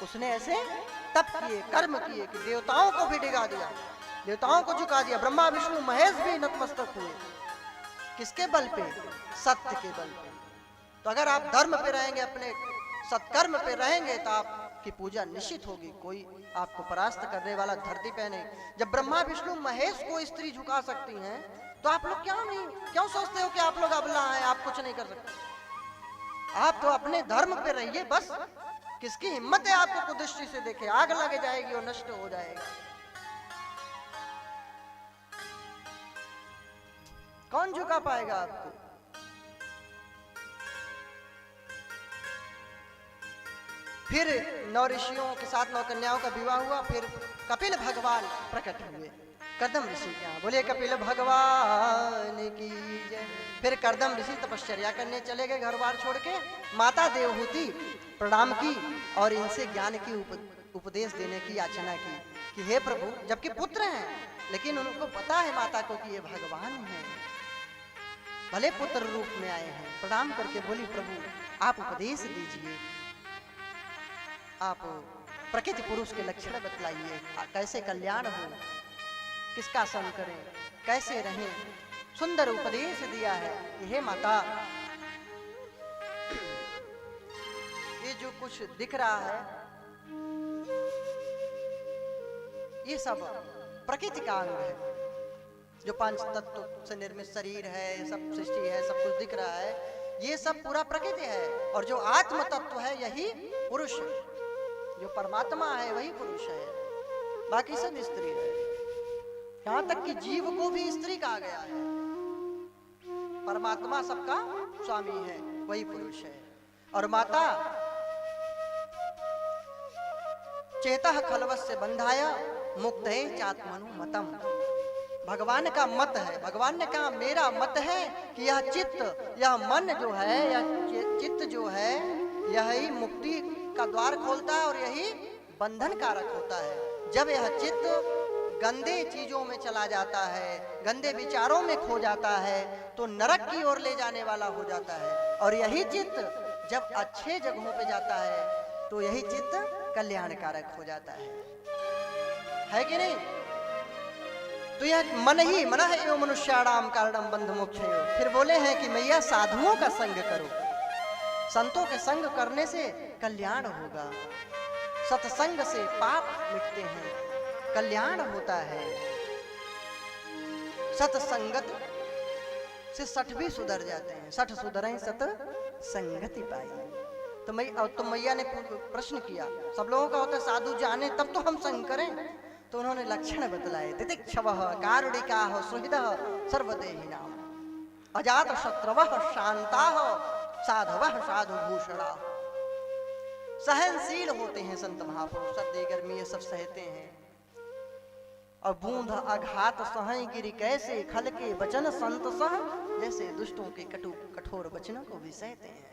उसने ऐसे तप किए, कर्म किए कि देवताओं को भी डिगा दिया, देवताओं को झुका दिया। ब्रह्मा विष्णु महेश भी नतमस्तक हुए। किसके बल पे? सत्य के बल पे। तो अगर आप धर्म पे रहेंगे, अपने सत्कर्म पे रहेंगे, तो आपकी पूजा निश्चित होगी। कोई आपको परास्त करने वाला धरती पे नहीं। जब ब्रह्मा विष्णु महेश को स्त्री झुका सकती हैं, तो आप लोग क्यों सोचते हो कि आप लोग अबला हैं, आप कुछ नहीं कर सकते? आप तो अपने धर्म पे रहिए बस। किसकी हिम्मत है आपको कुदृष्टि से देखे? आग लग जाएगी और नष्ट हो जाएगा। कौन झुका पाएगा आपको? फिर 9 ऋषियों के साथ 9 कन्याओं का विवाह हुआ। फिर कपिल भगवान प्रकट हुए कर्दम ऋषि के यहाँ। बोले कपिल भगवान की जय। फिर कर्दम ऋषि तपश्चर्या करने चले गए, घर बार छोड़ के। माता देवहूति प्रणाम की और इनसे ज्ञान की उपदेश देने की याचना की कि हे प्रभु, जबकि पुत्र हैं, लेकिन उनको पता है माता को कि ये भगवान हैं, भले पुत्र रूप में आए हैं। प्रणाम करके बोली प्रभु आप उपदेश दीजिए, आप प्रकृति पुरुष के लक्षण बतलाइए, कैसे कल्याण हो, किसका संग करें, कैसे रहें। सुंदर उपदेश दिया है कि हे माता, ये जो कुछ दिख रहा है ये सब प्रकृति का अंग है। जो 5 तत्व से निर्मित शरीर है, सब सृष्टि है, सब कुछ दिख रहा है, ये सब पूरा प्रकृति है। और जो आत्म तत्व है यही पुरुष है, जो परमात्मा है वही पुरुष है, बाकी सब स्त्री है। यहां तक कि जीव को भी स्त्री कहा गया है। परमात्मा सबका स्वामी है, वही पुरुष है। और माता चेतः खलवस्य बंधाय मुक्तये चात्मनु मतम। भगवान का मत है, भगवान ने कहा मेरा मत है कि यह चित्त, यह मन जो है, यह चित्त जो है, यही मुक्ति का द्वार खोलता है और यही बंधन कारक होता है। जब यह चित्त गंदे चीजों में चला जाता है, गंदे विचारों में खो जाता है, तो नरक की ओर ले जाने वाला हो जाता है। और यही चित्त जब अच्छे जगहों पे जाता है तो यही चित्त कल्याणकारक हो जाता है कि नहीं? तो यह मन ही मन है एवं मनुष्याणाम कारणम बंध मोक्षयो। फिर बोले हैं कि मैया साधुओं का संग करो, संतों के संग करने से कल्याण होगा। सत्संग से पाप मिटते हैं, कल्याण होता है। सत्संगत से 60 भी सुधर जाते हैं। 60 सुधरें सत संगति पाई। तो मैया ने प्रश्न किया, सब लोगों का होता है साधु जाने तब तो हम संग करें। तो उन्होंने लक्षण बतलाए, तितिक्षवः कारुणिकाः सुहृदः सर्वदेहिनां अजात शत्रवः शान्ताः साधवः साधुभूषणाः। सहनशील होते हैं संत महापुरुष, सर्दी गर्मी ये सब सहते हैं। और बूंद आघात सहय गिरि कैसे, खल के वचन संत सह, जैसे दुष्टों के कठोर वचनों को भी सहते हैं।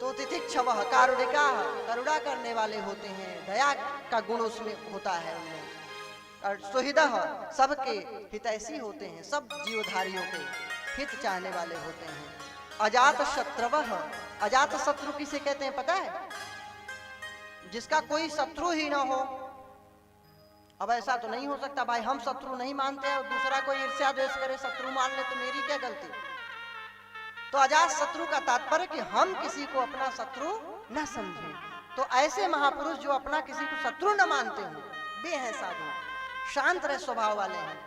तो तितिक्षवः कारुणिकाः, करुणा करने वाले होते हैं, दया का गुण उसमें होता है उनमें। और सुहृदः, सबके हितैषी होते हैं, सब जीवधारियों के हित चाहने वाले होते हैं। अजात शत्रवः, अजात शत्रु किसे कहते हैं पता है? जिसका कोई शत्रु ही ना हो। अब ऐसा तो नहीं हो सकता भाई, हम शत्रु नहीं मानते हैं और दूसरा कोई ईर्ष्या द्वेष करे शत्रु मान ले, तो मेरी क्या गलती? तो अजात शत्रु का तात्पर्य कि हम किसी को अपना शत्रु न समझें। तो ऐसे महापुरुष जो अपना किसी को शत्रु न मानते हो, वे हैं साधु, शांत रह स्वभाव वाले हैं।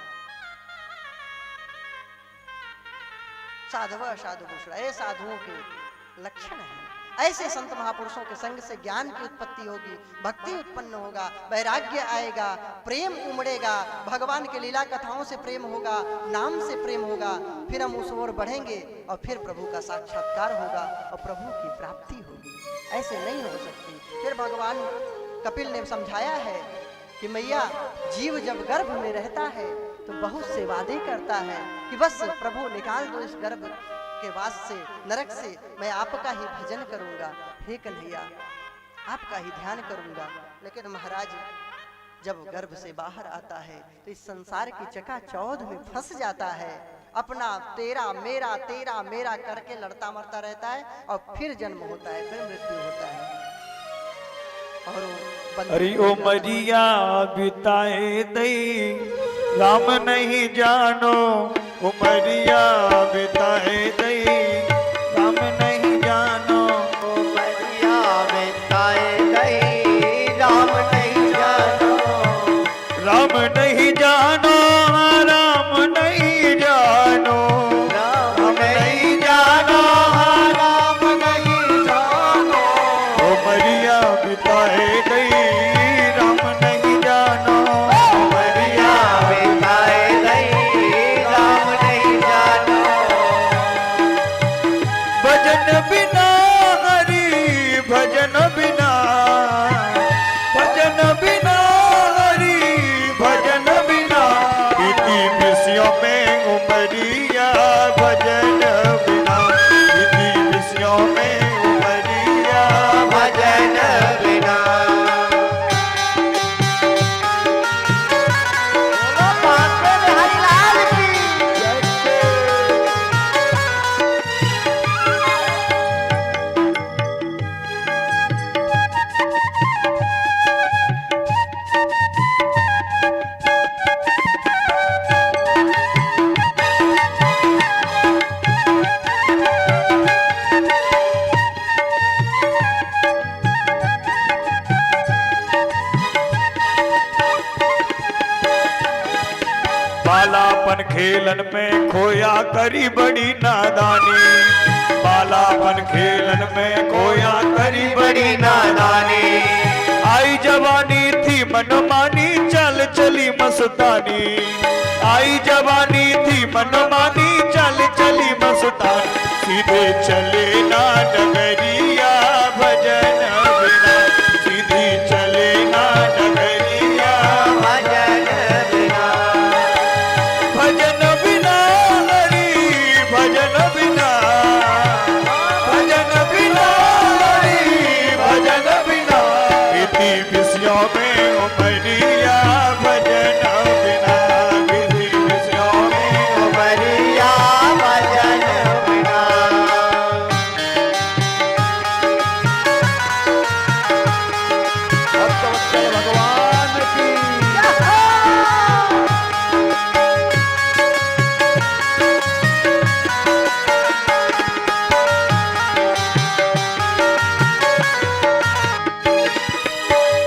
साधव साधुभूषण, ये साधुओं के लक्षण हैं। ऐसे संत महापुरुषों के संग से ज्ञान की उत्पत्ति होगी, भक्ति उत्पन्न होगा, वैराग्य आएगा, प्रेम उमड़ेगा, भगवान के लीला कथाओं से प्रेम होगा, नाम से प्रेम होगा। फिर हम उस ओर बढ़ेंगे और फिर प्रभु का साक्षात्कार होगा और प्रभु की प्राप्ति होगी। ऐसे नहीं हो सकती। फिर भगवान कपिल ने समझाया है कि मैया जीव जब गर्भ में रहता है तो बहुत से वादे करता है कि बस प्रभु निकाल दो इस गर्भ के वास से, नरक से, मैं आपका ही भजन करूंगा, हे कन्हैया आपका ही ध्यान करूंगा। लेकिन महाराज जब गर्भ से बाहर आता है तो इस संसार की चकाचौंध में फंस जाता है अपना तेरा मेरा करके लड़ता मरता रहता है और फिर जन्म होता है, फिर मृत्यु होता है। और अरे ओ मरिया बिताए दई राम नहीं जानो, ओ मरिया बिताए दई राम नहीं जानो, ओ मरिया बिताए दई राम नहीं जानो, राम नहीं जानो, राम नहीं जानो, राम नहीं जानो, राम नहीं जानो, ओ मरिया बिताए दई राम नहीं जानो, ओ मरिया बिताए दई राम नहीं जानो। भजन बिना हरि भजन बिना, भजन बिना हरि भजन बिना, इति विषयों में उमरिया भजन बिना, इति विषयों में उमरिया भजन बिना। बोलो पांचवे बिहारी लाल की बालापन खेलन में खोया करी बड़ी नादानी, बालापन खेलन में खोया करी बड़ी नादानी, आई जवानी थी मनमानी चल चली मस्तानी, आई जवानी थी मनमानी चल चली मस्तानी, सीधे चले ना नगरिया भजन बिना, सीधी चले ना नगरिया भजन बिना। भजन बिना हरि भजन बिना, भजन बिना हरि भजन बिना, इति विषयों में उमरिया भजन बिना, इति विषयों में उमरिया भजन बिना। भक्तवत्सल भगवान की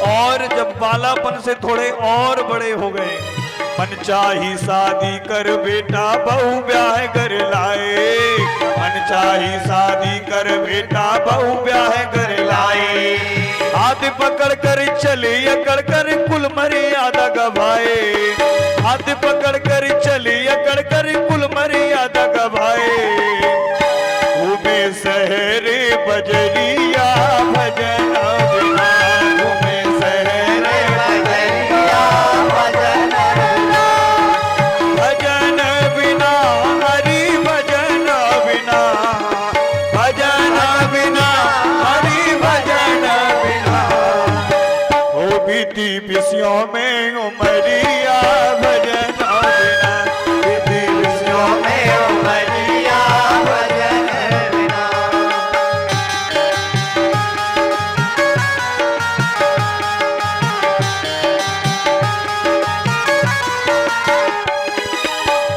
और जब बालापन से थोड़े और बड़े हो गए, मन चाही शादी कर बेटा बहू ब्याह कर लाए, मन चाही शादी कर बेटा बहू ब्याह कर लाए, हाथ पकड़ कर चले अकड़ कर कुल मर्यादा गवाए, हाथ पकड़ कर चले अकड़ कर कुल मर्यादा गवाए, घूमे शहरे बजरिया भजन बिना, घूमे शहरे बजरिया भजन बिना। भजन बिना हरि भजन बिना, भजन बिना हरि भजन बिना, हो बीती विषयों में उमरिया भजन बिना, बीती विषयों में उमरिया भजन बिना।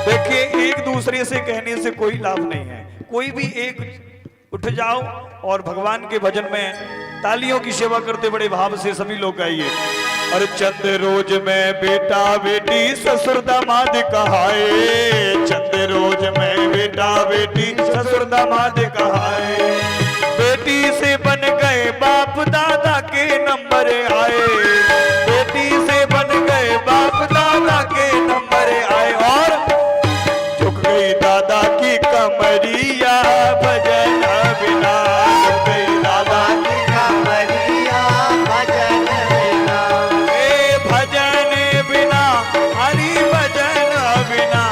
देखिए एक दूसरे से कहने से कोई लाभ नहीं है, कोई भी एक उठ जाओ और भगवान के भजन में तालियों की सेवा करते बड़े भाव से सभी लोग गाइए। और चंद रोज में बेटा बेटी ससुर दामाद कहाए, चंद रोज में बेटा बेटी ससुर दामाद कहाए, बेटी से बन गए बाप दादा के नंबर आए, बेटी से बन गए बाप दादा के नंबर आए, और झुक गई दादा की कमरिया भजन बिना, झुक गई दादा की कमरिया भजन बिना। ए भजन बिना हरि भजन बिना,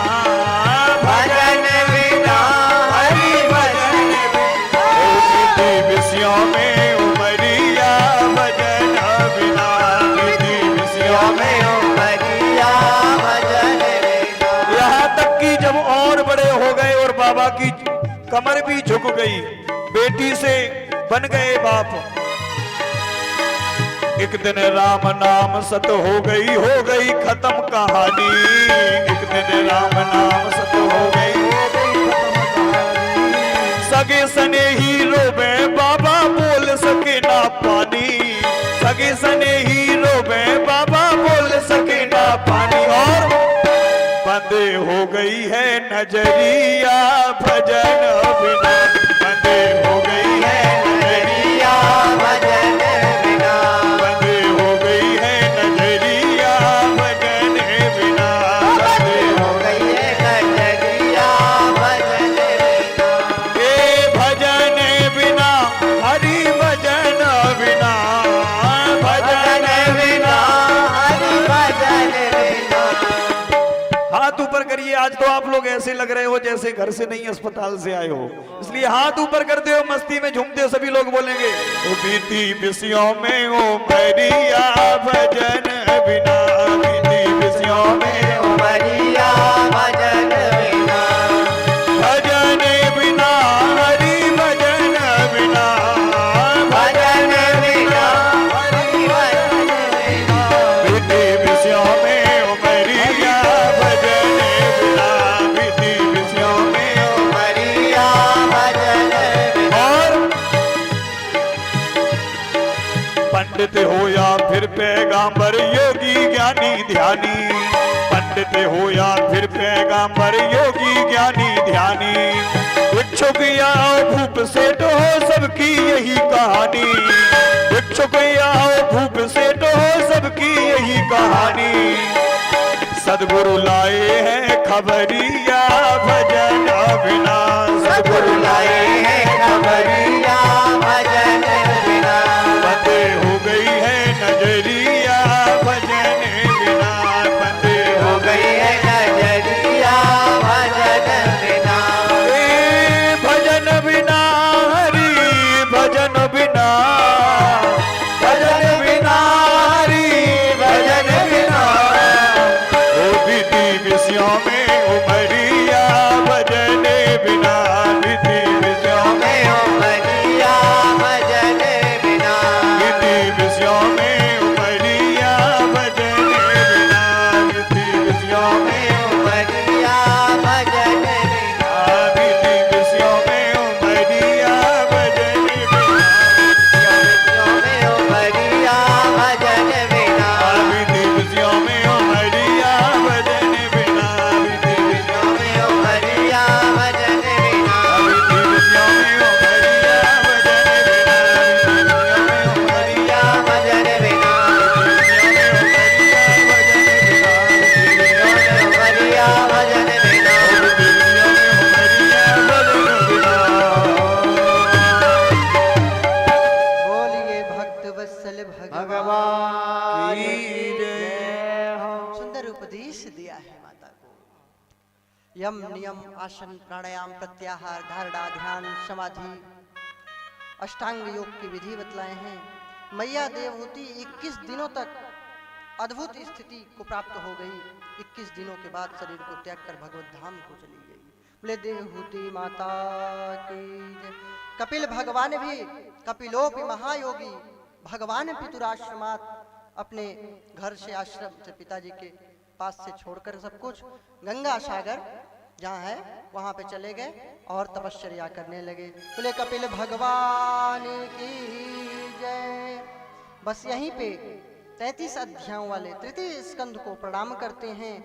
भजन बिना हरि भजन बिना, विषयों में कमर भी झुक गई, बेटी से बन गए बाप। एक दिन राम नाम सत हो गई खत्म कहानी। एक दिन राम नाम सत हो गई खत्म कहानी। सगे सने ही रोबे बाबा बोल सके ना पानी। सगे सने ही रोबे बाबा बोल सके ना पानी। और बंद हो गई है नजरिया भजन बिना। बंद हो गई है नजरिया भजन बिना। बंद हो गई है नजरिया भजन बिना। बंद हो गई है नजरिया भजन बिना। ए भजन बिना हरि भजन बिना। भजन बिना हरि भजन बिना। हाथ ऊपर करिए। आज तो आप लोग ऐसे लग रहे हो जैसे घर से नहीं अस्पताल से आए हो, इसलिए हाथ ऊपर करते हो, मस्ती में झूमते हो। सभी लोग बोलेंगे ओ बीती बिसियों में ओ मैरिया भजन बिना। बीती बिसियों में ओ मैरिया भजन बिना। भजन बिना हरि भजन बिना। भजन बिना हरि भजन बिना। बीती बिसियों में ओ मैरिया भजन बिना। बीती बिसियों में ओ मैरिया भजन बिना। और पंडित हो या फिर पैगांबर योगी ज्ञानी ध्यानी। पंडित हो या फिर पैगांबर योगी ज्ञानी ध्यानी। इच्छुक या भूप सेठ हो सबकी यही कहानी। इच्छुक या भूप सेठ हो सबकी यही कहानी। सदगुरु लाए हैं खबरिया भजन बिना। सदगुरु लाए हैं खबरिया भजन बिना। बंद हो गई है नजरिया भजन बिना। बंद हो गई है नजरिया भजन बिना। ए भजन बिना हरि भजन बिना। भजन बिना हरि भजन बिना। ओ बीती बिसियों में उमरिया भजन बिना। बीती बिसियों में उमरिया भजन बिना। बीती बिसियों में उमरिया भजन बिना। बीती बिसियों में उमरिया भजन बिना। बीती बिसियों में उमरिया भजन बिना। बिसियों में उमरिया भजन बिना। बीती बिसियों में उमरिया भजन बिना। बीती बिसियों में उमरिया भजन बिना। बीती बिसियों में उमरिया भजन बिना। उमरिया भजन बिना। उमरिया भजन बिना। बोलिए भक्त वत्सल भगवान की जय हो। सुंदर उपदेश दिया है माता को। यम नियम आसन प्राणायाम प्रत्याहार धारणा ध्यान समाधि अष्टांग योग की विधि बतलाए हैं। मैया देवहूति 21 दिनों तक अद्भुत स्थिति को प्राप्त हो गई। 21 दिनों के बाद शरीर को त्याग कर भगवत धाम को चली गई। बोले देवहूति माता की जय। कपिल भगवान भी कपिलोपि महायोगी भगवान पितुराश्रमात अपने घर से आश्रम से पिताजी के पास से छोड़कर सब कुछ गंगा सागर जहाँ है वहां पे चले गए और तपश्चर्या करने लगे। बोले कपिल भगवान की जय। बस यहीं पे 33 अध्यायों वाले तृतीय स्कंद को प्रणाम करते हैं।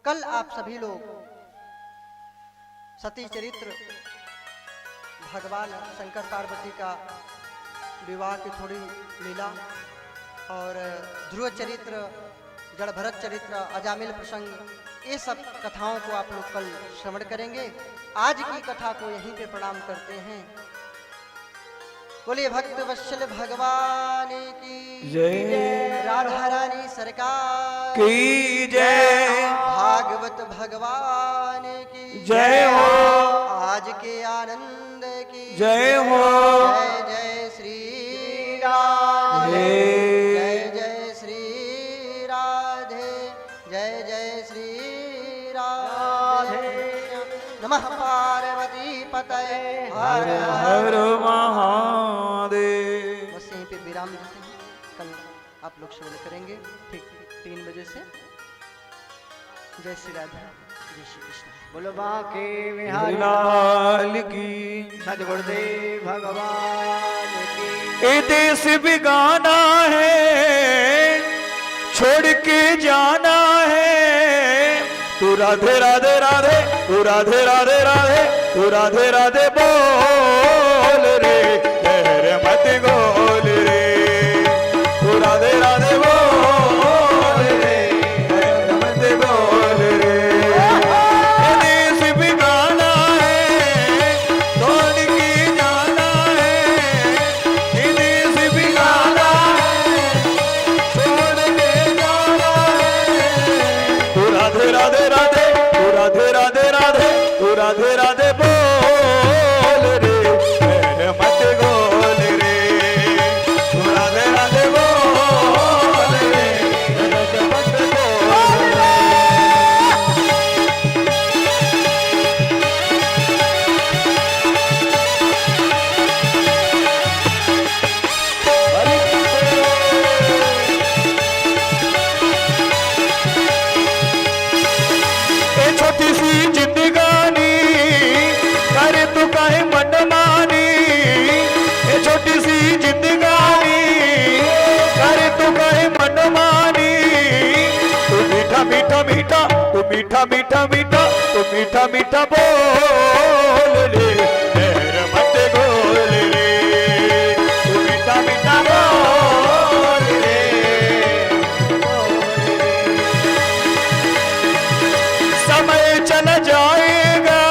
कल आप सभी लोग सती चरित्र भगवान शंकर पार्वती का विवाह की थोड़ी लीला और ध्रुव चरित्र जड़ भरत चरित्र अजामिल प्रसंग ये सब कथाओं को आप लोग कल श्रवण करेंगे। आज की कथा को यहीं पे प्रणाम करते हैं। बोलिए भक्त वत्सल भगवान की जय। राधा रानी सरकार की जय। भागवत भगवान की जय हो। आज के आनंद की जय हो। जय जय श्री राधे। जय जय श्री राधे। जय जय श्री राधे। नमः पार्वती पते बताए। हर हर महादेव। बस यहीं पे विराम देते हैं, कल आप लोग सेवन करेंगे ठीक 3 बजे से। जय श्री राधे, जय श्री कृष्ण। बोलो बाके बिहारी लाल की सदगुरुदेव भगवान की। ये देश बिगाना है, छोड़ के जाना है। तू राधे राधे राधे, तू राधे राधे राधे, तू राधे राधे बोल रे, तेरे मत गोल रे। तू राधे राधे बोल रे, तेरे मत गोल रे। ये देश बिगाना है, छोड़ के जाना है। ये देश बिगाना है, छोड़ के जाना है। तू राधे राधे राधे, तू राधे राधे राधे, तू राधे राधे बोल रे, तेरे मत गोल रे। तू राधे राधे बोल रे, तेरे मत गोल रे। ए छोटी सी जिंदगानी करे तू काहे मनमानी। ए छोटी सी जिंदगानी करे तू काहे मनमानी। तू मीठा मीठा मीठा, तू मीठा मीठा मीठा, तू मीठा मीठा बोल रे, तेरे मत गोल रे। तू मीठा मीठा बोल रे, समय चला जाएगा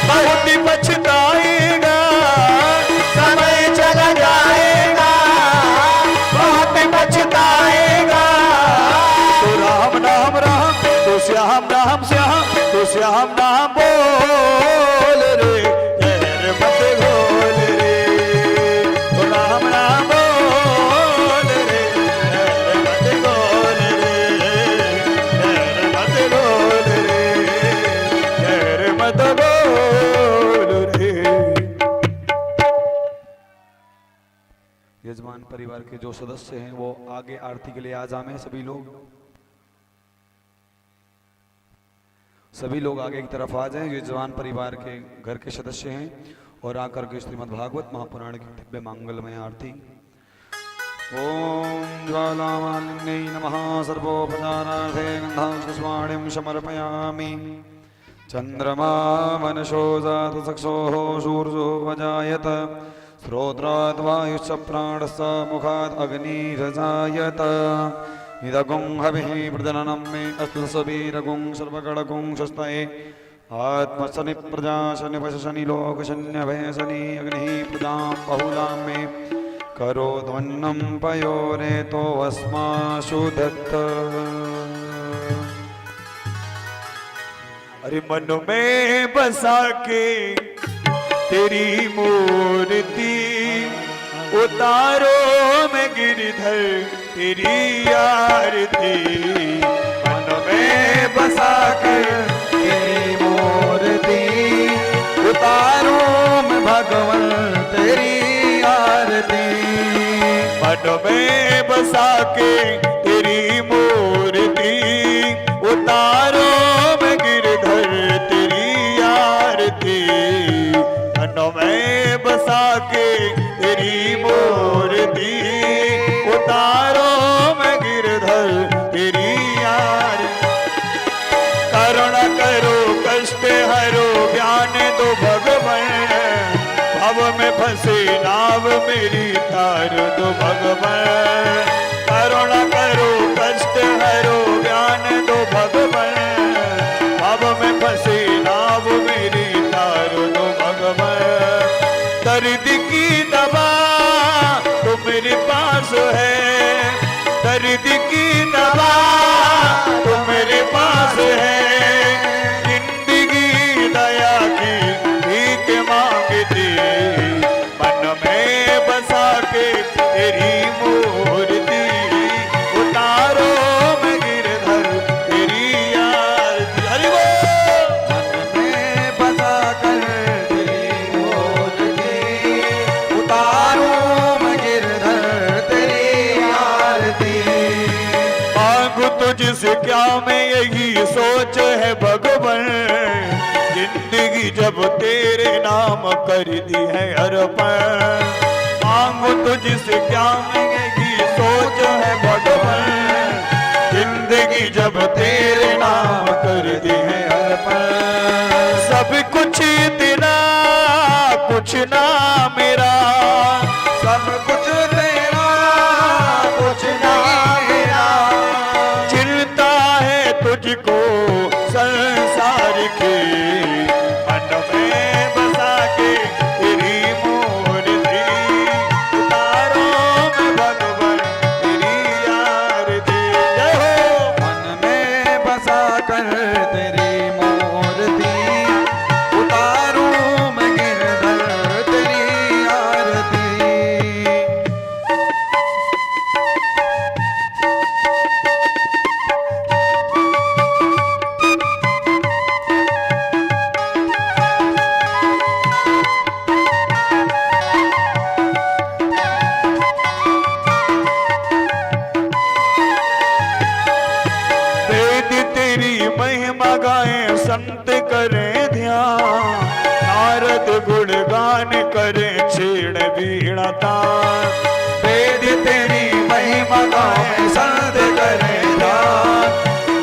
बहुत ही पछताएगा। समय चला जाएगा बहुत ही पछताएगा। तो राम नाम राम, तो श्याम नाम श्याम, तो श्याम नाम बोल रे, तेरे मत गोल रे। तो राम नाम बोल रे, तेरे मत गोल रे, तेरे मत गोल रे, तेरे मत गोल रे। यजमान परिवार के जो सदस्य हैं वो आगे आरती के लिए आ जाएं। सभी लोग आगे की तरफ आ जाएं। यजमान परिवार के घर के सदस्य हैं और आकर के श्रीमद् भागवत महापुराण की दिव्य मंगलमय आरती। ओम ज्वालामालिन्यै नमः। सर्वोपचारार्थे गन्धाक्षस्वाणिं समर्पयामि। चंद्रमा मनशो जात चक्षुः सूर्योऽजायत। श्रोत्रात् वायुश्च प्राणश्च मुखात् अग्निरजायत। इदगुं हविः प्रजननं मे अस्तु सबीरगुं सर्वगणगुं स्वस्तये। आत्मशनि प्रजा शनि वश शनि लोक शन्यभय शनि अग्निः प्रजां बहुलां मे करोद्वन्नं पयोरेतो अस्माशु दत्त। अरे मन में बसा के तेरी मूर्ति उतारो में गिरधर तेरी आरती। मन में बसा के तेरी मूर्ति उतारो में भगवान तेरी आरती। मन में बसा के तेरी मूर्ति उतारो में गिरधर तेरी आरती। मन में बसा के तेरी मूर्ति उतारो में गिरधर तेरी आरती। करुणा करो कष्ट हरो ज्ञान दो भगवान। भव में फंसे नाव मेरी तार दो भगवान। करुणा करो कष्ट हरो ज्ञान दो भगवान। भव में फंसे नाव मेरी तार दो भगवान। दर्द की दवा तो मेरे पास है। दर्द की दवा तो मेरे पास है। जिंदगी दया की भीख मांगती। मन में बसा के तेरी मूर्ति उतारो में गिरधर तेरी आरती। हरि बोल। मन में बसा कर तुझसे क्या मैं यही सोच है भगवन, जिंदगी जब तेरे नाम कर दी है अर्पण। मांगू तुझसे क्या मैं यही सोच है भगवन, जिंदगी जब तेरे नाम कर दी है अर्पण। सब कुछ तेरा कुछ ना मेरा, सब कुछ तेरा कुछ ना मेरा, चिंता है तुझको संसार की, मन में बसा के तेरी मूर्ति, उतारों में भगवन तेरी आरती। जय हो। मन में बसा कर तेरी मूर्ति, उतारूं मैं गिरधर तेरी आरती। वेद तेरी महिमा गाएं संत करें ध्यान, नारद गुणगान करें छेड़ वीणा तान। वेद तेरी महिमा गाएं संत करें ध्यान,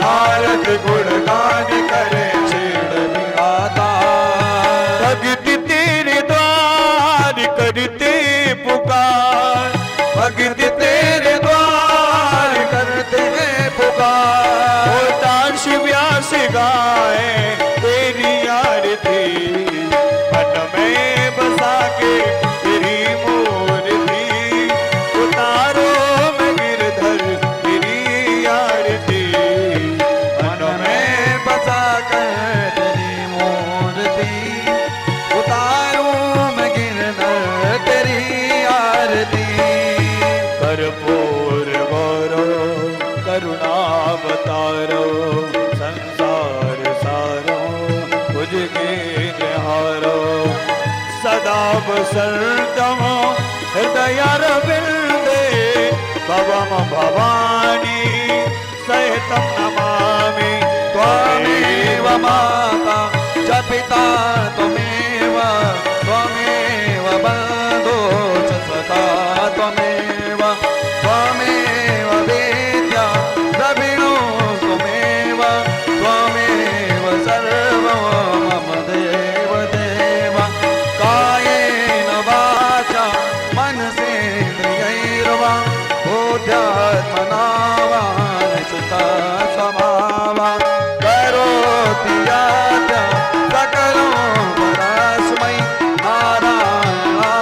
नारद गुणगान करें छेड़ वीणा। भक्ति तेरे द्वार करते पुकार, भक्ति तेरे द्वार करते हैं पुकार। दास व्यास गाए तेरी आरती, मन में बसा के तेरी मूर्ति, उतारो में गिरधर तेरी आरती। मन में बसा कर तेरी मूर्ति, उतारूं मैं गिरधर तेरी आरती। कर्पूर गौरव करुणावतारो, संसार सारो तुझके निहारो। सदा वसंतम हृदयारविंदे, भवम भवानी सहितं नमामि। त्वमेव माता च पिता त्वमेव, त्वमेव बन्धो च सखा त्वमेव, त्वमेव वेद्या द्रविणो त्वमेव, त्वमेव सर्वं मम देव देव। कायेन वाचा मनसेन्द्रियैर्वा, बुद्ध्यात्मना वा निश्चिता स्वभावा। करोति यद् सकलं परस्मै, नारायणायेति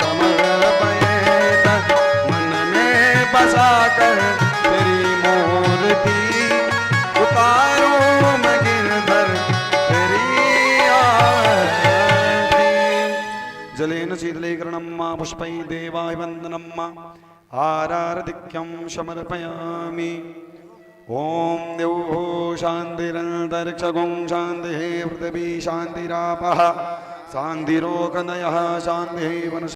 समर्पयेत्। मन में बसा कर तेरी मूर्ति, उतारूं मैं गिरधर तेरी आरती। जलेन शीतलीकरणं मा पुष्पै देवाय वन्दनं मा आराधिक्यं समर्पयामि। ओम द्यौः शान्तिरन्तरिक्षगुं शान्तिः पृथिवी शान्तिरापः शान्तिरोकनयः शान्तिः वनस्पतिः